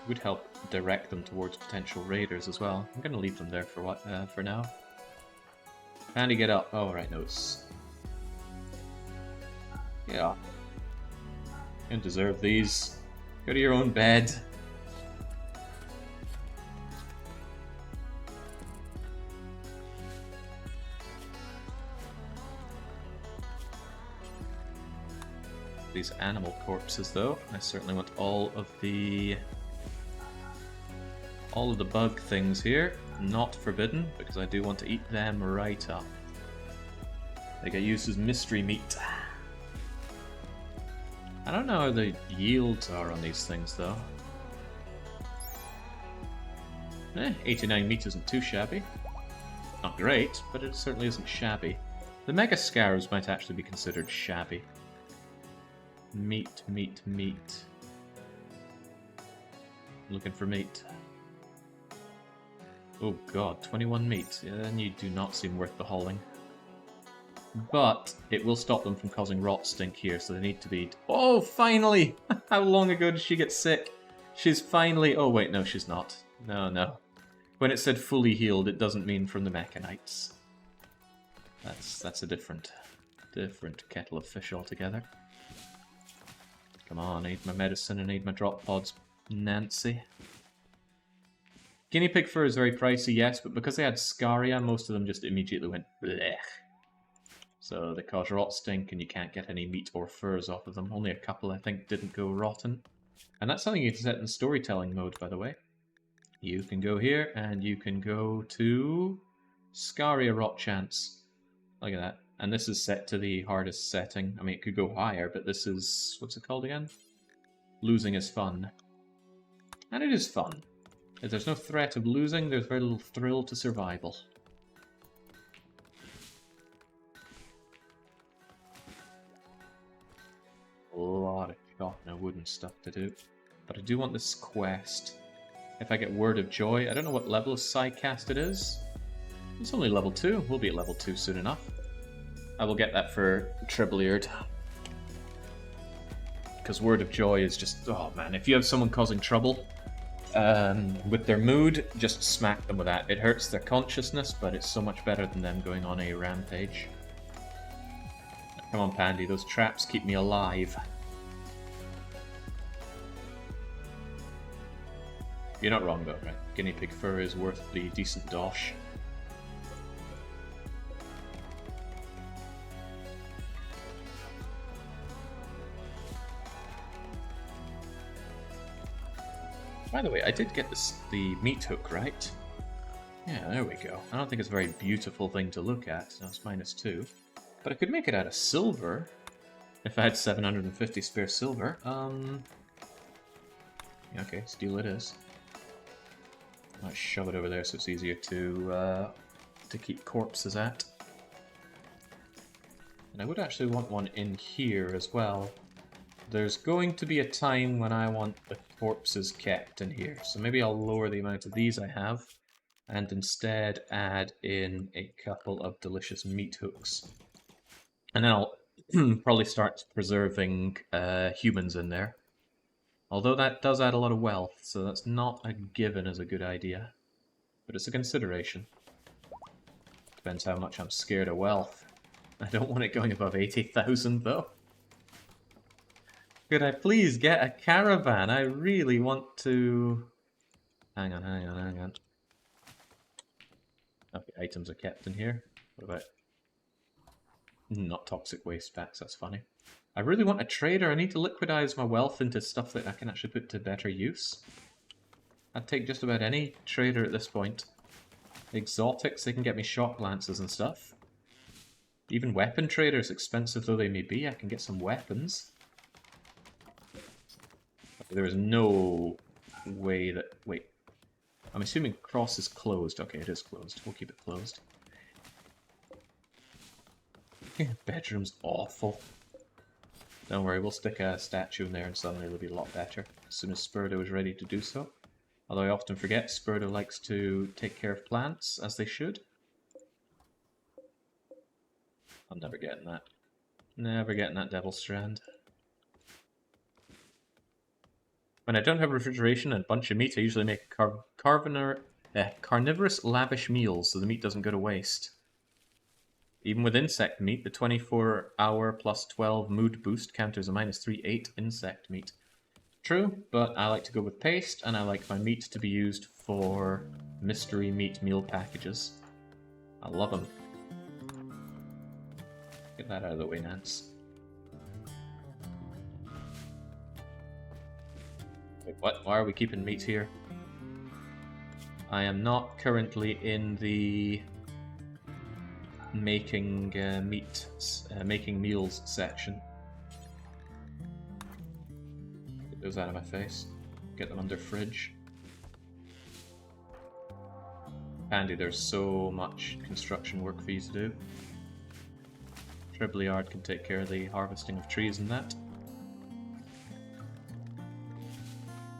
It would help direct them towards potential raiders as well. I'm gonna leave them there for now. Pandy, get up. Oh, right, no, it's... Yeah. You don't deserve these. Go to your own bed. These animal corpses, though. I certainly want all of the bug things here. Not forbidden, because I do want to eat them right up. They get used as mystery meat. I don't know how the yields are on these things, though. 89 meat isn't too shabby. Not great, but it certainly isn't shabby. The Mega Scarabs might actually be considered shabby. Meat, meat, meat. Looking for meat. Oh god, 21 meat. Yeah, then you do not seem worth the hauling. But it will stop them from causing rot stink here, so they need to be... Oh, finally! How long ago did she get sick? She's finally... Oh wait, no, she's not. No, no. When it said fully healed, it doesn't mean from the Mechanites. That's a different kettle of fish altogether. Come on, I need my medicine, I need my drop pods, Nancy. Guinea pig fur is very pricey, yes, but because they had Scaria, most of them just immediately went blech. So they cause rot stink and you can't get any meat or furs off of them. Only a couple, I think, didn't go rotten. And that's something you can set in storytelling mode, by the way. You can go here and you can go to Scaria rot chance. Look at that. And this is set to the hardest setting. I mean, it could go higher, but this is... What's it called again? Losing is fun. And it is fun. If there's no threat of losing, there's very little thrill to survival. A lot of chopping and wooden stuff to do. But I do want this quest. If I get Word of Joy, I don't know what level of Psycast it is. It's only level 2. We'll be at level 2 soon enough. I will get that for Trebleard. Because Word of Joy is just... Oh man, if you have someone causing trouble with their mood, just smack them with that. It hurts their consciousness, but it's so much better than them going on a rampage. Come on, Pandy, those traps keep me alive. You're not wrong though, right? Guinea pig fur is worth the decent dosh. By the way, I did get the meat hook, right? Yeah, there we go. I don't think it's a very beautiful thing to look at. No, it's -2. But I could make it out of silver. If I had 750 spare silver. Okay, steel it is. I'll shove it over there so it's easier to keep corpses at. And I would actually want one in here as well. There's going to be a time when I want the corpses kept in here, so maybe I'll lower the amount of these I have, and instead add in a couple of delicious meat hooks. And then I'll probably start preserving humans in there. Although that does add a lot of wealth, so that's not a given as a good idea. But it's a consideration. Depends how much I'm scared of wealth. I don't want it going above 80,000 though. Could I please get a caravan? I really want to... Hang on, hang on, hang on. Okay, items are kept in here. What about... Not toxic waste packs, that's funny. I really want a trader. I need to liquidize my wealth into stuff that I can actually put to better use. I'd take just about any trader at this point. Exotics, they can get me shock lances and stuff. Even weapon traders, expensive though they may be, I can get some weapons. There is no way that... Wait. I'm assuming cross is closed. Okay, it is closed. We'll keep it closed. Bedroom's awful. Don't worry, we'll stick a statue in there and suddenly it'll be a lot better. As soon as Spurdo is ready to do so. Although I often forget, Spurdo likes to take care of plants, as they should. I'm never getting that. Never getting that Devil Strand. When I don't have refrigeration and a bunch of meat, I usually make carnivorous lavish meals so the meat doesn't go to waste. Even with insect meat, the 24-hour plus 12 mood boost counters a -3/8 insect meat. True, but I like to go with paste, and I like my meat to be used for mystery meat meal packages. I love them. Get that out of the way, Nance. Wait, what? Why are we keeping meat here? I am not currently in the making making meals section. Get those out of my face. Get them under fridge. Pandy, there's so much construction work for you to do. Trebleard can take care of the harvesting of trees and that.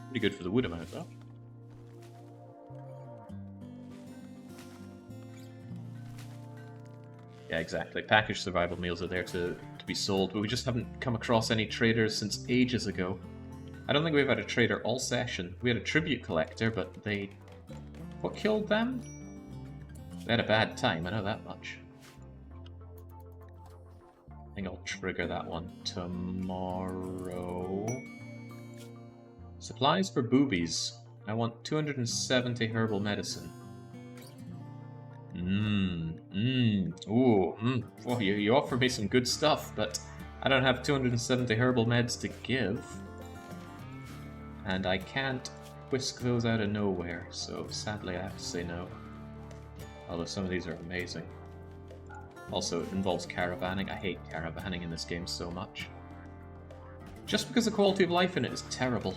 Pretty good for the wood amount, though. Yeah, exactly. Packaged survival meals are there to be sold, but we just haven't come across any traders since ages ago. I don't think we've had a trader all session. We had a tribute collector, but they... What killed them? They had a bad time, I know that much. I think I'll trigger that one tomorrow. Supplies for boobies. I want 270 herbal medicine. Oh, you offer me some good stuff, but I don't have 270 herbal meds to give. And I can't whisk those out of nowhere, so sadly I have to say no. Although some of these are amazing. Also, it involves caravanning. I hate caravanning in this game so much. Just because the quality of life in it is terrible.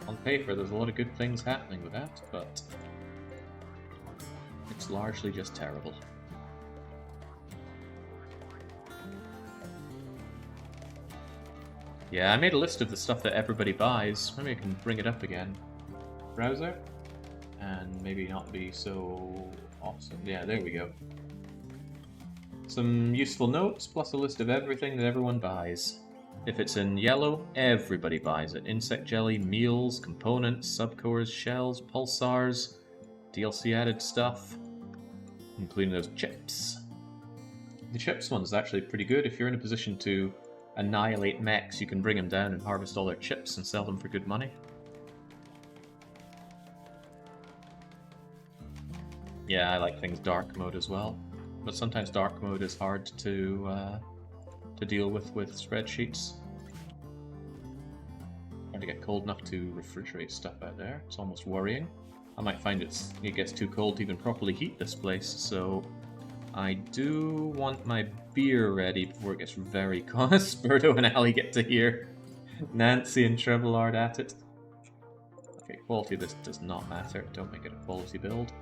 On paper, there's a lot of good things happening with that, but it's largely just terrible. Yeah, I made a list of the stuff that everybody buys. Maybe I can bring it up again. Browser? And maybe not be so awesome. Yeah, there we go. Some useful notes, plus a list of everything that everyone buys. If it's in yellow, everybody buys it. Insect jelly, meals, components, subcores, shells, pulsars, DLC added stuff, including those chips. The chips one's actually pretty good. If you're in a position to annihilate mechs, you can bring them down and harvest all their chips and sell them for good money. Yeah, I like things dark mode as well, but sometimes dark mode is hard to deal with spreadsheets. Trying to get cold enough to refrigerate stuff out there. It's almost worrying. I might find it gets too cold to even properly heat this place, so I do want my beer ready before it gets very cold. Spurdo and Ali get to hear Nancy and Trebleard at it. Okay, quality of this does not matter. Don't make it a quality build.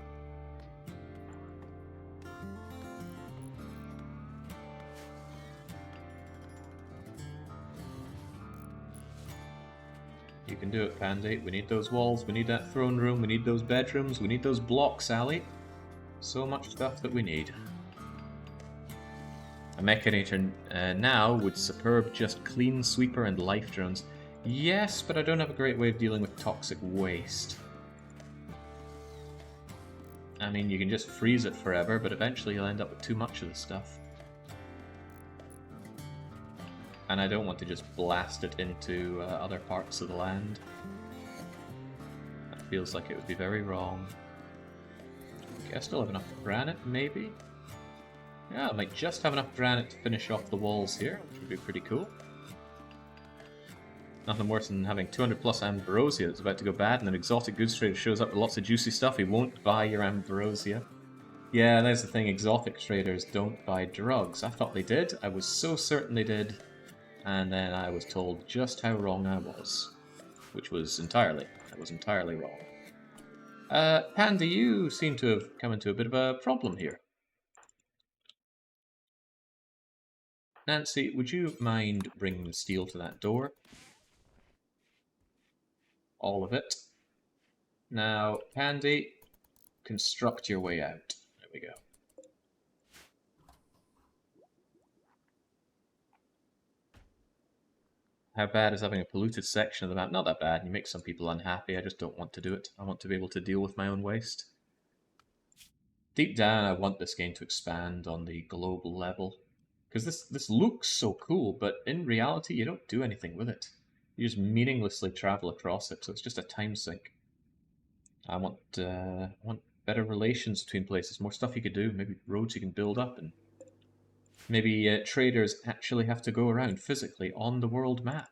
You can do it, Pandy. We need those walls, we need that throne room, we need those bedrooms, we need those blocks, Ali. So much stuff that we need. A Mechanator now with superb just clean sweeper and life drones. Yes, but I don't have a great way of dealing with toxic waste. I mean, you can just freeze it forever, but eventually you'll end up with too much of the stuff. And I don't want to just blast it into other parts of the land. That feels like it would be very wrong. Okay, I still have enough granite, maybe? Yeah, I might just have enough granite to finish off the walls here, which would be pretty cool. Nothing worse than having 200 plus ambrosia that's about to go bad, and an exotic goods trader shows up with lots of juicy stuff. He won't buy your ambrosia. Yeah, that's the thing, exotic traders don't buy drugs. I thought they did. I was so certain they did. And then I was told just how wrong I was. Which was entirely wrong. Pandy, you seem to have come into a bit of a problem here. Nancy, would you mind bringing the steel to that door? All of it. Now, Pandy, construct your way out. There we go. How bad is having a polluted section of the map? Not that bad. You make some people unhappy. I just don't want to do it. I want to be able to deal with my own waste. Deep down, I want this game to expand on the global level. Because this looks so cool, but in reality, you don't do anything with it. You just meaninglessly travel across it, so it's just a time sink. I want better relations between places, more stuff you could do, maybe roads you can build up, and maybe traders actually have to go around physically on the world map,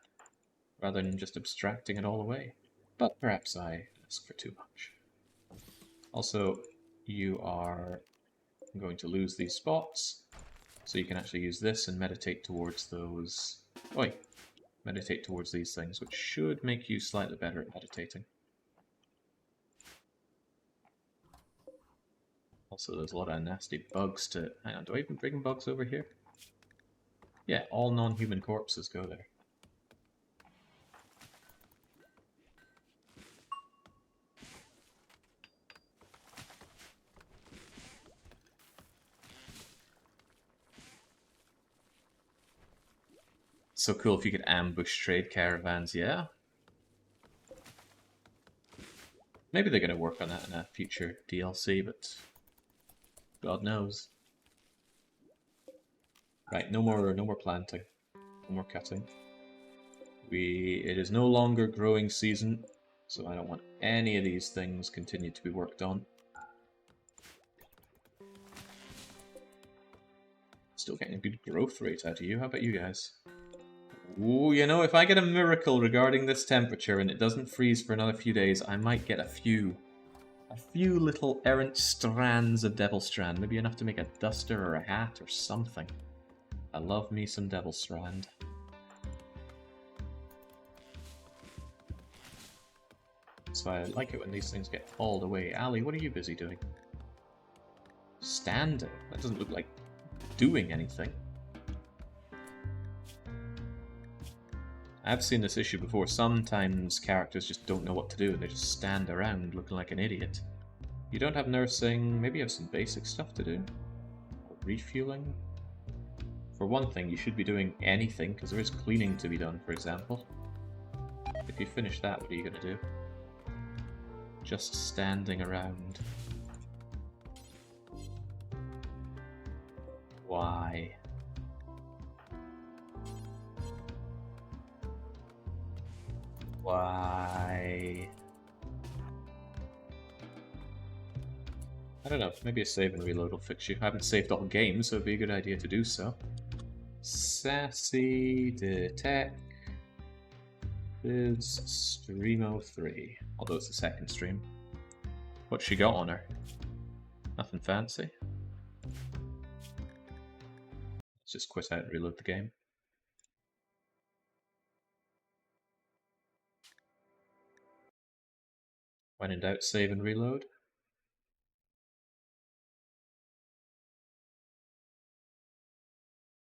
rather than just abstracting it all away. But perhaps I ask for too much. Also, you are going to lose these spots, so you can actually use this and meditate towards those... Oi! Meditate towards these things, which should make you slightly better at meditating. Also, there's a lot of nasty bugs to... Hang on, do I even bring bugs over here? Yeah, all non-human corpses go there. So cool if you could ambush trade caravans, yeah? Maybe they're going to work on that in a future DLC, but God knows. Right, no more planting. No more cutting. It is no longer growing season, so I don't want any of these things continue to be worked on. Still getting a good growth rate out of you. How about you guys? Ooh, you know, if I get a miracle regarding this temperature and it doesn't freeze for another few days, I might get a few little errant strands of Devil Strand. Maybe enough to make a duster or a hat or something. I love me some Devil Strand. So I like it when these things get hauled away. Ali, what are you busy doing? Standing? That doesn't look like doing anything. I've seen this issue before. Sometimes characters just don't know what to do and they just stand around looking like an idiot. You don't have nursing, maybe you have some basic stuff to do. Or refueling. For one thing, you should be doing anything, because there is cleaning to be done, for example. If you finish that, what are you going to do? Just standing around. Why? Why? I don't know, maybe a save and reload will fix you. I haven't saved all games, so it'd be a good idea to do so. Sassy Detect is Streamo 3, although it's the second stream. What's she got on her? Nothing fancy. Let's just quit out and reload the game. When in doubt, save and reload.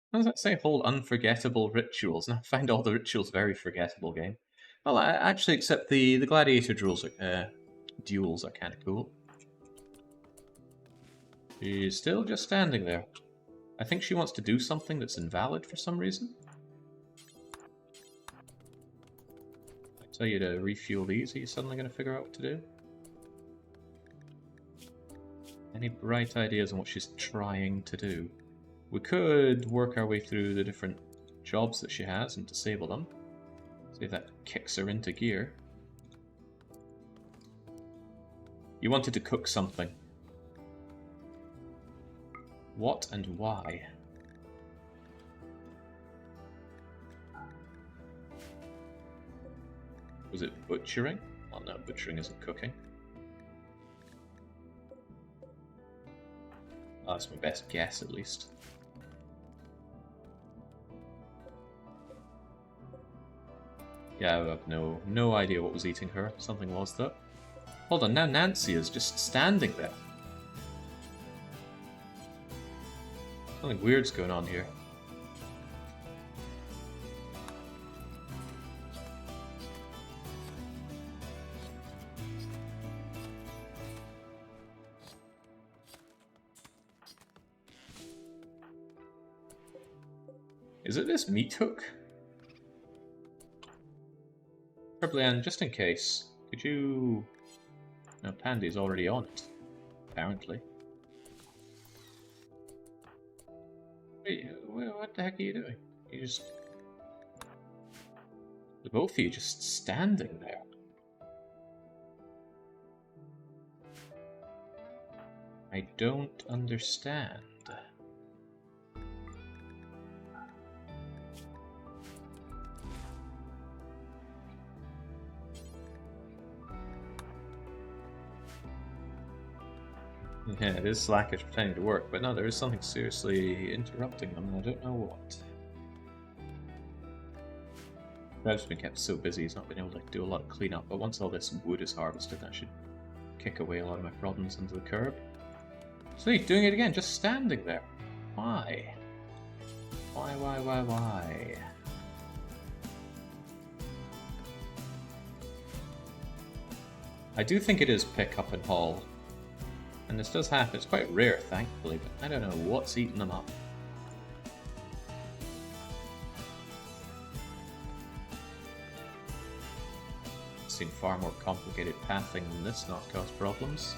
What does that say? Hold unforgettable rituals. And I find all the rituals very forgettable game. Well, I actually accept the gladiator duels are kind of cool. She's still just standing there. I think she wants to do something that's invalid for some reason. I tell you to refuel these, are you suddenly going to figure out what to do? Any bright ideas on what she's trying to do? We could work our way through the different jobs that she has and disable them. See if that kicks her into gear. You wanted to cook something. What and why? Was it butchering? Well, no, butchering isn't cooking. Oh, that's my best guess, at least. Yeah, I have no idea what was eating her. Something was, though. Hold on, now Nancy is just standing there. Something weird's going on here. Is it this meat hook? Trebleard, just in case, could you... No, Pandy's already on it, apparently. What the heck are you doing? You just... The both of you just standing there. I don't understand. Yeah, it is slackish pretending to work, but no, there is something seriously interrupting them, and I don't know what. Rev's been kept so busy he's not been able to do a lot of cleanup, but once all this wood is harvested, that should kick away a lot of my problems into the curb. See, doing it again, just standing there. Why? Why? I do think it is pick up and haul. And this does happen. It's quite rare, thankfully, but I don't know what's eating them up. I've seen far more complicated pathing than this not cause problems.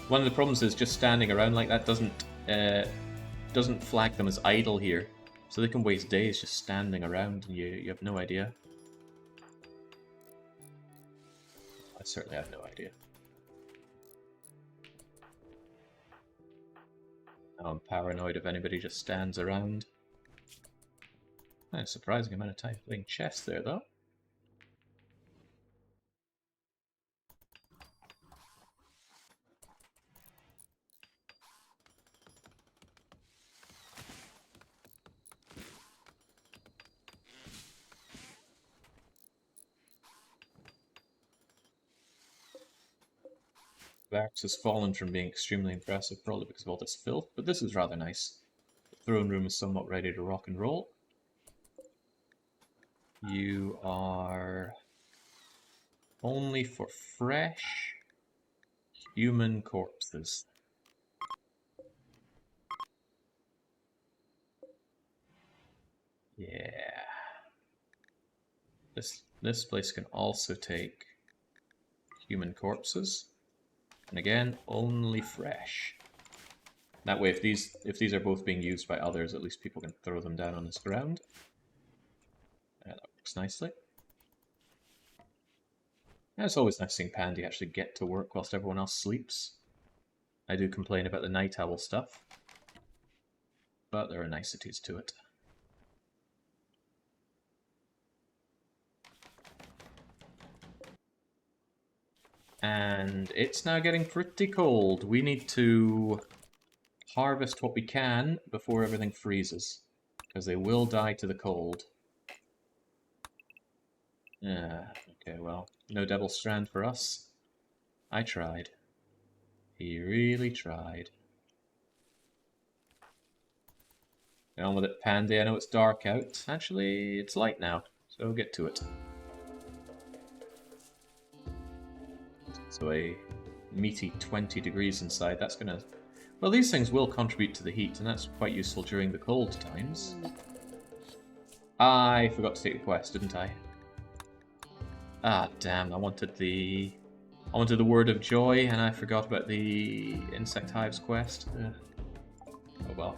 One of the problems is just standing around like that doesn't flag them as idle here. So they can waste days just standing around and you have no idea. I certainly have no idea. Now I'm paranoid if anybody just stands around. A surprising amount of time playing chess there, though. Barracks has fallen from being extremely impressive, probably because of all this filth, but this is rather nice. The throne room is somewhat ready to rock and roll. You are only for fresh human corpses. Yeah. This place can also take human corpses. And again, only fresh. That way, if these are both being used by others, at least people can throw them down on this ground. That works nicely. And it's always nice seeing Pandy actually get to work whilst everyone else sleeps. I do complain about the night owl stuff, but there are niceties to it. And it's now getting pretty cold. We need to harvest what we can before everything freezes, because they will die to the cold. Okay, well, no Devil Strand for us. I tried. He really tried. Get on with it, Pandy. I know it's dark out. Actually, it's light now, so get to it. So a meaty 20 degrees inside, that's gonna... Well, these things will contribute to the heat, and that's quite useful during the cold times. I forgot to take the quest, didn't I? Ah, damn, I wanted the Word of Joy, and I forgot about the Insect Hives quest. Oh well.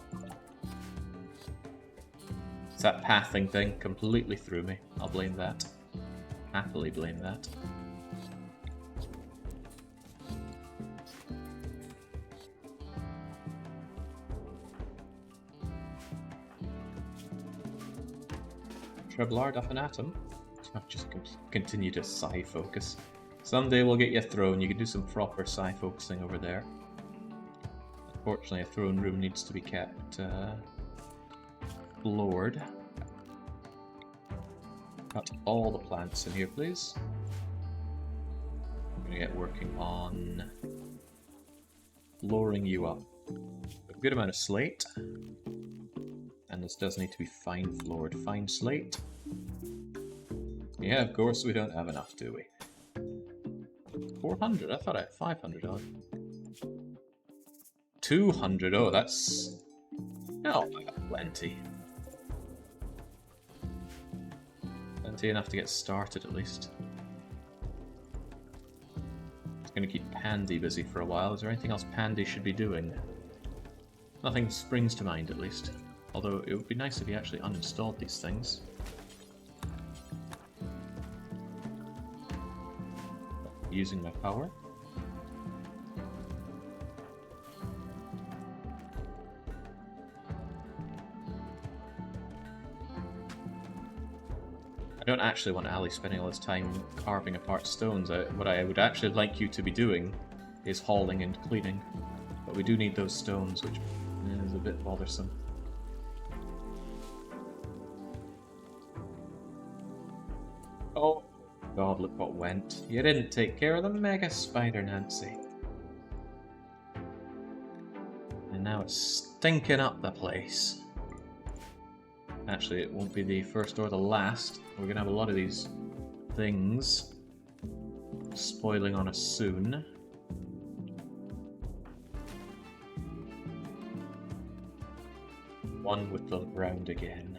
It's that pathing thing, completely threw me. I'll blame that. Happily blame that. Trebleard up and at him. I'll just continue to psi focus. Someday we'll get you a throne. You can do some proper psi focusing over there. Unfortunately, a throne room needs to be kept explored. Cut all the plants in here, please. I'm going to get working on lowering you up. A good amount of slate. And this does need to be fine floored. Fine slate. Yeah, of course we don't have enough, do we? 400? I thought I had 500 on. 200? Oh, that's... Oh, I got plenty. Plenty enough to get started, at least. It's going to keep Pandy busy for a while. Is there anything else Pandy should be doing? Nothing springs to mind, at least. Although it would be nice if you actually uninstalled these things. Using my power. I don't actually want Ali spending all his time carving apart stones. What I would actually like you to be doing is hauling and cleaning. But we do need those stones, which is a bit bothersome. Oh god, look what went. You didn't take care of the mega spider, Nancy. And now it's stinking up the place. Actually, it won't be the first or the last. We're gonna have a lot of these things spoiling on us soon. One with the ground again.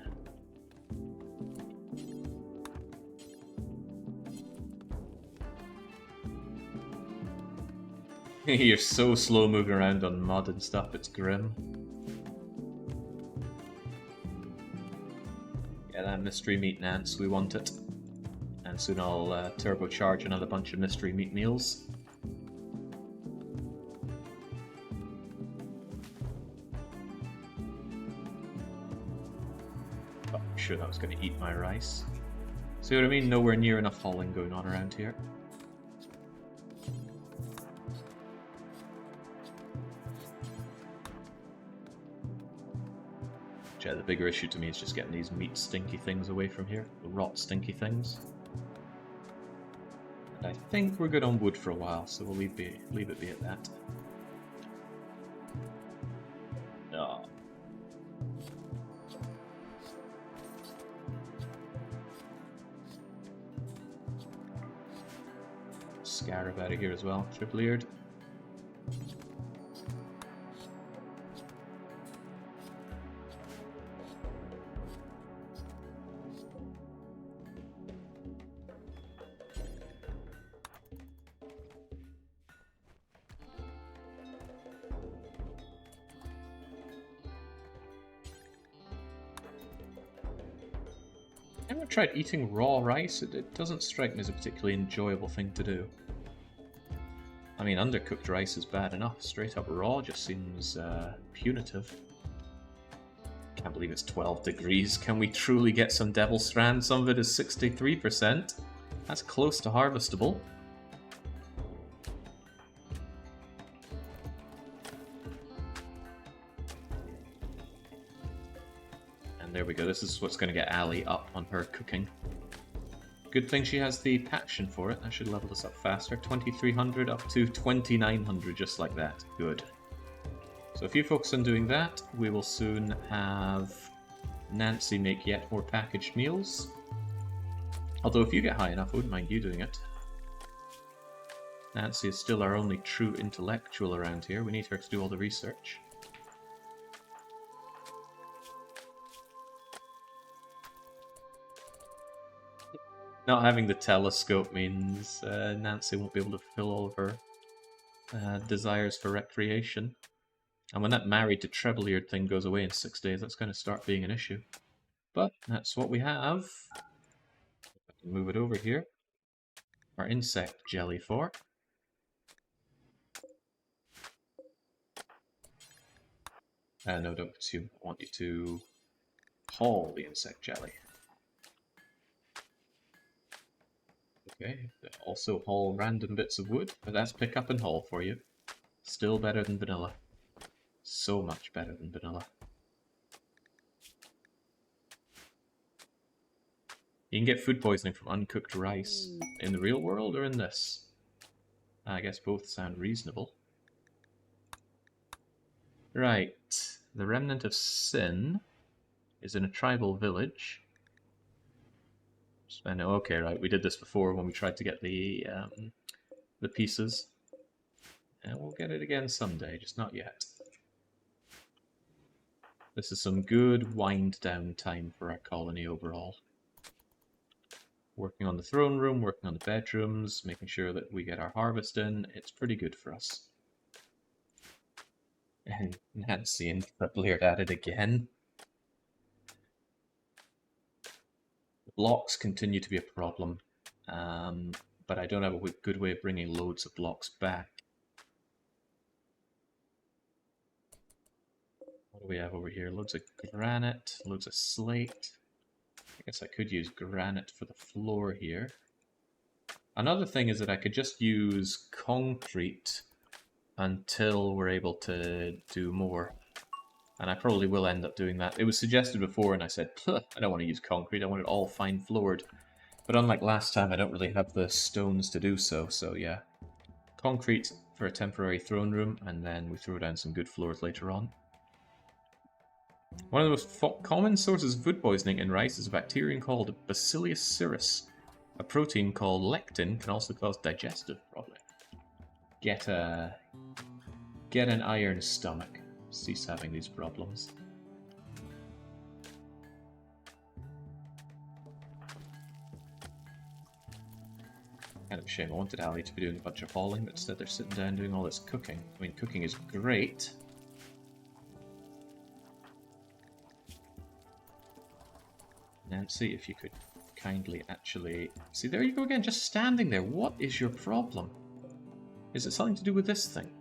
You're so slow moving around on mud and stuff, it's grim. Yeah, that mystery meat, Nance, we want it. And soon I'll turbocharge another bunch of mystery meat meals. Oh, I'm sure that was going to eat my rice. See what I mean? Nowhere near enough hauling going on around here. Yeah, the bigger issue to me is just getting these meat stinky things away from here. The rot stinky things. And I think we're good on wood for a while, so we'll leave it be at that. No. Scarab out of here as well, Trebleard. I've never tried eating raw rice. It doesn't strike me as a particularly enjoyable thing to do. I mean, undercooked rice is bad enough. Straight up raw just seems punitive. Can't believe it's 12 degrees. Can we truly get some devil strand? Some of it is 63%. That's close to harvestable. There we go, this is what's going to get Ali up on her cooking. Good thing she has the passion for it, that should level us up faster. 2300 up to 2900, just like that. Good. So if you focus on doing that, we will soon have Nancy make yet more packaged meals. Although if you get high enough, I wouldn't mind you doing it. Nancy is still our only true intellectual around here, we need her to do all the research. Not having the telescope means Nancy won't be able to fulfill all of her desires for recreation. And when that married to Trebleard thing goes away in 6 days, that's going to start being an issue. But that's what we have. Move it over here. Our insect jelly for. No, don't consume. I want you to haul the insect jelly. Okay, also haul random bits of wood, but that's pick up and haul for you. Still better than vanilla. So much better than vanilla. You can get food poisoning from uncooked rice in the real world or in this? I guess both sound reasonable. Right, the remnant of sin is in a tribal village. I know, okay, right, we did this before when we tried to get the pieces. And we'll get it again someday, just not yet. This is some good wind down time for our colony overall. Working on the throne room, working on the bedrooms, making sure that we get our harvest in. It's pretty good for us. And Nancy and Trebleard at it again. The blocks continue to be a problem, but I don't have a good way of bringing loads of blocks back. What do we have over here? Loads of granite, loads of slate. I guess I could use granite for the floor here. Another thing is that I could just use concrete until we're able to do more. And I probably will end up doing that. It was suggested before and I said, I don't want to use concrete, I want it all fine floored. But unlike last time, I don't really have the stones to do so, so yeah. Concrete for a temporary throne room, and then we throw down some good floors later on. One of the most common sources of food poisoning in rice is a bacterium called Bacillus cereus. A protein called lectin can also cause digestive problems. Get an iron stomach. Cease having these problems. Kind of a shame. I wanted Ali to be doing a bunch of hauling, but instead they're sitting down doing all this cooking. I mean, cooking is great. Nancy, if you could kindly actually... See, there you go again, just standing there. What is your problem? Is it something to do with this thing?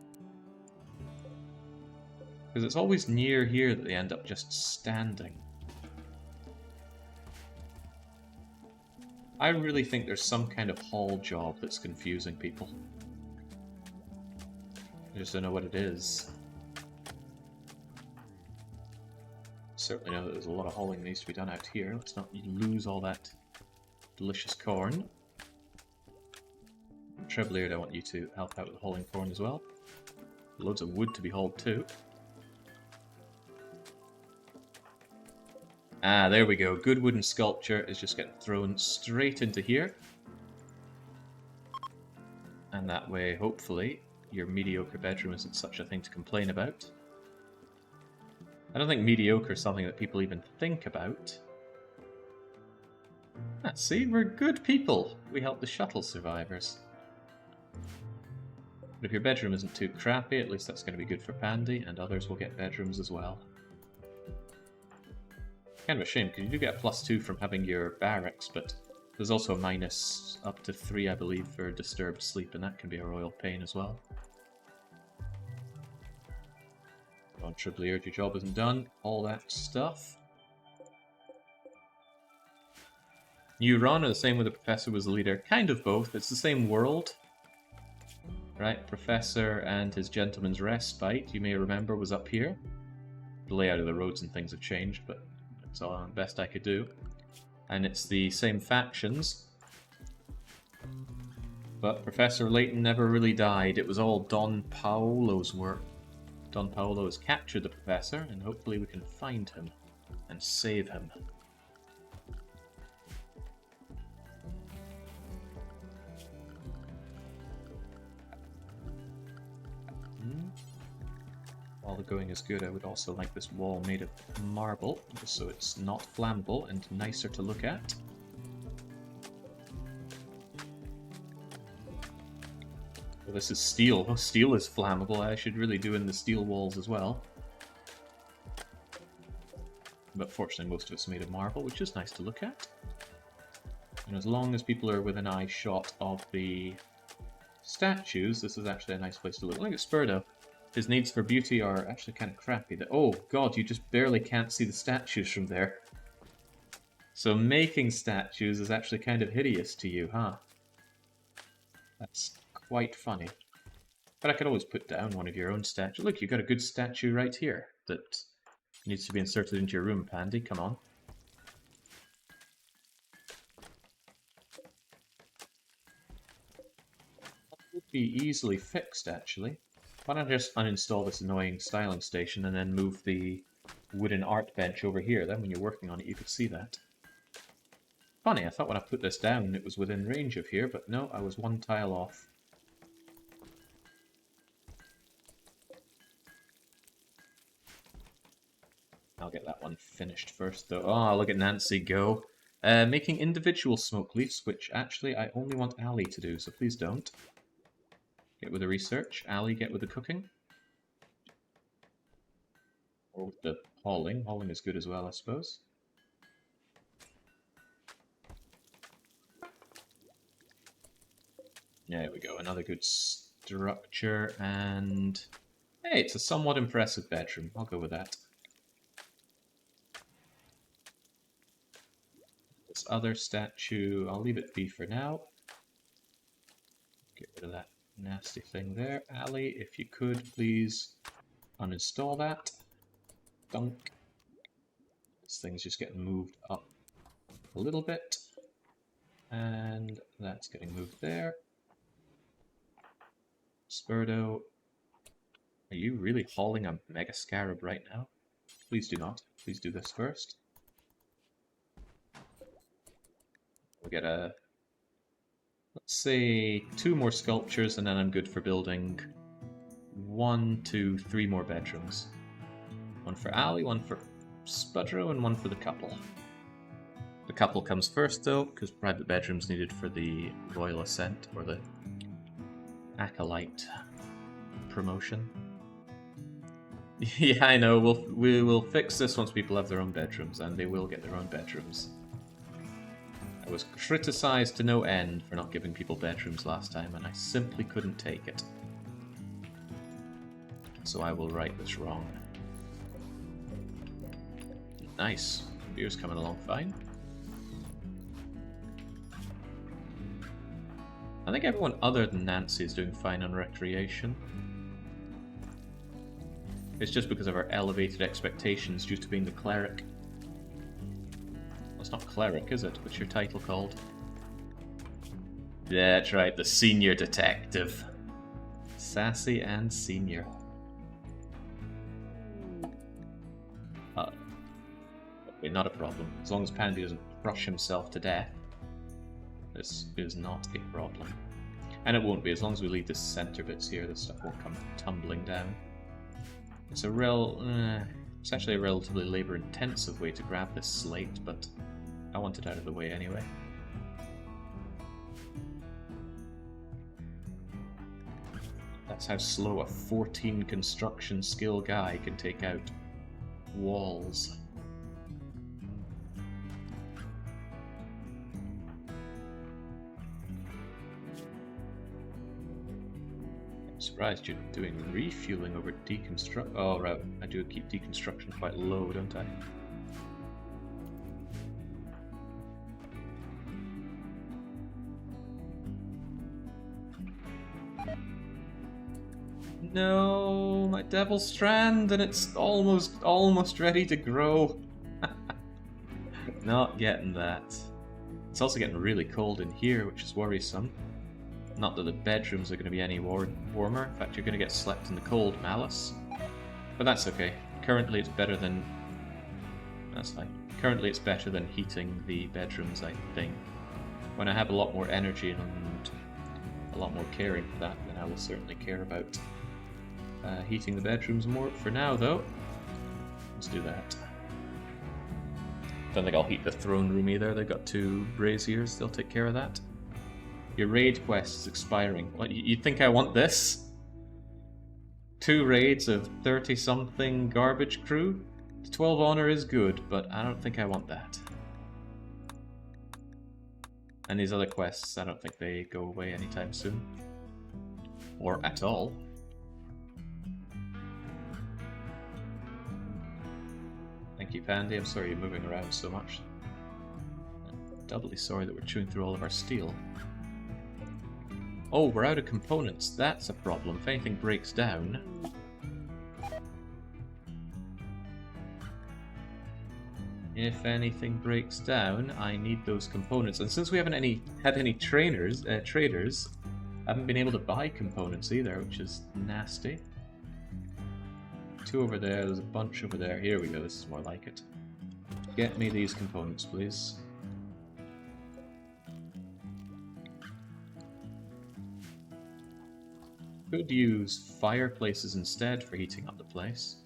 Because it's always near here that they end up just standing. I really think there's some kind of haul job that's confusing people. I just don't know what it is. Certainly know that there's a lot of hauling that needs to be done out here. Let's not lose all that delicious corn. Trebleard, I want you to help out with hauling corn as well. Loads of wood to be hauled too. Ah, there we go. Good wooden sculpture is just getting thrown straight into here. And that way, hopefully, your mediocre bedroom isn't such a thing to complain about. I don't think mediocre is something that people even think about. Ah, see, we're good people. We help the shuttle survivors. But if your bedroom isn't too crappy, at least that's going to be good for Pandy, and others will get bedrooms as well. Kind of a shame, because you do get a +2 from having your barracks, but there's also a minus up to 3, I believe, for disturbed sleep, and that can be a royal pain as well. Come on, Trebleard, your job isn't done. All that stuff. New run, or the same with the Professor was the leader? Kind of both. It's the same world. Right, Professor and his Gentleman's Respite, you may remember, was up here. The layout of the roads and things have changed, but that's all the best I could do. And it's the same factions. But Professor Layton never really died. It was all Don Paolo's work. Don Paolo has captured the Professor, and hopefully we can find him and save him. While the going is good, I would also like this wall made of marble, just so it's not flammable and nicer to look at. Well, this is steel. Oh, steel is flammable. I should really do in the steel walls as well. But fortunately, most of it's made of marble, which is nice to look at. And as long as people are within eye shot of the statues, this is actually a nice place to look. Look at Spurdo. His needs for beauty are actually kind of crappy. Oh god, you just barely can't see the statues from there. So making statues is actually kind of hideous to you, huh? That's quite funny. But I could always put down one of your own statues. Look, you've got a good statue right here that needs to be inserted into your room, Pandy. Come on. That would be easily fixed, actually. Why don't I just uninstall this annoying styling station and then move the wooden art bench over here? Then when you're working on it, you could see that. Funny, I thought when I put this down it was within range of here, but no, I was one tile off. I'll get that one finished first, though. Oh, look at Nancy go. Making individual smoke leaves, which actually I only want Ali to do, so please don't. Get with the research. Ali, get with the cooking. Or with the hauling. Hauling is good as well, I suppose. There we go, another good structure, and hey, it's a somewhat impressive bedroom. I'll go with that. This other statue, I'll leave it be for now. Get rid of that nasty thing there. Ali, if you could please uninstall that. Dunk. This thing's just getting moved up a little bit. And that's getting moved there. Spurdo, are you really hauling a Mega Scarab right now? Please do not. Please do this first. We'll get a... let's say 2 more sculptures and then I'm good for building 1, 2, 3 more bedrooms. 1 for Ali, 1 for Spudro, and 1 for the couple. The couple comes first though, because private bedrooms needed for the Royal Ascent, or the Acolyte promotion. Yeah, I know, we will fix this once people have their own bedrooms, and they will get their own bedrooms. I was criticized to no end for not giving people bedrooms last time, and I simply couldn't take it. So I will right this wrong. Nice. Beer's coming along fine. I think everyone other than Nancy is doing fine on recreation. It's just because of our elevated expectations due to being the cleric. Well, it's not cleric, is it? What's your title called? That's right, the senior detective. Sassy and senior. Okay, not a problem. As long as Pandy doesn't crush himself to death, this is not a problem. And it won't be, as long as we leave the center bits here, this stuff won't come tumbling down. It's it's actually a relatively labor-intensive way to grab this slate, but I want it out of the way anyway. That's how slow a 14 construction skill guy can take out walls. Surprised you're doing refueling over deconstruct. Oh, right. I do keep deconstruction quite low, don't I? No, my devil strand, and it's almost ready to grow. Not getting that. It's also getting really cold in here, which is worrisome. Not that the bedrooms are going to be any warmer. In fact, you're going to get slept in the cold, Malice. But that's okay. Currently it's better than... that's fine. Currently it's better than heating the bedrooms, I think. When I have a lot more energy and a lot more caring for that, then I will certainly care about heating the bedrooms more. For now, though, let's do that. Don't think I'll heat the throne room either. They've got 2 braziers. They'll take care of that. Your raid quest is expiring. What, you think I want this? 2 raids of 30-something garbage crew? 12 honor is good, but I don't think I want that. And these other quests, I don't think they go away anytime soon. Or at all. Thank you, Pandy. I'm sorry you're moving around so much. I'm doubly sorry that we're chewing through all of our steel. Oh, we're out of components. That's a problem. If anything breaks down... if anything breaks down, I need those components. And since we haven't had any traders, I haven't been able to buy components either, which is nasty. 2 over there, there's a bunch over there. Here we go, this is more like it. Get me these components, please. Could use fireplaces instead for heating up the place.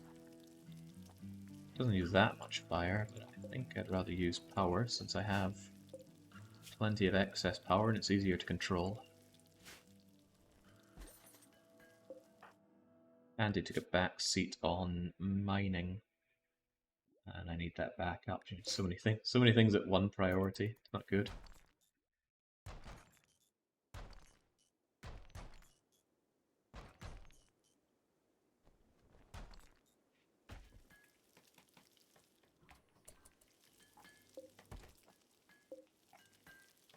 Doesn't use that much fire, but I think I'd rather use power since I have plenty of excess power and it's easier to control. Andy took a back seat on mining. And I need that back up. So many things at one priority. Not good.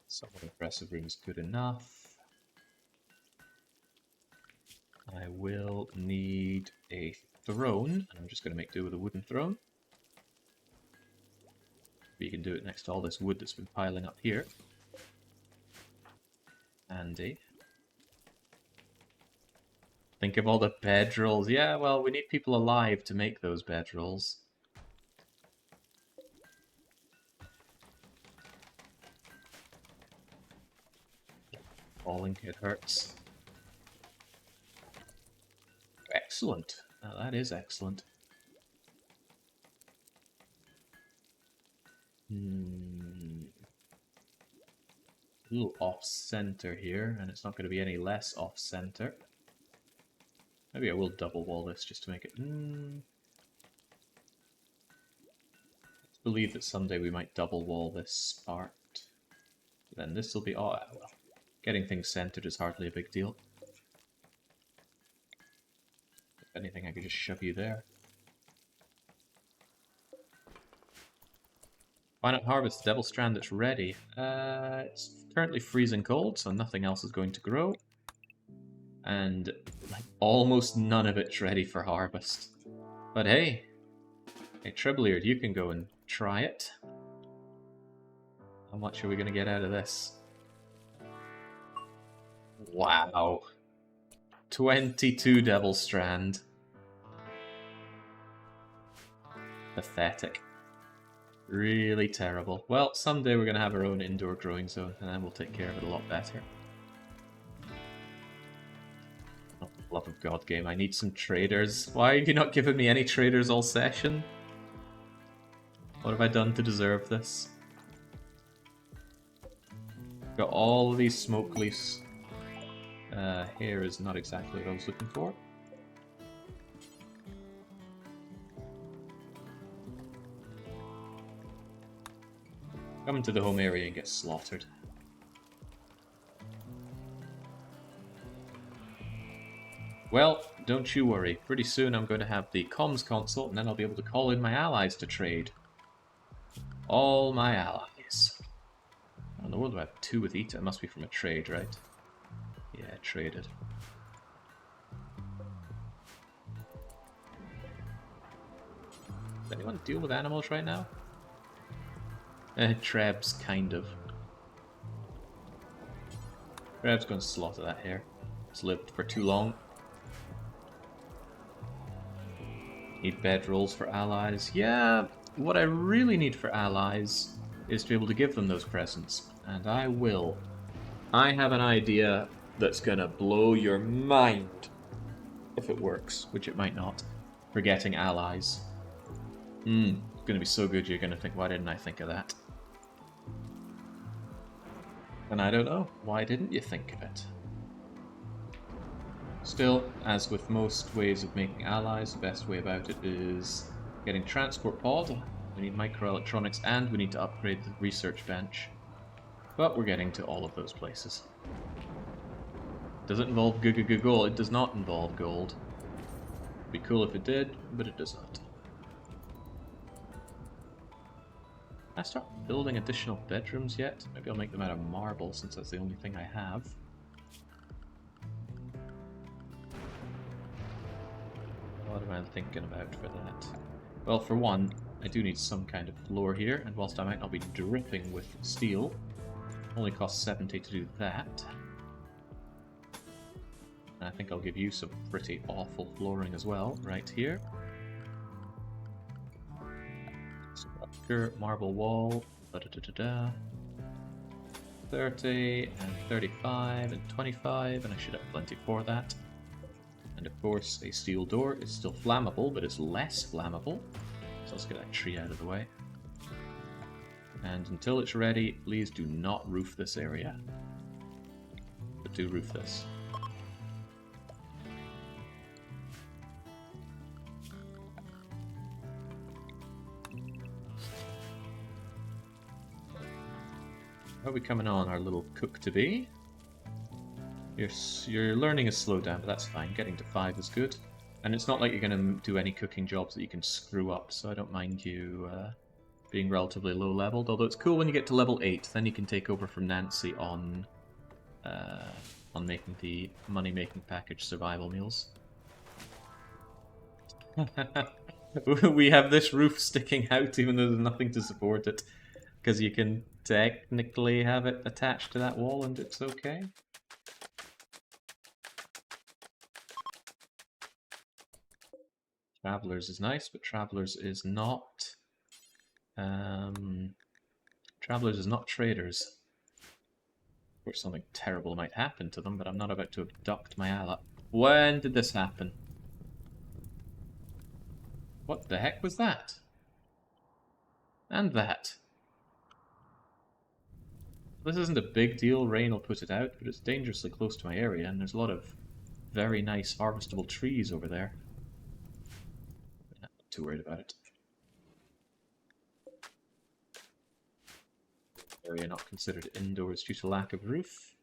Somewhat impressive room is good enough. I will need a throne. I'm just going to make do with a wooden throne. You can do it next to all this wood that's been piling up here. Handy. Think of all the bedrolls. Yeah, well, we need people alive to make those bedrolls. Falling, it hurts. Excellent. Now, that is excellent. A little off-center here, and it's not going to be any less off-center. Maybe I will double wall this just to make it... Let's believe that someday we might double wall this part. Then this will be... Oh, well. Getting things centered is hardly a big deal. If anything, I could just shove you there. Why not harvest the Devil Strand that's ready? It's currently freezing cold, so nothing else is going to grow. And like almost none of it's ready for harvest. But hey, Trebleard, you can go and try it. How much are we going to get out of this? Wow. 22 Devil Strand. Pathetic. Really terrible. Well, someday we're going to have our own indoor growing zone, and then we'll take care of it a lot better. Oh, for the love of God, game, I need some traders. Why have you not given me any traders all session? What have I done to deserve this? Got all of these smoke leaves. Here is not exactly what I was looking for. Come into the home area and get slaughtered. Well, don't you worry. Pretty soon I'm going to have the comms console, and then I'll be able to call in my allies to trade. All my allies. How in the world do I have 2 with Ita? It must be from a trade, right? Yeah, traded. Does anyone deal with animals right now? Treb's kind of. Treb's going to slaughter that hare. It's lived for too long. Need bedrolls for allies. Yeah, what I really need for allies is to be able to give them those presents. And I will. I have an idea that's going to blow your mind if it works, which it might not. For getting allies. It's going to be so good you're going to think, why didn't I think of that? And I don't know, why didn't you think of it? Still, as with most ways of making allies, the best way about it is getting transport pod. We need microelectronics and we need to upgrade the research bench. But we're getting to all of those places. Does it involve gold? It does not involve gold. It'd be cool if it did, but it does not. Can I start building additional bedrooms yet? Maybe I'll make them out of marble since that's the only thing I have. What am I thinking about for that? Well, for one, I do need some kind of floor here, and whilst I might not be dripping with steel, it only costs 70 to do that. And I think I'll give you some pretty awful flooring as well, right here. Structure, marble wall, 30 and 35 and 25, and I should have plenty for that. And of course, a steel door is still flammable, but it's less flammable. So let's get that tree out of the way. And until it's ready, please do not roof this area. But do roof this. How are we coming on, our little cook-to-be? Your learning is slowed down, but that's fine. Getting to 5 is good. And it's not like you're going to do any cooking jobs that you can screw up, so I don't mind you being relatively low-leveled. Although it's cool when you get to level 8, then you can take over from Nancy on making the money-making package survival meals. We have this roof sticking out even though there's nothing to support it, because you can technically have it attached to that wall and it's okay. Travelers is nice, but Travelers is not... Travelers is not traders. Of course, something terrible might happen to them, but I'm not about to abduct my ally. When did this happen? What the heck was that? And that. This isn't a big deal, rain will put it out, but it's dangerously close to my area, and there's a lot of very nice harvestable trees over there. I'm not too worried about it. Area not considered indoors due to lack of roof.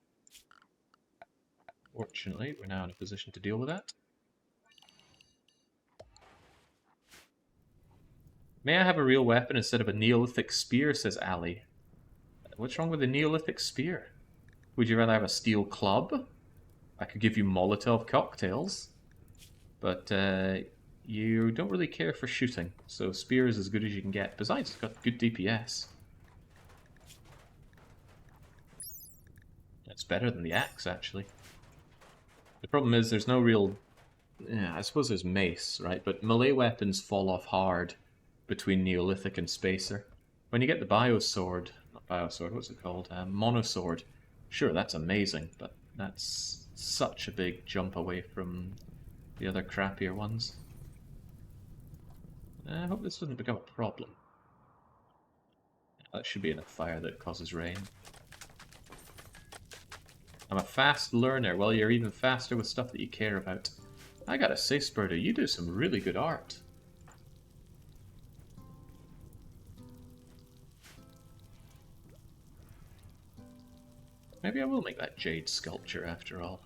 Fortunately, we're now in a position to deal with that. May I have a real weapon instead of a Neolithic spear, says Ali. What's wrong with a Neolithic spear? Would you rather have a steel club? I could give you Molotov cocktails. But you don't really care for shooting, so spear is as good as you can get. Besides, it's got good DPS. It's better than the axe, actually. The problem is there's no real... Yeah, I suppose there's mace, right? But melee weapons fall off hard between Neolithic and Spacer. When you get the Biosword... Not Biosword, what's it called? Monosword. Sure, that's amazing, but that's such a big jump away from the other crappier ones. I hope this doesn't become a problem. That should be enough fire that causes rain. I'm a fast learner. Well, you're even faster with stuff that you care about. I gotta say, Spurter, you do some really good art. Maybe I will make that jade sculpture after all.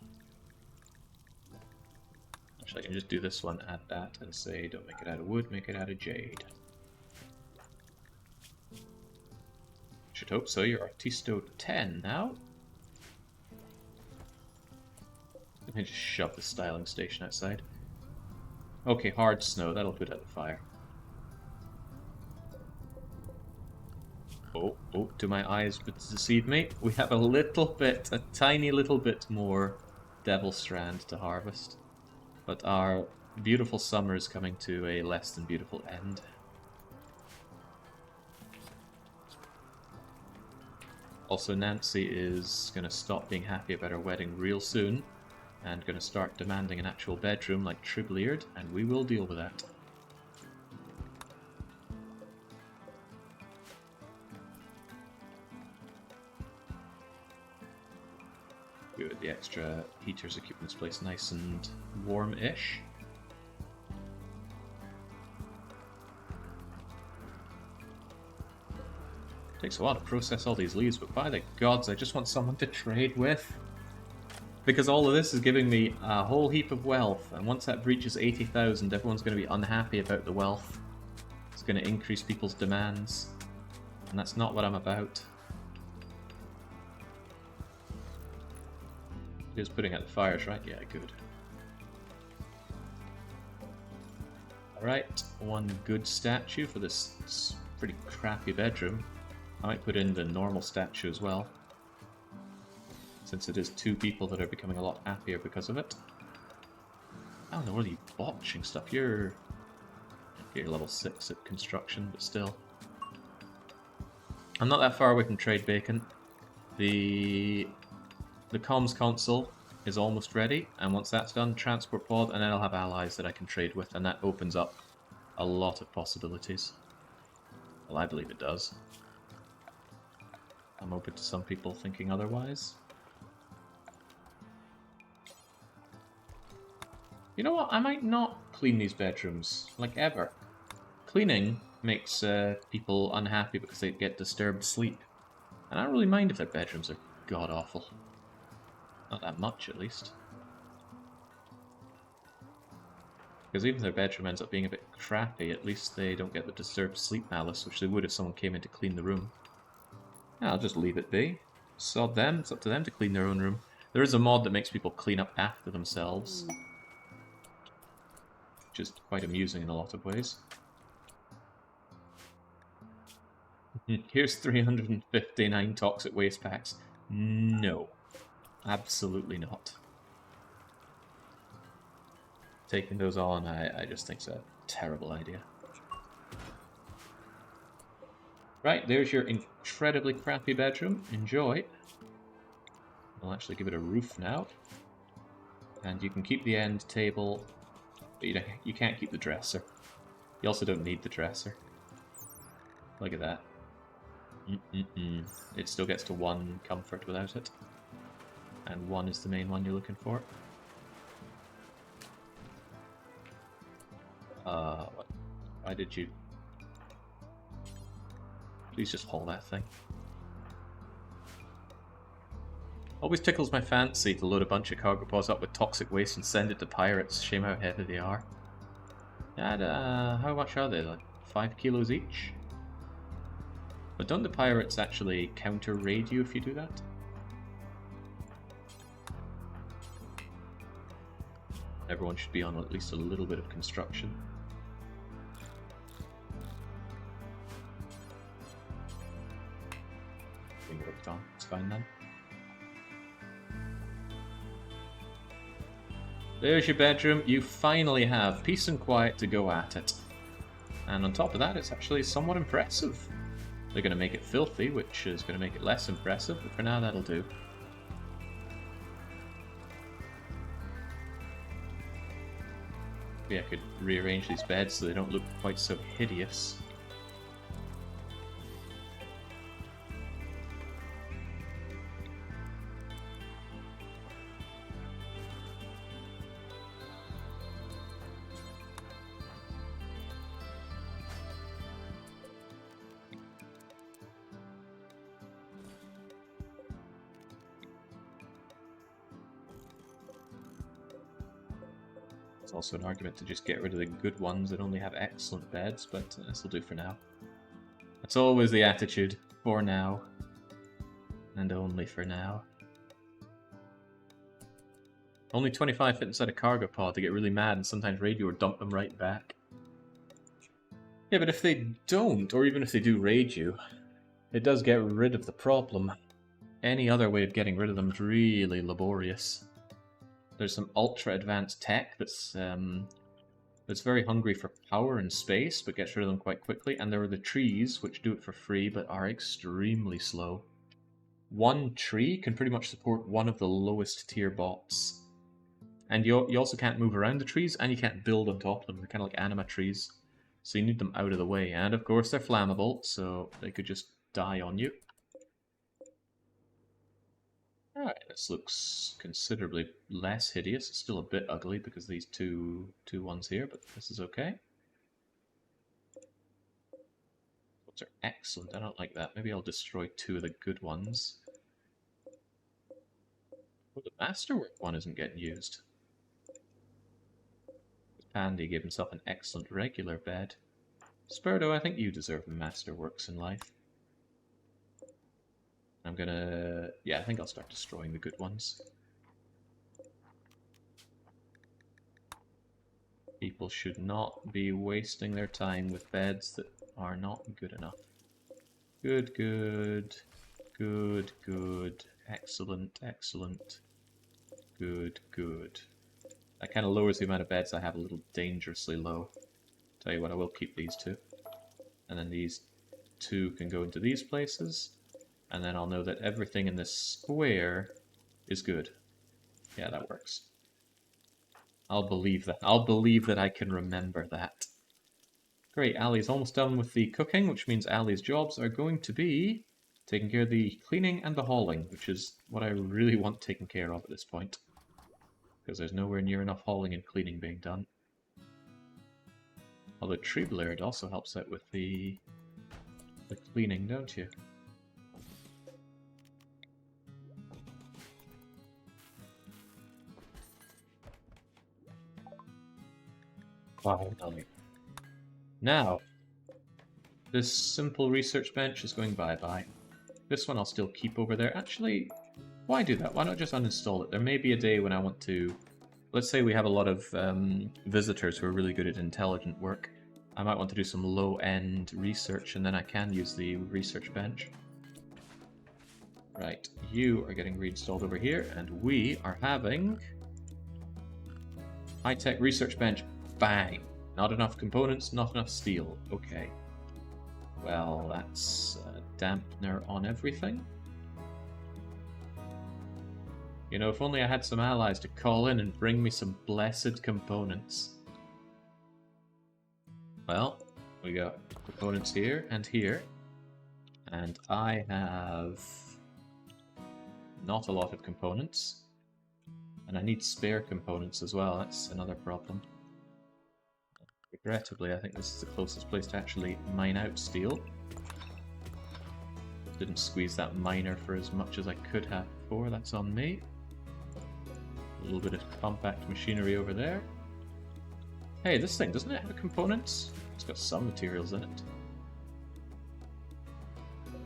Actually, I can just do this one, add that, and say, don't make it out of wood, make it out of jade. Should hope so. You're Artisto 10 now. Let me just shove the styling station outside. Okay, hard snow. That'll put out the fire. Oh, do my eyes deceive me? We have a little bit, a tiny little bit more Devil Strand to harvest. But our beautiful summer is coming to a less than beautiful end. Also, Nancy is going to stop being happy about her wedding real soon, and going to start demanding an actual bedroom like Trebleard, and we will deal with that. Good, the extra heaters are keeping this place nice and warm-ish. Takes a while to process all these leaves, but by the gods, I just want someone to trade with. Because all of this is giving me a whole heap of wealth, and once that breaches 80,000, everyone's going to be unhappy about the wealth. It's going to increase people's demands, and that's not what I'm about. He was putting out the fires, right? Yeah, good. Alright, one good statue for this pretty crappy bedroom. I might put in the normal statue as well, since it is two people that are becoming a lot happier because of it. I don't know, what are you botching stuff? You're level 6 at construction, but still. I'm not that far away from trade bacon. The comms console is almost ready, and once that's done, transport pod, and then I'll have allies that I can trade with, and that opens up a lot of possibilities. Well, I believe it does. I'm open to some people thinking otherwise. You know what? I might not clean these bedrooms, like ever. Cleaning makes people unhappy because they get disturbed sleep. And I don't really mind if their bedrooms are god-awful. Not that much, at least. Because even if their bedroom ends up being a bit crappy, at least they don't get the disturbed sleep malice, which they would if someone came in to clean the room. Yeah, I'll just leave it be. Sod them, it's up to them to clean their own room. There is a mod that makes people clean up after themselves. Which is quite amusing in a lot of ways. Here's 359 toxic waste packs. No. Absolutely not. Taking those on, I just think it's a terrible idea. Right, there's your incredibly crappy bedroom. Enjoy. I'll actually give it a roof now. And you can keep the end table, but you can't keep the dresser. You also don't need the dresser. Look at that. It still gets to 1 comfort without it. And 1 is the main one you're looking for. What? Why did you... Please just haul that thing. Always tickles my fancy to load a bunch of cargo pods up with toxic waste and send it to pirates. Shame how heavy they are. And, how much are they? Like 5 kilos each? But don't the pirates actually counter-raid you if you do that? Everyone should be on at least a little bit of construction. Being worked on. It's fine then. There's your bedroom. You finally have peace and quiet to go at it. And on top of that, it's actually somewhat impressive. They're going to make it filthy, which is going to make it less impressive, but for now that'll do. Maybe I could rearrange these beds so they don't look quite so hideous. Also an argument to just get rid of the good ones that only have excellent beds, but this will do for now. That's always the attitude. For now. And only for now. Only 25 fit inside a cargo pod. They get really mad and sometimes raid you or dump them right back. Yeah, but if they don't, or even if they do raid you, it does get rid of the problem. Any other way of getting rid of them is really laborious. There's some ultra advanced tech that's very hungry for power and space, but gets rid of them quite quickly. And there are the trees, which do it for free, but are extremely slow. One tree can pretty much support one of the lowest tier bots. And you also can't move around the trees, and you can't build on top of them. They're kind of like anima trees. So you need them out of the way. And of course they're flammable, so they could just die on you. Alright, this looks considerably less hideous. It's still a bit ugly because of these two ones here, but this is okay. Those are excellent. I don't like that. Maybe I'll destroy 2 of the good ones. Oh, the masterwork one isn't getting used. Pandy gave himself an excellent regular bed. Spurdo, I think you deserve masterworks in life. I'm gonna... yeah, I think I'll start destroying the good ones. People should not be wasting their time with beds that are not good enough. Good, good. Good, good. Excellent, excellent. Good, good. That kind of lowers the amount of beds I have a little dangerously low. Tell you what, I will keep these 2. And then these 2 can go into these places. And then I'll know that everything in this square is good. Yeah, that works. I'll believe that. I'll believe that I can remember that. Great, Ali's almost done with the cooking, which means Ali's jobs are going to be taking care of the cleaning and the hauling, which is what I really want taken care of at this point. Because there's nowhere near enough hauling and cleaning being done. Although Trebleard also helps out with the cleaning, don't you? Finally. Now, this simple research bench is going bye-bye. This one I'll still keep over there. Actually, why do that? Why not just uninstall it? There may be a day when I want to... Let's say we have a lot of visitors who are really good at intelligent work. I might want to do some low-end research, and then I can use the research bench. Right, you are getting reinstalled over here, and we are having... high-tech research bench. Bang! Not enough components, not enough steel. Okay. Well, that's a dampener on everything. You know, if only I had some allies to call in and bring me some blessed components. Well, we got components here and here. And I have not a lot of components. And I need spare components as well, that's another problem. Regrettably, I think this is the closest place to actually mine out steel. Didn't squeeze that miner for as much as I could have before, that's on me. A little bit of compact machinery over there. Hey, this thing, doesn't it have components? It's got some materials in it.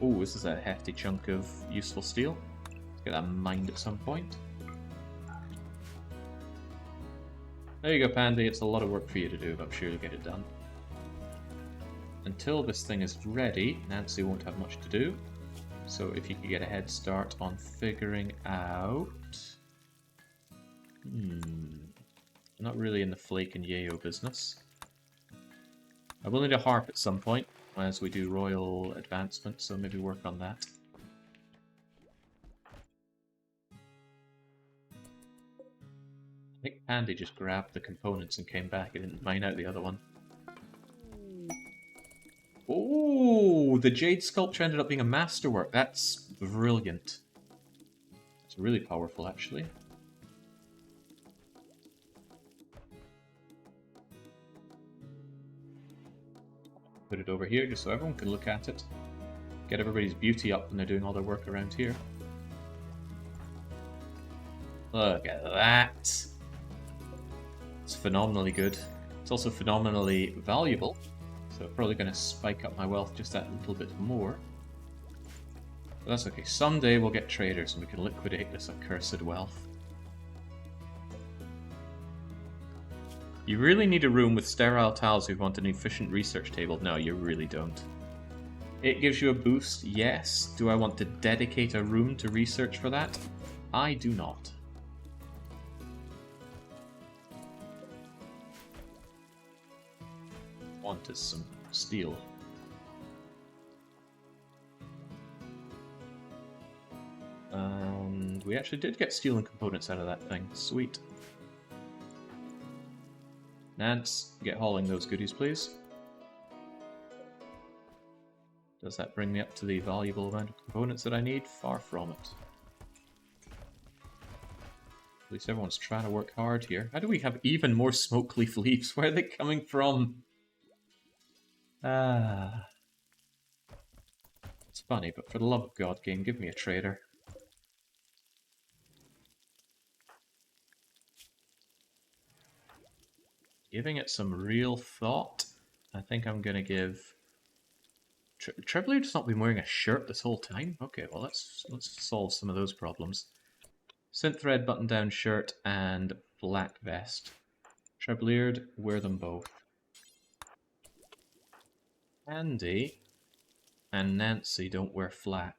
Oh, this is a hefty chunk of useful steel. Let's get that mined at some point. There you go, Pandy. It's a lot of work for you to do, but I'm sure you'll get it done. Until this thing is ready, Nancy won't have much to do. So if you could get a head start on figuring out... Not really in the flake and yayo business. I will need a harp at some point as we do royal advancement, so maybe work on that. I think Pandy just grabbed the components and came back. He didn't mine out the other one. Oh, the jade sculpture ended up being a masterwork. That's brilliant. It's really powerful, actually. Put it over here just so everyone can look at it. Get everybody's beauty up when they're doing all their work around here. Look at that! It's phenomenally good. It's also phenomenally valuable, so probably going to spike up my wealth just that little bit more. But that's okay. Someday we'll get traders and we can liquidate this accursed wealth. You really need a room with sterile tiles if you want an efficient research table. No, you really don't. It gives you a boost, yes. Do I want to dedicate a room to research for that? I do not. Want is some steel. And we actually did get steel and components out of that thing. Sweet. Nance, get hauling those goodies, please. Does that bring me up to the valuable amount of components that I need? Far from it. At least everyone's trying to work hard here. How do we have even more smoke leaf leaves? Where are they coming from? Ah. It's funny, but for the love of God, game, give me a trader. Giving it some real thought, I think I'm going to give... Trebleard's not been wearing a shirt this whole time? Okay, well let's solve some of those problems. Synth thread button-down shirt and black vest. Trebleard, wear them both. Andy and Nancy don't wear flat.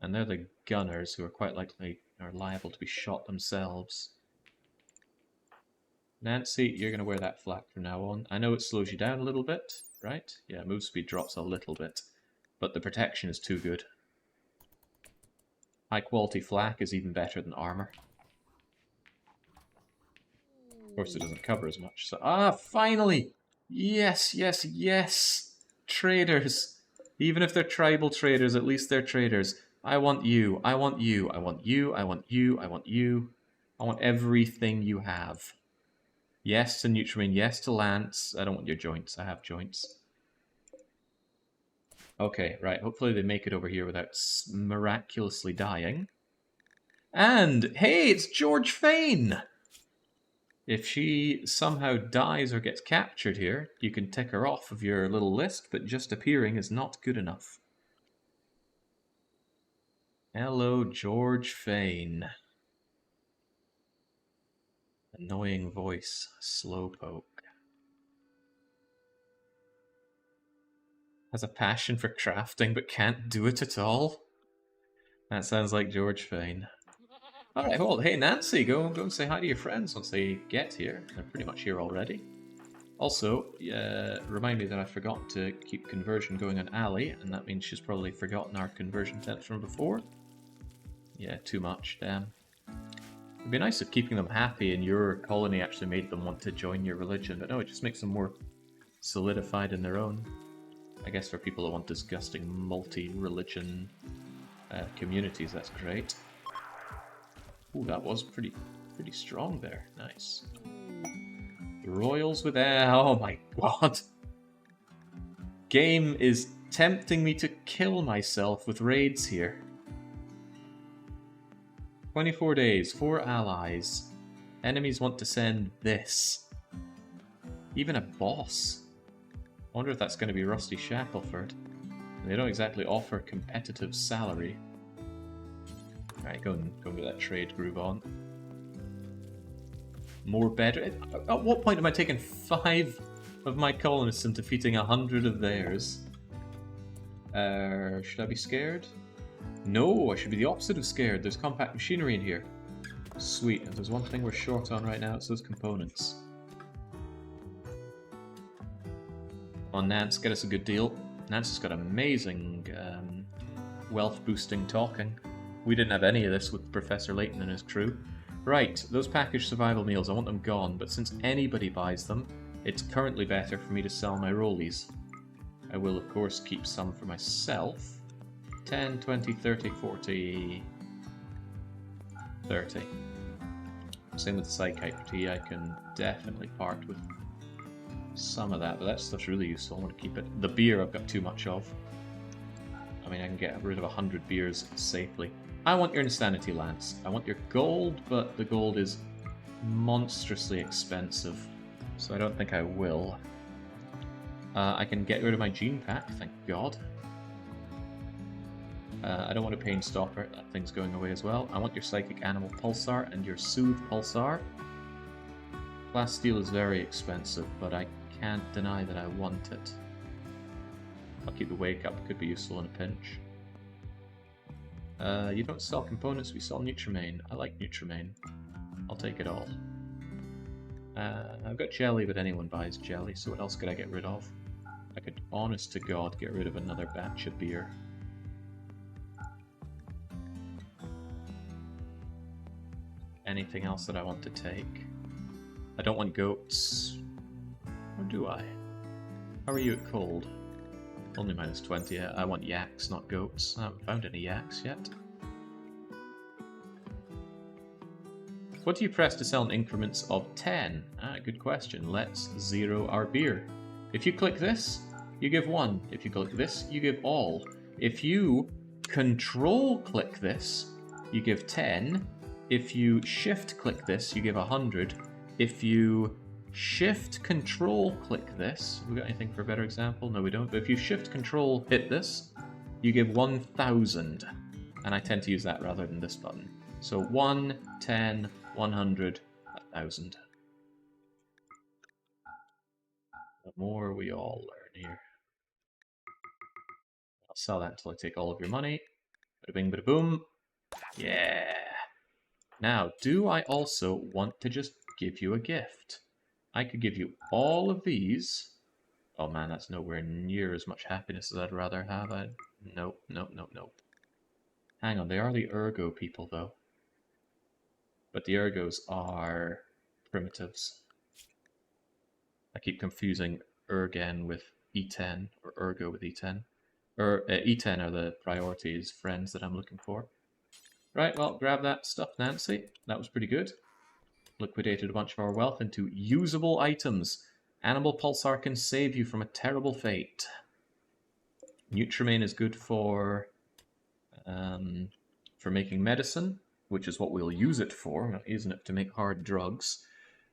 And they're the gunners who are quite likely are liable to be shot themselves. Nancy, you're going to wear that flak from now on. I know it slows you down a little bit, right? Yeah, move speed drops a little bit, but the protection is too good. High quality flak is even better than armor. Of course it doesn't cover as much, so... finally! Yes, yes, yes! Traders! Even if they're tribal traders, at least they're traders. I want you, I want you, I want you, I want you, I want you. I want everything you have. Yes to Nutriment, yes to Lance. I don't want your joints, I have joints. Okay, right, hopefully they make it over here without miraculously dying. And, hey, it's George Fane! If she somehow dies or gets captured here, you can tick her off of your little list, but just appearing is not good enough. Hello, George Fane. Annoying voice, slowpoke. Has a passion for crafting but can't do it at all? That sounds like George Fane. Alright, well, hey Nancy, go and say hi to your friends once they get here. They're pretty much here already. Also, remind me that I forgot to keep conversion going on Ali, and that means she's probably forgotten our conversion tips from before. Yeah, too much, damn. It'd be nice if keeping them happy in your colony actually made them want to join your religion, but no, it just makes them more solidified in their own. I guess for people that want disgusting multi-religion communities, that's great. Ooh, that was pretty strong there. Nice. Royals with air. Oh my god. Game is tempting me to kill myself with raids here. 24 days, 4 allies. Enemies want to send this. Even a boss. I wonder if that's going to be Rusty Shackleford. They don't exactly offer competitive salary. Alright, go and get that trade groove on. More better. At what point am I taking 5 of my colonists and defeating 100 of theirs? Should I be scared? No, I should be the opposite of scared. There's compact machinery in here. Sweet. If there's one thing we're short on right now, it's those components. On Nance, get us a good deal. Nance has got amazing wealth boosting talking. We didn't have any of this with Professor Layton and his crew. Right, those packaged survival meals, I want them gone, but since anybody buys them, it's currently better for me to sell my rollies. I will, of course, keep some for myself. 10, 20, 30, 40... 30. Same with the Psychic tea, I can definitely part with some of that, but that stuff's really useful, I want to keep it. The beer I've got too much of. I mean, I can get rid of 100 beers safely. I want your Insanity Lance. I want your gold, but the gold is monstrously expensive, so I don't think I will. I can get rid of my Gene Pack, thank God. I don't want a Pain Stopper, that thing's going away as well. I want your Psychic Animal Pulsar and your Soothe Pulsar. Plasteel is very expensive, but I can't deny that I want it. I'll keep the Wake Up, could be useful in a pinch. You don't sell components, we sell Nutrimane. I like Nutrimane. I'll take it all. I've got jelly, but anyone buys jelly, so what else could I get rid of? I could, honest to God, get rid of another batch of beer. Anything else that I want to take? I don't want goats. Or do I? How are you at cold? Only minus 20. I want yaks, not goats. I haven't found any yaks yet. What do you press to sell in increments of 10? Good question. Let's zero our beer. If you click this, you give 1. If you click this, you give all. If you control click this, you give 10. If you shift click this, you give 100. If you shift control click this, we got anything for a better example? No, we don't. But if you shift control hit this, you give 1000. And I tend to use that rather than this button. So 1, 10, 100, 1000. The more we all learn here. I'll sell that until I take all of your money. Bada bing, bada boom. Yeah. Now, do I also want to just give you a gift? I could give you all of these. Oh man, that's nowhere near as much happiness as I'd rather have. Nope, nope, nope, nope. Hang on, they are the Ergo people though. But the Ergos are primitives. I keep confusing Ergen with E10, or Ergo with E10. E10 are the priorities friends that I'm looking for. Right, well, grab that stuff, Nancy. That was pretty good. Liquidated a bunch of our wealth into usable items. Animal Pulsar can save you from a terrible fate. Nutrimane is good for making medicine, which is what we'll use it for. We're not using it to make hard drugs.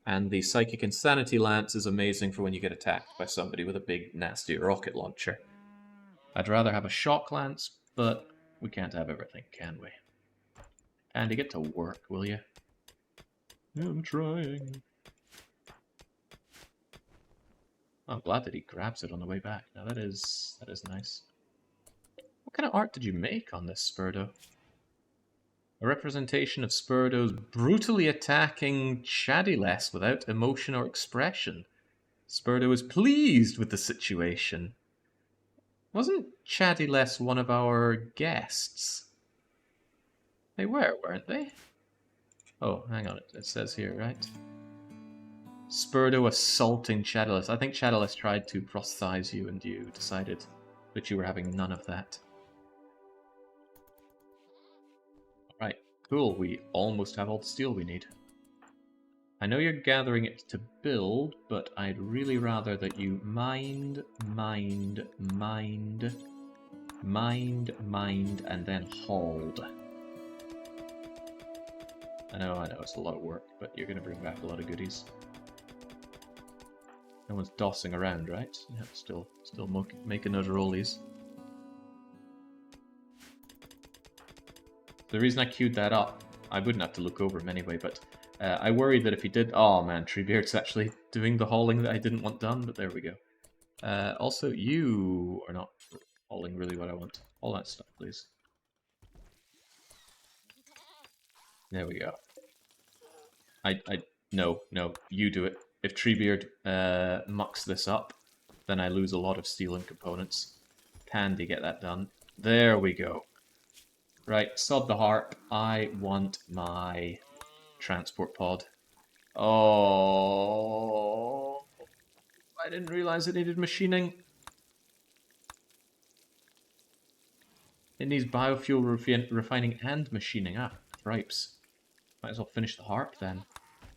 And the Psychic Insanity Lance is amazing for when you get attacked by somebody with a big, nasty rocket launcher. I'd rather have a Shock Lance, but we can't have everything, can we? Andy, get to work, will you? I'm trying. I'm glad that he grabs it on the way back. Now that is nice. What kind of art did you make on this Spurdo? A representation of Spurdo's brutally attacking Shadyless without emotion or expression. Spurdo is pleased with the situation. Wasn't Shadyless one of our guests? They were, weren't they? Oh, hang on, it says here, right? Spurdo assaulting Shadyless. I think Shadyless tried to proselytize you and you decided that you were having none of that. Right, cool, we almost have all the steel we need. I know you're gathering it to build, but I'd really rather that you mind, and then hauled. I know, it's a lot of work, but you're going to bring back a lot of goodies. No one's dossing around, right? Yeah, still making those rollies. The reason I queued that up, I wouldn't have to look over him anyway, but I worried that if he did... Oh man, Trebleard's actually doing the hauling that I didn't want done, but there we go. Also, you are not hauling really what I want. All that stuff, please. There we go. No, you do it. If Trebleard mucks this up, then I lose a lot of steel and components. Pandy, get that done. There we go. Right, sod the harp. I want my transport pod. Oh, I didn't realize it needed machining. It needs biofuel refining and machining. Ah, cripes. Might as well finish the harp then.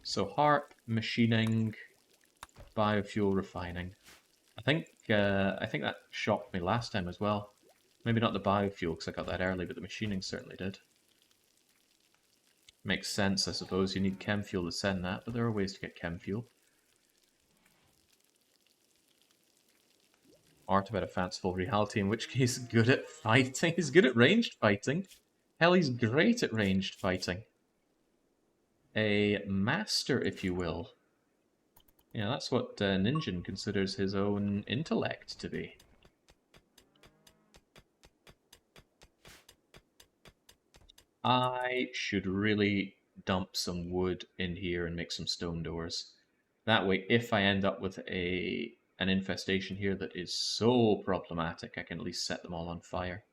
So harp, machining, biofuel refining. I think that shocked me last time as well. Maybe not the biofuel because I got that early, but the machining certainly did. Makes sense, I suppose. You need chem fuel to send that, but there are ways to get chem fuel. Art about a fanciful reality, in which case good at fighting. He's good at ranged fighting. Hell, he's great at ranged fighting. A master, if you will. Yeah, that's what Ninjin considers his own intellect to be. I should really dump some wood in here and make some stone doors. That way, if I end up with an infestation here that is so problematic, I can at least set them all on fire.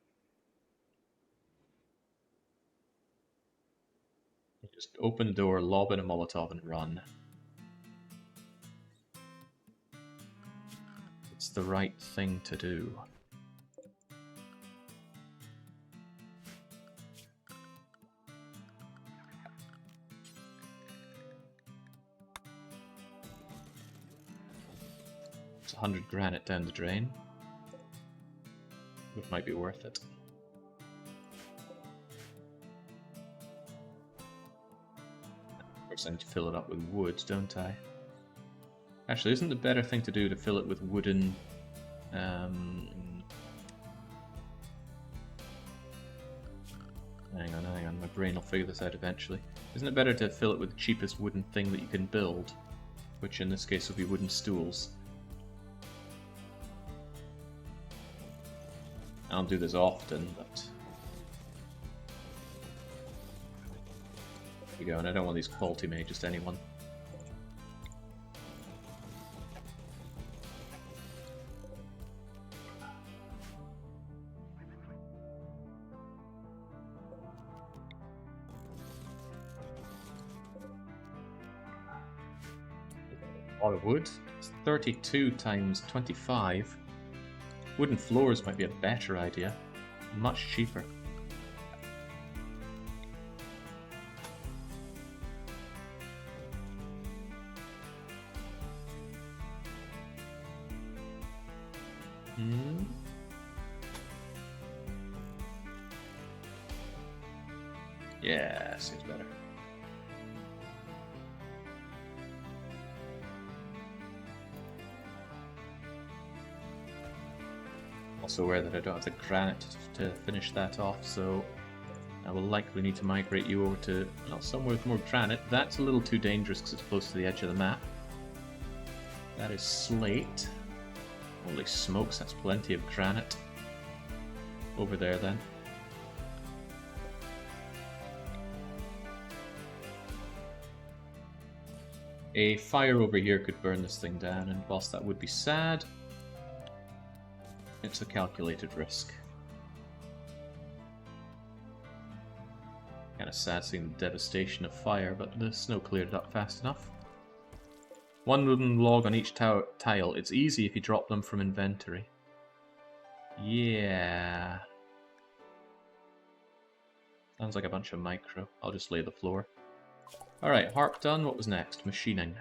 Just open the door, lob in a Molotov, and run. It's the right thing to do. It's 100 granite down the drain. It might be worth it. Of course, I need to fill it up with wood, don't I? Actually, isn't the better thing to do to fill it with wooden... Hang on, my brain will figure this out eventually. Isn't it better to fill it with the cheapest wooden thing that you can build? Which in this case would be wooden stools. I don't do this often, but... There we go, and I don't want these quality made just anyone. A lot of wood. It's 32 times 25. Wooden floors might be a better idea. Much cheaper. Yeah, seems better. also aware that I don't have the granite to finish that off, so I will likely need to migrate you over to somewhere with more granite. That's a little too dangerous because it's close to the edge of the map. That is slate. Holy smokes, that's plenty of granite. Over there then. A fire over here could burn this thing down, and whilst that would be sad, it's a calculated risk. Kind of sad seeing the devastation of fire, but the snow cleared it up fast enough. One wooden log on each tile. It's easy if you drop them from inventory. Yeah. Sounds like a bunch of micro. I'll just lay the floor. Alright, harp done. What was next? Machining.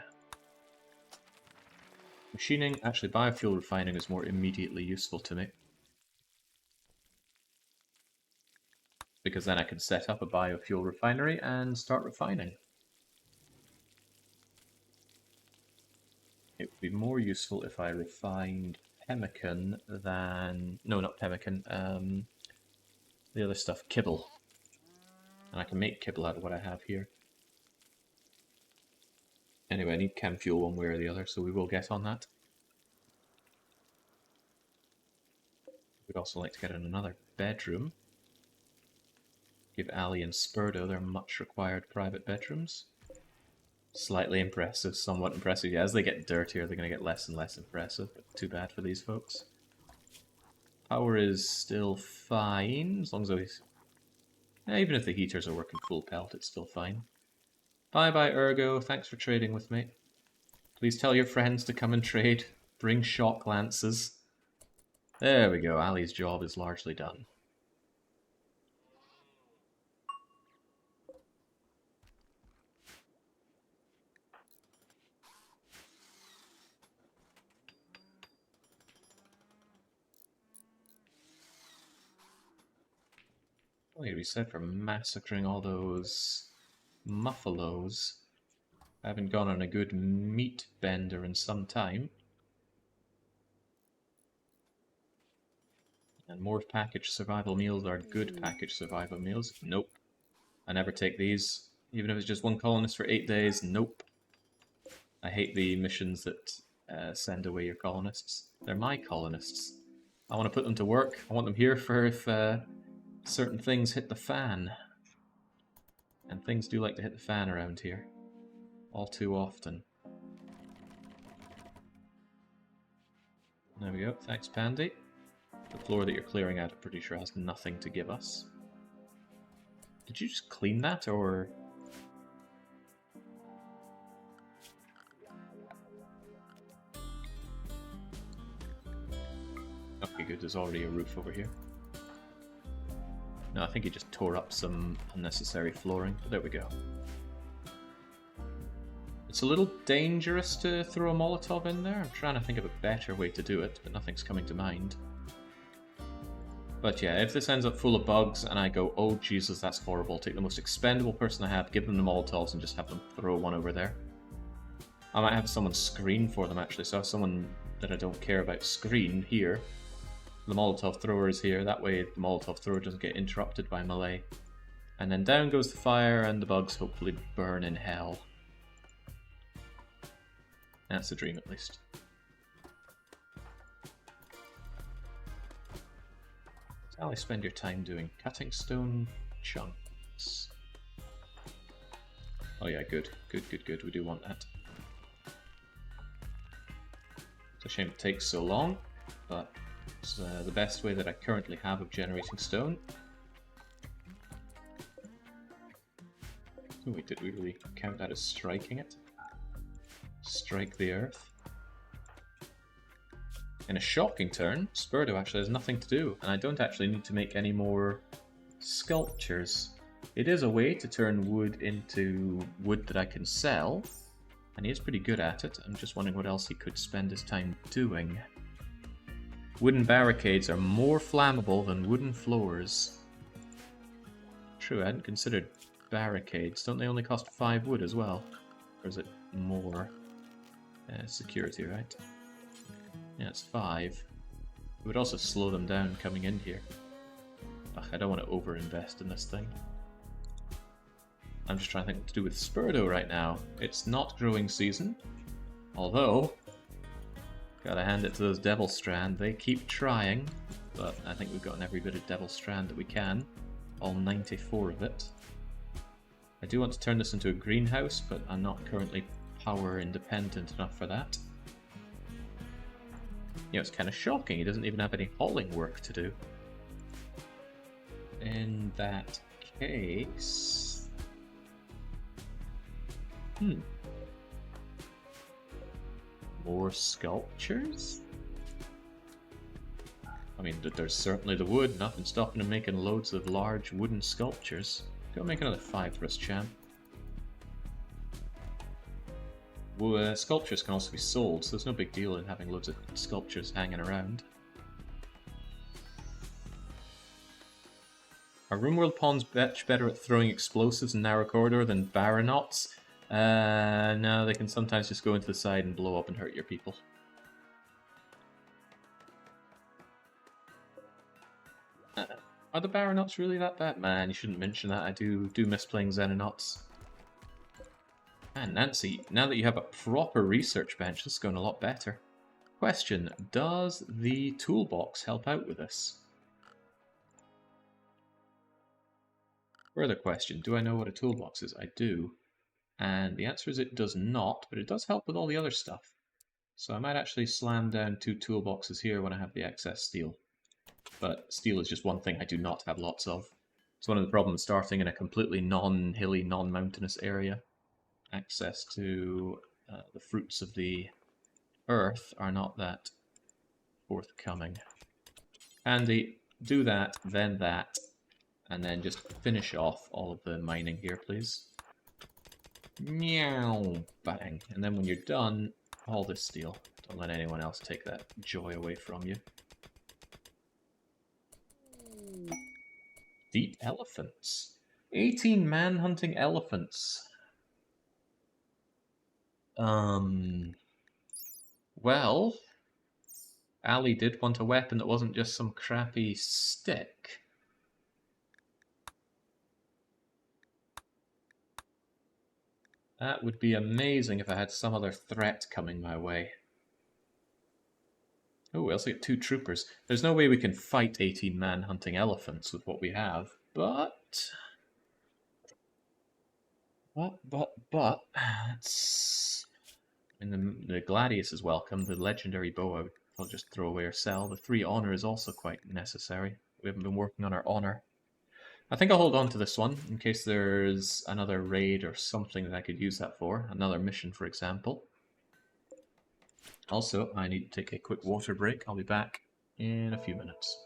Machining, actually biofuel refining is more immediately useful to me. Because then I can set up a biofuel refinery and start refining. It would be more useful if I refined pemmican than... No, not pemmican. The other stuff, kibble. And I can make kibble out of what I have here. Anyway, I need chem fuel one way or the other, so we will get on that. We'd also like to get in another bedroom. Give Ali and Spurdo their much required private bedrooms. Slightly impressive, somewhat impressive. Yeah, as they get dirtier, they're going to get less and less impressive, but too bad for these folks. Power is still fine, as long as we... Yeah, even if the heaters are working full pelt, it's still fine. Bye-bye, Ergo. Thanks for trading with me. Please tell your friends to come and trade. Bring shock lances. There we go. Ali's job is largely done. What need to be said for massacring all those muffalos. I haven't gone on a good meat bender in some time. And more packaged survival meals are good packaged survival meals. Nope. I never take these. Even if it's just one colonist for 8 days, nope. I hate the missions that send away your colonists. They're my colonists. I want to put them to work. I want them here for if certain things hit the fan. And things do like to hit the fan around here. All too often. There we go. Thanks, Pandy. The floor that you're clearing out, I'm pretty sure has nothing to give us. Did you just clean that, or...? Okay, good. There's already a roof over here. No, I think he just tore up some unnecessary flooring. But there we go. It's a little dangerous to throw a Molotov in there. I'm trying to think of a better way to do it, but nothing's coming to mind. But yeah, if this ends up full of bugs and I go, oh Jesus, that's horrible, take the most expendable person I have, give them the Molotovs and just have them throw one over there. I might have someone screen for them actually, so I have someone that I don't care about screen here. The Molotov thrower is here, that way the Molotov thrower doesn't get interrupted by melee. And then down goes the fire and the bugs hopefully burn in hell. That's the dream at least. How I spend your time doing? Cutting stone chunks. Oh yeah, good. Good, good, good. We do want that. It's a shame it takes so long, but it's the best way that I currently have of generating stone. Oh wait, did we really count that as striking it? Strike the earth. In a shocking turn, Spurdo actually has nothing to do, and I don't actually need to make any more sculptures. It is a way to turn wood into wood that I can sell, and he is pretty good at it. I'm just wondering what else he could spend his time doing. Wooden barricades are more flammable than wooden floors. True, I hadn't considered barricades. Don't they only cost 5 wood as well? Or is it more? Security, right? Yeah, it's 5. It would also slow them down coming in here. Ugh, I don't want to over-invest in this thing. I'm just trying to think what to do with Spurdo right now. It's not growing season, although gotta hand it to those Devil Strand. They keep trying, but I think we've gotten every bit of Devil Strand that we can. All 94 of it. I do want to turn this into a greenhouse, but I'm not currently power independent enough for that. You know, it's kind of shocking. He doesn't even have any hauling work to do. In that case... More sculptures? I mean, there's certainly the wood. Nothing stopping him making loads of large wooden sculptures. Go make another 5 for us, champ. Well, sculptures can also be sold, so there's no big deal in having loads of sculptures hanging around. Are RimWorld pawns much better at throwing explosives in narrow corridor than Baronauts? No, they can sometimes just go into the side and blow up and hurt your people. Are the Baronauts really that bad? Man, you shouldn't mention that. I do miss playing Xenonauts. Man, Nancy, now that you have a proper research bench, this is going a lot better. Question, does the toolbox help out with this? Further question, do I know what a toolbox is? I do. And the answer is it does not, but it does help with all the other stuff. So I might actually slam down 2 toolboxes here when I have the excess steel. But steel is just one thing I do not have lots of. It's one of the problems starting in a completely non-hilly, non-mountainous area. Access to the fruits of the earth are not that forthcoming. Pandy, do that, and then just finish off all of the mining here, please. Meow, bang. And then when you're done, haul this steel. Don't let anyone else take that joy away from you. Deep elephants. 18 man-hunting elephants. Well, Ali did want a weapon that wasn't just some crappy stick. That would be amazing if I had some other threat coming my way. Oh, we also get 2 troopers. There's no way we can fight 18 man-hunting elephants with what we have, but... It's... I mean, the Gladius is welcome. The legendary bow I'll just throw away or sell. The 3 honor is also quite necessary. We haven't been working on our honor. I think I'll hold on to this one in case there's another raid or something that I could use that for. Another mission, for example. Also, I need to take a quick water break. I'll be back in a few minutes.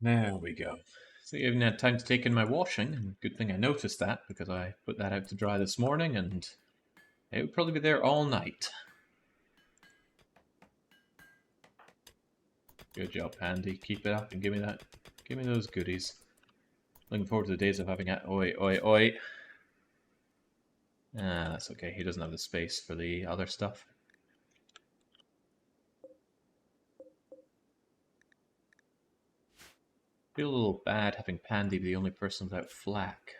There we go. So you even had time to take in my washing, and good thing I noticed that, because I put that out to dry this morning, and it would probably be there all night. Good job, Pandy. Keep it up and give me that. Give me those goodies. Looking forward to the days of having it. Oi, oi, oi. Ah, that's okay. He doesn't have the space for the other stuff. Feel a little bad having Pandy be the only person without flak.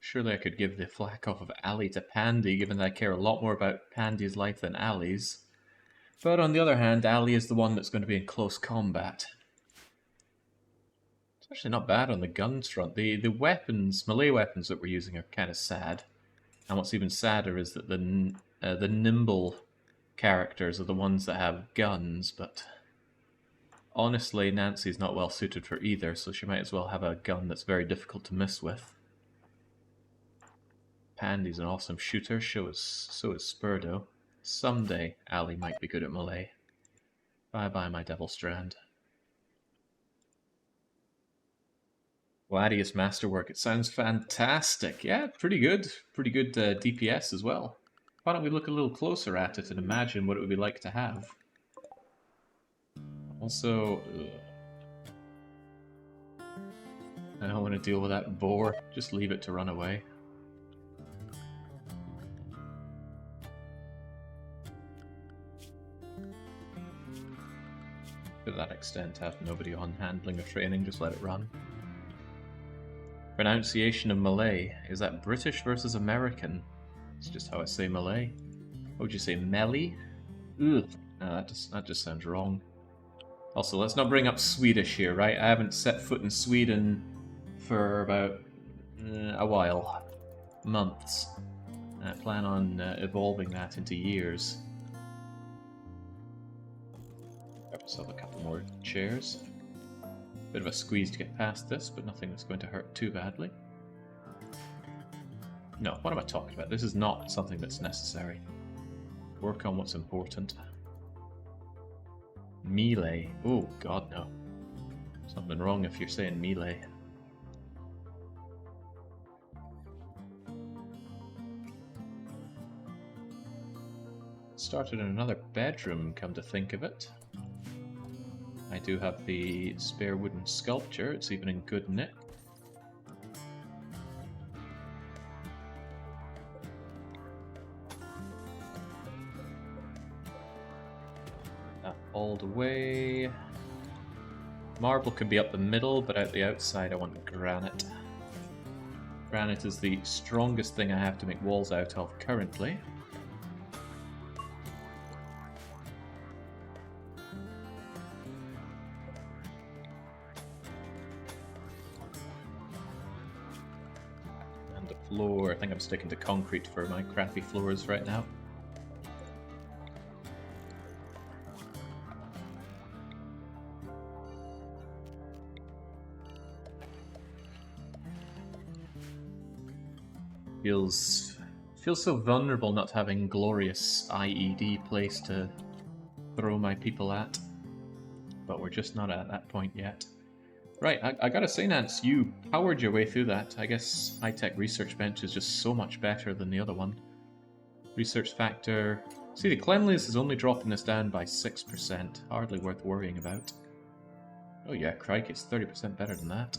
Surely I could give the flak off of Ali to Pandy, given that I care a lot more about Pandy's life than Ali's. But on the other hand, Ali is the one that's going to be in close combat. It's actually not bad on the guns front. The weapons, melee weapons that we're using are kind of sad. And what's even sadder is that the nimble characters are the ones that have guns, but honestly, Nancy's not well suited for either, so she might as well have a gun that's very difficult to miss with. Pandy's an awesome shooter, so is Spurdo. Someday, Ali might be good at melee. Bye-bye, my Devil Strand. Gladius Masterwork, it sounds fantastic. Yeah, pretty good. Pretty good DPS as well. Why don't we look a little closer at it and imagine what it would be like to have? Also, I don't want to deal with that boar. Just leave it to run away. To that extent, have nobody on handling or training, just let it run. Pronunciation of Malay. Is that British versus American? It's just how I say Malay. What would you say, Melly? Ugh. No, that just sounds wrong. Also, let's not bring up Swedish here, right? I haven't set foot in Sweden for about a while. Months. I plan on evolving that into years. Grab myself a couple more chairs. Bit of a squeeze to get past this, but nothing that's going to hurt too badly. No, what am I talking about? This is not something that's necessary. Work on what's important. Melee. Oh, God, no. Something wrong if you're saying melee. Started in another bedroom, come to think of it. I do have the spare wooden sculpture, it's even in good nick. That all the way. Marble can be up the middle, but out the outside I want granite. Granite is the strongest thing I have to make walls out of currently. Floor. I think I'm sticking to concrete for my crappy floors right now. Feels so vulnerable not having glorious IED place to throw my people at. But we're just not at that point yet. Right, I gotta say, Nance, you powered your way through that. I guess high-tech research bench is just so much better than the other one. Research factor... See, the cleanliness is only dropping this down by 6%. Hardly worth worrying about. Oh yeah, crikey, it's 30% better than that.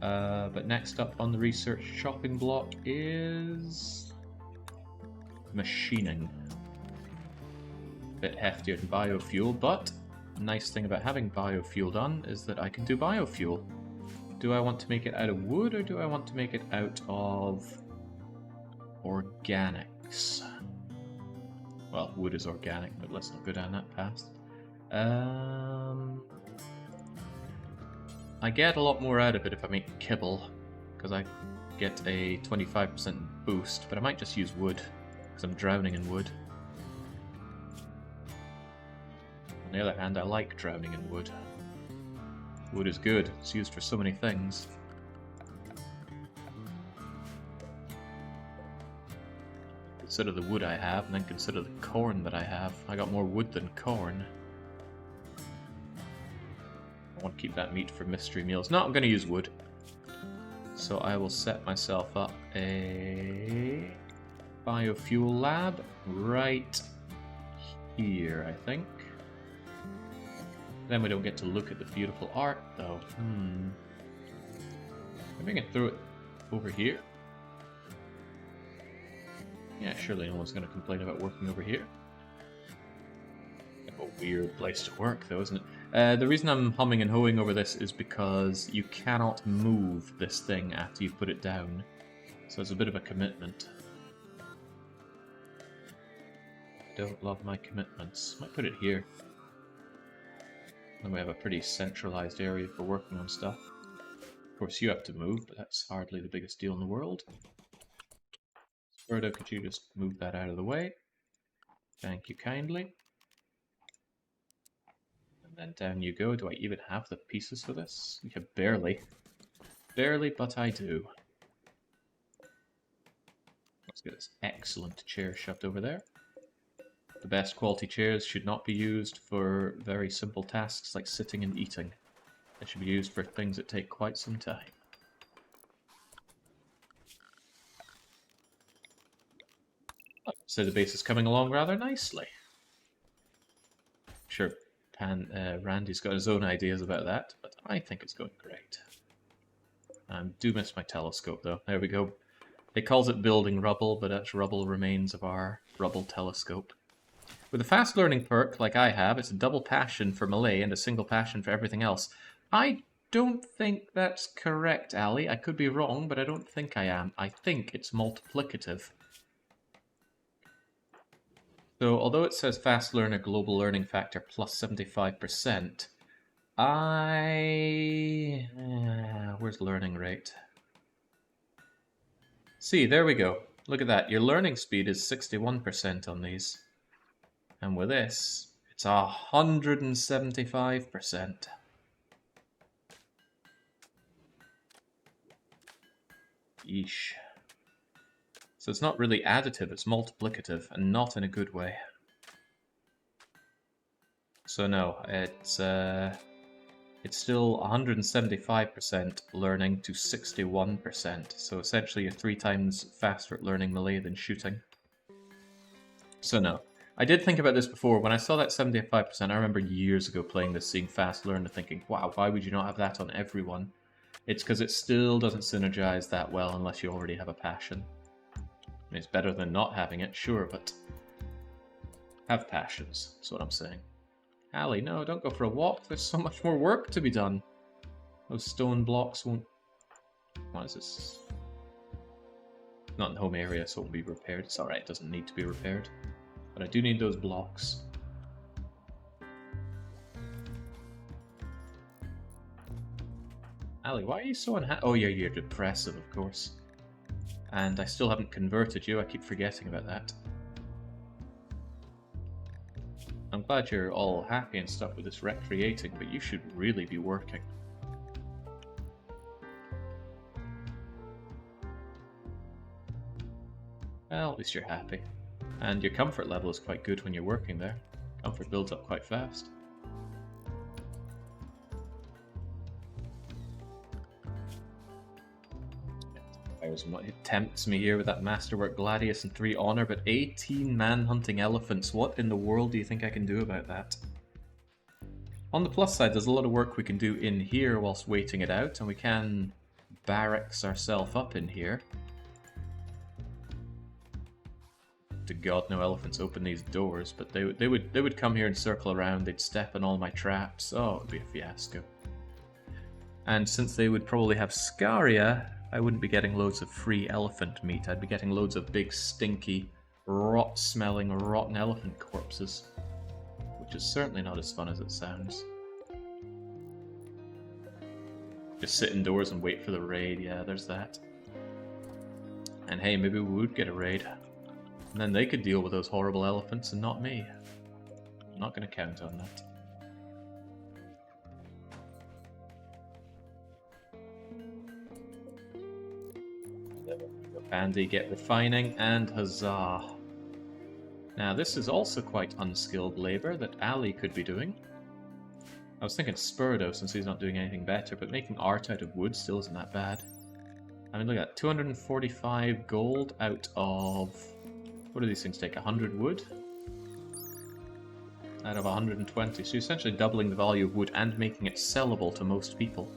But next up on the research chopping block is... machining. Bit heftier than biofuel, but... nice thing about having biofuel done is that I can do biofuel. Do I want to make it out of wood or do I want to make it out of organics? Well, wood is organic, but let's not go down that path. I get a lot more out of it if I make kibble, because I get a 25% boost, but I might just use wood, because I'm drowning in wood. On the other hand, I like drowning in wood. Wood is good, it's used for so many things. Consider the wood I have, and then consider the corn that I have. I got more wood than corn. I want to keep that meat for mystery meals. No, I'm going to use wood. So I will set myself up a biofuel lab right here, I think. Then we don't get to look at the beautiful art, though. Maybe I can throw it over here. Yeah, surely no one's going to complain about working over here. A weird place to work, though, isn't it? The reason I'm humming and hoeing over this is because you cannot move this thing after you put it down. So it's a bit of a commitment. Don't love my commitments. Might put it here. Then we have a pretty centralized area for working on stuff. Of course, you have to move, but that's hardly the biggest deal in the world. Frodo, could you just move that out of the way? Thank you kindly. And then down you go. Do I even have the pieces for this? Yeah, barely. Barely, but I do. Let's get this excellent chair shoved over there. The best quality chairs should not be used for very simple tasks like sitting and eating. They should be used for things that take quite some time. So the base is coming along rather nicely. Sure, Randy's got his own ideas about that, but I think it's going great. I do miss my telescope, though. There we go. It calls it building rubble, but that's rubble remains of our rubble telescope. With a fast learning perk like I have, it's a double passion for Malay and a single passion for everything else. I don't think that's correct, Ali. I could be wrong, but I don't think I am. I think it's multiplicative. So, although it says fast learner global learning factor plus 75%, where's learning rate? See, there we go. Look at that. Your learning speed is 61% on these. And with this, it's 175%. Yeesh. So it's not really additive, it's multiplicative, and not in a good way. So no, it's still 175% learning to 61%. So essentially you're 3 times faster at learning melee than shooting. So no. I did think about this before. When I saw that 75%, I remember years ago playing this, seeing fast learn, and thinking, wow, why would you not have that on everyone? It's because it still doesn't synergize that well unless you already have a passion. I mean, it's better than not having it, sure, but have passions, that's what I'm saying. Ali, no, don't go for a walk. There's so much more work to be done. Those stone blocks won't... What is this? Not in the home area, so it won't be repaired. It's alright, it doesn't need to be repaired. But I do need those blocks. Ali, why are you so unhappy? Oh yeah, you're depressive, of course. And I still haven't converted you, I keep forgetting about that. I'm glad you're all happy and stuff with this recreating, but you should really be working. Well, at least you're happy. And your comfort level is quite good when you're working there. Comfort builds up quite fast. It tempts me here with that masterwork Gladius and 3 honor, but 18 man-hunting elephants. What in the world do you think I can do about that? On the plus side, there's a lot of work we can do in here whilst waiting it out, and we can barracks ourselves up in here. To God, no elephants open these doors, but they would come here and circle around. They'd step on all my traps. Oh, it would be a fiasco. And since they would probably have scaria, I wouldn't be getting loads of free elephant meat. I'd be getting loads of big, stinky, rot-smelling, rotten elephant corpses. Which is certainly not as fun as it sounds. Just sit indoors and wait for the raid. Yeah, there's that. And hey, maybe we would get a raid. And then they could deal with those horrible elephants and not me. I'm not going to count on that. Pandy, get refining, and huzzah. Now this is also quite unskilled labor that Ali could be doing. I was thinking Spurdo since he's not doing anything better, but making art out of wood still isn't that bad. I mean, look at that, 245 gold out of... What do these things take? 100 wood? Out of 120, so you're essentially doubling the value of wood and making it sellable to most people.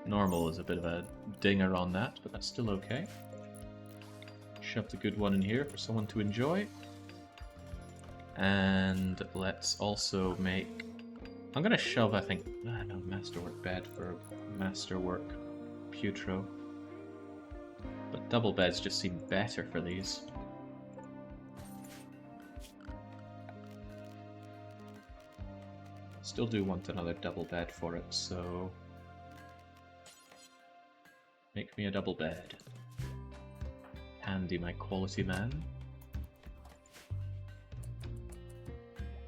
Normal is a bit of a dinger on that, but that's still okay. Shoved a good one in here for someone to enjoy. And let's also make... I'm gonna shove, I think... no, masterwork bed for masterwork putro. But double beds just seem better for these. Still do want another double bed for it, so... Make me a double bed. Pandy, my quality man.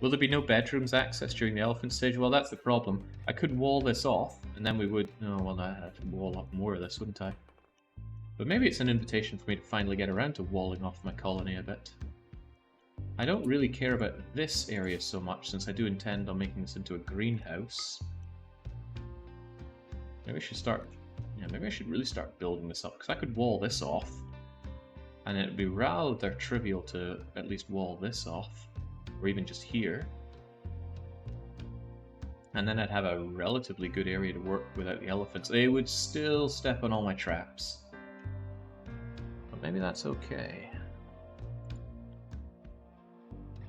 Will there be no bedrooms access during the elephant stage? Well, that's the problem. I could wall this off, and then we would... Oh, well, I'd have to wall up more of this, wouldn't I? But maybe it's an invitation for me to finally get around to walling off my colony a bit. I don't really care about this area so much, since I do intend on making this into a greenhouse. Maybe I should start... Yeah, maybe I should really start building this up, because I could wall this off. And it'd be rather trivial to at least wall this off. Or even just here. And then I'd have a relatively good area to work without the elephants. They would still step on all my traps. But maybe that's okay.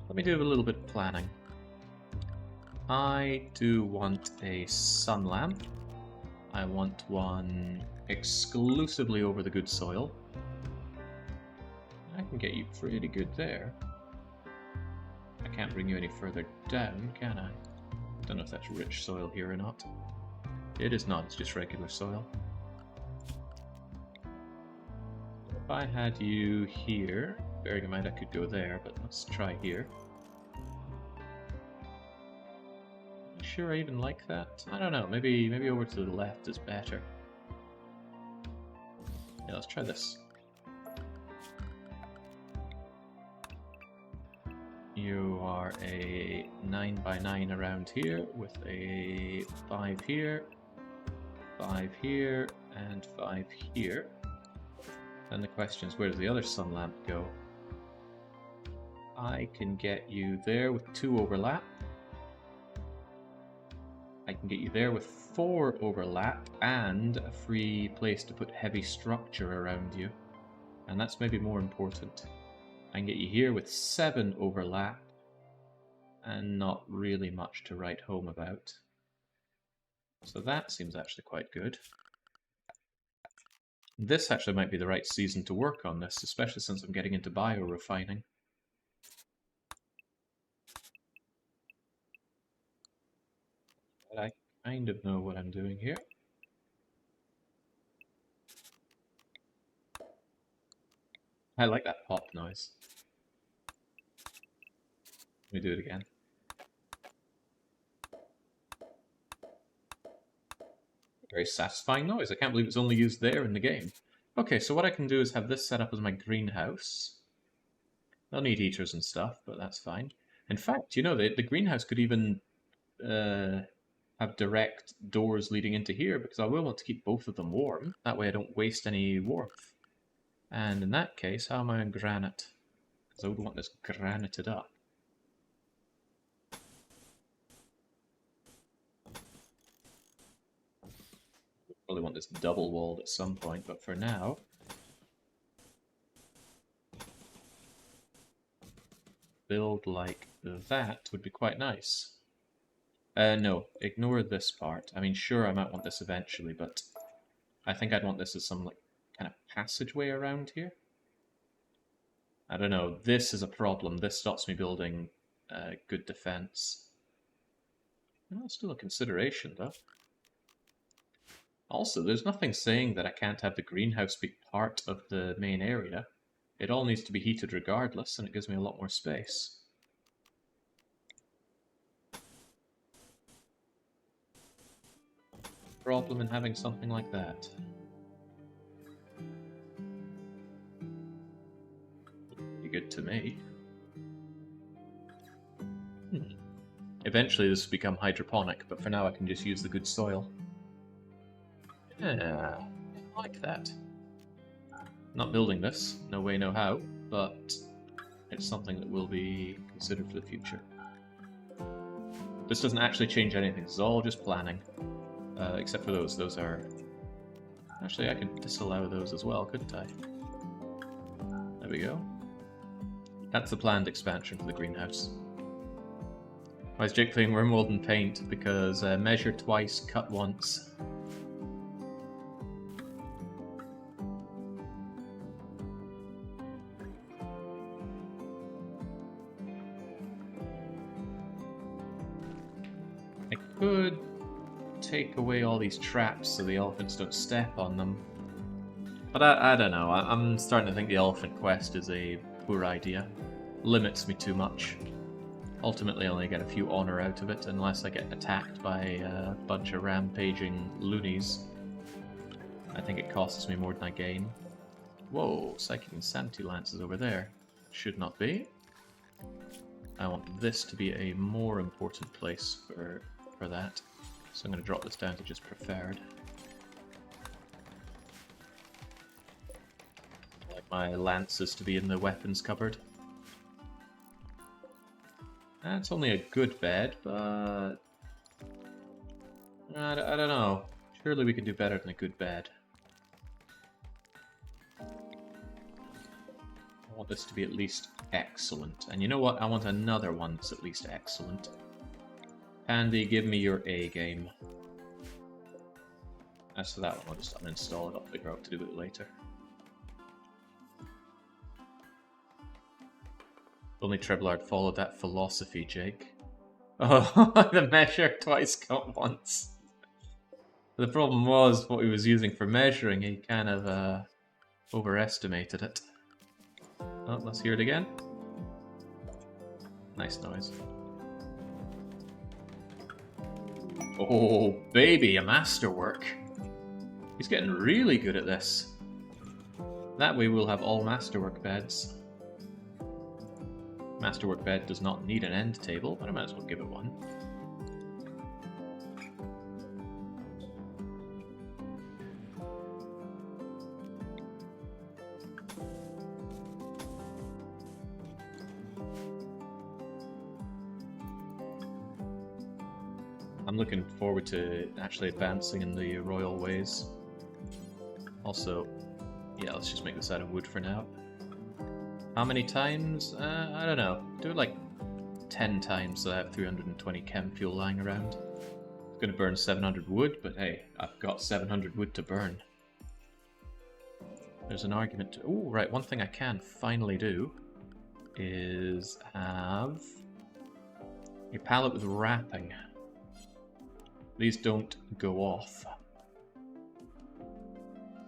Let me do a little bit of planning. I do want a sun lamp. I want one exclusively over the good soil. I can get you pretty good there. I can't bring you any further down, can I? Don't know if that's rich soil here or not. It is not, it's just regular soil. If I had you here, bearing in mind I could go there, but let's try here. Am I sure I even like that? I don't know, maybe over to the left is better. Yeah, let's try this. You are a 9x9 around here with a 5 here, 5 here, and 5 here. Then the question is, where does the other sun lamp go? I can get you there with 2 overlap. I can get you there with 4 overlap and a free place to put heavy structure around you. And that's maybe more important. I can get you here with 7 overlap and not really much to write home about. So that seems actually quite good. This actually might be the right season to work on this, especially since I'm getting into biorefining. But I kind of know what I'm doing here. I like that pop noise. Let me do it again. Very satisfying noise. I can't believe it's only used there in the game. Okay, so what I can do is have this set up as my greenhouse. They'll need heaters and stuff, but that's fine. In fact, you know, the greenhouse could even have direct doors leading into here, because I will want to keep both of them warm. That way I don't waste any warmth. And in that case, how am I on granite? Because I would want this granited up. Probably want this double walled at some point, but for now, build like that would be quite nice. No, ignore this part. I mean, sure, I might want this eventually, but I think I'd want this as some like kind of passageway around here. I don't know. This is a problem. This stops me building good defense. Well, still a consideration, though. Also, there's nothing saying that I can't have the greenhouse be part of the main area. It all needs to be heated regardless, and it gives me a lot more space. Problem in having something like that. Pretty good to me. Eventually this will become hydroponic, but for now I can just use the good soil. Yeah, I like that. Not building this, no way, no how, but it's something that will be considered for the future. This doesn't actually change anything, this is all just planning. Except for those. Those are... Actually, I could disallow those as well, couldn't I? There we go. That's the planned expansion for the greenhouse. Why is Jake playing RimWorld and Paint? Because measure twice, cut once. I could take away all these traps so the elephants don't step on them. But I don't know, I'm starting to think the elephant quest is a poor idea. Limits me too much. Ultimately I only get a few honor out of it unless I get attacked by a bunch of rampaging loonies. I think it costs me more than I gain. Whoa, Psychic Insanity Lance is over there. Should not be. I want this to be a more important place for that. So I'm going to drop this down to just preferred. I like my lances to be in the weapons cupboard. That's only a good bed, but... I don't know. Surely we could do better than a good bed. I want this to be at least excellent. And you know what? I want another one that's at least excellent. Pandy, give me your A game. As for that one, I'll just uninstall it. I'll figure out what to do with it later. Only Trebleard followed that philosophy, Jake. Oh, the measure twice, cut once. The problem was what he was using for measuring. He kind of overestimated it. Oh, let's hear it again. Nice noise. Oh, baby, a masterwork. He's getting really good at this. That way we'll have all masterwork beds. Masterwork bed does not need an end table, but I might as well give it one. I'm looking forward to actually advancing in the royal ways. Also, yeah, let's just make this out of wood for now. How many times? I don't know. Do it like 10 times so I have 320 chem fuel lying around. It's going to burn 700 wood, but hey, I've got 700 wood to burn. There's an argument to... Oh, right, one thing I can finally do is have a pallet with wrapping. These don't go off.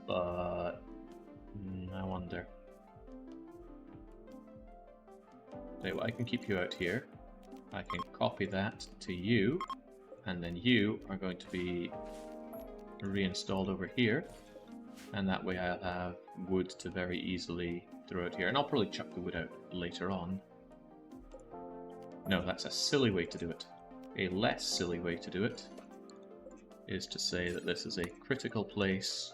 But... I wonder... So I can keep you out here. I can copy that to you, and then you are going to be reinstalled over here, and that way I'll have wood to very easily throw out here. And I'll probably chuck the wood out later on. No, that's a silly way to do it. A less silly way to do it is to say that this is a critical place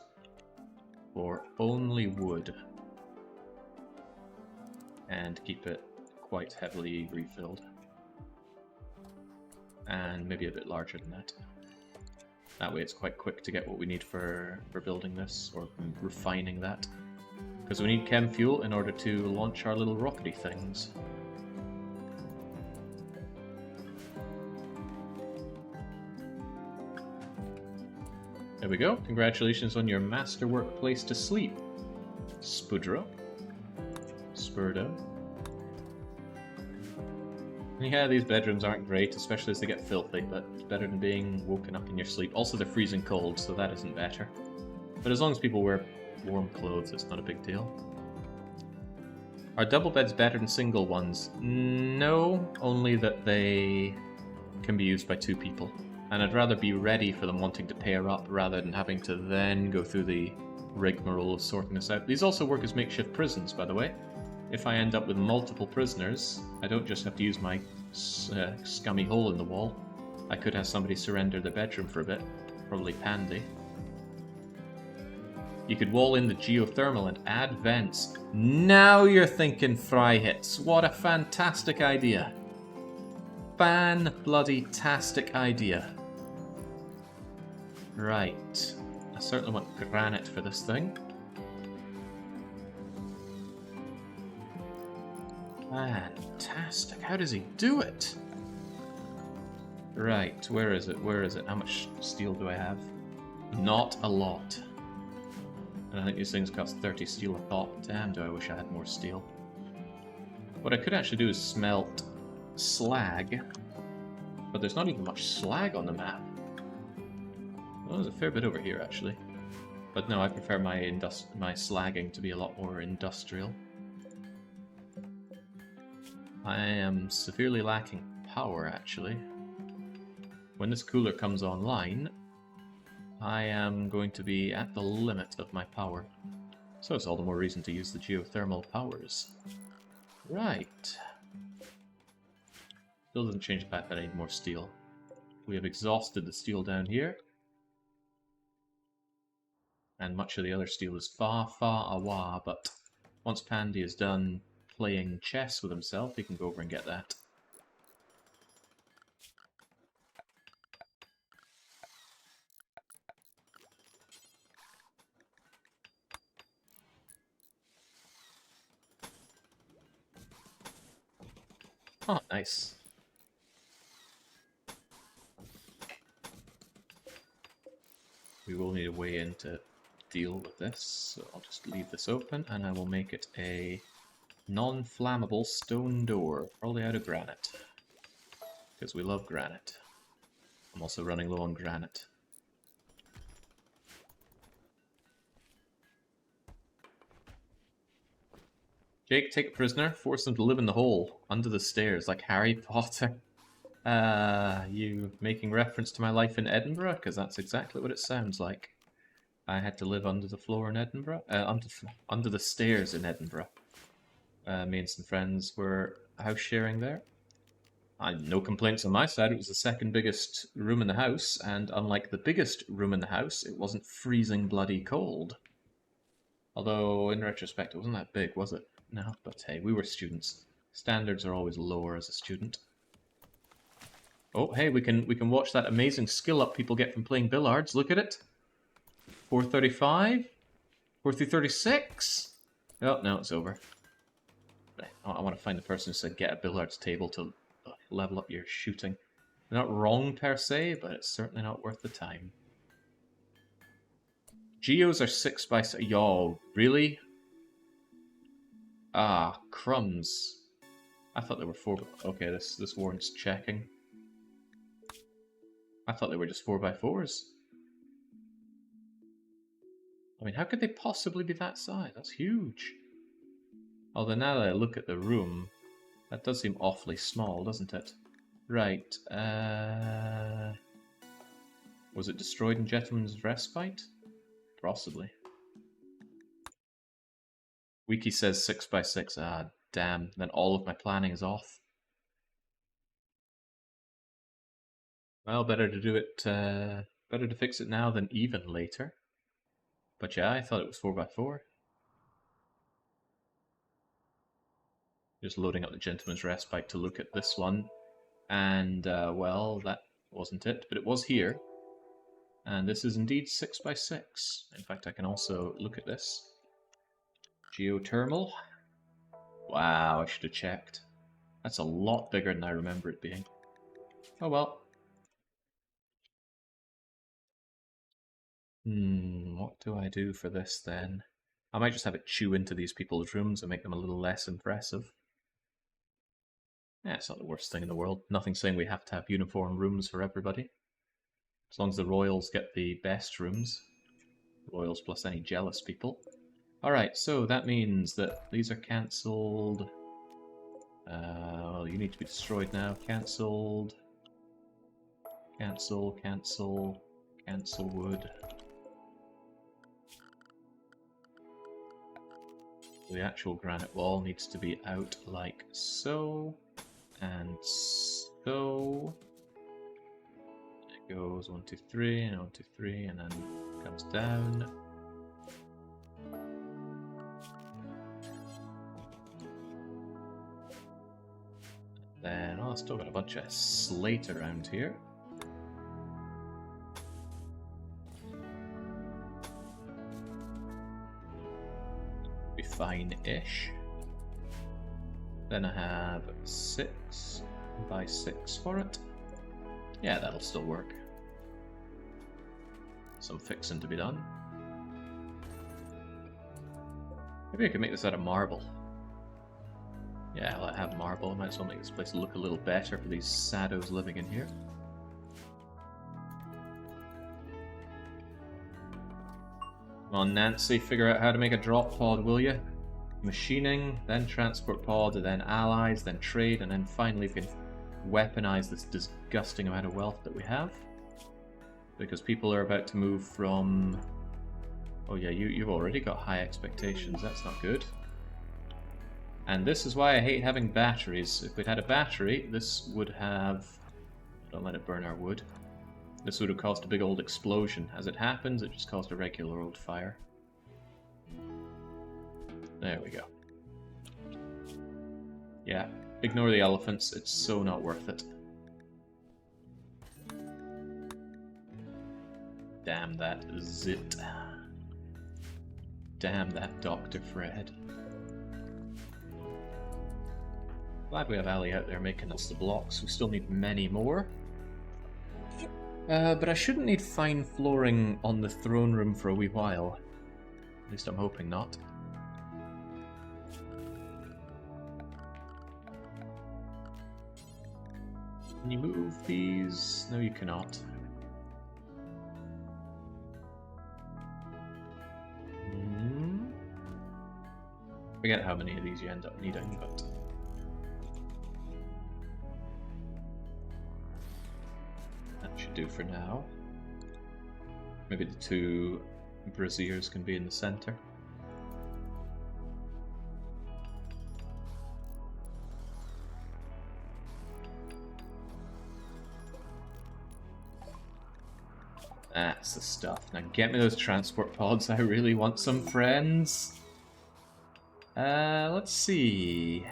for only wood, and keep it quite heavily refilled, and maybe a bit larger than that. That way it's quite quick to get what we need for building this, or refining that. Because we need chem fuel in order to launch our little rockety things. There we go. Congratulations on your masterwork place to sleep, Spudro. Spurdo. Yeah, these bedrooms aren't great, especially as they get filthy, but it's better than being woken up in your sleep. Also, they're freezing cold, so that isn't better. But as long as people wear warm clothes, it's not a big deal. Are double beds better than single ones? No, only that they can be used by two people. And I'd rather be ready for them wanting to pair up rather than having to then go through the rigmarole of sorting this out. These also work as makeshift prisons, by the way. if I end up with multiple prisoners, I don't just have to use my scummy hole in the wall. I could have somebody surrender their bedroom for a bit. Probably Pandy. You could wall in the geothermal and add vents. Now you're thinking fry hits. What a fantastic idea. Fan-bloody-tastic idea. Right. I certainly want granite for this thing. Fantastic. How does he do it? Right, where is it? Where is it? How much steel do I have? Not a lot. And I think these things cost 30 steel a pop. Damn, do I wish I had more steel. What I could actually do is smelt slag. But there's not even much slag on the map. Well, there's a fair bit over here, actually. But no, I prefer my slagging to be a lot more industrial. I am severely lacking power, actually. When this cooler comes online, I am going to be at the limit of my power. So it's all the more reason to use the geothermal powers. Right. Still doesn't change the fact that I need more steel. We have exhausted the steel down here. And much of the other steel is far, far away, but once Pandy is done playing chess with himself, he can go over and get that. Oh, nice. We will need a way in to deal with this, so I'll just leave this open and I will make it a non-flammable stone door, probably out of granite, because we love granite. I'm also running low on granite. Jake, take a prisoner, force them to live in the hole, under the stairs, like Harry Potter. You making reference to my life in Edinburgh? Because that's exactly what it sounds like. I had to live under the floor in Edinburgh, under the stairs in Edinburgh. Me and some friends were house sharing there. No complaints on my side. It was the second biggest room in the house, and unlike the biggest room in the house, it wasn't freezing bloody cold. Although, in retrospect, it wasn't that big, was it? No, but hey, we were students. Standards are always lower as a student. Oh, hey, we can watch that amazing skill up people get from playing billiards. Look at it. 435? 436? Oh, no, it's over. I want to find the person who said get a billiards table to level up your shooting. They're not wrong per se, but it's certainly not worth the time. Geos are 6x6. Yo, really? Ah, crumbs. I thought they were 4. Okay, this warrants checking. I thought they were just 4x4s. I mean, how could they possibly be that size? That's huge. Although now that I look at the room, that does seem awfully small, doesn't it? Right, was it destroyed in Gentleman's Respite? Possibly. Wiki says 6x6. Ah, damn. Then all of my planning is off. Well, better to do it, better to fix it now than even later. But yeah, I thought it was 4x4. Just loading up the Gentleman's Respite to look at this one. And, well, that wasn't it, but it was here. And this is indeed 6x6. In fact, I can also look at this. Geothermal. Wow, I should have checked. That's a lot bigger than I remember it being. Oh well. What do I do for this then? I might just have it chew into these people's rooms and make them a little less impressive. Yeah, it's not the worst thing in the world. Nothing saying we have to have uniform rooms for everybody. As long as the royals get the best rooms. Royals plus any jealous people. Alright, so that means that these are cancelled. Well, you need to be destroyed now. Cancelled. Cancel, cancel, cancel wood. The actual granite wall needs to be out like so, and so. It goes 1, 2, 3, and 1, 2, 3, and then comes down. Then, oh, I've still got a bunch of slate around here. Be fine-ish. Then I have 6 by 6 for it. Yeah, that'll still work. Some fixing to be done. Maybe I could make this out of marble. Yeah, I'll have marble. I might as well make this place look a little better for these saddos living in here. Come on, Nancy, figure out how to make a drop pod, will you? Machining, then transport pod, then allies, then trade, and then finally we can weaponize this disgusting amount of wealth that we have. Because people are about to move from... Oh yeah, you've already got high expectations, that's not good. And this is why I hate having batteries. If we'd had a battery, this would have... Don't let it burn our wood. This would have caused a big old explosion. As it happens, it just caused a regular old fire. There we go. Yeah, ignore the elephants, it's so not worth it. Damn that zit. Damn that Dr. Fred. Glad we have Ali out there making us the blocks. We still need many more. But I shouldn't need fine flooring on the throne room for a wee while. At least I'm hoping not. Can you move these? No, you cannot. Forget how many of these you end up needing, but... that should do for now. Maybe the 2 braziers can be in the center. That's the stuff. Now get me those transport pods, I really want some friends. Let's see.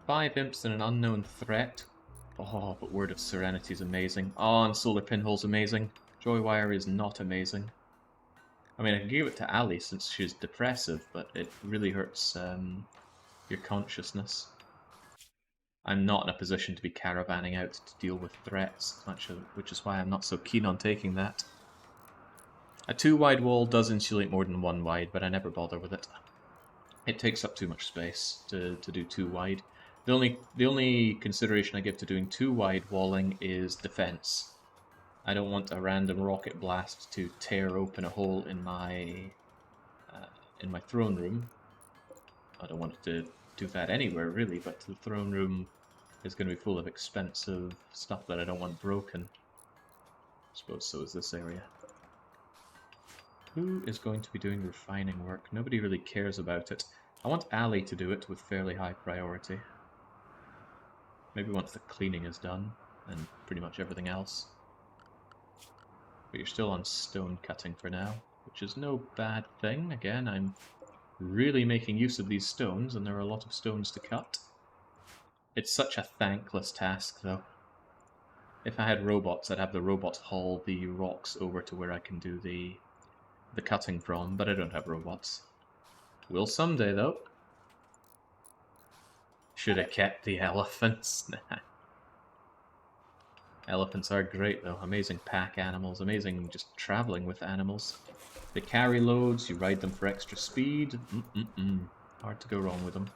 5 imps and an unknown threat. Oh, but Word of Serenity is amazing. Oh, and Solar Pinhole's amazing. Joywire is not amazing. I mean, I can give it to Ali since she's depressive, but it really hurts your consciousness. I'm not in a position to be caravanning out to deal with threats, which is why I'm not so keen on taking that. A 2-wide wall does insulate more than 1 wide, but I never bother with it. It takes up too much space to do 2 wide. The only consideration I give to doing 2 wide walling is defense. I don't want a random rocket blast to tear open a hole in my throne room. I don't want it to do that anywhere really, but the throne room is going to be full of expensive stuff that I don't want broken. I suppose so is this area. Who is going to be doing refining work? Nobody really cares about it. I want Ali to do it with fairly high priority. Maybe once the cleaning is done, and pretty much everything else. But you're still on stone cutting for now, which is no bad thing. Again, I'm really making use of these stones, and there are a lot of stones to cut. It's such a thankless task, though. If I had robots, I'd have the robots haul the rocks over to where I can do the cutting from, but I don't have robots. Will someday, though. Should have kept the elephants. Elephants are great, though. Amazing pack animals, amazing just traveling with animals. They carry loads, you ride them for extra speed. Hard to go wrong with them.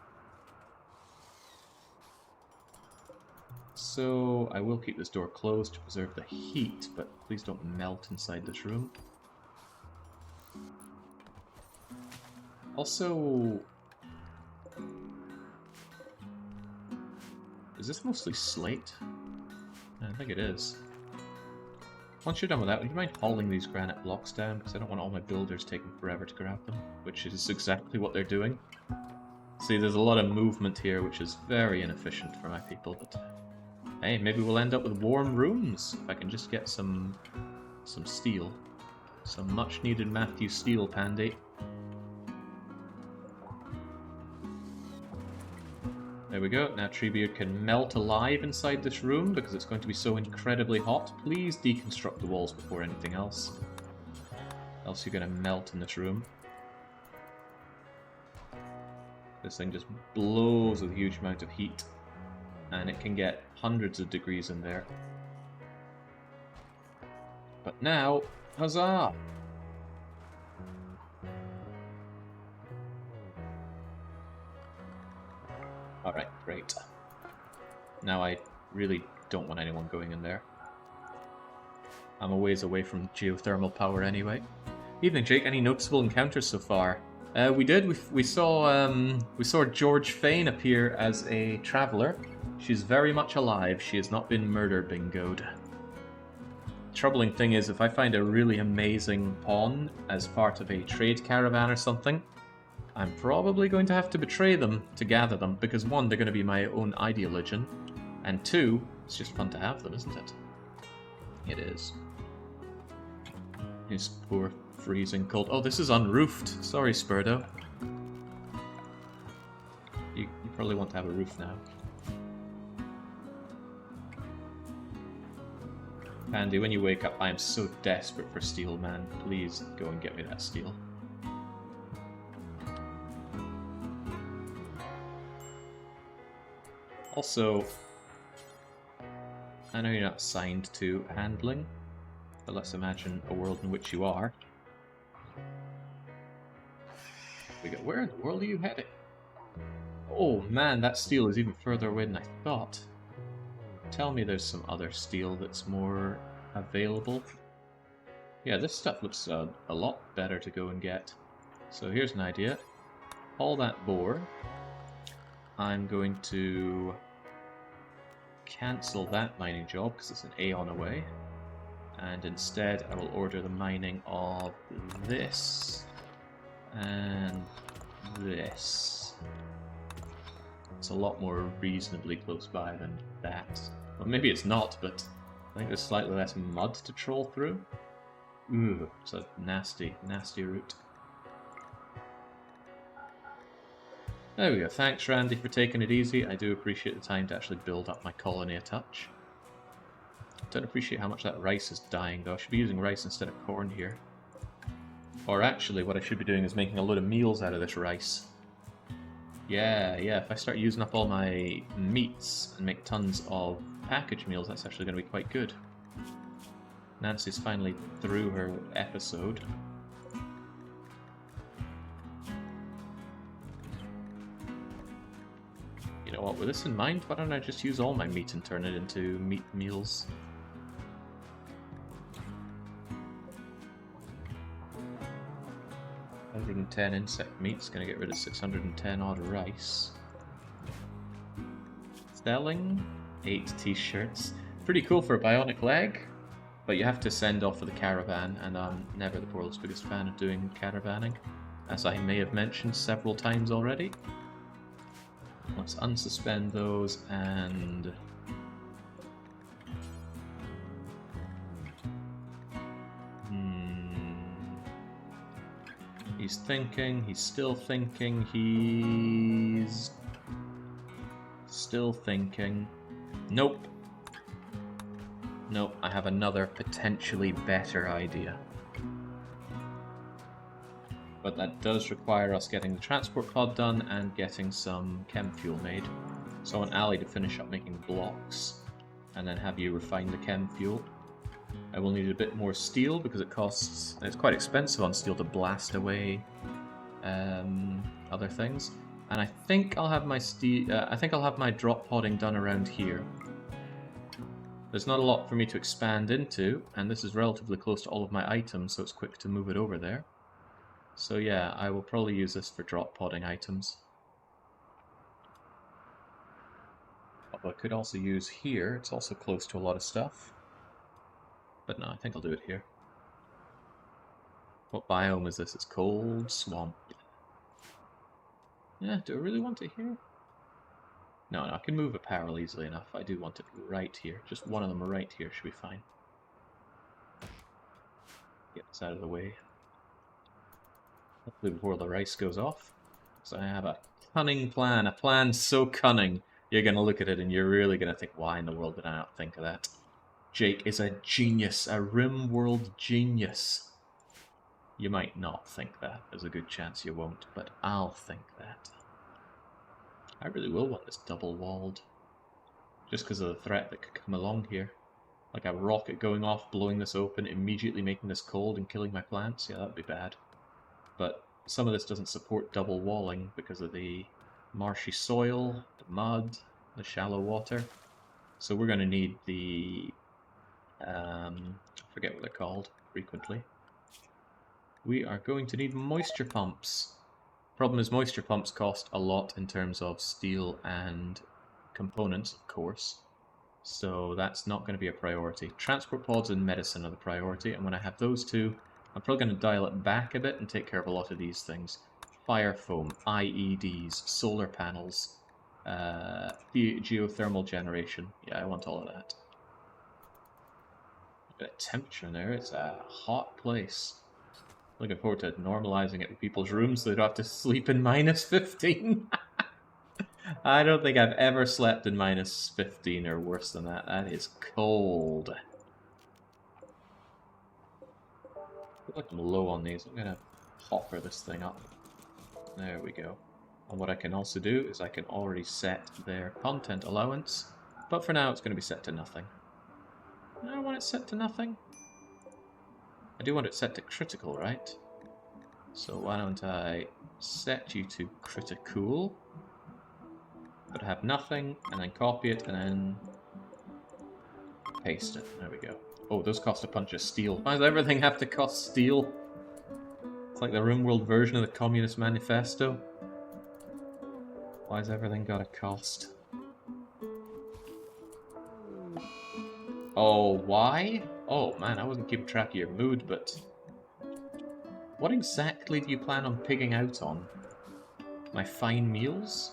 So, I will keep this door closed to preserve the heat, but please don't melt inside this room. Also... is this mostly slate? I think it is. Once you're done with that, would you mind hauling these granite blocks down? Because I don't want all my builders taking forever to grab them, which is exactly what they're doing. See, there's a lot of movement here, which is very inefficient for my people, but hey, maybe we'll end up with warm rooms if I can just get some steel. Some much-needed Matthew steel, Pandy. There we go. Now Trebleard can melt alive inside this room because it's going to be so incredibly hot. Please deconstruct the walls before anything else. Else you're going to melt in this room. This thing just blows with a huge amount of heat. And it can get hundreds of degrees in there. But now, huzzah! Alright, great. Now I really don't want anyone going in there. I'm a ways away from geothermal power anyway. Evening, Jake. Any noticeable encounters so far? We did. We saw George Fane appear as a traveller. She's very much alive. She has not been murder bingoed. Troubling thing is, if I find a really amazing pawn as part of a trade caravan or something, I'm probably going to have to betray them to gather them, because one, they're going to be my own ideoligion, and two, it's just fun to have them, isn't it? It is. This poor freezing cold. Oh, this is unroofed. Sorry, Spurdo. You probably want to have a roof now. Pandy, when you wake up, I am so desperate for steel, man. Please go and get me that steel. Also, I know you're not assigned to handling, but let's imagine a world in which you are. Where in the world are you heading? Oh man, that steel is even further away than I thought. Tell me there's some other steel that's more available. Yeah, this stuff looks a lot better to go and get. So here's an idea. All that boar. I'm going to cancel that mining job because it's an Aeon away. And instead I will order the mining of this and this. It's a lot more reasonably close by than that. Well, maybe it's not, but I think there's slightly less mud to troll through. Ooh, it's a nasty, nasty route. There we go. Thanks, Randy, for taking it easy. I do appreciate the time to actually build up my colony a touch. Don't appreciate how much that rice is dying, though. I should be using rice instead of corn here. Or actually, what I should be doing is making a load of meals out of this rice. Yeah, if I start using up all my meats and make tons of package meals, that's actually going to be quite good. Nancy's finally through her episode. You know what, with this in mind, why don't I just use all my meat and turn it into meat meals? 110 insect meat's gonna get rid of 610 odd rice. Selling 8 t-shirts. Pretty cool for a bionic leg, but you have to send off for the caravan, and I'm never the world's biggest fan of doing caravanning, as I may have mentioned several times already. Let's unsuspend those and he's thinking, he's still thinking, he's still thinking. Nope. Nope, I have another potentially better idea. But that does require us getting the transport pod done and getting some chem fuel made. So I want Ali to finish up making blocks and then have you refine the chem fuel. I will need a bit more steel because it's quite expensive on steel to blast away other things. And I think I'll have my drop podding done around here. There's not a lot for me to expand into, and this is relatively close to all of my items, so it's quick to move it over there. So yeah, I will probably use this for drop podding items. Although I could also use here, it's also close to a lot of stuff. But no, I think I'll do it here. What biome is this? It's cold swamp. Yeah, do I really want it here? No, I can move a parallel easily enough. I do want it right here. Just one of them right here should be fine. Get this out of the way. Hopefully before the rice goes off. So I have a cunning plan. A plan so cunning, you're going to look at it and you're really going to think, why in the world did I not think of that? Jake is a genius. A RimWorld genius. You might not think that. There's a good chance you won't, but I'll think that. I really will want this double-walled. Just because of the threat that could come along here. Like a rocket going off, blowing this open, immediately making this cold and killing my plants. Yeah, that'd be bad. But some of this doesn't support double walling because of the marshy soil, the mud, the shallow water. So we're going to need the... I forget what they're called frequently. We are going to need moisture pumps. Problem is moisture pumps cost a lot in terms of steel and components, of course. So that's not going to be a priority. Transport pods and medicine are the priority, and when I have those two, I'm probably going to dial it back a bit and take care of a lot of these things. Fire foam, IEDs, solar panels, geothermal generation. Yeah, I want all of that. A bit of temperature in there. It's a hot place. Looking forward to normalizing it in people's rooms so they don't have to sleep in minus 15. I don't think I've ever slept in minus 15 or worse than that. That is cold. I feel like I'm low on these. I'm going to hopper this thing up. There we go. And what I can also do is I can already set their content allowance. But for now it's going to be set to nothing. I want it set to nothing. I do want it set to critical, right? So why don't I set you to critical? But have nothing, and then copy it, and then paste it. There we go. Oh, those cost a punch of steel. Why does everything have to cost steel? It's like the RimWorld version of the Communist Manifesto. Why's everything got a cost? Oh, why? Oh man, I wasn't keeping track of your mood, but... What exactly do you plan on pigging out on? My fine meals?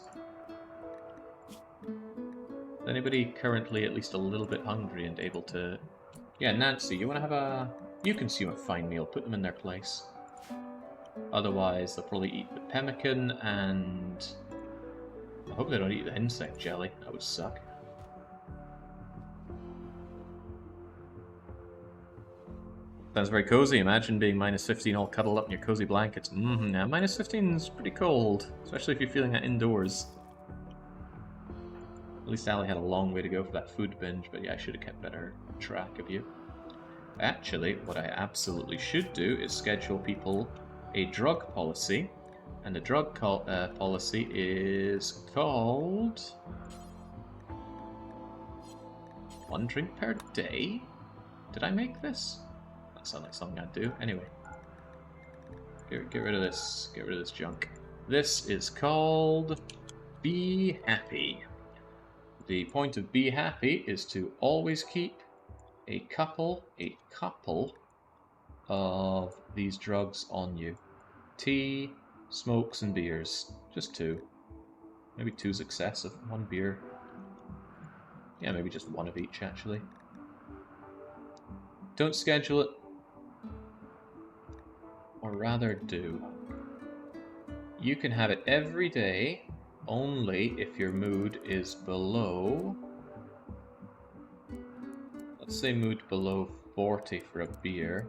Is anybody currently at least a little bit hungry and able to... Yeah, Nancy, you want to have a... You consume a fine meal, put them in their place. Otherwise, they'll probably eat the pemmican and... I hope they don't eat the insect jelly, that would suck. Sounds very cozy. Imagine being minus 15 all cuddled up in your cozy blankets. Yeah, minus 15 is pretty cold, especially if you're feeling that indoors. At least Allie had a long way to go for that food binge, but yeah, I should have kept better track of you. Actually, what I absolutely should do is schedule people a drug policy, and the drug policy is called... 1 drink per day? Did I make this? That sounds like something I'd do. Anyway. Get rid of this. Get rid of this junk. This is called Be Happy. The point of Be Happy is to always keep a couple of these drugs on you. Tea, smokes, and beers. Just 2. Maybe 2's excessive. 1 beer. Yeah, maybe just 1 of each, actually. Don't schedule it. Or rather do. You can have it every day, only if your mood is below... Let's say mood below 40 for a beer.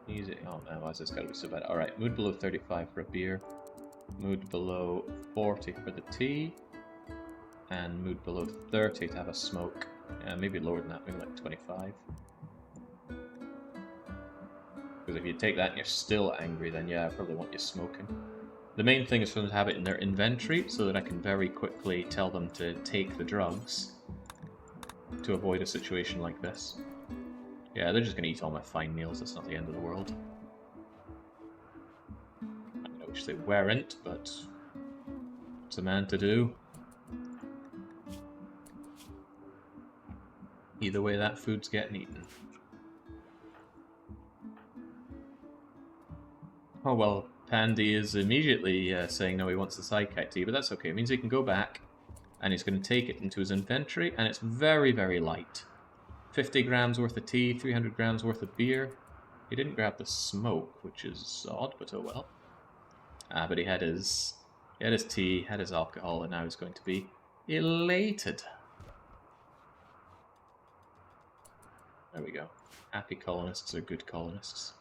Easy. Oh man, why is this gotta be so bad? Alright, mood below 35 for a beer. Mood below 40 for the tea. And mood below 30 to have a smoke. Maybe lower than that, maybe like 25. Because if you take that and you're still angry, then yeah, I probably want you smoking. The main thing is for them to have it in their inventory, so that I can very quickly tell them to take the drugs to avoid a situation like this. Yeah, they're just going to eat all my fine meals, that's not the end of the world. I wish they weren't, but it's a man to do. Either way, that food's getting eaten. Oh well, Pandy is immediately saying no, he wants the side kite tea, but that's okay. It means he can go back, and he's going to take it into his inventory, and it's very, very light. 50 grams worth of tea, 300 grams worth of beer. He didn't grab the smoke, which is odd, but oh well. But he had his tea, had his alcohol, and now he's going to be elated. There we go. Happy colonists are good colonists.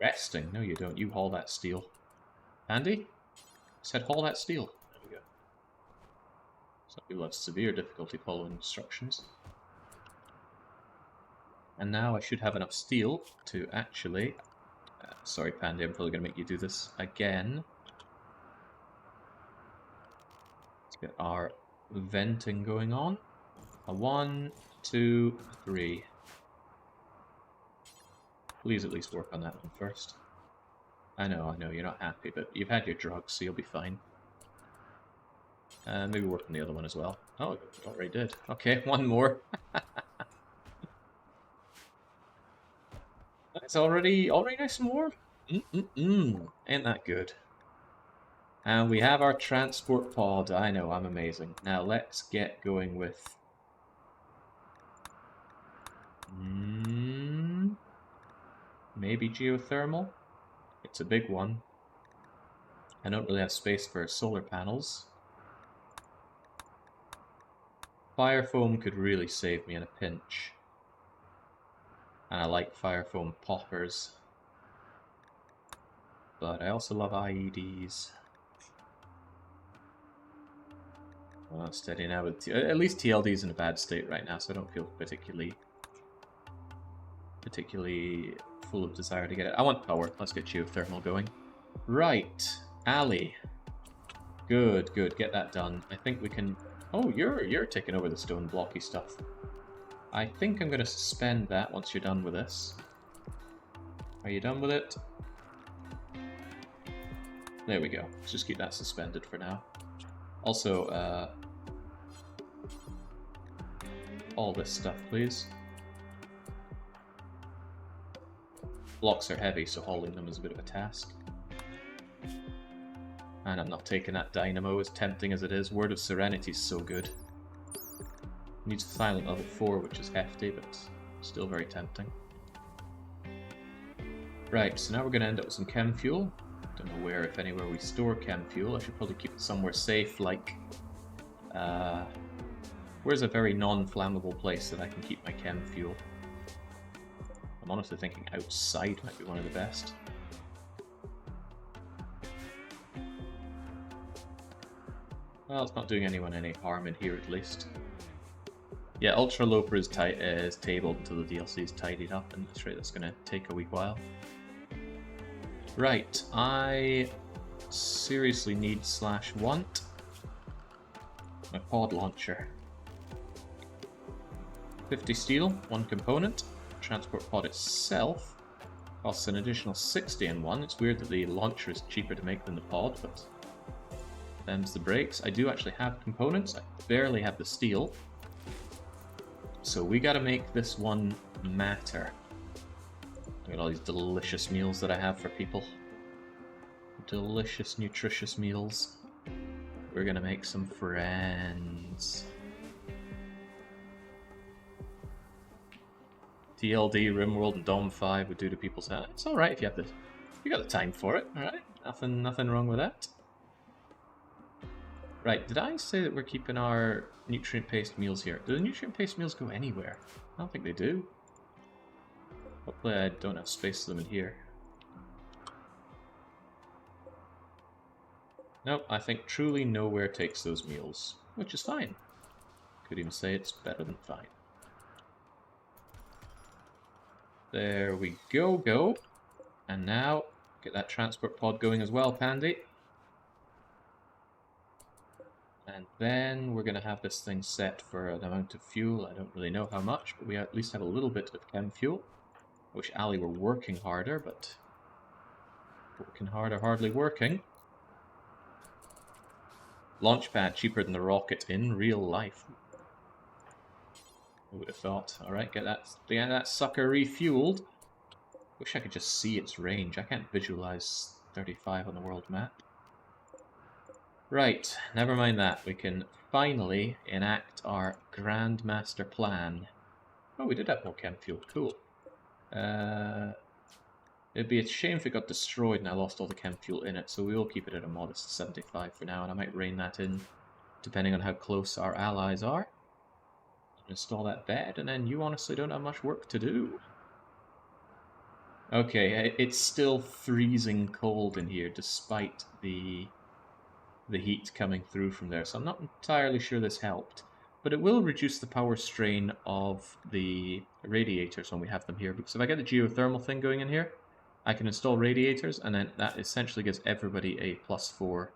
Resting? No, you don't. You haul that steel. Andy? Said haul that steel. There we go. Some people have severe difficulty following instructions. And now I should have enough steel to actually... sorry, Pandy, I'm probably going to make you do this again. Let's get our venting going on. 1, 2, 3. Please at least work on that one first. I know, you're not happy, but you've had your drugs, so you'll be fine. Maybe work on the other one as well. Oh, it already did. Okay, one more. It's already nice and warm. Ain't that good? And we have our transport pod. I know, I'm amazing. Now let's get going with... maybe geothermal? It's a big one. I don't really have space for solar panels. Fire foam could really save me in a pinch. And I like fire foam poppers. But I also love IEDs. Well, steady now with... at least TLD's in a bad state right now, so I don't feel particularly full of desire to get it. I want power. Let's get geothermal going. Right. Alley. Good. Get that done. I think we can... oh, you're taking over the stone blocky stuff. I think I'm going to suspend that once you're done with this. Are you done with it? There we go. Let's just keep that suspended for now. Also, all this stuff, please. Blocks are heavy, so hauling them is a bit of a task. And I'm not taking that dynamo, as tempting as it is. Word of Serenity is so good. Needs silent level 4, which is hefty, but still very tempting. Right, so now we're going to end up with some chem fuel. Don't know where, if anywhere, we store chem fuel. I should probably keep it somewhere safe, like... where's a very non-flammable place that I can keep my chem fuel? I'm honestly thinking outside might be one of the best. Well, it's not doing anyone any harm in here at least. Yeah, Ultra Loper is tabled until the DLC is tidied up, and that's right, that's going to take a wee while. Right, I seriously need / want my pod launcher. 50 steel, 1 component. Transport pod itself costs an additional 60 in one. It's weird that the launcher is cheaper to make than the pod, but them's the breaks. I do actually have components. I barely have the steel. So we gotta make this one matter. Look at all these delicious meals that I have for people. Delicious, nutritious meals. We're gonna make some friends. TLD, RimWorld, and Dom 5 would do to people's head. It's alright if you have you got the time for it, alright? Nothing wrong with that. Right, did I say that we're keeping our nutrient-paced meals here? Do the nutrient-paced meals go anywhere? I don't think they do. Hopefully I don't have space for them in here. Nope, I think truly nowhere takes those meals, which is fine. Could even say it's better than fine. There we go. And now, get that transport pod going as well, Pandy. And then we're going to have this thing set for an amount of fuel. I don't really know how much, but we at least have a little bit of chem fuel. I wish Ali were working harder, but working harder, hardly working. launch pad cheaper than the rocket in real life. Who would have thought? Alright, get that sucker refueled. Wish I could just see its range. I can't visualize 35 on the world map. Right, never mind that. We can finally enact our grand master plan. Oh, we did have more chem fuel. Cool. It'd be a shame if it got destroyed and I lost all the chem fuel in it, so we will keep it at a modest 75 for now, and I might rein that in depending on how close our allies are. Install that bed, and then you honestly don't have much work to do. Okay, it's still freezing cold in here despite the heat coming through from there, so I'm not entirely sure this helped. But it will reduce the power strain of the radiators when we have them here, because if I get the geothermal thing going in here, I can install radiators, and then that essentially gives everybody a +4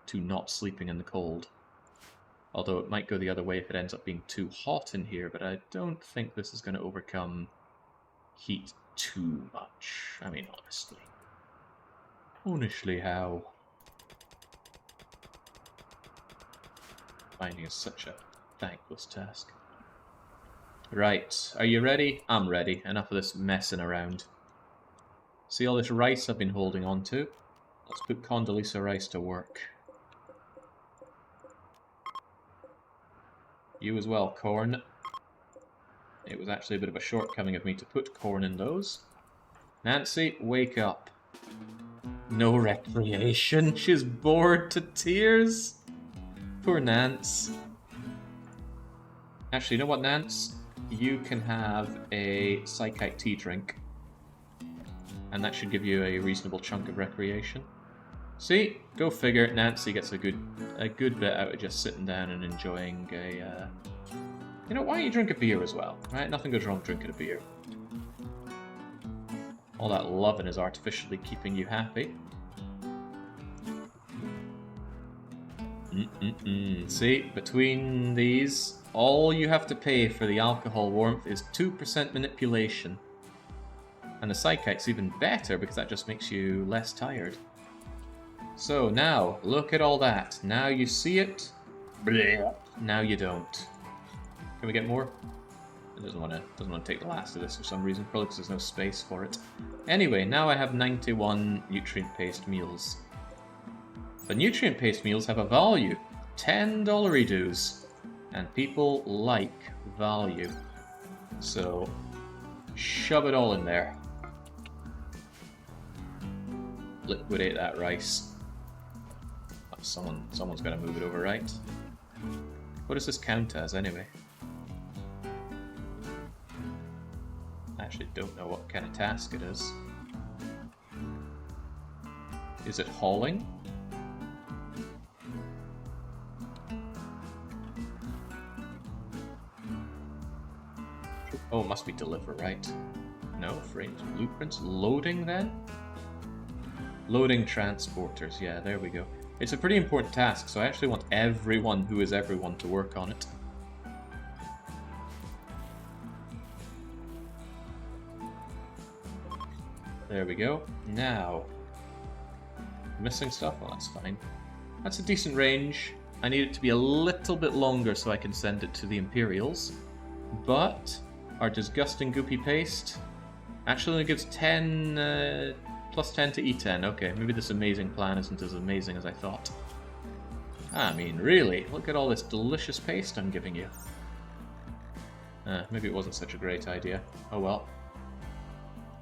to not sleeping in the cold. Although it might go the other way if it ends up being too hot in here, but I don't think this is going to overcome heat too much. I mean, honestly. Honestly, how? Finding is such a thankless task. Right, are you ready? I'm ready. Enough of this messing around. See all this rice I've been holding on to? Let's put Condoleezza rice to work. You as well, corn. It was actually a bit of a shortcoming of me to put corn in those. Nancy, wake up. No recreation. She's bored to tears. Poor Nance. Actually, you know what, Nance? You can have a psychite tea drink. And that should give you a reasonable chunk of recreation. See? Go figure. Nancy gets a good bit out of just sitting down and enjoying a... You know, why don't you drink a beer as well? Right? Nothing goes wrong drinking a beer. All that loving is artificially keeping you happy. See? Between these, all you have to pay for the alcohol warmth is 2% manipulation. And the psychite's even better because that just makes you less tired. So now, look at all that. Now you see it. Blech. Now you don't. Can we get more? It doesn't want to take the last of this for some reason. Probably because there's no space for it. Anyway, now I have 91 nutrient-based meals. But nutrient-based meals have a value. $10 dues. And people like value. So, shove it all in there. Liquidate that rice. Oh, someone's got to move it over, right? What does this count as, anyway? I actually don't know what kind of task it is. Is it hauling? Oh, it must be deliver, right? No, frames, blueprints, loading then? Loading transporters, yeah, there we go. It's a pretty important task, so I actually want everyone who is everyone to work on it. There we go. Now, missing stuff? Well, that's fine. That's a decent range. I need it to be a little bit longer so I can send it to the Imperials. But our disgusting goopy paste actually only gives 10... plus 10 to E10. Okay, maybe this amazing plan isn't as amazing as I thought. I mean, really, look at all this delicious paste I'm giving you. Maybe it wasn't such a great idea. Oh well.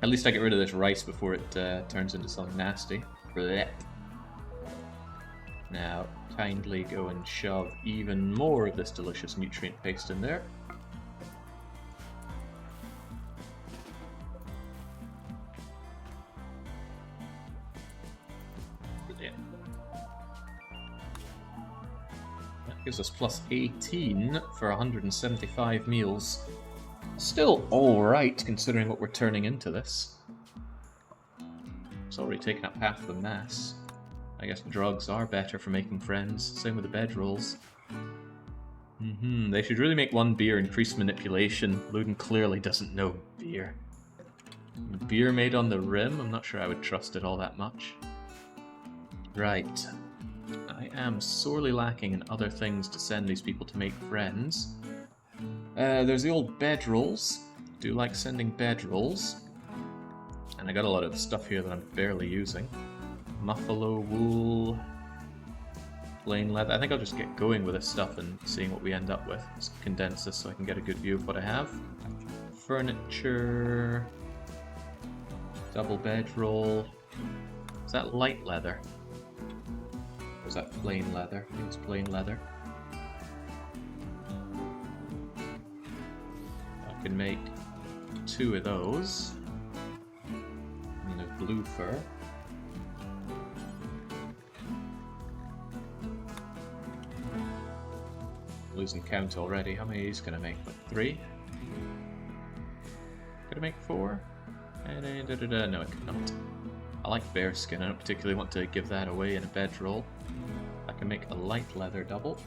At least I get rid of this rice before it turns into something nasty. Blech. Now, kindly go and shove even more of this delicious nutrient paste in there. Gives us plus 18 for 175 meals. Still alright, considering what we're turning into this. It's already taken up half the mass. I guess drugs are better for making friends. Same with the bedrolls. They should really make one beer increase manipulation. Luden clearly doesn't know beer. Beer made on the rim? I'm not sure I would trust it all that much. Right. I am sorely lacking in other things to send these people to make friends. There's the old bedrolls. Do like sending bedrolls. And I got a lot of stuff here that I'm barely using. Muffalo wool, plain leather. I think I'll just get going with this stuff and seeing what we end up with. Just condense this so I can get a good view of what I have. Furniture, double bedroll. Is that light leather? Or is that plain leather? I think it's plain leather. I can make 2 of those. And there's blue fur. Losing count already. How many is gonna make? Like 3? Gonna make 4? No, it cannot. I like bear skin. I don't particularly want to give that away in a bedroll. I can make a light leather double.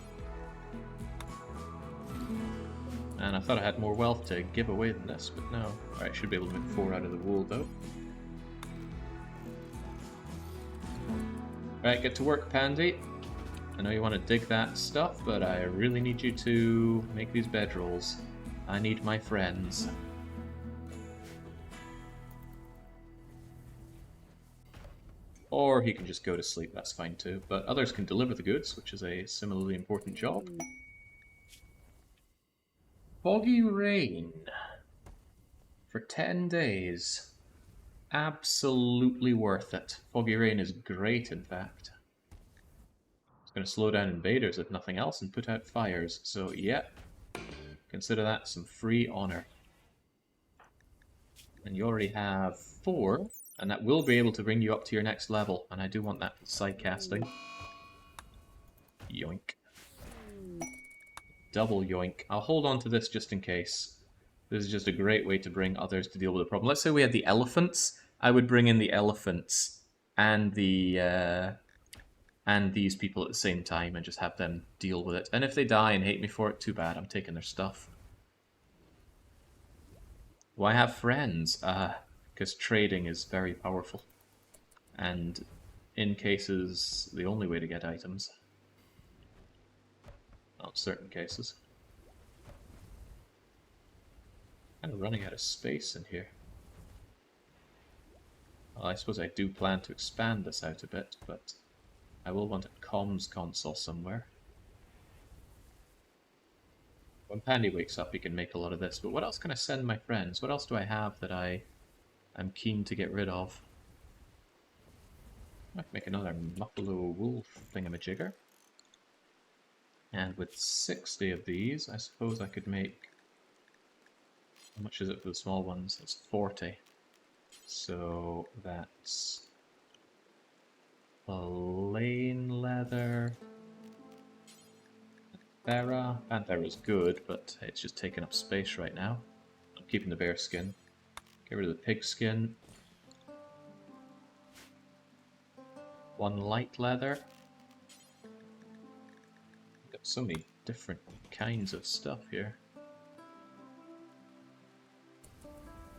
And I thought I had more wealth to give away than this, but no. Alright, should be able to make 4 out of the wool though. Right, get to work, Pandy. I know you want to dig that stuff, but I really need you to make these bedrolls. I need my friends. Or he can just go to sleep, that's fine too. But others can deliver the goods, which is a similarly important job. Foggy rain. For 10 days. Absolutely worth it. Foggy rain is great, in fact. It's going to slow down invaders if nothing else and put out fires. So, yeah, consider that some free honor. And you already have 4, and that will be able to bring you up to your next level. And I do want that side casting. Yoink. Double yoink. I'll hold on to this just in case. This is just a great way to bring others to deal with the problem. Let's say we had the elephants. I would bring in the elephants and the and these people at the same time and just have them deal with it. And if they die and hate me for it, too bad. I'm taking their stuff. Why have friends? Because trading is very powerful. And in cases, the only way to get items. Not certain cases. Kind of running out of space in here. Well, I suppose I do plan to expand this out a bit, but I will want a comms console somewhere. When Pandy wakes up, he can make a lot of this, but what else can I send my friends? What else do I have that I'm keen to get rid of? I might make another Muffalo wool thingamajigger. And with 60 of these, I suppose I could make... How much is it for the small ones? It's 40. So that's... plain leather... Panthera is good, but it's just taking up space right now. I'm keeping the bear skin. Get rid of the pig skin. 1 light leather. Got so many different kinds of stuff here.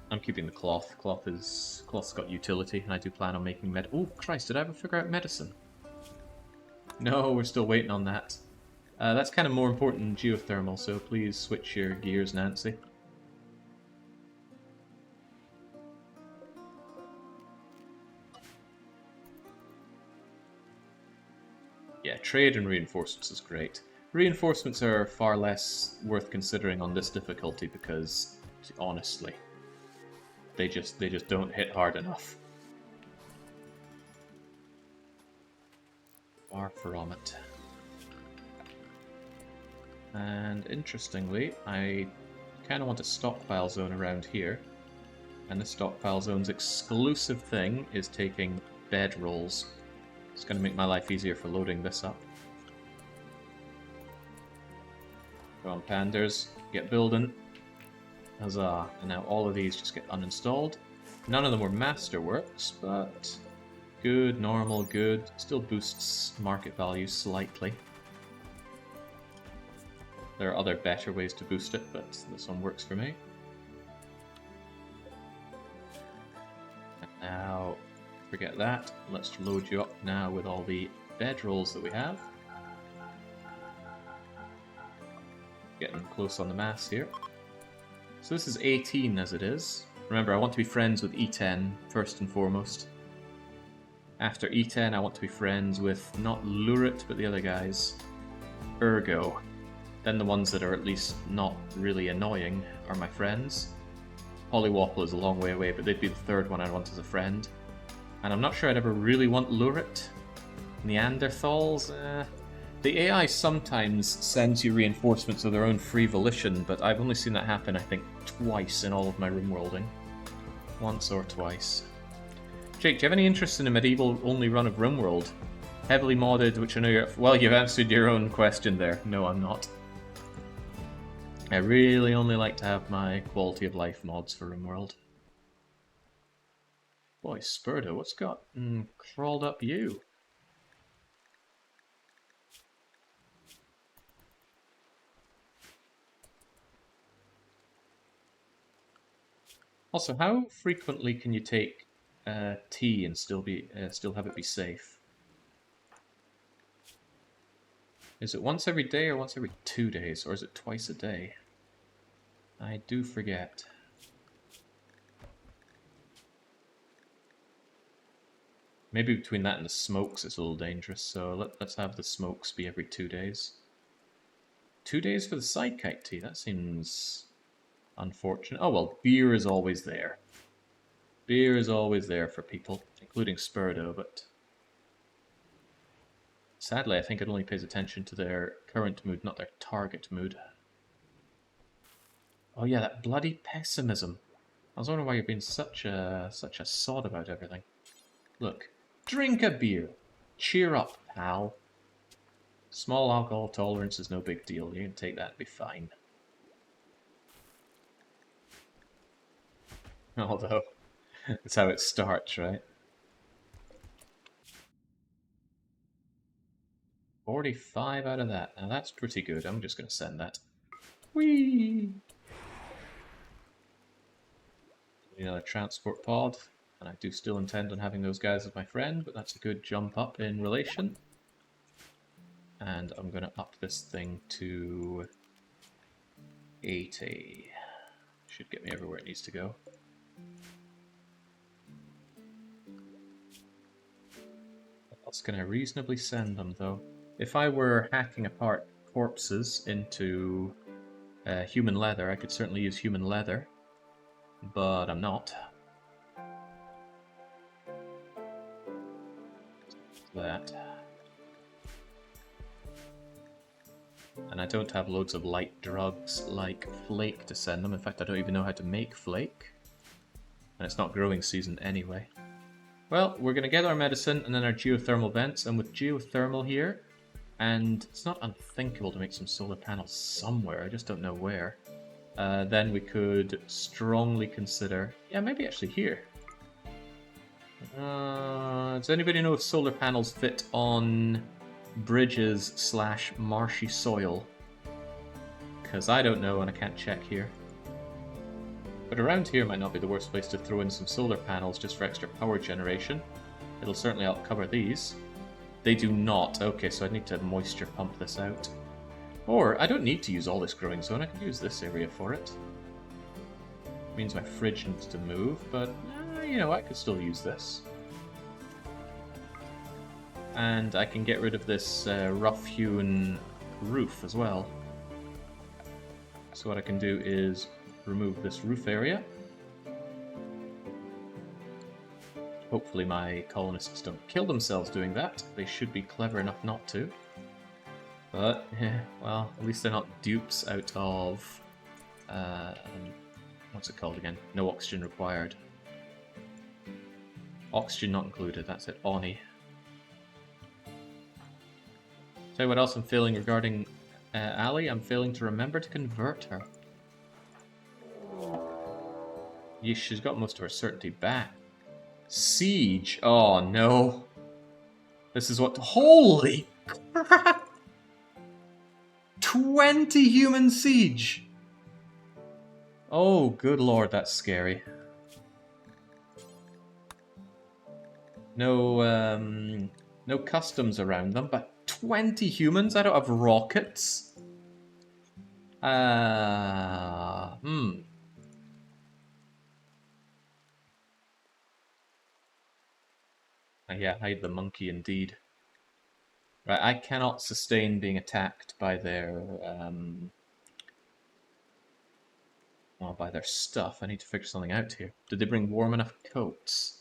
I'm keeping the cloth. Cloth's got utility, and I do plan on making oh Christ, did I ever figure out medicine? No, we're still waiting on that. That's kind of more important than geothermal, so please switch your gears, Nancy. Yeah, trade and reinforcements is great. Reinforcements are far less worth considering on this difficulty because, honestly, they just don't hit hard enough. Far from it. And interestingly, I kind of want a stockpile zone around here. And the stockpile zone's exclusive thing is taking bedrolls. It's going to make my life easier for loading this up. Go on, Panders, get building. Huzzah. And now all of these just get uninstalled. None of them were masterworks, but good, normal, good. Still boosts market value slightly. There are other better ways to boost it, but this one works for me. And now, forget that. Let's load you up now with all the bedrolls that we have. Getting close on the mass here. So this is 18 as it is. Remember, I want to be friends with E10 first and foremost. After E10, I want to be friends with not Lurit, but the other guys. Ergo. Then the ones that are at least not really annoying are my friends. Hollywopple is a long way away, but they'd be the third one I'd want as a friend. And I'm not sure I'd ever really want Lurit. Neanderthals? The AI sometimes sends you reinforcements of their own free volition, but I've only seen that happen, I think, twice in all of my RimWorlding. Once or twice. Jake, do you have any interest in a medieval-only run of RimWorld? Heavily modded, which I know you're... Well, you've answered your own question there. No, I'm not. I really only like to have my quality of life mods for RimWorld. Boy, Spurdo, what's got crawled up you? Also, how frequently can you take tea and still have it be safe? Is it once every day or once every 2 days, or is it twice a day? I do forget. Maybe between that and the smokes it's a little dangerous, so let's have the smokes be every 2 days. 2 days for the sidekite tea, that seems unfortunate. Oh well, beer is always there. Beer is always there for people, including Spurdo, but... Sadly, I think it only pays attention to their current mood, not their target mood. Oh yeah, that bloody pessimism. I was wondering why you're being such a sod about everything. Look, drink a beer. Cheer up, pal. Small alcohol tolerance is no big deal. You can take that and be fine. Although, that's how it starts, right? 45 out of that. Now that's pretty good. I'm just going to send that. Whee! Need another transport pod. And I do still intend on having those guys as my friend, but that's a good jump up in relation. And I'm going to up this thing to 80. Should get me everywhere it needs to go. What else can I reasonably send them, though? If I were hacking apart corpses into human leather, I could certainly use human leather, but I'm not. That. And I don't have loads of light drugs like flake to send them. In fact, I don't even know how to make flake. And it's not growing season anyway. Well, we're going to get our medicine and then our geothermal vents, and with geothermal here, and it's not unthinkable to make some solar panels somewhere, I just don't know where. Then we could strongly consider... Yeah, maybe actually here. Does anybody know if solar panels fit on bridges / marshy soil? Because I don't know and I can't check here. But around here might not be the worst place to throw in some solar panels just for extra power generation. It'll certainly help cover these. They do not. Okay, so I need to moisture pump this out. Or, I don't need to use all this growing zone, I can use this area for it. Means my fridge needs to move, but, you know, I could still use this. And I can get rid of this rough-hewn roof as well. So what I can do is remove this roof area. Hopefully my colonists don't kill themselves doing that. They should be clever enough not to. But, well, at least they're not dupes out of... what's it called again? No oxygen required. Oxygen not included, that's it. Oni. Tell you what else I'm failing regarding Ali. I'm failing to remember to convert her. Yeesh, she's got most of her certainty back. Siege! Oh no. This is what... Holy crap! 20 human siege! Oh, good lord, that's scary. No No customs around them, but 20 humans? I don't have rockets. Yeah, hide the monkey indeed. Right, I cannot sustain being attacked by their, well, by their stuff. I need to figure something out here. Did they bring warm enough coats?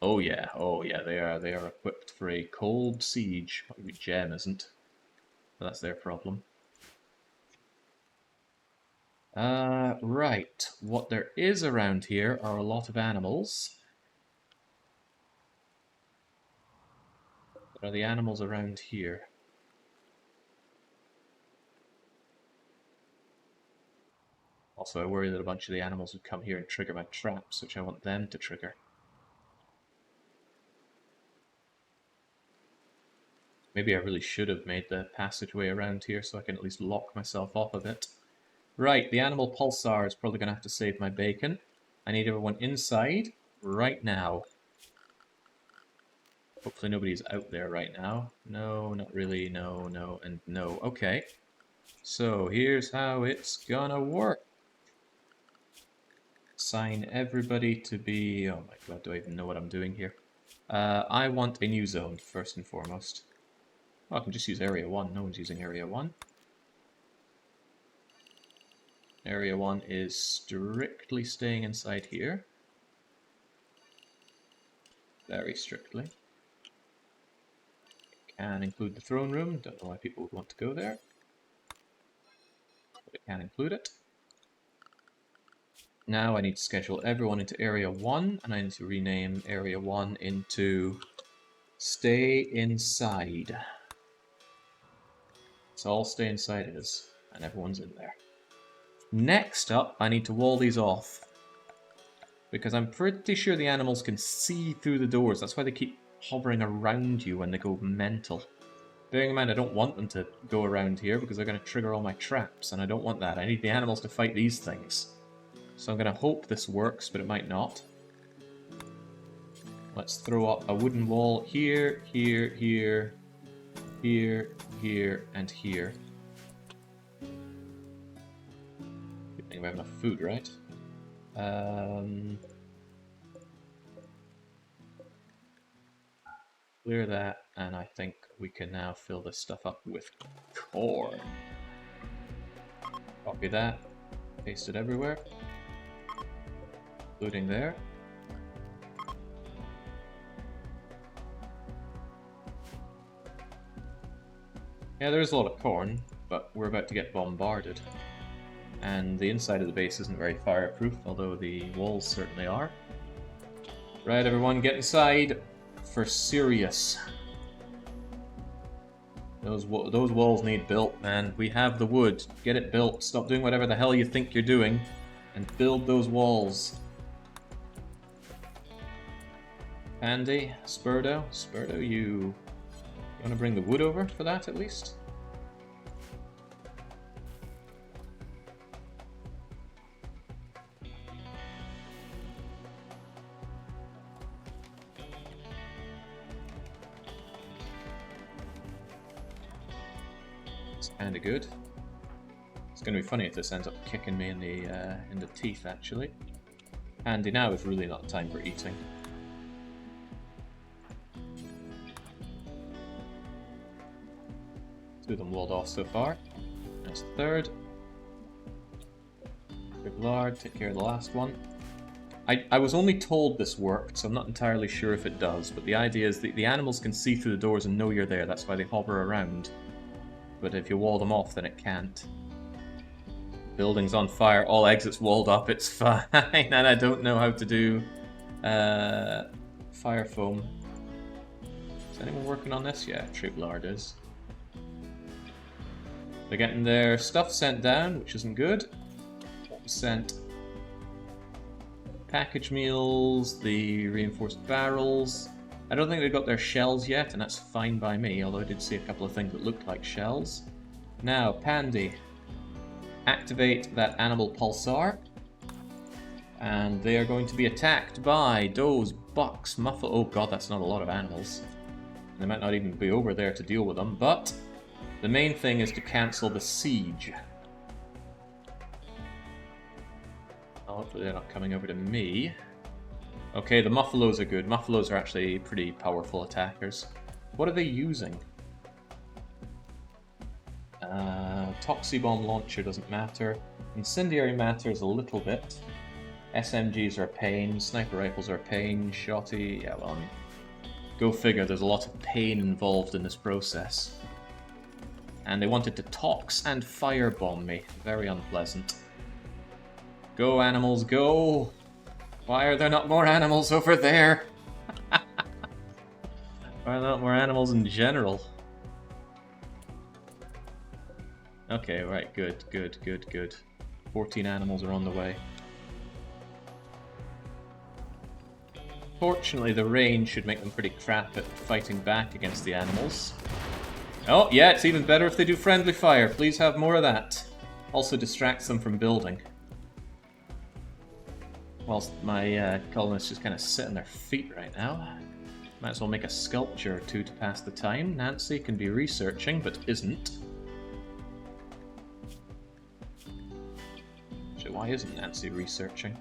Oh yeah, they are equipped for a cold siege. Probably Gem isn't. But that's their problem. Right. What there is around here are a lot of animals. What are the animals around here? Also, I worry that a bunch of the animals would come here and trigger my traps, which I want them to trigger. Maybe I really should have made the passageway around here so I can at least lock myself off a bit. Right, the animal pulsar is probably going to have to save my bacon. I need everyone inside right now. Hopefully nobody's out there right now. No, not really. No, no, and no. Okay. So here's how it's gonna work. Assign everybody to be... Oh my god, do I even know what I'm doing here? I want a new zone, first and foremost. Oh, I can just use Area 1. No one's using Area 1. Area 1 is strictly staying inside here. Very strictly. Can include the throne room. Don't know why people would want to go there. But it can include it. Now I need to schedule everyone into Area 1, and I need to rename Area 1 into Stay Inside. So all Stay Inside is, and everyone's in there. Next up, I need to wall these off. Because I'm pretty sure the animals can see through the doors. That's why they keep hovering around you when they go mental. Bearing in mind, I don't want them to go around here because they're going to trigger all my traps, and I don't want that. I need the animals to fight these things. So I'm going to hope this works, but it might not. Let's throw up a wooden wall here, here, here, here, here, and here. Good thing we have enough food, right? Clear that, and I think we can now fill this stuff up with corn. Copy that, paste it everywhere, including there. Yeah, there's a lot of corn, but we're about to get bombarded. And the inside of the base isn't very fireproof, although the walls certainly are. Right, everyone, get inside for serious. Those walls need built, man. We have the wood. Get it built. Stop doing whatever the hell you think you're doing, and build those walls. Pandy, Spurdo, you want to bring the wood over for that at least? It's kind of good. It's going to be funny if this ends up kicking me in the teeth, actually. Pandy, now is really not the time for eating. Two of them walled off so far. There's the third. Trebleard, take care of the last one. I was only told this worked, so I'm not entirely sure if it does, but the idea is that the animals can see through the doors and know you're there, that's why they hover around. But if you wall them off, then it can't. Building's on fire, all exits walled up, it's fine, and I don't know how to do fire foam. Is anyone working on this? Yeah, Trebleard is. They're getting their stuff sent down, which isn't good. We sent package meals, the reinforced barrels. I don't think they got their shells yet, and that's fine by me, although I did see a couple of things that looked like shells. Now, Pandy, activate that animal pulsar, and they are going to be attacked by those bucks, oh god, that's not a lot of animals. They might not even be over there to deal with them, but the main thing is to cancel the siege. Oh, hopefully they're not coming over to me. Okay, the Muffalos are good. Muffalos are actually pretty powerful attackers. What are they using? Toxibomb launcher doesn't matter. Incendiary matters a little bit. SMGs are a pain. Sniper rifles are a pain. Shotty, yeah, well, I mean, go figure, there's a lot of pain involved in this process. And they wanted to tox and firebomb me. Very unpleasant. Go, animals, go! Why are there not more animals over there? Why are there not more animals in general? Okay, right, good, good, good, good. 14 animals are on the way. Fortunately, the range should make them pretty crap at fighting back against the animals. Oh, yeah, it's even better if they do friendly fire. Please have more of that. Also distracts them from building. Whilst my colonists just kind of sit on their feet right now. Might as well make a sculpture or two to pass the time. Nancy can be researching, but isn't. Actually, why isn't Nancy researching?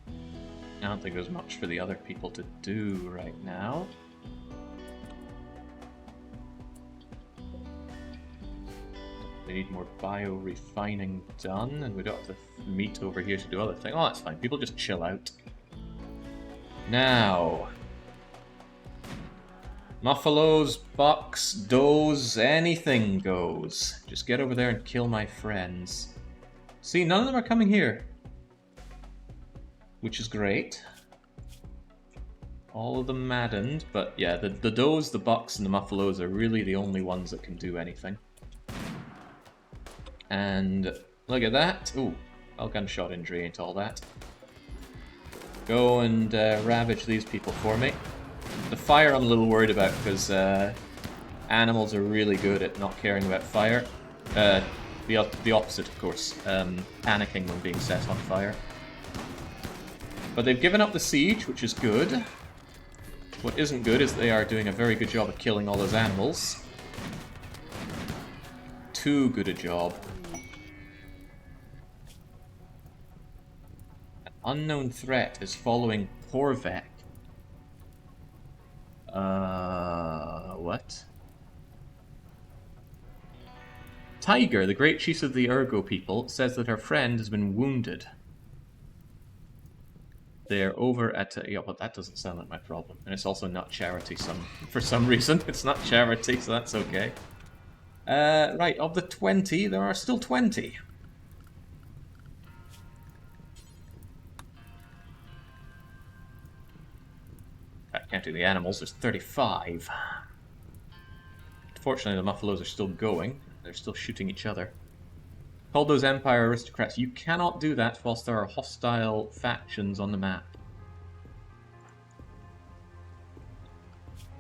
I don't think there's much for the other people to do right now. They need more bio-refining done, and we don't have the meat over here to do other things. Oh, that's fine. People just chill out. Now. Muffalos, bucks, does, anything goes. Just get over there and kill my friends. See, none of them are coming here. Which is great. All of them maddened, but yeah, the does, the bucks, and the muffalos are really the only ones that can do anything. And look at that. Ooh, well, gunshot injury ain't all that. Go and ravage these people for me. The fire I'm a little worried about because animals are really good at not caring about fire. The opposite, of course. Panicking when being set on fire. But they've given up the siege, which is good. What isn't good is they are doing a very good job of killing all those animals. Too good a job. An unknown threat is following Porvek. What? Tiger, the great chief of the Ergo people, says that her friend has been wounded. They're over at... yeah, but that doesn't sound like my problem. And it's also not charity for some reason. It's not charity, so that's okay. Right, of the 20, there are still 20. I can't do the animals, there's 35. Fortunately, the Muffalos are still going. They're still shooting each other. Call those Empire aristocrats. You cannot do that whilst there are hostile factions on the map.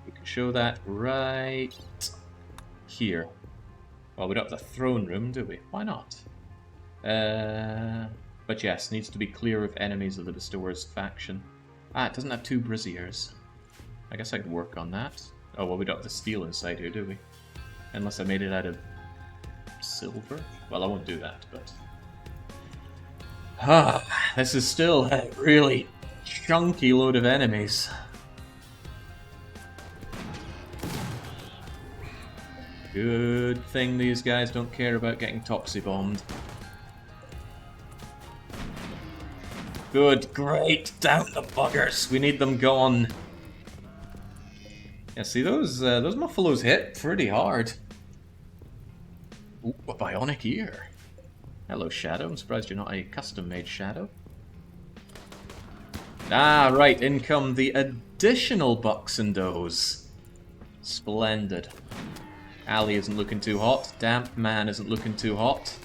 We can show that right here. Well, we don't have the throne room, do we? Why not? But yes, needs to be clear of enemies of the Bestower's faction. Ah, it doesn't have 2 braziers. I guess I could work on that. Oh, well, we don't have the steel inside here, do we? Unless I made it out of silver? Well, I won't do that, but... this is still a really chunky load of enemies. Good thing these guys don't care about getting toxi-bombed. Good, great, down the buggers. We need them gone. Yeah, see, those Muffalos hit pretty hard. Ooh, a bionic ear. Hello, Shadow. I'm surprised you're not a custom-made Shadow. Ah, right. In come the additional bucks and does. Splendid. Ali isn't looking too hot. Damp Man isn't looking too hot.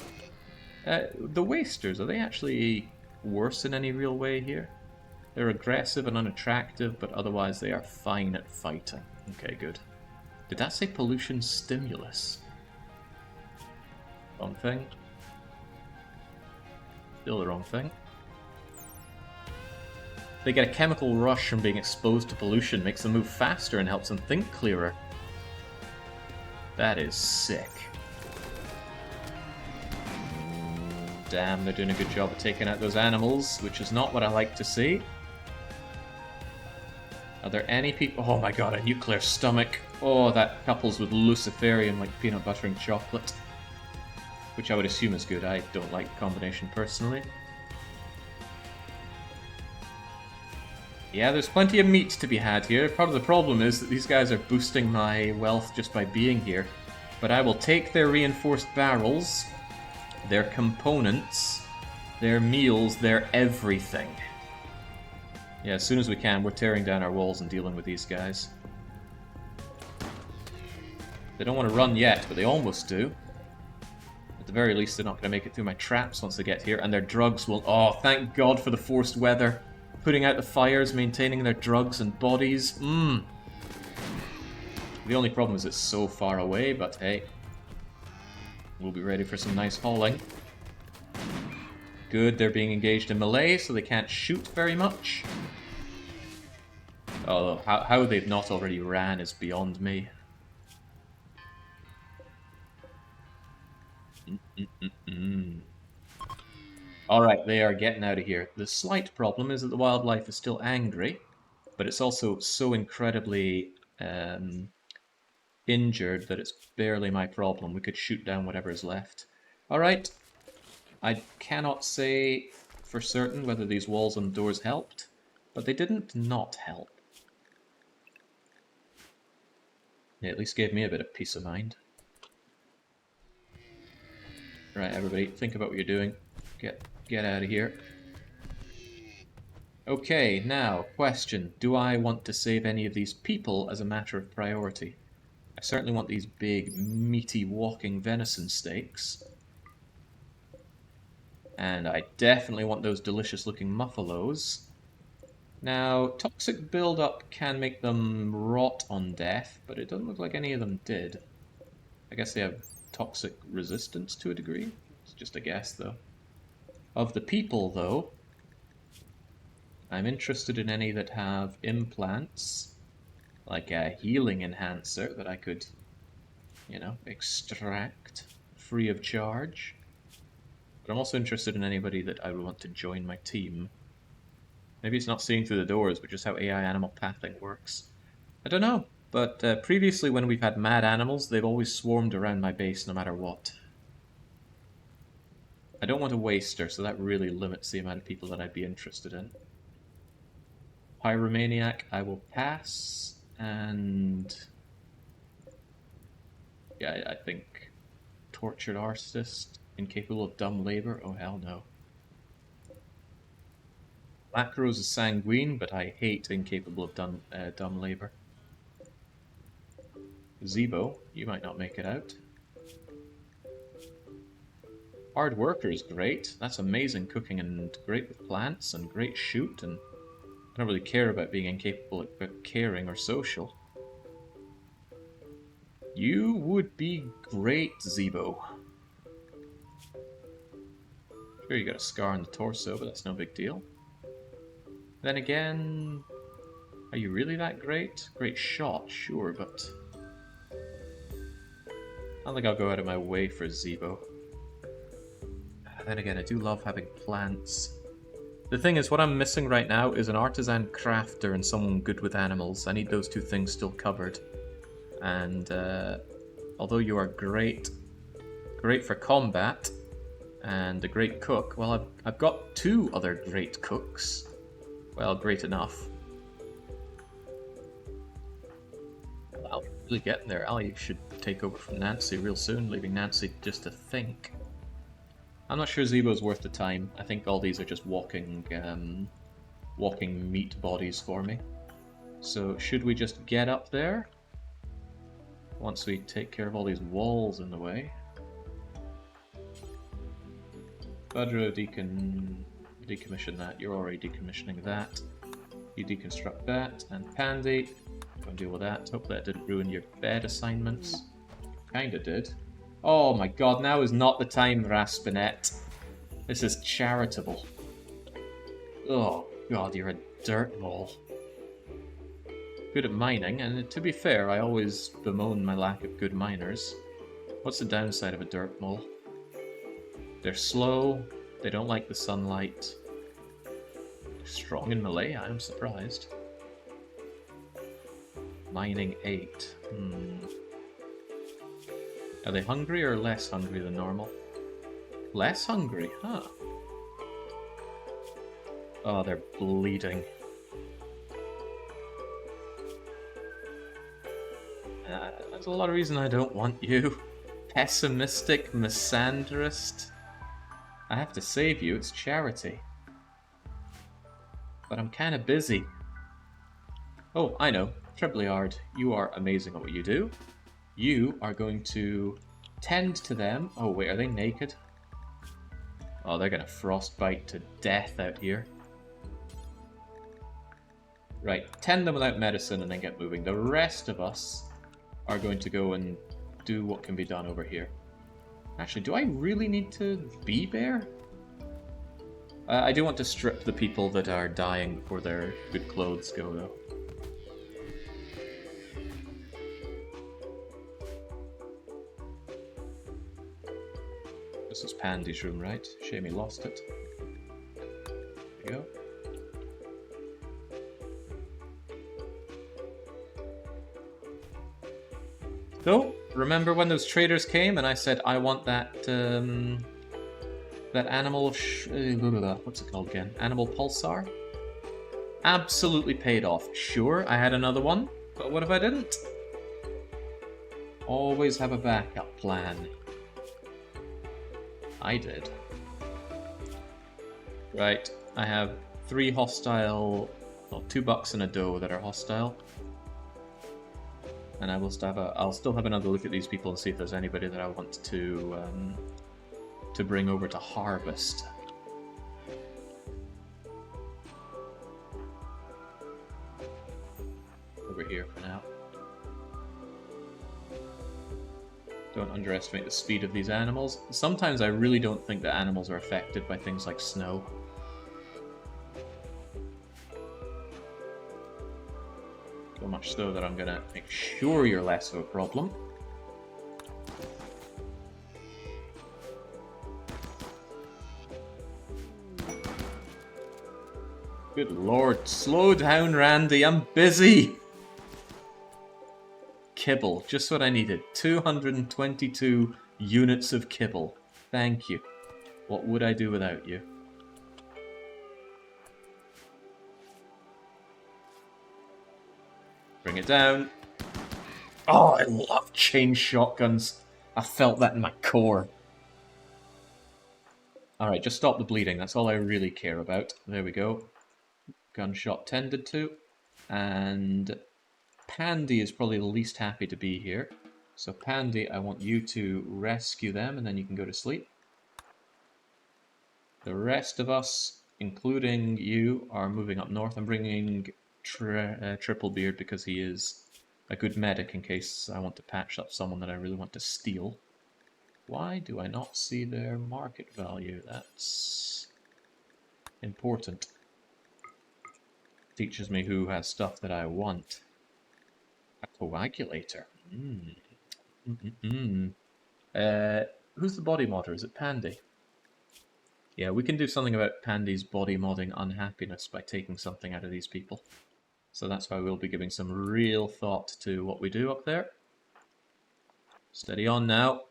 The Wasters, are they actually worse in any real way here? They're aggressive and unattractive, but otherwise they are fine at fighting. Okay, good. Did that say pollution stimulus? Wrong thing. Still the wrong thing. They get a chemical rush from being exposed to pollution, makes them move faster and helps them think clearer. That is sick. Damn, they're doing a good job of taking out those animals, which is not what I like to see. Are there any people... Oh my god, a nuclear stomach. Oh, that couples with Luciferian like peanut butter and chocolate. Which I would assume is good. I don't like the combination personally. Yeah, there's plenty of meat to be had here. Part of the problem is that these guys are boosting my wealth just by being here. But I will take their reinforced barrels, their components, their meals, their everything. Yeah, as soon as we can, we're tearing down our walls and dealing with these guys. They don't want to run yet, but they almost do. At the very least, they're not going to make it through my traps once they get here, and their drugs will... Oh, thank God for the forced weather. Putting out the fires, maintaining their drugs and bodies. The only problem is it's so far away, but hey. We'll be ready for some nice hauling. Good, they're being engaged in melee, so they can't shoot very much. Although, how they've not already ran is beyond me. Alright, they are getting out of here. The slight problem is that the wildlife is still angry, but it's also so incredibly injured that it's barely my problem. We could shoot down whatever is left. Alright, I cannot say for certain whether these walls and doors helped, but they didn't not help. They at least gave me a bit of peace of mind. Right, everybody, think about what you're doing. Get out of here. Okay, now, question. Do I want to save any of these people as a matter of priority? I certainly want these big, meaty, walking venison steaks. And I definitely want those delicious-looking muffalos. Now, toxic build-up can make them rot on death, but it doesn't look like any of them did. I guess they have toxic resistance to a degree. It's just a guess, though. Of the people, though, I'm interested in any that have implants, like a healing enhancer that I could, you know, extract free of charge. But I'm also interested in anybody that I would want to join my team. Maybe it's not seeing through the doors, but just how AI animal pathing works. I don't know, but previously when we've had mad animals, they've always swarmed around my base no matter what. I don't want a waster, so that really limits the amount of people that I'd be interested in. Pyromaniac, I will pass, and... yeah, I think tortured artist, incapable of dumb labor, oh hell no. Macros is sanguine, but I hate incapable of dumb labor. Zebo, you might not make it out. Hard worker is great. That's amazing cooking and great with plants and great shoot, and I don't really care about being incapable of caring or social. You would be great, Zebo. Sure, you got a scar on the torso, but that's no big deal. Then again, are you really that great? Great shot, sure, but I don't think I'll go out of my way for Zebo. Then again, I do love having plants. The thing is, what I'm missing right now is an artisan crafter and someone good with animals. I need those two things still covered. And although you are great for combat and a great cook, well, I've got two other great cooks. Well, great enough. Well, really getting there. Ali should take over from Nancy real soon, leaving Nancy just to think. I'm not sure Zebo's worth the time. I think all these are just walking meat bodies for me. So should we just get up there? Once we take care of all these walls in the way. Badro, decommission that. You're already decommissioning that. You deconstruct that. And Pandy, go and deal with that. Hopefully that didn't ruin your bed assignments. Kinda did. Oh my god, now is not the time, Raspinet. This is charitable. Oh god, you're a dirt mole. Good at mining, and to be fair, I always bemoan my lack of good miners. What's the downside of a dirt mole? They're slow, they don't like the sunlight. They're strong in melee, I am surprised. Mining 8. Are they hungry or less hungry than normal? Less hungry, huh? Oh, they're bleeding. There's a lot of reason I don't want you. Pessimistic misandrist. I have to save you, it's charity. But I'm kinda busy. Oh, I know. Trebleard, you are amazing at what you do. You are going to tend to them. Oh wait, are they naked? Oh, they're gonna frostbite to death out here. Right, tend them without medicine and then get moving. The rest of us are going to go and do what can be done over here. Actually, do I really need to be there? I do want to strip the people that are dying before their good clothes go, though. This is Pandy's room, right? Shame he lost it. There we go. So, remember when those traders came and I said I want that that animal what's it called again? Animal pulsar? Absolutely paid off. Sure, I had another one, but what if I didn't? Always have a backup plan. I did. Right, I have 3 hostile, well, 2 bucks and a doe that are hostile. And I'll still have another look at these people and see if there's anybody that I want to bring over to harvest. Over here for now. Don't underestimate the speed of these animals. Sometimes I really don't think that animals are affected by things like snow. So much so that I'm gonna make sure you're less of a problem. Good lord, slow down, Randy, I'm busy! Kibble, just what I needed. 222 units of kibble. Thank you. What would I do without you? Bring it down. Oh, I love chain shotguns. I felt that in my core. Alright, just stop the bleeding. That's all I really care about. There we go. Gunshot tended to. And Pandy is probably the least happy to be here. So Pandy, I want you to rescue them and then you can go to sleep. The rest of us, including you, are moving up north. I'm bringing Trebleard because he is a good medic in case I want to patch up someone that I really want to steal. Why do I not see their market value? That's important. Teaches me who has stuff that I want. A coagulator. Who's the body modder? Is it Pandy? Yeah, we can do something about Pandy's body modding unhappiness by taking something out of these people. So that's why we'll be giving some real thought to what we do up there. Steady on now.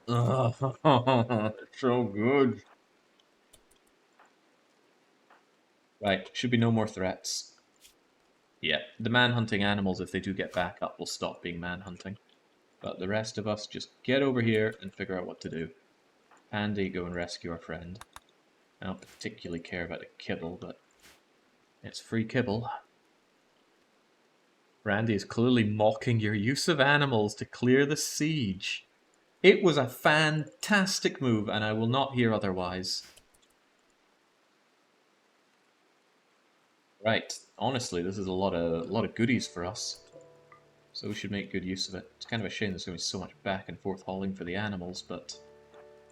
Oh, so good. Right, should be no more threats. Yeah, the manhunting animals, if they do get back up, will stop being manhunting. But the rest of us, just get over here and figure out what to do. Pandy, go and rescue our friend. I don't particularly care about the kibble, but it's free kibble. Randy is clearly mocking your use of animals to clear the siege. It was a fantastic move, and I will not hear otherwise. Right, honestly, this is a lot of goodies for us. So we should make good use of it. It's kind of a shame there's going to be so much back and forth hauling for the animals, but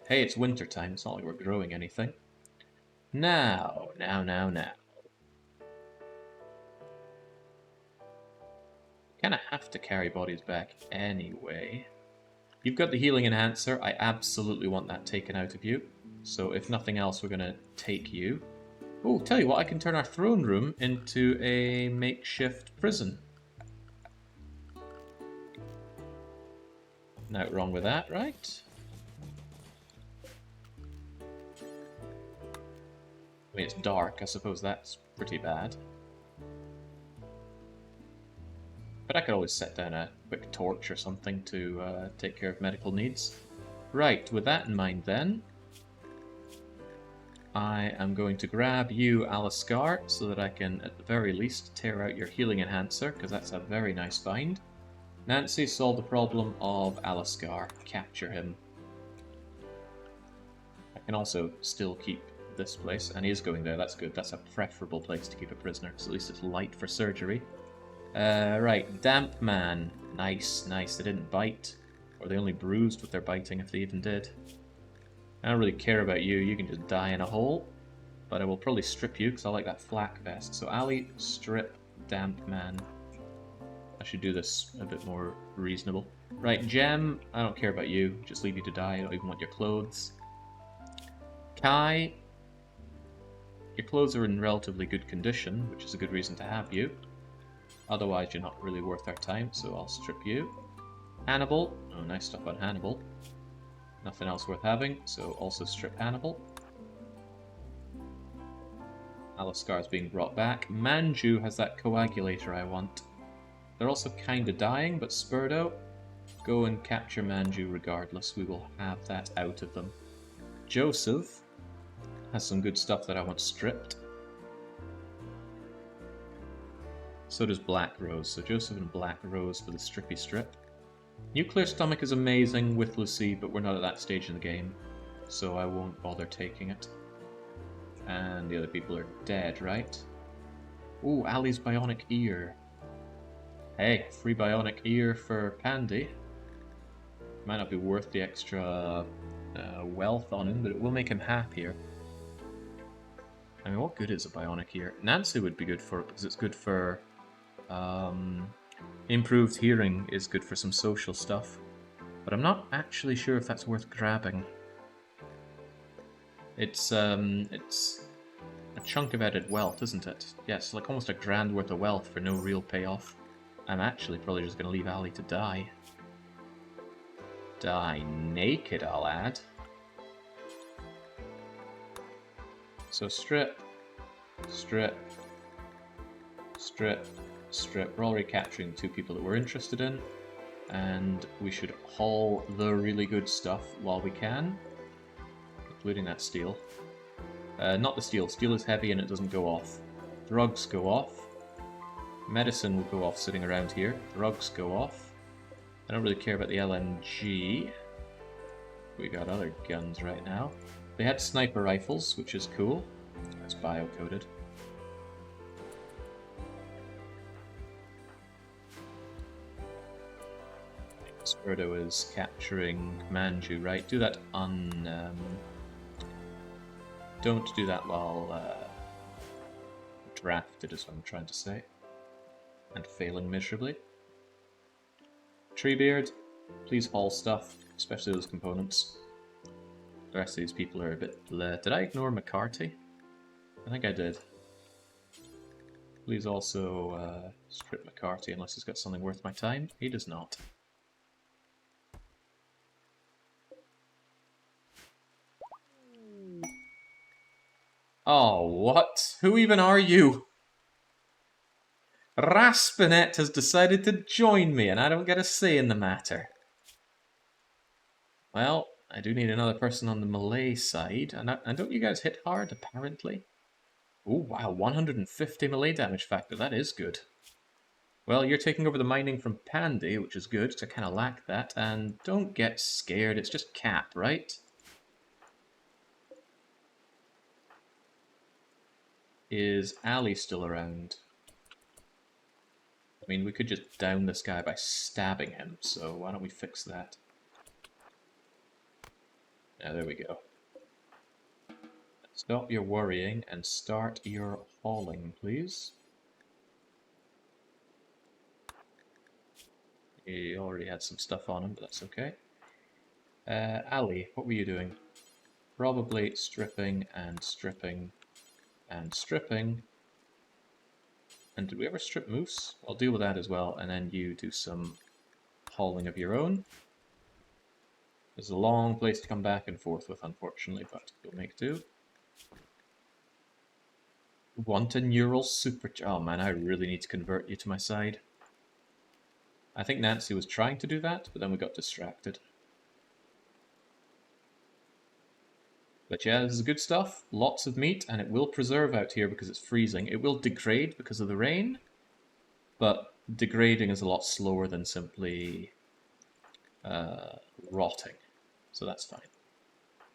hey, it's winter time. It's not like we're growing anything. Now. Kind of have to carry bodies back anyway. You've got the healing enhancer. I absolutely want that taken out of you. So if nothing else, we're going to take you. Oh, tell you what, I can turn our throne room into a makeshift prison. Not wrong with that, right? I mean, it's dark. I suppose that's pretty bad. But I could always set down a quick torch or something to take care of medical needs. Right, with that in mind then, I am going to grab you, Aliscar, so that I can, at the very least, tear out your healing enhancer, because that's a very nice find. Nancy, solve the problem of Aliscar. Capture him. I can also still keep this place, and he is going there, that's good. That's a preferable place to keep a prisoner, because at least it's light for surgery. Right, Damp Man. Nice, nice. They didn't bite. Or they only bruised with their biting, if they even did. I don't really care about you. You can just die in a hole. But I will probably strip you, because I like that flak vest. So Ali, strip, Damp Man. I should do this a bit more reasonable. Right, Gem. I don't care about you. Just leave you to die. I don't even want your clothes. Kai. Your clothes are in relatively good condition, which is a good reason to have you. Otherwise, you're not really worth our time, so I'll strip you. Hannibal. Oh, nice stuff on Hannibal. Nothing else worth having, so also strip Hannibal. Aliscar is being brought back. Manju has that coagulator I want. They're also kind of dying, but Spurdo, go and capture Manju regardless. We will have that out of them. Joseph has some good stuff that I want stripped. So does Black Rose. So Joseph and Black Rose for the strippy strip. Nuclear Stomach is amazing with Lucy, but we're not at that stage in the game, so I won't bother taking it. And the other people are dead, right? Ooh, Ali's Bionic Ear. Hey, free Bionic Ear for Pandy. Might not be worth the extra wealth on him, but it will make him happier. I mean, what good is a Bionic Ear? Nancy would be good for it, because it's good for... improved hearing is good for some social stuff. But I'm not actually sure if that's worth grabbing. It's a chunk of added wealth, isn't it? Yes, like almost a grand worth of wealth for no real payoff. I'm actually probably just going to leave Ali to die. Die naked, I'll add. So strip, strip, strip, strip. We're already capturing two people that we're interested in, and we should haul the really good stuff while we can, including that steel. Not the steel. Steel is heavy and it doesn't go off. Drugs go off. Medicine will go off sitting around here. Drugs go off. I don't really care about the LMG. We got other guns right now. They had sniper rifles, which is cool. That's bio-coded. Spurdo is capturing Manju, right? Do that on... don't do that while drafted is what I'm trying to say. And failing miserably. Trebleard, please haul stuff, especially those components. The rest of these people are a bit bleh. Did I ignore McCarthy? I think I did. Please also strip McCarthy unless he's got something worth my time. He does not. Oh, what? Who even are you? Raspinet has decided to join me, and I don't get a say in the matter. Well, I do need another person on the Malay side, and don't you guys hit hard, apparently? Oh, wow, 150 melee damage factor, that is good. Well, you're taking over the mining from Pandy, which is good, because I kind of lack that, and don't get scared, it's just cap, right? Is Ali still around? I mean, we could just down this guy by stabbing him, so why don't we fix that? Yeah, there we go. Stop your worrying and start your hauling, please. He already had some stuff on him, but that's okay. Ali, what were you doing? Probably stripping and stripping and stripping. And did we ever strip Moose? I'll deal with that as well, and then you do some hauling of your own. There's a long place to come back and forth with, unfortunately, but you'll make do. Want a neural super... Oh man, I really need to convert you to my side. I think Nancy was trying to do that, but then we got distracted. But yeah, this is good stuff. Lots of meat, and it will preserve out here because it's freezing. It will degrade because of the rain, but degrading is a lot slower than simply rotting, so that's fine.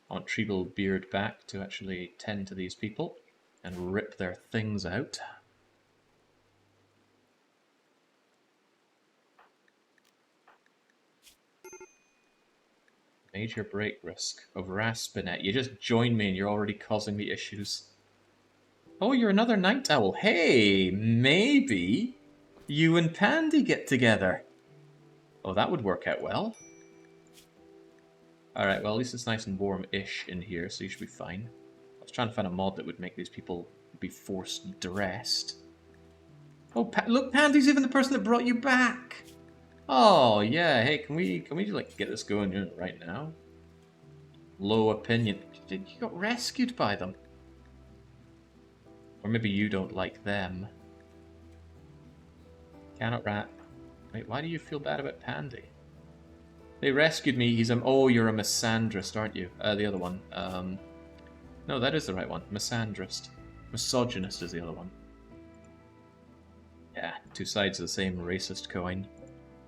I want Trebleard back to actually tend to these people and rip their things out. Major break risk of Raspinet. You just joined me and you're already causing me issues. Oh, you're another night owl. Hey, maybe you and Pandy get together. Oh, that would work out well. Alright, well, at least it's nice and warm-ish in here, so you should be fine. I was trying to find a mod that would make these people be forced dressed. Oh, look, Pandy's even the person that brought you back! Oh, yeah, hey, can we like, get this going right now? Low opinion. You got rescued by them. Or maybe you don't like them. Cannot rat. Wait, why do you feel bad about Pandy? They rescued me. He's oh, you're a misandrist, aren't you? The other one. No, that is the right one. Misandrist. Misogynist is the other one. Yeah, two sides of the same racist coin.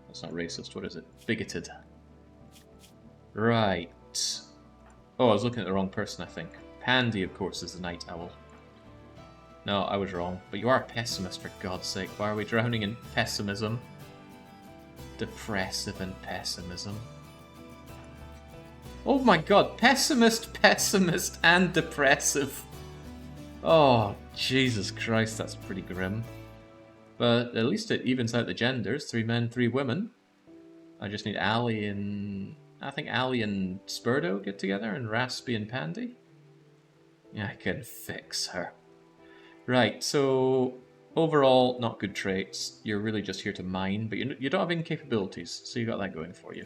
That's not racist. What is it? Bigoted. Right. Oh, I was looking at the wrong person, I think. Pandy, of course, is the night owl. No, I was wrong. But you are a pessimist, for God's sake. Why are we drowning in pessimism? Depressive and pessimism. Oh my god, pessimist, and depressive. Oh, Jesus Christ, that's pretty grim. But at least it evens out the genders. 3 men, 3 women. I just need Ali and... I think Ali and Spurdo get together, and Raspy and Pandy. Yeah, I can fix her. Right, so... Overall, not good traits. You're really just here to mine, but you don't have incapabilities, so you got that going for you.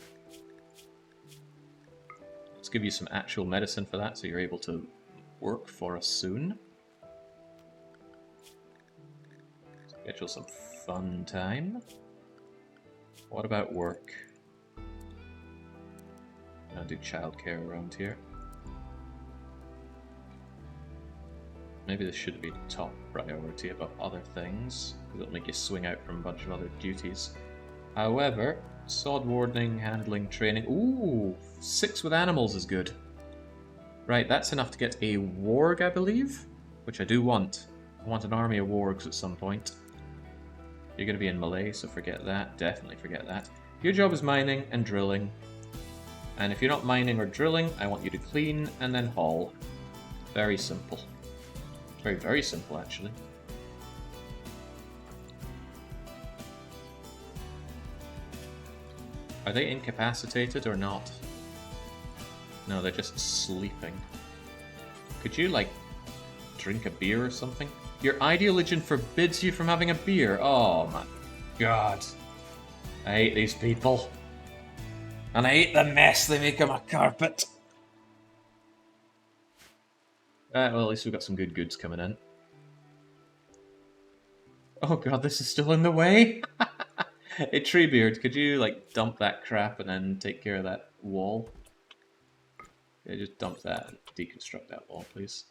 Let's give you some actual medicine for that, so you're able to work for us soon. Schedule some fun time. What about work? I'll do childcare around here. Maybe this should be top priority above other things, because it'll make you swing out from a bunch of other duties. However, sod wardening, handling, training... Ooh, 6 with animals is good. Right, that's enough to get a warg, I believe, which I do want. I want an army of wargs at some point. You're going to be in Malay, so forget that. Definitely forget that. Your job is mining and drilling. And if you're not mining or drilling, I want you to clean and then haul. Very simple. Very, very simple, actually. Are they incapacitated or not? No, they're just sleeping. Could you, like, drink a beer or something? Your ideoligion forbids you from having a beer. Oh, my God. I hate these people. And I hate the mess they make of my carpet. Well, at least we've got some good goods coming in. Oh god, this is still in the way? Hey, Treebeard, could you, like, dump that crap and then take care of that wall? Yeah, just dump that and deconstruct that wall, please.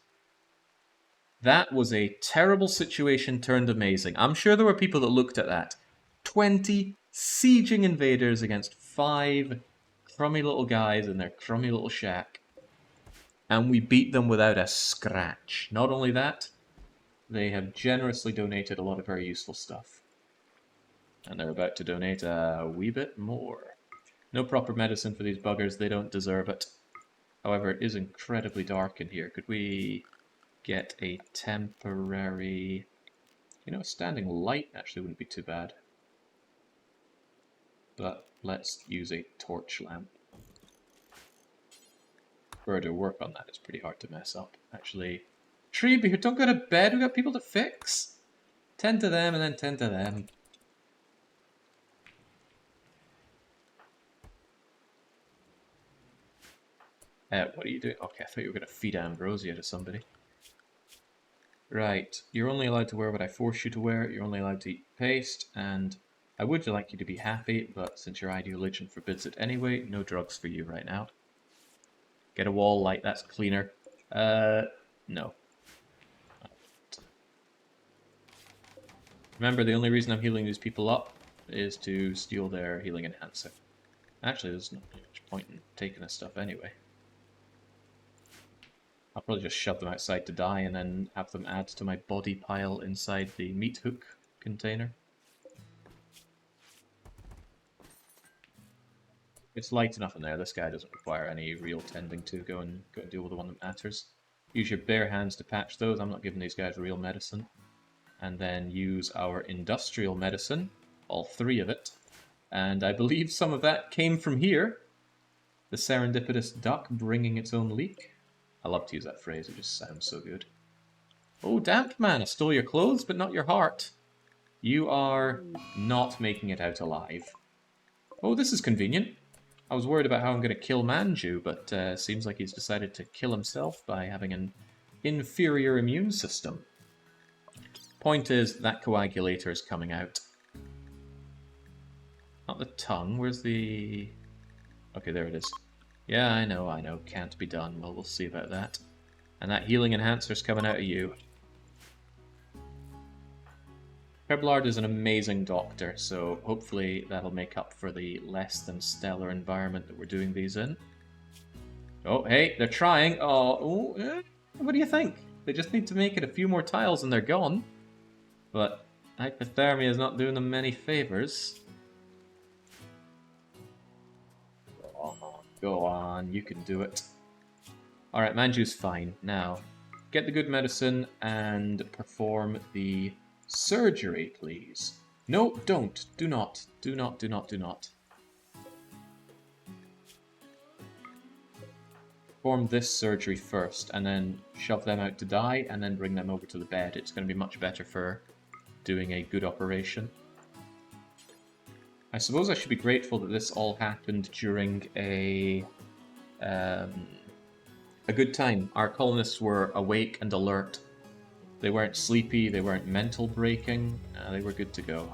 That was a terrible situation turned amazing. I'm sure there were people that looked at that. 20 sieging invaders against 5 crummy little guys in their crummy little shack. And we beat them without a scratch. Not only that, they have generously donated a lot of very useful stuff. And they're about to donate a wee bit more. No proper medicine for these buggers, they don't deserve it. However, it is incredibly dark in here. Could we get a temporary... You know, a standing light actually wouldn't be too bad. but let's use a torch lamp. Further work on that, it's pretty hard to mess up. Actually, Trebleard, don't go to bed, we've got people to fix. Tend to them and then tend to them. What are you doing? Okay, I thought you were going to feed Ambrosia to somebody. Right, you're only allowed to wear what I force you to wear, you're only allowed to eat paste, and I would like you to be happy, but since your ideoligion forbids it anyway, no drugs for you right now. Get a wall light, that's cleaner. No. Remember, the only reason I'm healing these people up is to steal their healing enhancer. Actually, there's not much point in taking this stuff anyway. I'll probably just shove them outside to die and then have them add to my body pile inside the meat hook container. It's light enough in there, this guy doesn't require any real tending to. Go and deal with the one that matters. Use your bare hands to patch those, I'm not giving these guys real medicine. And then use our industrial medicine, all 3 of it. And I believe some of that came from here. The serendipitous duck bringing its own leak. I love to use that phrase, it just sounds so good. Oh, damp man, I stole your clothes, but not your heart. You are not making it out alive. Oh, this is convenient. I was worried about how I'm going to kill Manju, but seems like he's decided to kill himself by having an inferior immune system. Point is, that coagulator is coming out. Not the tongue, where's the... Okay, there it is. Yeah, I know, can't be done. Well, we'll see about that. And that healing enhancer's coming out of you. Trebleard is an amazing doctor, so hopefully that'll make up for the less than stellar environment that we're doing these in. Oh, hey, they're trying. What do you think? They just need to make it a few more tiles and they're gone. But hypothermia is not doing them many favors. Go on, you can do it. Alright, Manju's fine. Now, get the good medicine and perform the surgery, please. No, don't. Do not. Do not, do not, do not. Perform this surgery first, and then shove them out to die, and then bring them over to the bed. It's going to be much better for doing a good operation. I suppose I should be grateful that this all happened during a good time. Our colonists were awake and alert. They weren't sleepy, they weren't mental breaking, they were good to go.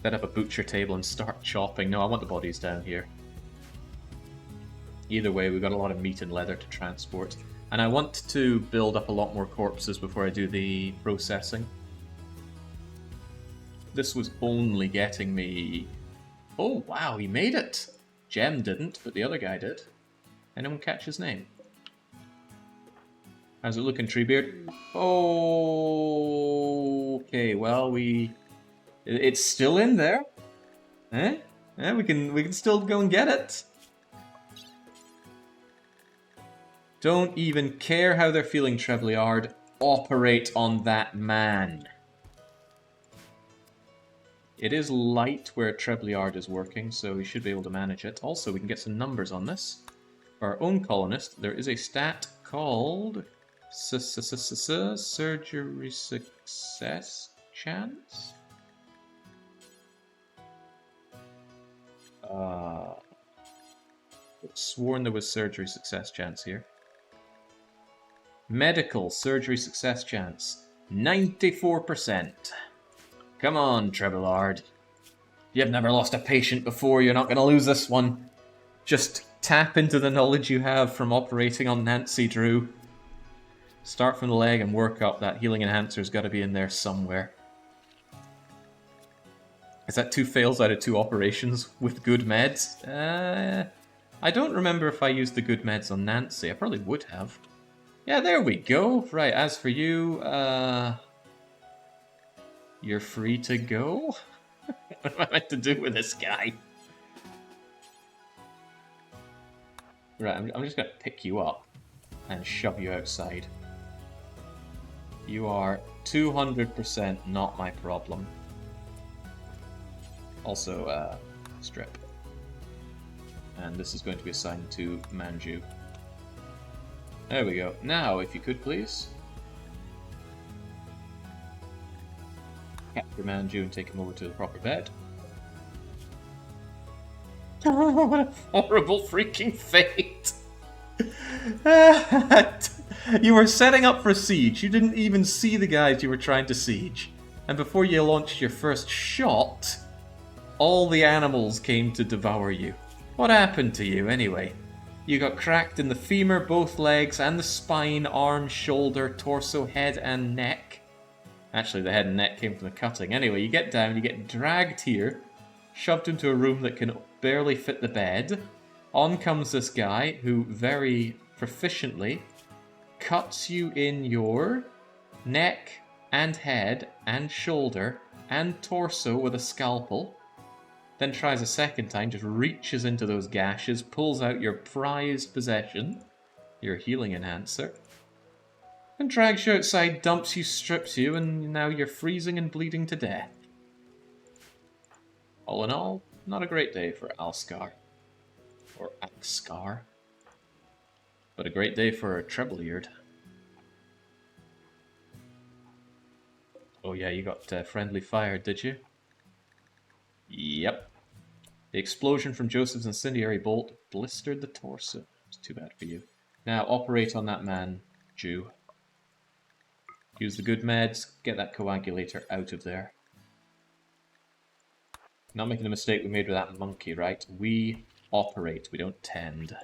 Set up a butcher table and start chopping. No, I want the bodies down here. Either way, we've got a lot of meat and leather to transport. And I want to build up a lot more corpses before I do the processing. This was only getting me... Oh, wow, he made it! Gem didn't, but the other guy did. Anyone catch his name? How's it looking, Treebeard? Oh, okay, well, it's still in there. Eh? Yeah, we can still go and get it. Don't even care how they're feeling, Trebleard. Operate on that man. It is light where Trebleard is working, so we should be able to manage it. Also, we can get some numbers on this. For our own colonist, there is a stat called Surgery Success Chance? I've sworn there was Surgery Success Chance here. Medical Surgery Success Chance, 94%. Come on, Trebleard. You've never lost a patient before, you're not going to lose this one. Just tap into the knowledge you have from operating on Nancy Drew. Start from the leg and work up. That healing enhancer's got to be in there somewhere. Is that 2 fails out of 2 operations with good meds? I don't remember if I used the good meds on Nancy. I probably would have. Yeah, there we go. Right, as for you, you're free to go? What am I meant to do with this guy? Right, I'm just going to pick you up and shove you outside. You are 200% not my problem. Also, strip. And this is going to be assigned to Manju. There we go. Now, if you could please. Capture Manju and take him over to the proper bed. Oh, what a horrible freaking fate! You were setting up for siege. You didn't even see the guys you were trying to siege. And before you launched your first shot, all the animals came to devour you. What happened to you, anyway? You got cracked in the femur, both legs, and the spine, arm, shoulder, torso, head, and neck. Actually, the head and neck came from the cutting. Anyway, you get down, you get dragged here, shoved into a room that can barely fit the bed. On comes this guy, who very proficiently cuts you in your neck and head and shoulder and torso with a scalpel. Then tries a second time, just reaches into those gashes, pulls out your prized possession, your healing enhancer, and drags you outside, dumps you, strips you, and now you're freezing and bleeding to death. All in all, not a great day for Alskar. Or Axkar. But a great day for Trebleard. Oh yeah, you got friendly fire, did you? Yep. The explosion from Joseph's incendiary bolt blistered the torso. It's too bad for you. Now, operate on that man, Jew. Use the good meds, get that coagulator out of there. Not making the mistake we made with that monkey, right? We operate, we don't tend.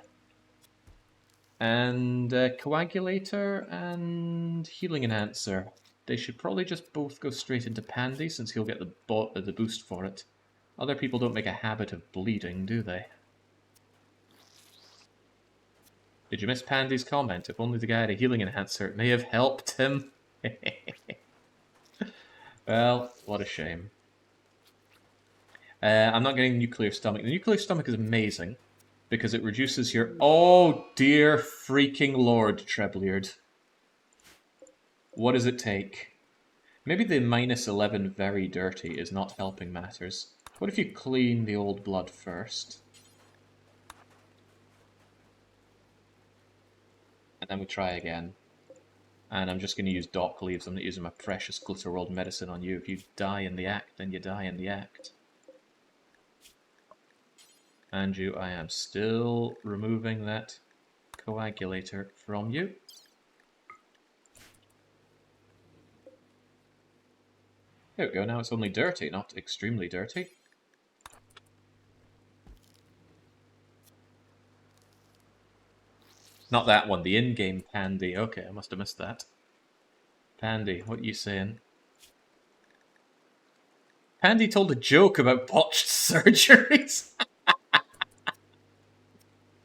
And coagulator and healing enhancer. They should probably just both go straight into Pandy, since he'll get the boost for it. Other people don't make a habit of bleeding, do they? Did you miss Pandy's comment? If only the guy had a healing enhancer, it may have helped him. Well, what a shame. I'm not getting nuclear stomach. The nuclear stomach is amazing because it reduces your... Oh dear freaking lord, Trebleard. What does it take? Maybe the -11 very dirty is not helping matters. What if you clean the old blood first? And then we try again. And I'm just going to use dock leaves. I'm not using my precious Glitter World medicine on you. If you die in the act, then you die in the act. Andrew, I am still removing that coagulator from you. There we go, now it's only dirty, not extremely dirty. Not that one, the in-game Pandy. Okay, I must have missed that. Pandy, what are you saying? Pandy told a joke about botched surgeries.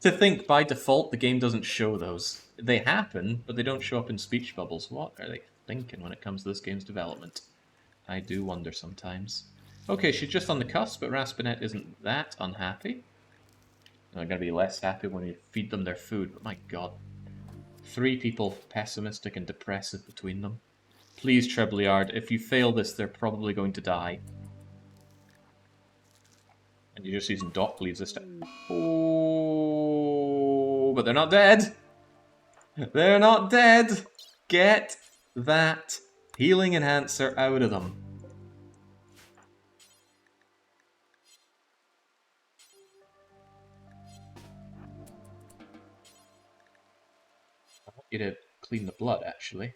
To think, by default, the game doesn't show those. They happen, but they don't show up in speech bubbles. What are they thinking when it comes to this game's development? I do wonder sometimes. Okay, she's just on the cusp, but Raspinet isn't that unhappy. They're going to be less happy when you feed them their food, but my god. 3 people pessimistic and depressive between them. Please, Trebleard, if you fail this, they're probably going to die. And you're just using dock leaves this time. Oh, but they're not dead! They're not dead! Get that healing enhancer out of them. I want you to clean the blood, actually.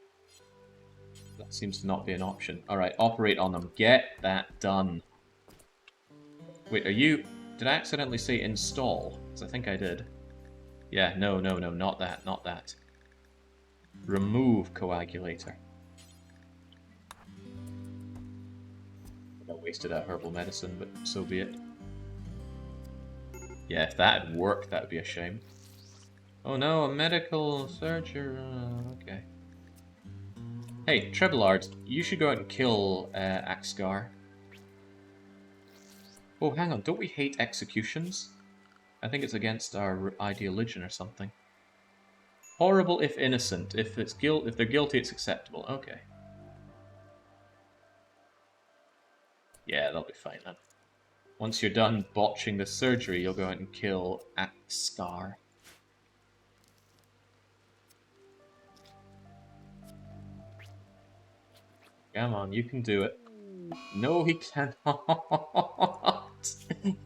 That seems to not be an option. Alright, operate on them. Get that done. Wait, are you... Did I accidentally say install? Because I think I did. Yeah, no, not that, not that. Remove coagulator. I wasted that herbal medicine, but so be it. Yeah, if that had worked, that would be a shame. Oh no, a medical surgery. Okay. Hey, Trebleard, you should go out and kill Axkar. Oh, hang on, don't we hate executions? I think it's against our ideoligion or something. Horrible if innocent. If they're guilty, it's acceptable. Okay. Yeah, that'll be fine then. Once you're done botching the surgery, you'll go out and kill Scar. Come on, you can do it. No, he cannot.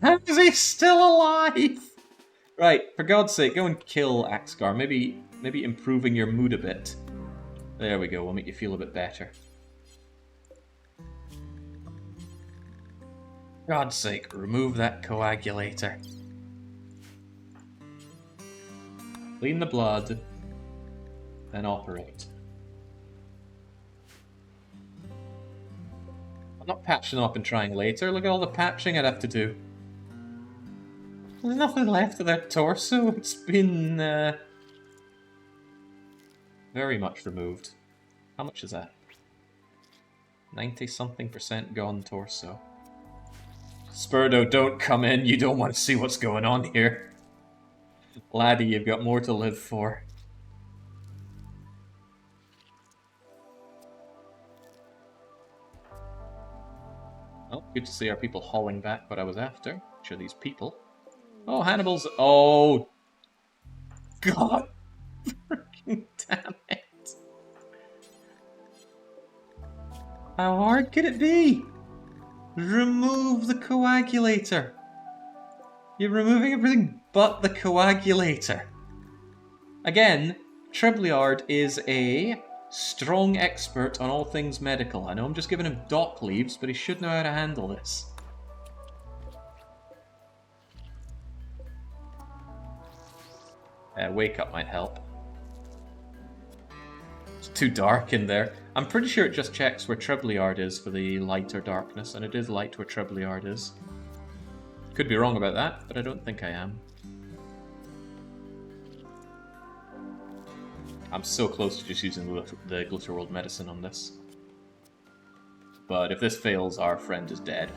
How is he still alive? Right, for God's sake, go and kill Axgar. Maybe improving your mood a bit. There we go, we'll make you feel a bit better. God's sake, remove that coagulator. Clean the blood, then operate. I'm not patching them up and trying later. Look at all the patching I'd have to do. There's nothing left of their torso. It's been very much removed. How much is that? 90-something% gone torso. Spurdo, don't come in. You don't want to see what's going on here. Laddie, you've got more to live for. Oh, good to see our people hauling back what I was after. Which are these people? Oh, Hannibal's... Oh! God! Freaking damn it! How hard could it be? Remove the coagulator. You're removing everything but the coagulator. Again, Trebleard is a strong expert on all things medical. I know I'm just giving him dock leaves, but he should know how to handle this. Wake up might help. It's too dark in there. I'm pretty sure it just checks where Trebleard is for the light or darkness, and it is light where Trebleard is. Could be wrong about that, but I don't think I am. I'm so close to just using the Glitterworld medicine on this. But if this fails, our friend is dead.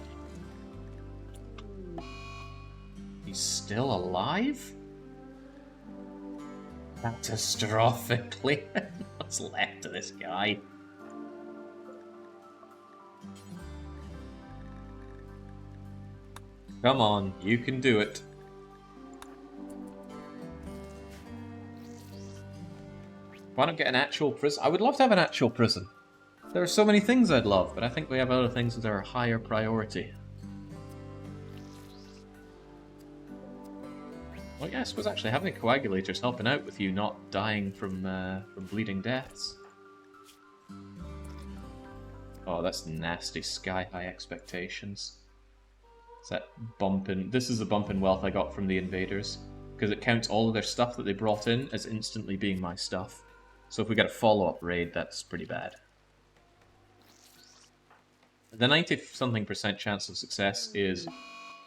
He's still alive? Catastrophically. What's left of this guy? Come on, you can do it. Why not get an actual prison? I would love to have an actual prison. There are so many things I'd love, but I think we have other things that are a higher priority. Well, yeah, I suppose actually having coagulators helping out with you not dying from bleeding deaths. Oh, that's nasty. Sky-high expectations. It's that bump in... This is the bump in wealth I got from the invaders, because it counts all of their stuff that they brought in as instantly being my stuff. So if we get a follow-up raid, that's pretty bad. The 90-something% chance of success is...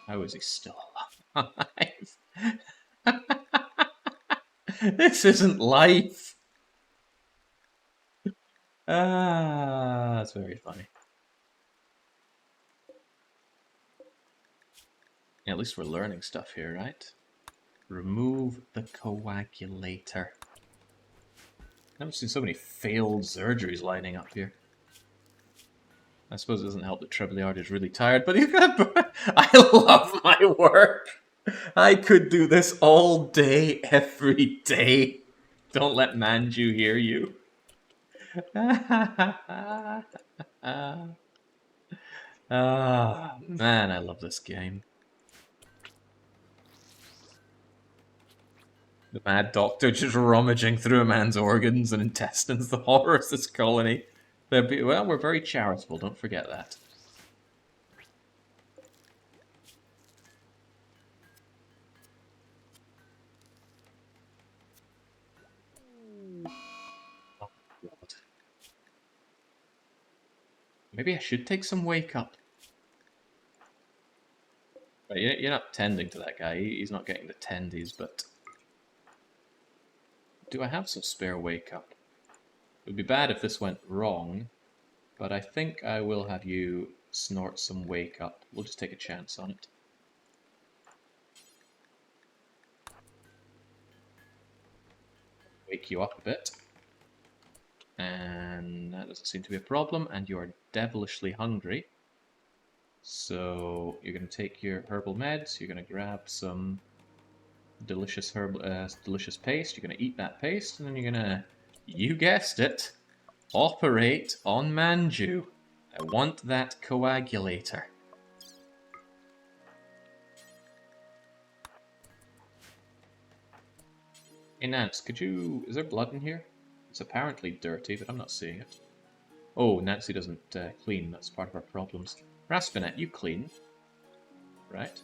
How is he still alive? This isn't life! Ah, that's very funny. Yeah, at least we're learning stuff here, right? Remove the coagulator. I've never seen so many failed surgeries lining up here. I suppose it doesn't help that Trebleard is really tired, but he's got... I love my work! I could do this all day, every day. Don't let Manju hear you. Ah, man, I love this game. The Mad Doctor just rummaging through a man's organs and intestines. The horror of this colony. Well, we're very charitable, don't forget that. Oh, God. Maybe I should take some wake up. But you're not tending to that guy. He's not getting the tendies, but... Do I have some spare wake up? It would be bad if this went wrong, but I think I will have you snort some wake up. We'll just take a chance on it. wake you up a bit. And that doesn't seem to be a problem, and you are devilishly hungry. So you're going to take your herbal meds, you're going to grab some delicious delicious paste, you're going to eat that paste, and then you're going to, you guessed it, operate on Manju. I want that coagulator. Hey Nance, could you... is there blood in here? It's apparently dirty, but I'm not seeing it. Oh, Nancy doesn't clean, that's part of our problems. Raspinet, you clean. Right.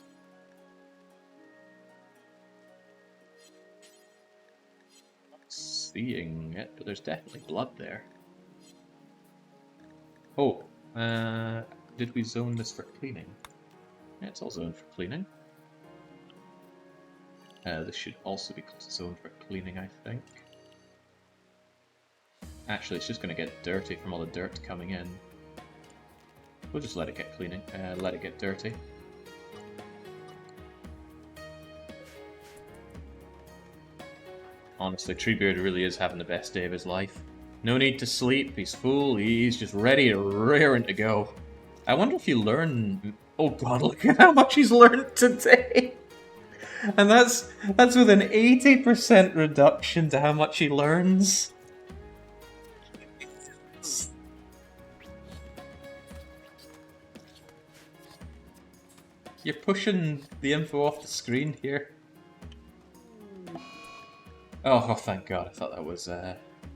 Not seeing it, but there's definitely blood there. Oh, did we zone this for cleaning? Yeah, it's all zoned for cleaning. This should also be zoned for cleaning, I think. Actually, it's just going to get dirty from all the dirt coming in. We'll just let it get cleaning. Let it get dirty. Honestly, Trebleard really is having the best day of his life. No need to sleep, he's full, he's just ready to raring to go. I wonder if you learn... Oh god, look at how much he's learned today! And that's with an 80% reduction to how much he learns. You're pushing the info off the screen here. Oh, thank god, I thought that was,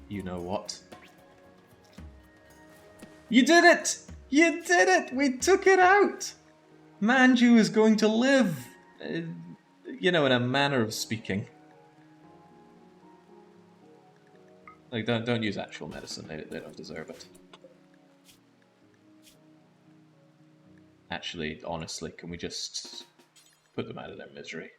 you know what. You did it! You did it! We took it out! Manju is going to live! You know, in a manner of speaking. Like, don't use actual medicine, they don't deserve it. Actually, honestly, can we just put them out of their misery?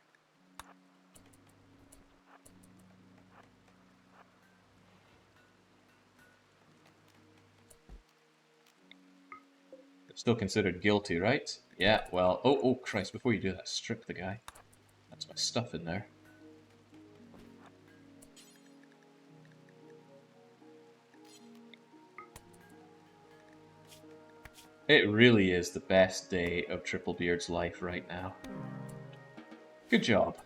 They're still considered guilty, right? Yeah, well, oh Christ, before you do that, strip the guy. That's my stuff in there. It really is the best day of Trebleard's life right now. Good job.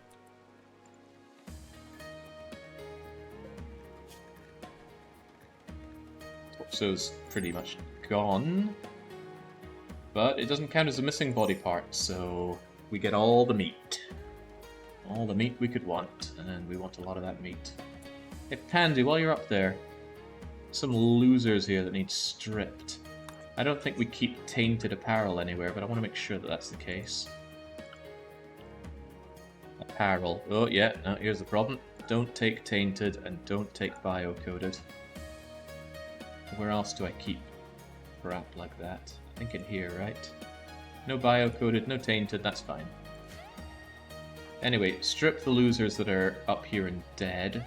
Torso's pretty much gone. But it doesn't count as a missing body part, so we get all the meat. All the meat we could want, and we want a lot of that meat. Hey Pandy, while you're up there, some losers here that need stripped. I don't think we keep tainted apparel anywhere, but I want to make sure that that's the case. Apparel. Oh yeah, no, here's the problem. Don't take tainted and don't take bio-coded. Where else do I keep crap like that? I think in here, right? No bio-coded, no tainted, that's fine. Anyway, strip the losers that are up here and dead.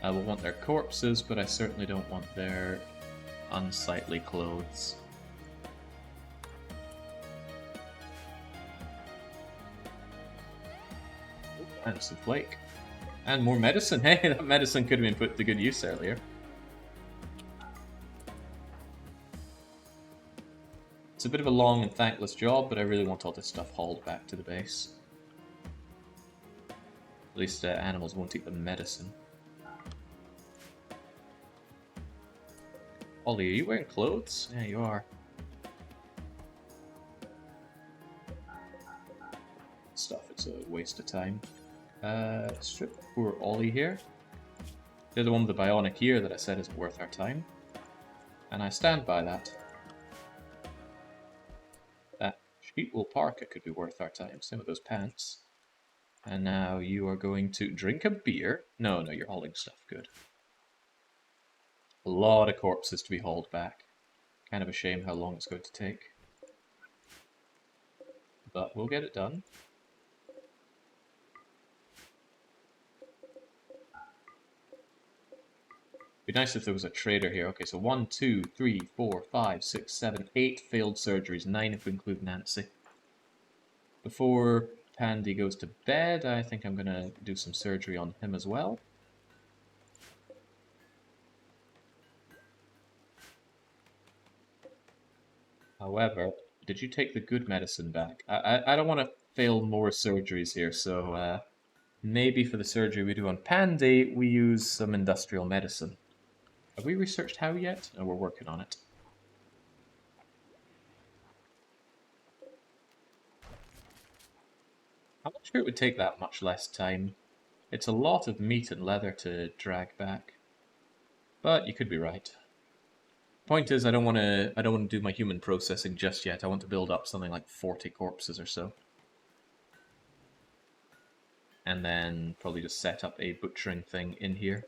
I will want their corpses, but I certainly don't want their unsightly clothes. And some flake. And more medicine. Hey, that medicine could have been put to good use earlier. It's a bit of a long and thankless job, but I really want all this stuff hauled back to the base. At least animals won't eat the medicine. Ollie, are you wearing clothes? Yeah, you are. Stuff, it's a waste of time. Strip poor Ollie here. They're the one with the bionic ear that I said isn't worth our time. And I stand by that. That sheepwool parka could be worth our time. Same with those pants. And now you are going to drink a beer. No, you're hauling stuff. Good. A lot of corpses to be hauled back. Kind of a shame how long it's going to take. But we'll get it done. Be nice if there was a trader here. Okay, so 1, 2, 3, 4, 5, 6, 7, 8 failed surgeries. 9 if we include Nancy. Before Pandy goes to bed, I think I'm going to do some surgery on him as well. However, did you take the good medicine back? I don't want to fail more surgeries here, so maybe for the surgery we do on Pandy, we use some industrial medicine. Have we researched how yet? No, we're working on it. I'm not sure it would take that much less time. It's a lot of meat and leather to drag back. But you could be right. Point is, I don't want to do my human processing just yet. I want to build up something like 40 corpses or so. And then probably just set up a butchering thing in here.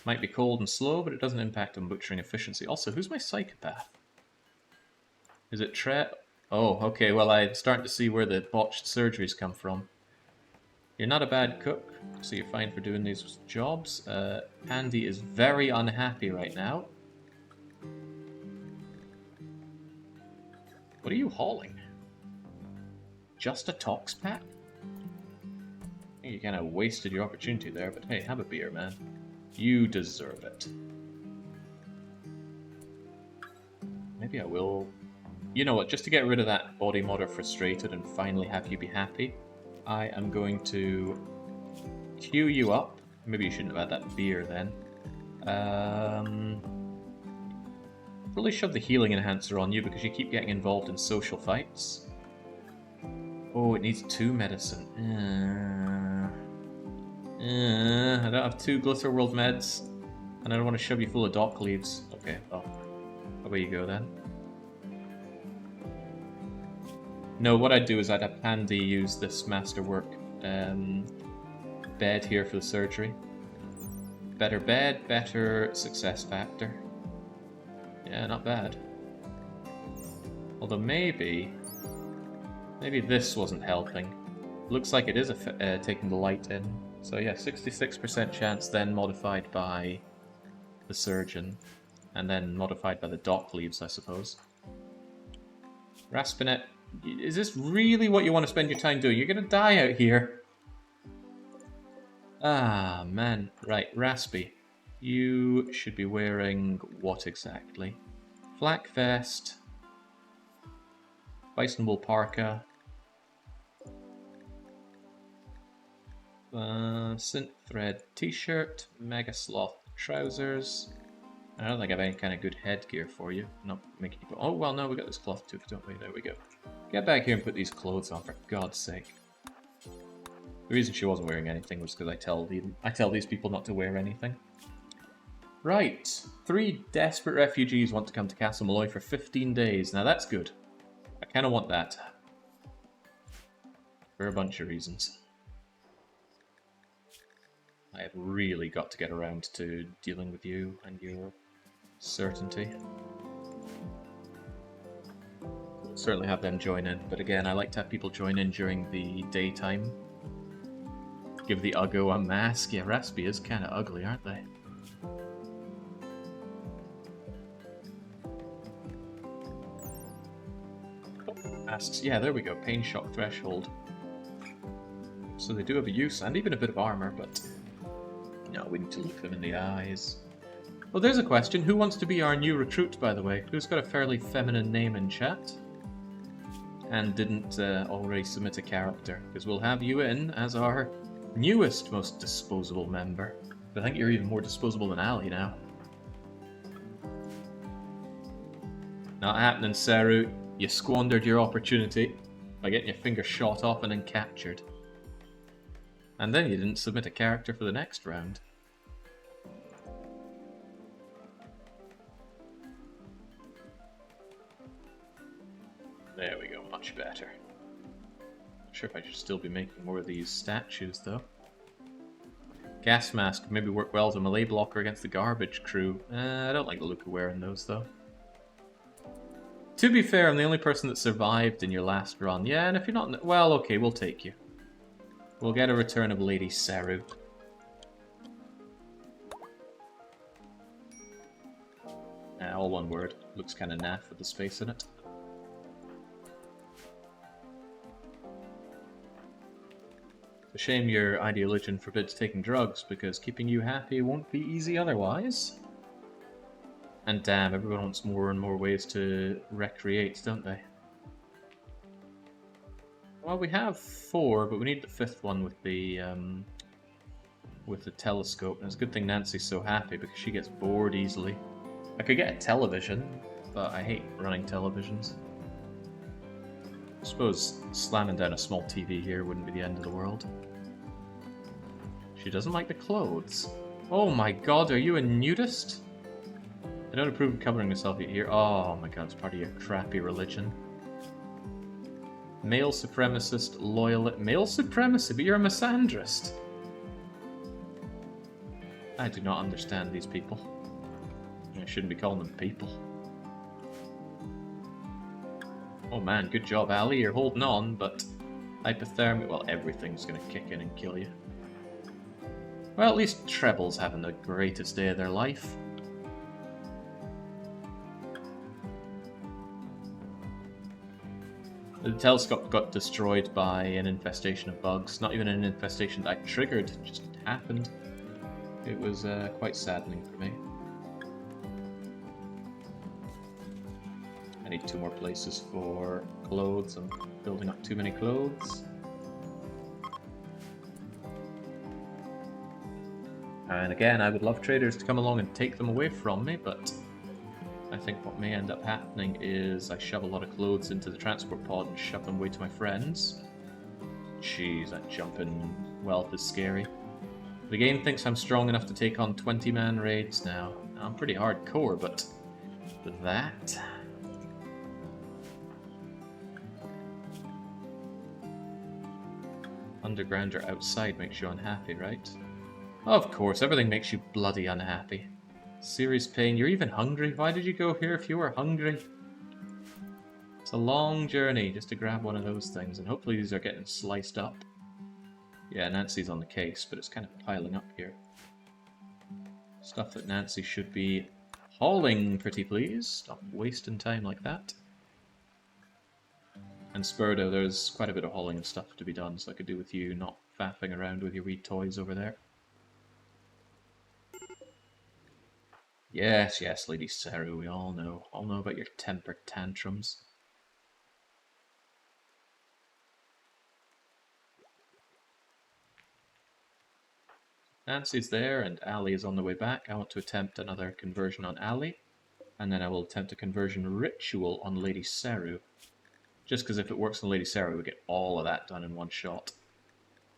Might be cold and slow, but it doesn't impact on butchering efficiency. Also, who's my psychopath? Is it Oh, okay, well I'm starting to see where the botched surgeries come from. You're not a bad cook, so you're fine for doing these jobs. Pandy is very unhappy right now. What are you hauling? Just a tox pack? I think you kind of wasted your opportunity there, but hey, have a beer, man. You deserve it. Maybe I will... You know what, just to get rid of that body mod of frustrated and finally have you be happy, I am going to queue you up. Maybe you shouldn't have had that beer then. Probably shove the healing enhancer on you because you keep getting involved in social fights. Oh, it needs 2 medicine. I don't have 2 Glitter World meds, and I don't want to shove you full of dock leaves. Okay, well, away you go then. No, what I'd do is I'd have Pandy use this masterwork bed here for the surgery. Better bed, better success factor. Yeah, not bad. Although maybe this wasn't helping. Looks like it is taking the light in. So yeah, 66% chance then modified by the surgeon. And then modified by the dock leaves, I suppose. Raspinet, is this really what you want to spend your time doing? You're gonna die out here. Ah, man. Right, Raspy. You should be wearing what exactly? Flak vest, bison wool parka, synth thread t-shirt, mega sloth trousers. I don't think I have any kind of good headgear for you. Not making you put... Oh, well, no, we got this cloth tooth, don't we? There we go. Get back here and put these clothes on, for God's sake. The reason she wasn't wearing anything was because I tell these people not to wear anything. Right. 3 desperate refugees want to come to Castle Malloy for 15 days. Now that's good. I kind of want that. For a bunch of reasons. I have really got to get around to dealing with you and your certainty. Certainly have them join in, but again, I like to have people join in during the daytime. Give the Uggo a mask. Yeah, Raspy is kind of ugly, aren't they? Masks. Yeah, there we go. Pain shock threshold. So they do have a use and even a bit of armor, but no, we need to look them in the eyes. Well, there's a question. Who wants to be our new recruit, by the way? Who's got a fairly feminine name in chat? And didn't already submit a character? Because we'll have you in as our newest most disposable member. I think you're even more disposable than Ali now. Not happening, Saru. You squandered your opportunity by getting your finger shot off and then captured. And then you didn't submit a character for the next round. There we go, much better. Not sure if I should still be making more of these statues, though. Gas mask would maybe work well as a melee blocker against the garbage crew. I don't like the look of wearing those, though. To be fair, I'm the only person that survived in your last run. Yeah, and if you're not... Well, okay, we'll take you. We'll get a return of Lady Saru. All one word. Looks kind of naff with the space in it. It's a shame your ideoligion forbids taking drugs, because keeping you happy won't be easy otherwise. And damn, everyone wants more and more ways to recreate, don't they? Well, we have 4, but we need the 5th one with the telescope. And it's a good thing Nancy's so happy because she gets bored easily. I could get a television, but I hate running televisions. I suppose slamming down a small TV here wouldn't be the end of the world. She doesn't like the clothes. Oh my god, are you a nudist? I don't approve of covering myself here. Oh my god, it's part of your crappy religion. Male supremacist, loyal... Male supremacy? But you're a misandrist. I do not understand these people. I shouldn't be calling them people. Oh man, good job, Ali. You're holding on, but hypothermia... Well, everything's gonna kick in and kill you. Well, at least Treble's having the greatest day of their life. The telescope got destroyed by an infestation of bugs. Not even an infestation that I triggered, it just happened. It was quite saddening for me. I need 2 more places for clothes. I'm building up too many clothes. And again, I would love traders to come along and take them away from me, but I think what may end up happening is I shove a lot of clothes into the transport pod and shove them away to my friends. Jeez, that jumping wealth is scary. The game thinks I'm strong enough to take on 20-man raids now. I'm pretty hardcore, but with that... Underground or outside makes you unhappy, right? Of course, everything makes you bloody unhappy. Serious pain. You're even hungry? Why did you go here if you were hungry? It's a long journey just to grab one of those things, and hopefully these are getting sliced up. Yeah, Nancy's on the case, but it's kind of piling up here. Stuff that Nancy should be hauling, pretty please. Stop wasting time like that. And Spurdo, there's quite a bit of hauling and stuff to be done, so I could do with you not faffing around with your wee toys over there. Yes, yes, Lady Saru, we all know about your temper tantrums. Nancy's there, and Ali is on the way back. I want to attempt another conversion on Ali, and then I will attempt a conversion ritual on Lady Saru. Just because if it works on Lady Saru, we get all of that done in one shot.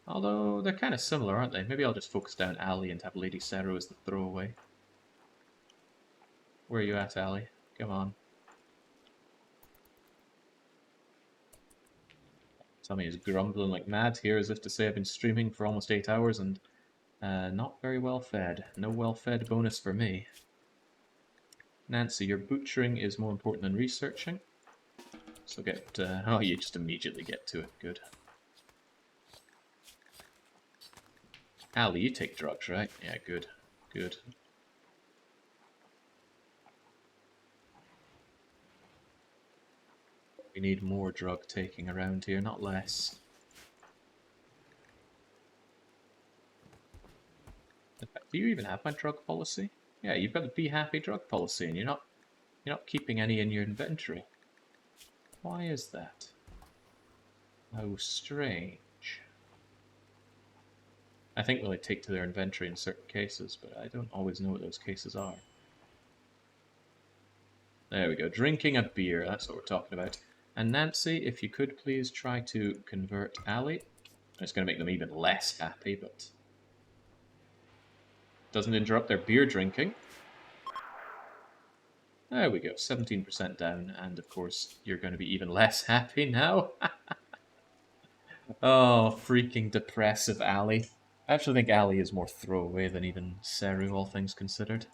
Although, they're kind of similar, aren't they? Maybe I'll just focus down Ali and have Lady Saru as the throwaway. Where are you at, Ali? Come on. Tommy is grumbling like mad here, as if to say I've been streaming for almost 8 hours and not very well fed. No well fed bonus for me. Nancy, your butchering is more important than researching. So get, oh, you just immediately get to it. Good. Ali, you take drugs, right? Yeah, good. Good. We need more drug taking around here, not less. In fact, do you even have my drug policy? Yeah, you've got the Be Happy drug policy, and you're not keeping any in your inventory. Why is that? How strange. I think they'll take to their inventory in certain cases, but I don't always know what those cases are. There we go. Drinking a beer, that's what we're talking about. And Nancy, if you could please try to convert Ali. It's going to make them even less happy, but doesn't interrupt their beer drinking. There we go, 17% down, and of course you're going to be even less happy now. Oh, freaking depressive Ali. I actually think Ali is more throwaway than even Saru, all things considered.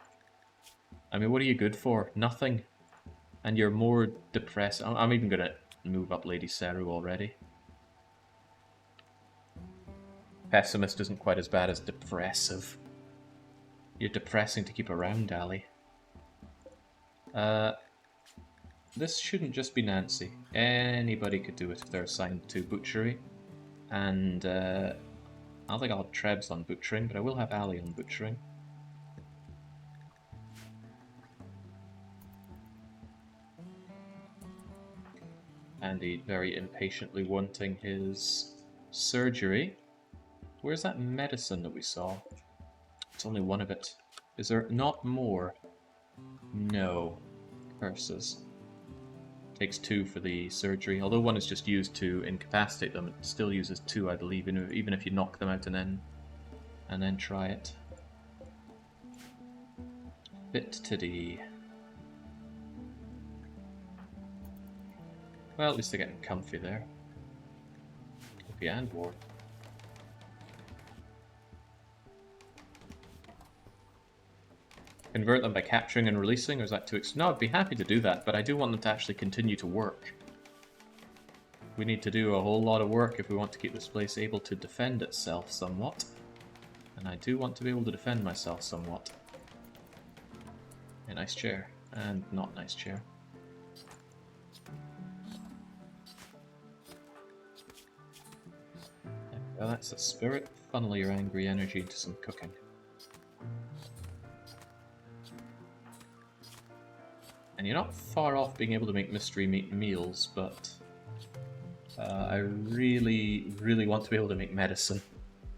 I mean, what are you good for? Nothing. And you're more depressed. I'm even going to move up Lady Saru already. Pessimist isn't quite as bad as depressive. You're depressing to keep around, Ali. This shouldn't just be Nancy. Anybody could do it if they're assigned to butchery. And I don't think I'll have Trebs on butchering, but I will have Ali on butchering. Pandy very impatiently wanting his surgery. Where's that medicine that we saw? It's only one of it. Is there not more? No. Curses. Takes 2 for the surgery. Although one is just used to incapacitate them, it still uses 2, I believe, even if you knock them out and then try it. Bit tiddy. Well, at least they're getting comfy there. Comfy and warm. Convert them by capturing and releasing, or is that too No, I'd be happy to do that, but I do want them to actually continue to work. We need to do a whole lot of work if we want to keep this place able to defend itself somewhat. And I do want to be able to defend myself somewhat. A nice chair. And not nice chair. Well, that's the spirit. Funnel your angry energy into some cooking. And you're not far off being able to make mystery meat meals, but I really, really want to be able to make medicine.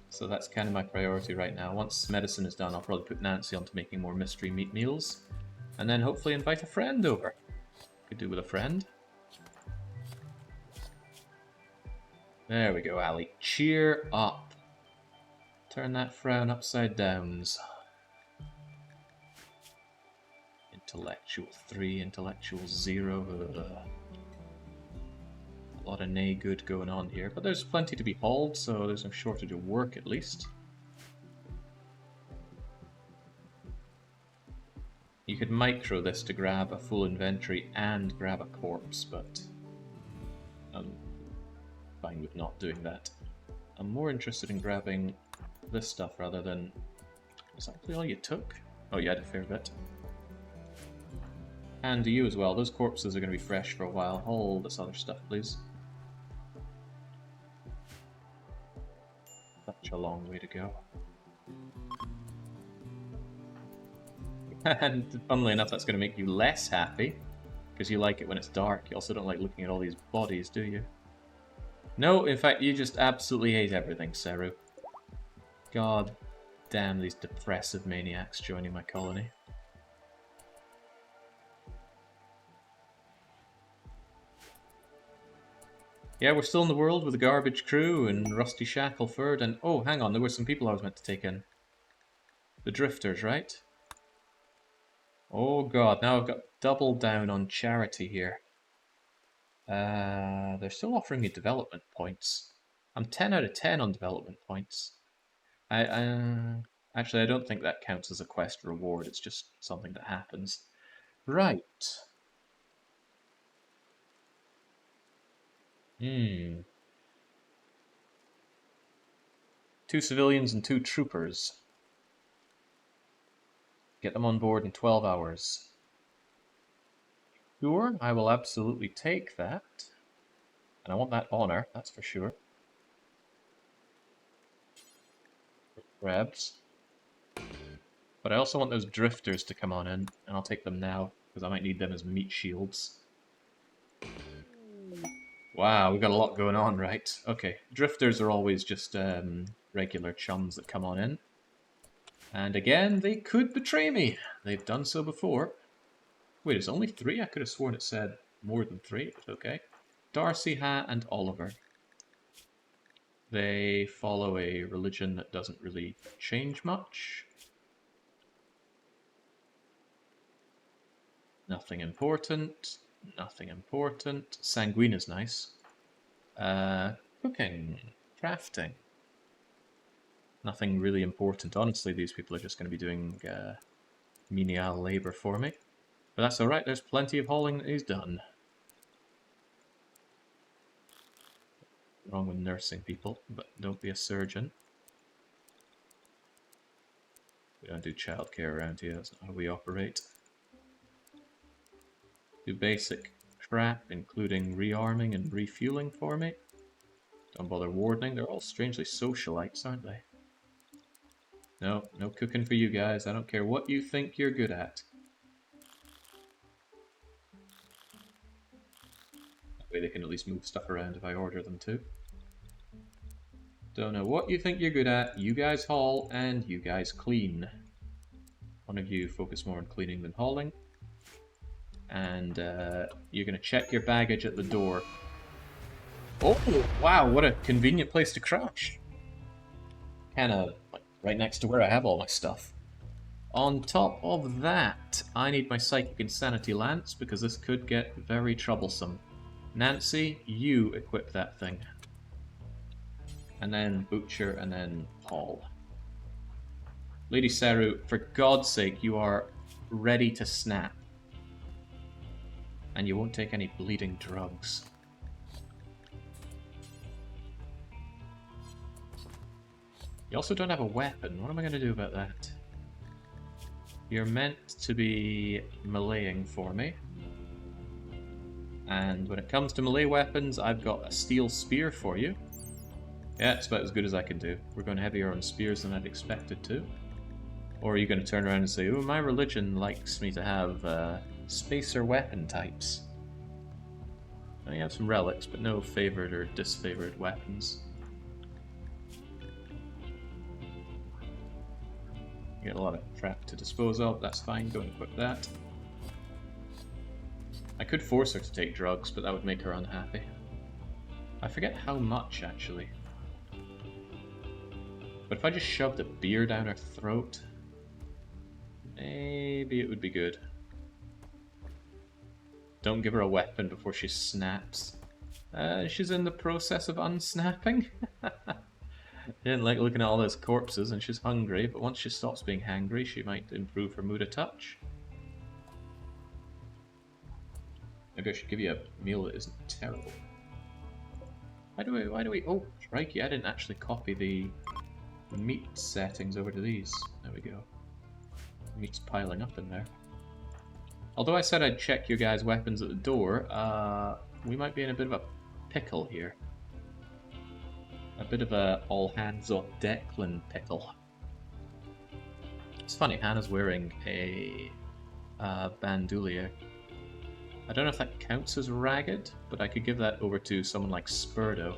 So that's kind of my priority right now. Once medicine is done, I'll probably put Nancy onto making more mystery meat meals. And then hopefully invite a friend over. Could do with a friend. There we go, Ali. Cheer up. Turn that frown upside downs. Intellectual 3, intellectual 0. A lot of nay good going on here, but there's plenty to be hauled, so there's no shortage of work at least. You could micro this to grab a full inventory and grab a corpse, but I'm fine with not doing that. I'm more interested in grabbing this stuff rather than... Was that really all you took? Oh, you had a fair bit. And to you as well. Those corpses are going to be fresh for a while. Hold this other stuff, please. Such a long way to go. And funnily enough, that's going to make you less happy, because you like it when it's dark. You also don't like looking at all these bodies, do you? No, in fact, you just absolutely hate everything, Seru. God damn these depressive maniacs joining my colony. Yeah, we're still in the world with the garbage crew and Rusty Shackleford and... Oh, hang on, there were some people I was meant to take in. The drifters, right? Oh god, now I've got double down on charity here. They're still offering me development points. I'm 10 out of 10 on development points. Actually, I don't think that counts as a quest reward, it's just something that happens. Right. 2 civilians and 2 troopers. Get them on board in 12 hours. Sure, I will absolutely take that. And I want that honor, that's for sure. Rebs. But I also want those drifters to come on in, and I'll take them now, because I might need them as meat shields. Wow, we've got a lot going on, right? Okay, drifters are always just regular chums that come on in. And again, they could betray me. They've done so before. Wait, it's only 3? I could have sworn it said more than 3, but okay. Darcy, Ha, and Oliver. They follow a religion that doesn't really change much. Nothing important. Nothing important. Sanguine is nice. Cooking. Crafting. Nothing really important. Honestly, these people are just going to be doing menial labor for me. But that's alright, there's plenty of hauling that he's done. Wrong with nursing people, but don't be a surgeon. We don't do childcare around here, that's not how we operate. Do basic crap, including rearming and refueling for me. Don't bother wardening, they're all strangely socialites, aren't they? No, no cooking for you guys, I don't care what you think you're good at. Way they can at least move stuff around if I order them to. Don't know what you think you're good at. You guys haul and you guys clean. One of you focus more on cleaning than hauling. And you're going to check your baggage at the door. Oh, wow, what a convenient place to crash. Kind of like right next to where I have all my stuff. On top of that, I need my Psychic Insanity Lance because this could get very troublesome. Nancy, you equip that thing. And then Butcher, and then Paul. Lady Saru, for God's sake, you are ready to snap. And you won't take any bleeding drugs. You also don't have a weapon. What am I going to do about that? You're meant to be meleeing for me. And when it comes to melee weapons, I've got a steel spear for you. Yeah, it's about as good as I can do. We're going heavier on spears than I'd expected to. Or are you going to turn around and say, oh, my religion likes me to have spacer weapon types. I have some relics, but no favored or disfavored weapons. You get a lot of crap to dispose of, that's fine, go and equip that. I could force her to take drugs, but that would make her unhappy. I forget how much, actually. But if I just shoved a beer down her throat, maybe it would be good. Don't give her a weapon before she snaps. She's in the process of unsnapping. She didn't like looking at all those corpses, and she's hungry, but once she stops being hangry, she might improve her mood a touch. Maybe I should give you a meal that isn't terrible. Why do we... Oh, crikey, I didn't actually copy the meat settings over to these. There we go. Meat's piling up in there. Although I said I'd check your guys' weapons at the door, we might be in a bit of a pickle here. A bit of a all-hands-on-deck pickle. It's funny, Hannah's wearing a bandolier. I don't know if that counts as ragged, but I could give that over to someone like Spurdo.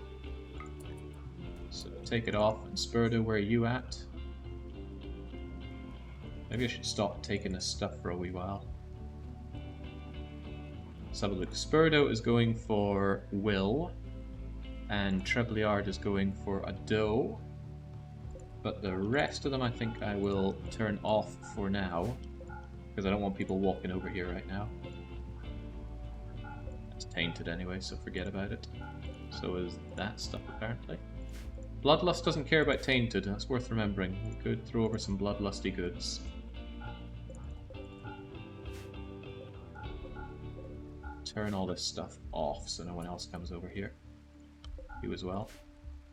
So take it off, and Spurdo, where are you at? Maybe I should stop taking this stuff for a wee while. Let's have a look. Spurdo is going for Will, and Trebleard is going for a doe. But the rest of them I think I will turn off for now, because I don't want people walking over here right now. It's tainted anyway, so forget about it. So is that stuff apparently. Bloodlust doesn't care about tainted, that's worth remembering. We could throw over some bloodlusty goods. Turn all this stuff off so no one else comes over here. You as well.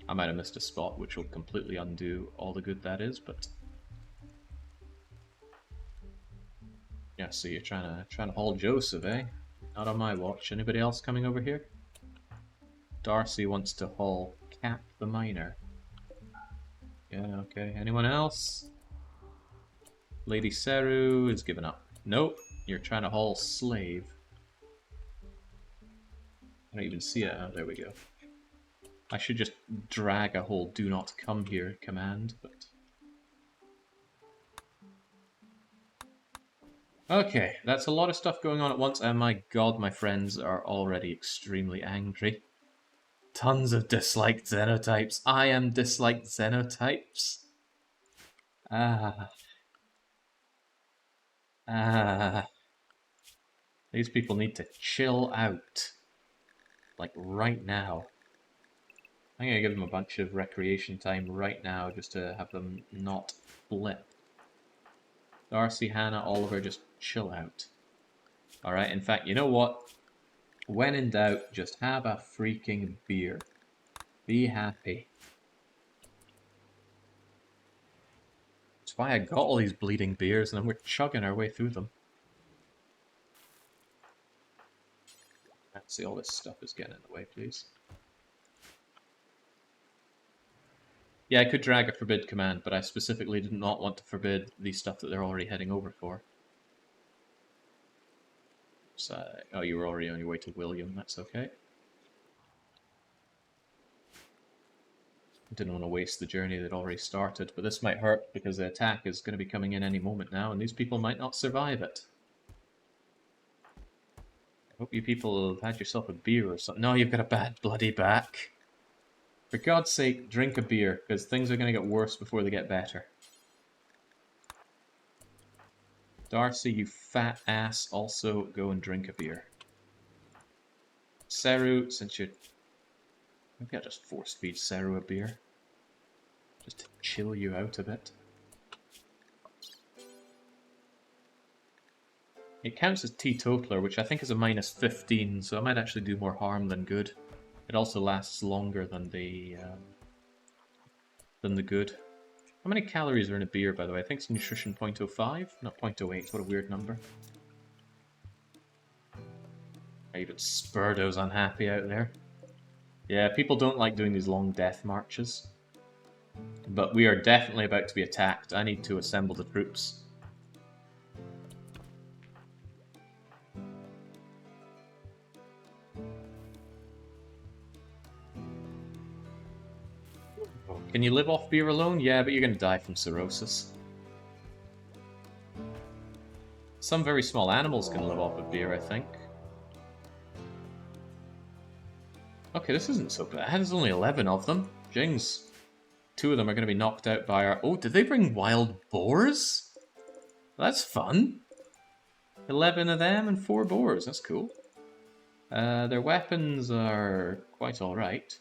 I might have missed a spot which will completely undo all the good that is, but yeah, so you're trying to haul Joseph, eh? Not on my watch. Anybody else coming over here? Darcy wants to haul Cap the Miner. Yeah, okay. Anyone else? Lady Saru is giving up. Nope, you're trying to haul Slave. I don't even see it. Oh, there we go. I should just drag a whole do not come here command, but... Okay, that's a lot of stuff going on at once, and my god, my friends are already extremely angry. Tons of disliked xenotypes. I am disliked xenotypes. These people need to chill out. Like, right now. I'm gonna give them a bunch of recreation time right now just to have them not flip. Darcy, Hannah, Oliver, just chill out. Alright, in fact, you know what? When in doubt, just have a freaking beer. Be happy. That's why I got all these bleeding beers and then we're chugging our way through them. Let's see, all this stuff is getting in the way, please. Yeah, I could drag a forbid command, but I specifically did not want to forbid the stuff that they're already heading over for. So, oh, you were already on your way to William, that's okay. Didn't want to waste the journey that already started, but this might hurt because the attack is going to be coming in any moment now, and these people might not survive it. I hope you people have had yourself a beer or something. No, you've got a bad bloody back. For God's sake, drink a beer, because things are going to get worse before they get better. Darcy, you fat ass, also go and drink a beer. Seru, since you're... Maybe I'll just force feed Seru a beer. Just to chill you out a bit. It counts as teetotaler, which I think is a minus 15, so I might actually do more harm than good. It also lasts longer than the good. How many calories are in a beer, by the way? I think it's nutrition 0.05, not 0.08. What a weird number. Even Spurdo's unhappy out there. Yeah, people don't like doing these long death marches. But we are definitely about to be attacked. I need to assemble the troops. Can you live off beer alone? Yeah, but you're going to die from cirrhosis. Some very small animals can live off of beer, I think. Okay, this isn't so bad. There's only 11 of them. Jings. 2 of them are going to be knocked out by our... Oh, did they bring wild boars? That's fun. 11 of them and 4 boars. That's cool. Their weapons are quite alright.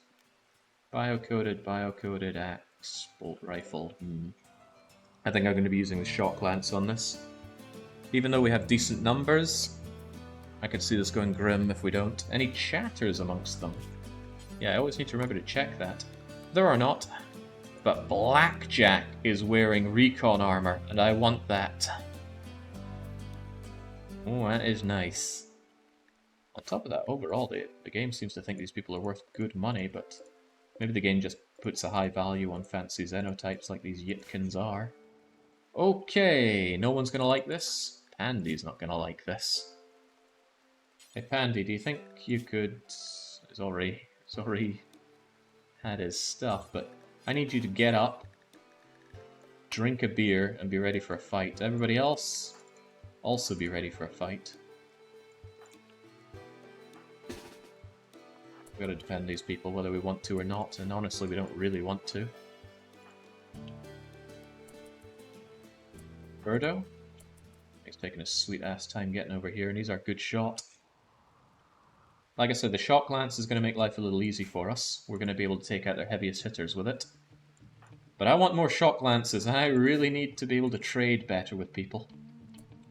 Bio-coded axe, bolt rifle. I think I'm going to be using the shock lance on this. Even though we have decent numbers, I could see this going grim if we don't. Any chatters amongst them? Yeah, I always need to remember to check that. There are not. But Blackjack is wearing recon armor, and I want that. Oh, that is nice. On top of that, overall, the game seems to think these people are worth good money, but maybe the game just puts a high value on fancy xenotypes like these Yitkins are. Okay, no one's gonna like this. Pandy's not gonna like this. Hey Pandy, do you think you could... He's already had his stuff, but I need you to get up, drink a beer, and be ready for a fight. Everybody else, also be ready for a fight. We've got to defend these people whether we want to or not, and honestly we don't really want to. Birdo? He's taking a sweet ass time getting over here, and he's our good shot. Like I said, the shock lance is going to make life a little easy for us. We're going to be able to take out their heaviest hitters with it. But I want more shock lances, and I really need to be able to trade better with people.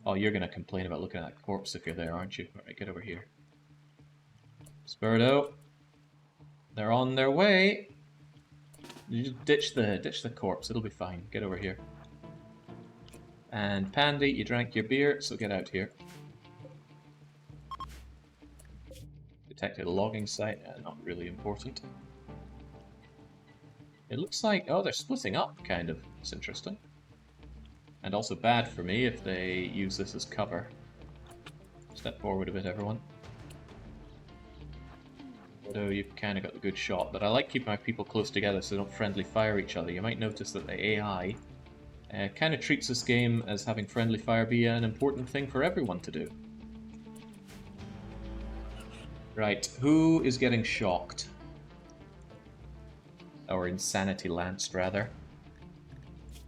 Oh, you're going to complain about looking at that corpse if you're there, aren't you? Alright, get over here. Spurdo. They're on their way. You just ditch the corpse, it'll be fine. Get over here. And Pandy, you drank your beer, so get out here. Detected a logging site, not really important. It looks like, oh, they're splitting up, kind of. It's interesting. And also bad for me if they use this as cover. Step forward a bit, everyone. Although you've kind of got the good shot, but I like keeping my people close together so they don't friendly fire each other. You might notice that the AI kind of treats this game as having friendly fire be an important thing for everyone to do. Right, who is getting shocked? Or insanity lanced, rather.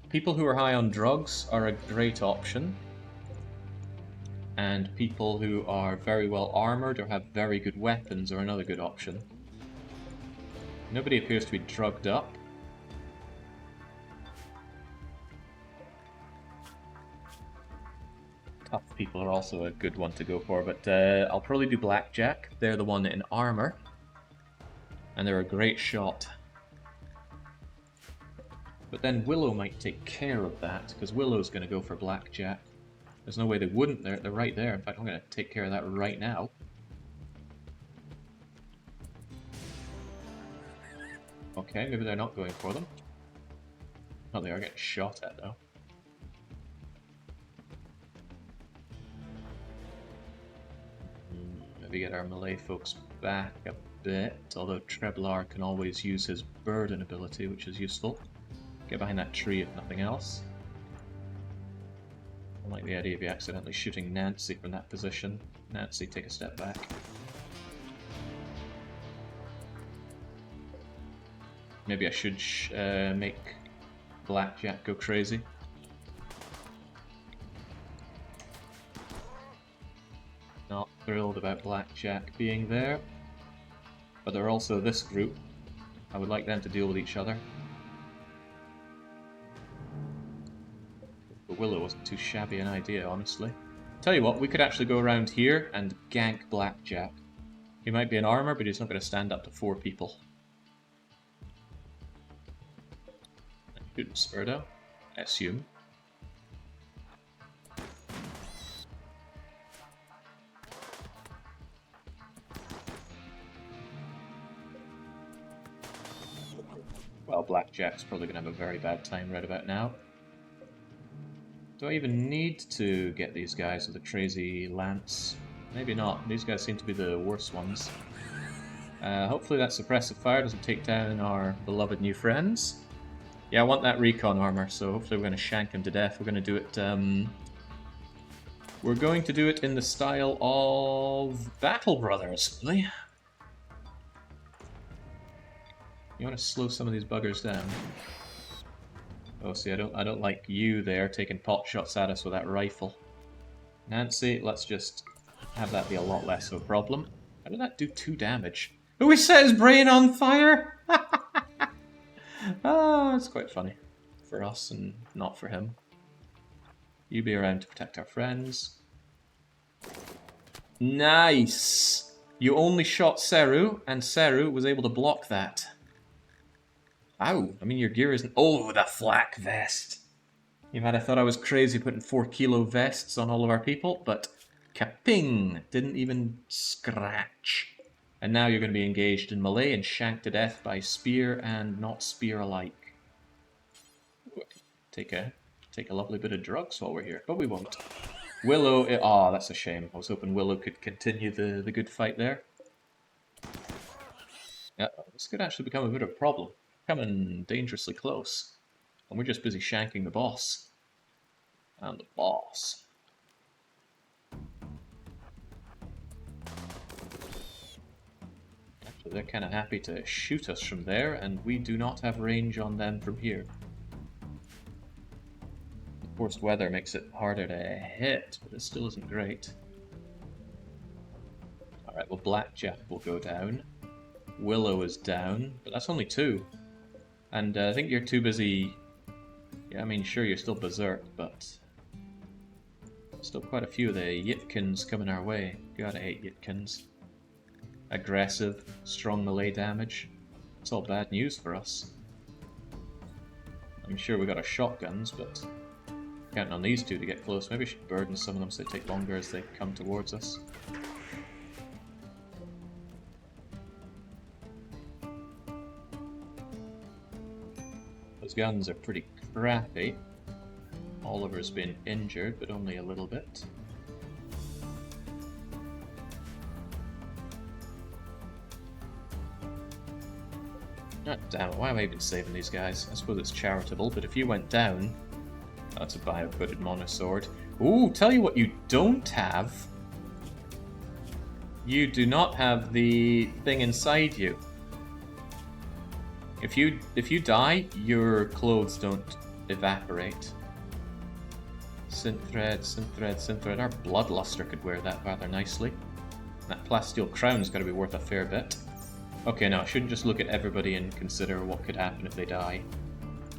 People who are high on drugs are a great option. And people who are very well armoured or have very good weapons are another good option. Nobody appears to be drugged up. Tough people are also a good one to go for, but I'll probably do Blackjack. They're the one in armor, and they're a great shot. But then Willow might take care of that, because Willow's going to go for Blackjack. There's no way they wouldn't, they're right there. In fact, I'm going to take care of that right now. Okay, maybe they're not going for them. Oh, they are getting shot at, though. Maybe get our Malay folks back a bit, although Trebleard can always use his burden ability, which is useful. Get behind that tree if nothing else. I like the idea of you accidentally shooting Nancy from that position. Nancy, take a step back. Maybe I should make Blackjack go crazy. Not thrilled about Blackjack being there. But they're also this group. I would like them to deal with each other. But Willow wasn't too shabby an idea, honestly. Tell you what, we could actually go around here and gank Blackjack. He might be in armor, but he's not going to stand up to 4 people. Shoot Spurdo, I assume. Well, Blackjack's probably going to have a very bad time right about now. Do I even need to get these guys with a crazy lance? Maybe not. These guys seem to be the worst ones. Hopefully that suppressive fire doesn't take down our beloved new friends. Yeah, I want that recon armor, so hopefully we're going to shank him to death. We're going to do it. We're going to do it in the style of Battle Brothers, really. You want to slow some of these buggers down. Oh, see, I don't like you there taking pot shots at us with that rifle. Nancy, let's just have that be a lot less of a problem. How did that do 2 damage? Oh, we set his brain on fire! Ah, it's quite funny. For us and not for him. You be around to protect our friends. Nice! You only shot Seru, and Seru was able to block that. Ow, I mean your gear isn't... Oh, the flak vest! You might have thought I was crazy putting 4 kilo vests on all of our people, but kaping! Didn't even scratch. And now you're going to be engaged in melee and shanked to death by spear and not spear alike. Ooh, take a lovely bit of drugs while we're here, but we won't. Willow... Oh, that's a shame. I was hoping Willow could continue the good fight there. Yeah, this could actually become a bit of a problem. Coming dangerously close. And we're just busy shanking the boss. And the boss. Actually, they're kind of happy to shoot us from there, and we do not have range on them from here. The forced weather makes it harder to hit, but it still isn't great. Alright, well, Blackjack will go down. Willow is down, but that's only 2. And I think you're too busy... Yeah, I mean, sure, you're still berserk, but... Still quite a few of the Yitkins coming our way. Gotta hate Yitkins. Aggressive, strong melee damage. It's all bad news for us. I'm sure we got our shotguns, but... Counting on these 2 to get close. Maybe we should burden some of them so they take longer as they come towards us. Those guns are pretty crappy. Oliver's been injured, but only a little bit. God damn it, why am I even saving these guys? I suppose it's charitable, but if you went down... That's a bio-coated monosword. Ooh, tell you what you don't have. You do not have the thing inside you. If you die, your clothes don't evaporate. Synthread, synthread, synthread. Our Bloodluster could wear that rather nicely. That plasteel crown's got to be worth a fair bit. Okay, now I shouldn't just look at everybody and consider what could happen if they die.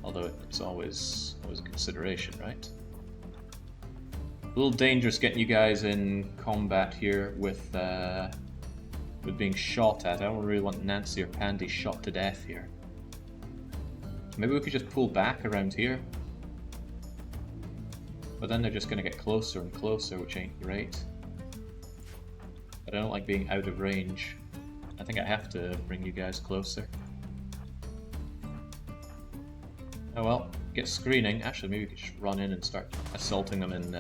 Although it's always a consideration, right? A little dangerous getting you guys in combat here with being shot at. I don't really want Nancy or Pandy shot to death here. Maybe we could just pull back around here. But then they're just going to get closer and closer, which ain't great. But I don't like being out of range. I think I have to bring you guys closer. Oh well, get screening. Actually, maybe we could just run in and start assaulting them in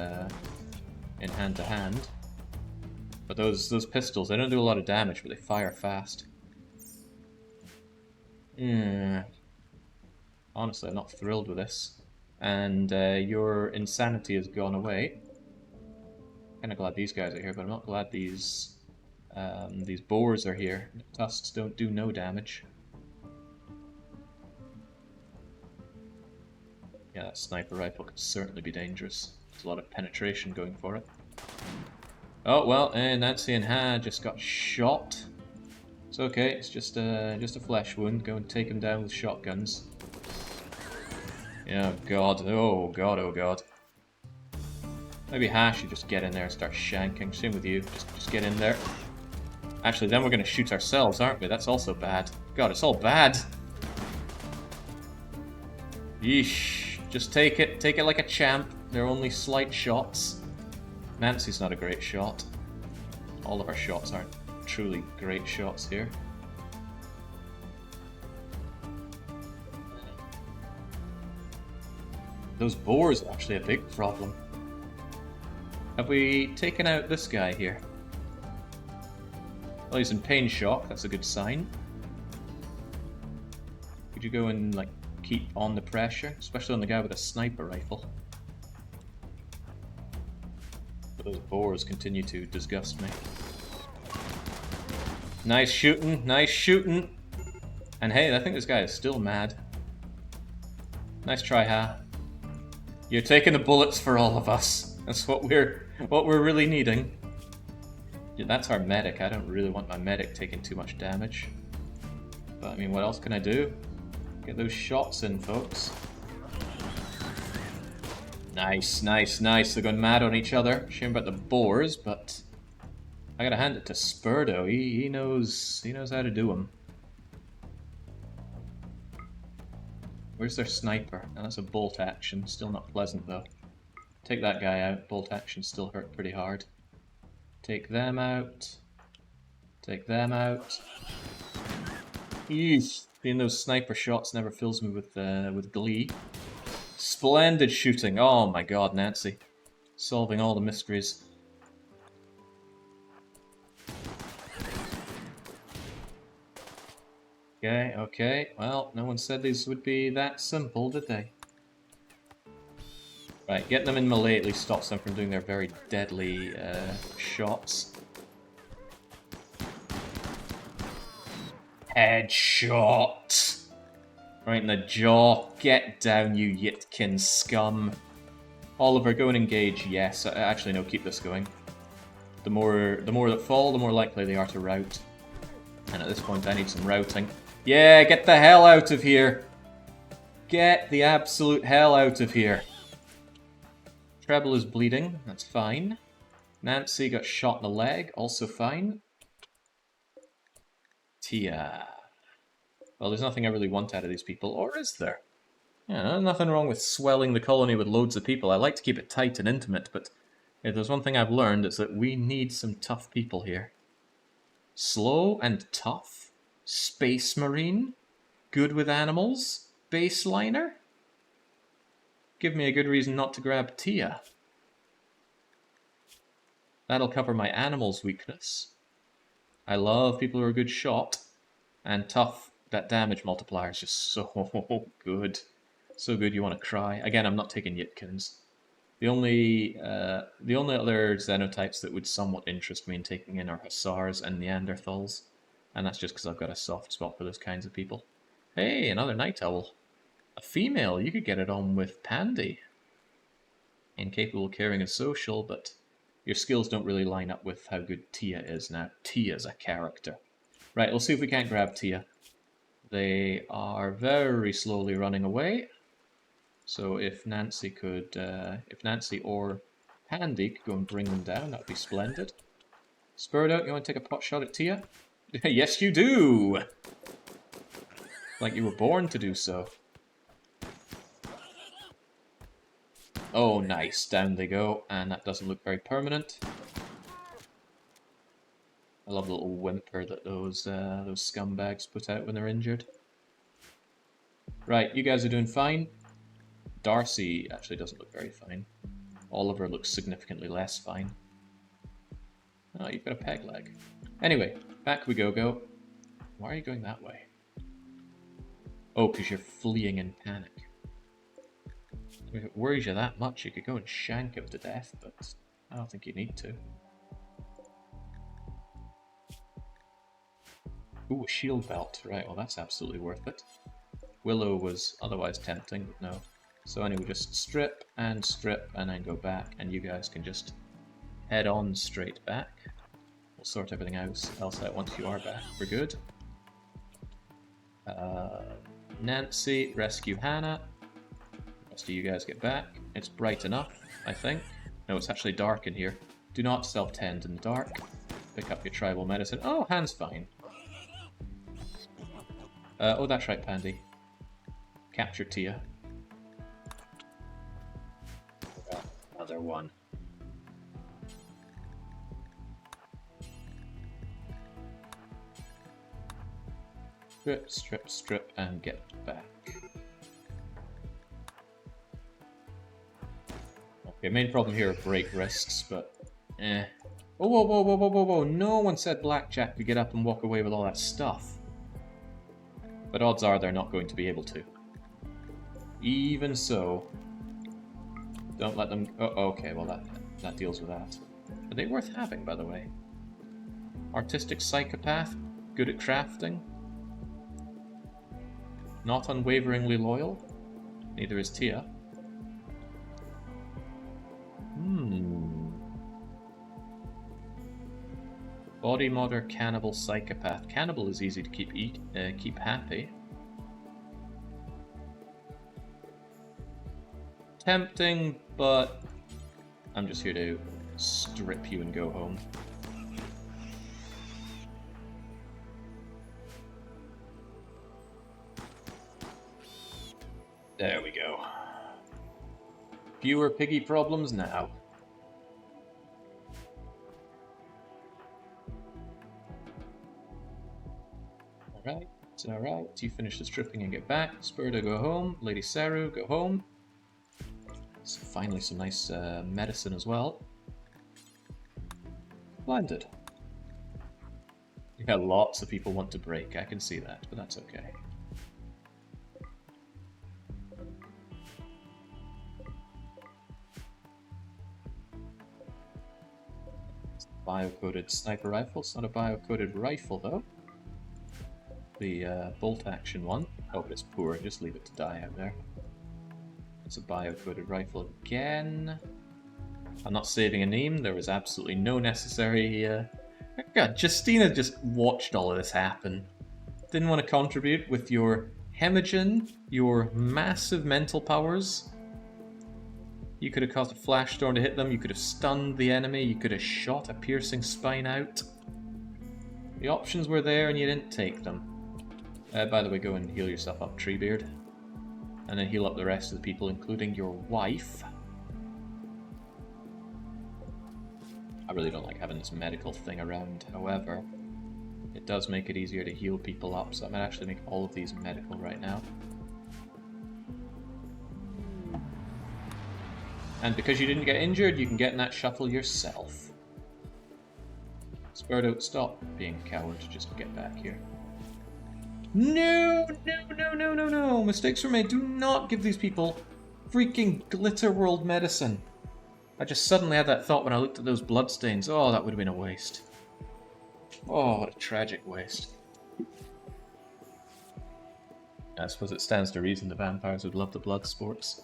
hand to hand. But those pistols, they don't do a lot of damage, but they fire fast. Honestly, I'm not thrilled with this. And your insanity has gone away. Kind of glad these guys are here, but I'm not glad these boars are here. Tusks don't do no damage. Yeah, that sniper rifle could certainly be dangerous. There's a lot of penetration going for it. Oh well, and Nancy and Ha just got shot. It's okay. It's just a flesh wound. Go and take him down with shotguns. Oh god. Oh god. Oh god. Maybe Ha should just get in there and start shanking. Same with you. Just get in there. Actually, then we're gonna shoot ourselves, aren't we? That's also bad. God, it's all bad. Yeesh. Just take it. Take it like a champ. They're only slight shots. Nancy's not a great shot. All of our shots aren't truly great shots here. Those boars are actually a big problem. Have we taken out this guy here? Well, he's in pain shock. That's a good sign. Could you go and, like, keep on the pressure? Especially on the guy with a sniper rifle. But those boars continue to disgust me. Nice shooting, nice shooting. And hey, I think this guy is still mad. Nice try, Ha. You're taking the bullets for all of us. That's what we're really needing. Yeah, that's our medic. I don't really want my medic taking too much damage. But I mean, what else can I do? Get those shots in, folks. Nice, nice, nice. They're going mad on each other. Shame about the boars, but I gotta hand it to Spurdo. He knows how to do them. Where's their sniper? Oh, that's a bolt action. Still not pleasant though. Take that guy out. Bolt action still hurt pretty hard. Take them out. Take them out. Eesh. Being those sniper shots never fills me with glee. Splendid shooting. Oh my god, Nancy. Solving all the mysteries. Okay, okay. Well, no one said these would be that simple, did they? Right, getting them in melee at least stops them from doing their very deadly shots. Headshot! Right in the jaw. Get down, you Yitkin scum. Oliver, go and engage. Yes, actually no, keep this going. The more that fall, the more likely they are to rout. And at this point I need some routing. Yeah, get the hell out of here! Get the absolute hell out of here. Treble is bleeding, that's fine. Nancy got shot in the leg, also fine. Tia. Well, there's nothing I really want out of these people, or is there? Yeah, nothing wrong with swelling the colony with loads of people. I like to keep it tight and intimate, but if there's one thing I've learned, it's that we need some tough people here. Slow and tough? Space Marine? Good with animals? Baseliner? Give me a good reason not to grab Tia. That'll cover my animals weakness. I love people who are a good shot. And tough, that damage multiplier is just so good. So good you want to cry. Again, I'm not taking Yitkins. The only other xenotypes that would somewhat interest me in taking in are Hussars and Neanderthals. And that's just because I've got a soft spot for those kinds of people. Hey, another night owl. A female, you could get it on with Pandy. Incapable, caring, and social, but your skills don't really line up with how good Tia is now. Tia's a character. Right, let's see if we can't grab Tia. They are very slowly running away. So if Nancy or Pandy could go and bring them down, that would be splendid. Spurred out, you want to take a pot shot at Tia? Yes, you do! Like you were born to do so. Oh, nice. Down they go, and that doesn't look very permanent. I love the little whimper that those scumbags put out when they're injured. Right, you guys are doing fine. Darcy actually doesn't look very fine. Oliver looks significantly less fine. Oh, you've got a peg leg. Anyway, back we go. Why are you going that way? Oh, because you're fleeing in panic. If it worries you that much, you could go and shank him to death, but I don't think you need to. Ooh, a shield belt. Right, well that's absolutely worth it. Willow was otherwise tempting, but no. So anyway, just strip, and then go back, and you guys can just head on straight back. We'll sort everything else out once you are back. We're good. Nancy, rescue Hannah. The rest of you guys get back. It's bright enough, I think. No, it's actually dark in here. Do not self-tend in the dark. Pick up your tribal medicine. Oh, Han's fine. Oh, that's right, Pandy. Capture Tia. Another one. Strip, strip, strip, and get back. Okay, main problem here are break risks, but eh. Oh, whoa, whoa, whoa, whoa, whoa, whoa. No one said Blackjack could get up and walk away with all that stuff. But odds are they're not going to be able to. Even so, don't let them... Oh, okay, well that deals with that. Are they worth having, by the way? Artistic psychopath, good at crafting, not unwaveringly loyal. Neither is Tia. Body modder, cannibal, psychopath. Cannibal is easy to keep happy. Tempting, but I'm just here to strip you and go home. There we go. Fewer piggy problems now. Alright. You finish the stripping and get back. Spurda, go home. Lady Saru, go home. So finally some nice medicine as well. Blinded. Yeah, lots of people want to break, I can see that, but that's okay. Bio-coded sniper rifle. It's not a bio-coded rifle though. The bolt action one. Oh, but it's poor. Just leave it to die out there. It's a bio-coded rifle again. I'm not saving a name. There was absolutely no necessary... God, Justina just watched all of this happen. Didn't want to contribute with your hemagen, your massive mental powers. You could have caused a flash storm to hit them. You could have stunned the enemy. You could have shot a piercing spine out. The options were there and you didn't take them. By the way, go and heal yourself up, Trebleard. And then heal up the rest of the people, including your wife. I really don't like having this medical thing around, however, it does make it easier to heal people up, so I might actually make all of these medical right now. And because you didn't get injured, you can get in that shuttle yourself. Spurdo, stop being a coward, just get back here. No! Mistakes were made. Do not give these people freaking Glitter World medicine. I just suddenly had that thought when I looked at those bloodstains. Oh, that would have been a waste. Oh, what a tragic waste. I suppose it stands to reason the vampires would love the blood sports.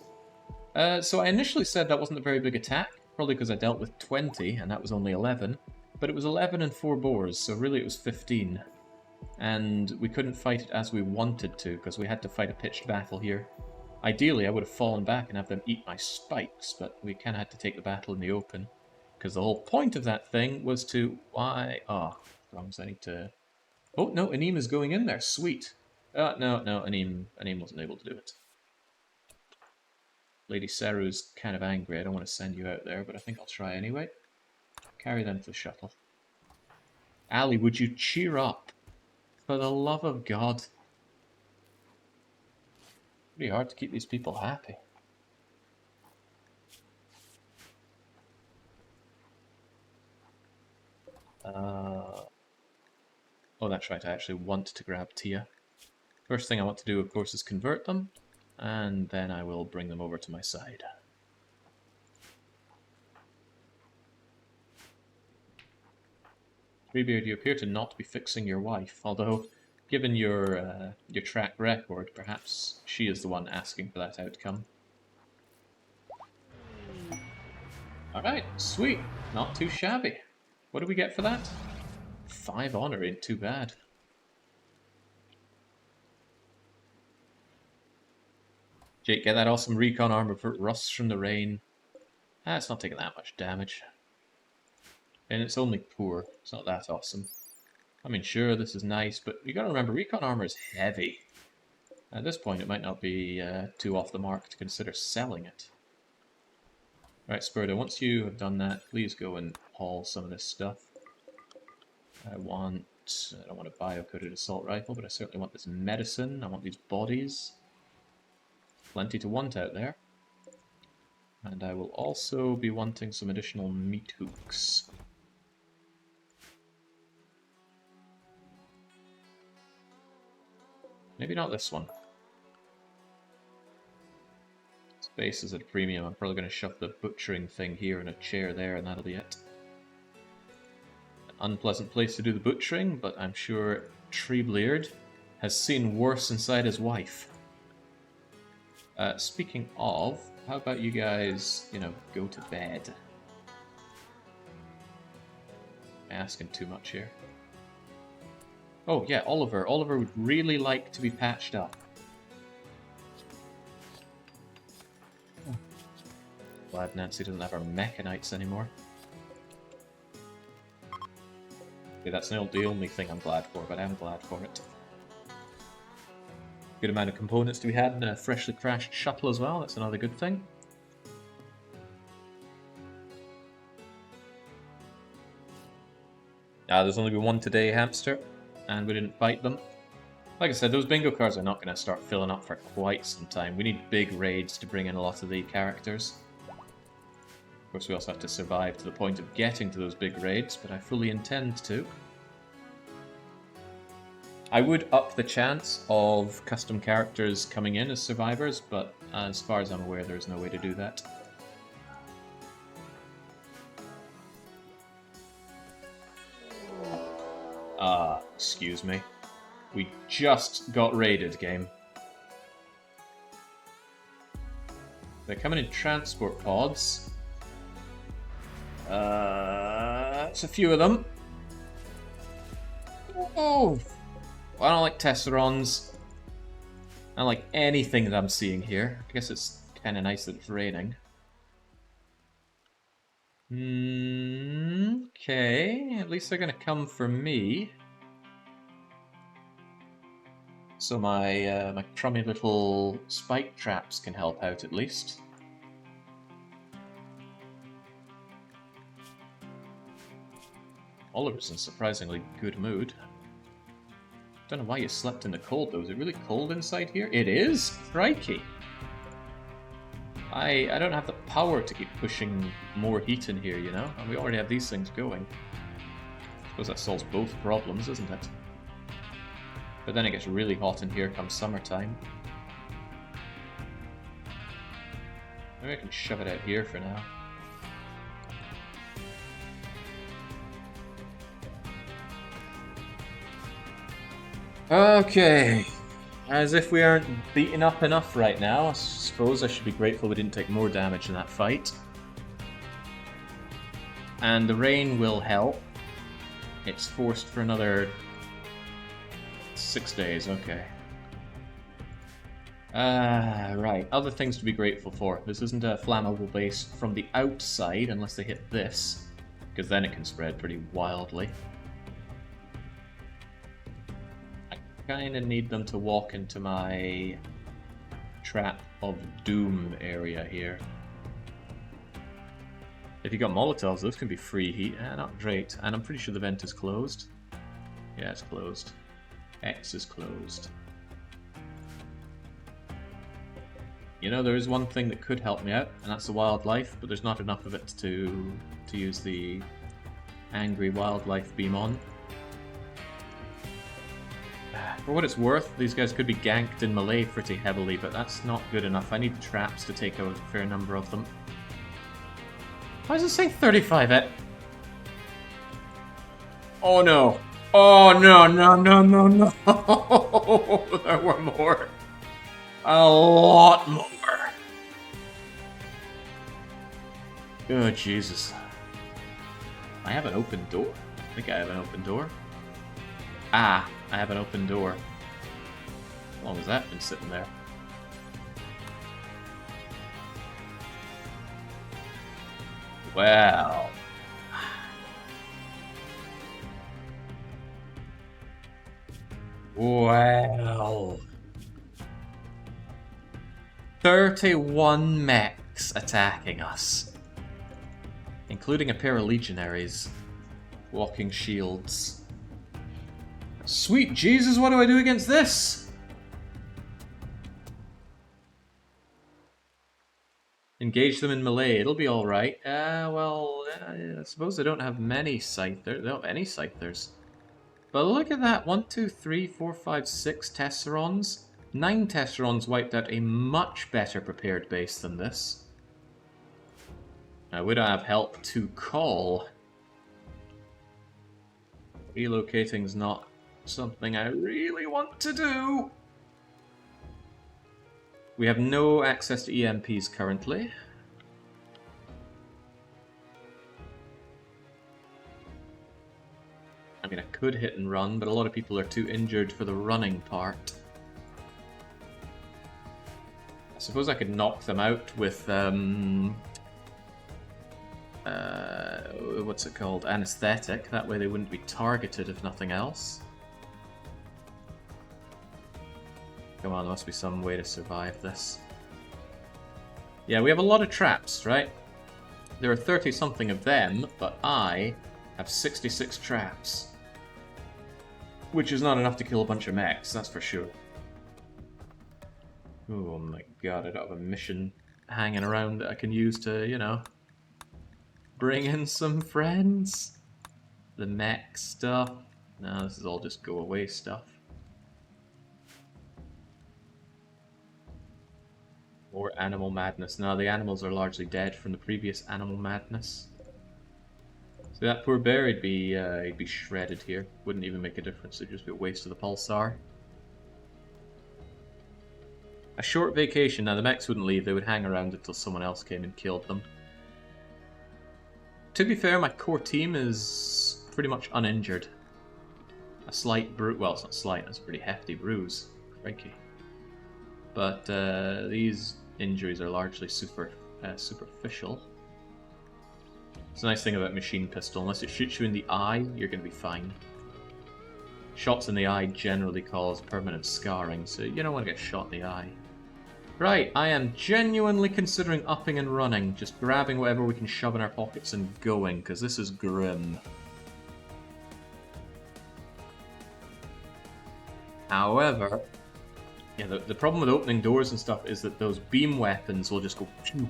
So I initially said that wasn't a very big attack, probably because I dealt with 20, and that was only 11. But it was 11 and 4 boars, so really it was 15. And we couldn't fight it as we wanted to, because we had to fight a pitched battle here. Ideally, I would have fallen back and have them eat my spikes, but we kind of had to take the battle in the open. Because the whole point of that thing was to... Why? Ah, wrong, so I need to... Oh, no, Anim is going in there. Sweet. No, Anim wasn't able to do it. Lady Saru's kind of angry. I don't want to send you out there, but I think I'll try anyway. Carry them to the shuttle. Ali, would you cheer up? For the love of God. Pretty hard to keep these people happy. Oh, that's right, I actually want to grab Tia. First thing I want to do, of course, is convert them, and then I will bring them over to my side. Treebeard, you appear to not be fixing your wife, although, given your track record, perhaps she is the one asking for that outcome. Alright, sweet. Not too shabby. What do we get for that? 5 honor, ain't too bad. Jake, get that awesome recon armor for rusts from the rain. Ah, it's not taking that much damage. And it's only poor. It's not that awesome. I mean, sure, this is nice, but you gotta remember, recon armor is heavy. At this point, it might not be too off the mark to consider selling it. Right, Spurdo, once you have done that, please go and haul some of this stuff. I don't want a bio-coated assault rifle, but I certainly want this medicine. I want these bodies. Plenty to want out there. And I will also be wanting some additional meat hooks. Maybe not this one. Space is at a premium. I'm probably going to shove the butchering thing here and a chair there, and that'll be it. An unpleasant place to do the butchering, but I'm sure Trebleard has seen worse inside his wife. Speaking of, how about you guys, go to bed? I'm asking too much here. Oh yeah, Oliver. Oliver would really like to be patched up. Glad Nancy doesn't have her mechanites anymore. Okay, that's not the only thing I'm glad for, but I'm glad for it. Good amount of components to be had in a freshly crashed shuttle as well, that's another good thing. There's only been one today, Hamster, and we didn't fight them. Like I said, those bingo cards are not going to start filling up for quite some time. We need big raids to bring in a lot of the characters. Of course, we also have to survive to the point of getting to those big raids, but I fully intend to. I would up the chance of custom characters coming in as survivors, but as far as I'm aware, there's no way to do that. Excuse me. We just got raided, game. They're coming in transport pods. It's a few of them. Oh! I don't like Tesserons. I don't like anything that I'm seeing here. I guess it's kind of nice that it's raining. Okay, at least they're going to come for me. So my crummy little spike traps can help out at least. Oliver's in surprisingly good mood. Don't know why you slept in the cold though. Is it really cold inside here? It is? Crikey! I don't have the power to keep pushing more heat in here, and we already have these things going. I suppose that solves both problems, doesn't it? But then it gets really hot in here come summertime. Maybe I can shove it out here for now. Okay. As if we aren't beaten up enough right now, I suppose I should be grateful we didn't take more damage in that fight. And the rain will help. It's forced for another 6 days, okay. Right, other things to be grateful for. This isn't a flammable base from the outside unless they hit this, because then it can spread pretty wildly. I kind of need them to walk into my trap of doom area here. If you got Molotovs, those can be free heat. Not great. And I'm pretty sure the vent is closed. Yeah, it's closed. X is closed. There is one thing that could help me out, and that's the wildlife, but there's not enough of it to use the angry wildlife beam on. For what it's worth, these guys could be ganked in melee pretty heavily, but that's not good enough. I need traps to take out a fair number of them. Why does it say 35 at? Oh no. Oh no, no, no, no, no. There were more. A lot more. Oh, Jesus. I have an open door. I think I have an open door. Ah, I have an open door. How long has that been sitting there? Well. Well. 31 mechs attacking us. Including a pair of legionaries. Walking shields. Sweet Jesus, what do I do against this? Engage them in melee, it'll be alright. I suppose they don't have many scythers. They don't have any scythers. But look at that, 1, 2, 3, 4, 5, 6 Tesserons. 9 Tesserons wiped out a much better prepared base than this. Now, would I have help to call? Relocating's not something I really want to do. We have no access to EMPs currently. I mean, I could hit and run, but a lot of people are too injured for the running part. I suppose I could knock them out with, what's it called? Anesthetic. That way they wouldn't be targeted if nothing else. Come on, there must be some way to survive this. Yeah, we have a lot of traps, right? There are 30-something of them, but I have 66 traps. Which is not enough to kill a bunch of mechs, that's for sure. Oh my god, I don't have a mission hanging around that I can use to, you know, bring in some friends. The mech stuff. No, this is all just go away stuff. Or animal madness. No, the animals are largely dead from the previous animal madness. So that poor bear, he'd be shredded here. Wouldn't even make a difference. It'd just be a waste of the pulsar. A short vacation. Now the mechs wouldn't leave. They would hang around until someone else came and killed them. To be fair, my core team is pretty much uninjured. A slight bruise. Well, it's not slight. It's a pretty hefty bruise. Crikey. But these injuries are largely superficial. It's a nice thing about machine pistol. Unless it shoots you in the eye, you're going to be fine. Shots in the eye generally cause permanent scarring, so you don't want to get shot in the eye. Right, I am genuinely considering upping and running, just grabbing whatever we can shove in our pockets and going, because this is grim. However, yeah, the problem with opening doors and stuff is that those beam weapons will just go phew.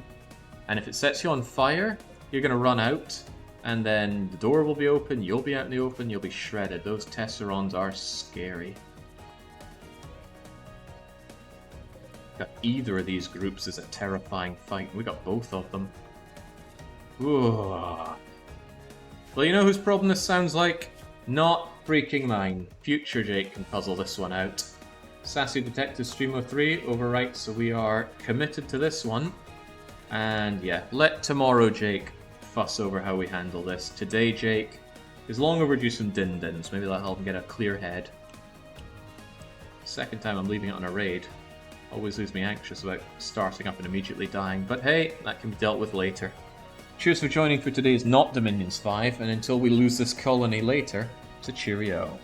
And if it sets you on fire, you're going to run out, and then the door will be open, you'll be out in the open, you'll be shredded. Those Tesserons are scary. Got either of these groups is a terrifying fight. We got both of them. Ooh. Well, you know whose problem this sounds like? Not freaking mine. Future Jake can puzzle this one out. Sassy Detective Stream 03 overwrites, so we are committed to this one. And yeah, let tomorrow Jake fuss over how we handle this. Today Jake is long overdue some din-dins. Maybe that'll help him get a clear head. Second time I'm leaving it on a raid. Always leaves me anxious about starting up and immediately dying. But hey, that can be dealt with later. Cheers for joining for today's Not Dominions 5, and until we lose this colony later, it's a cheerio.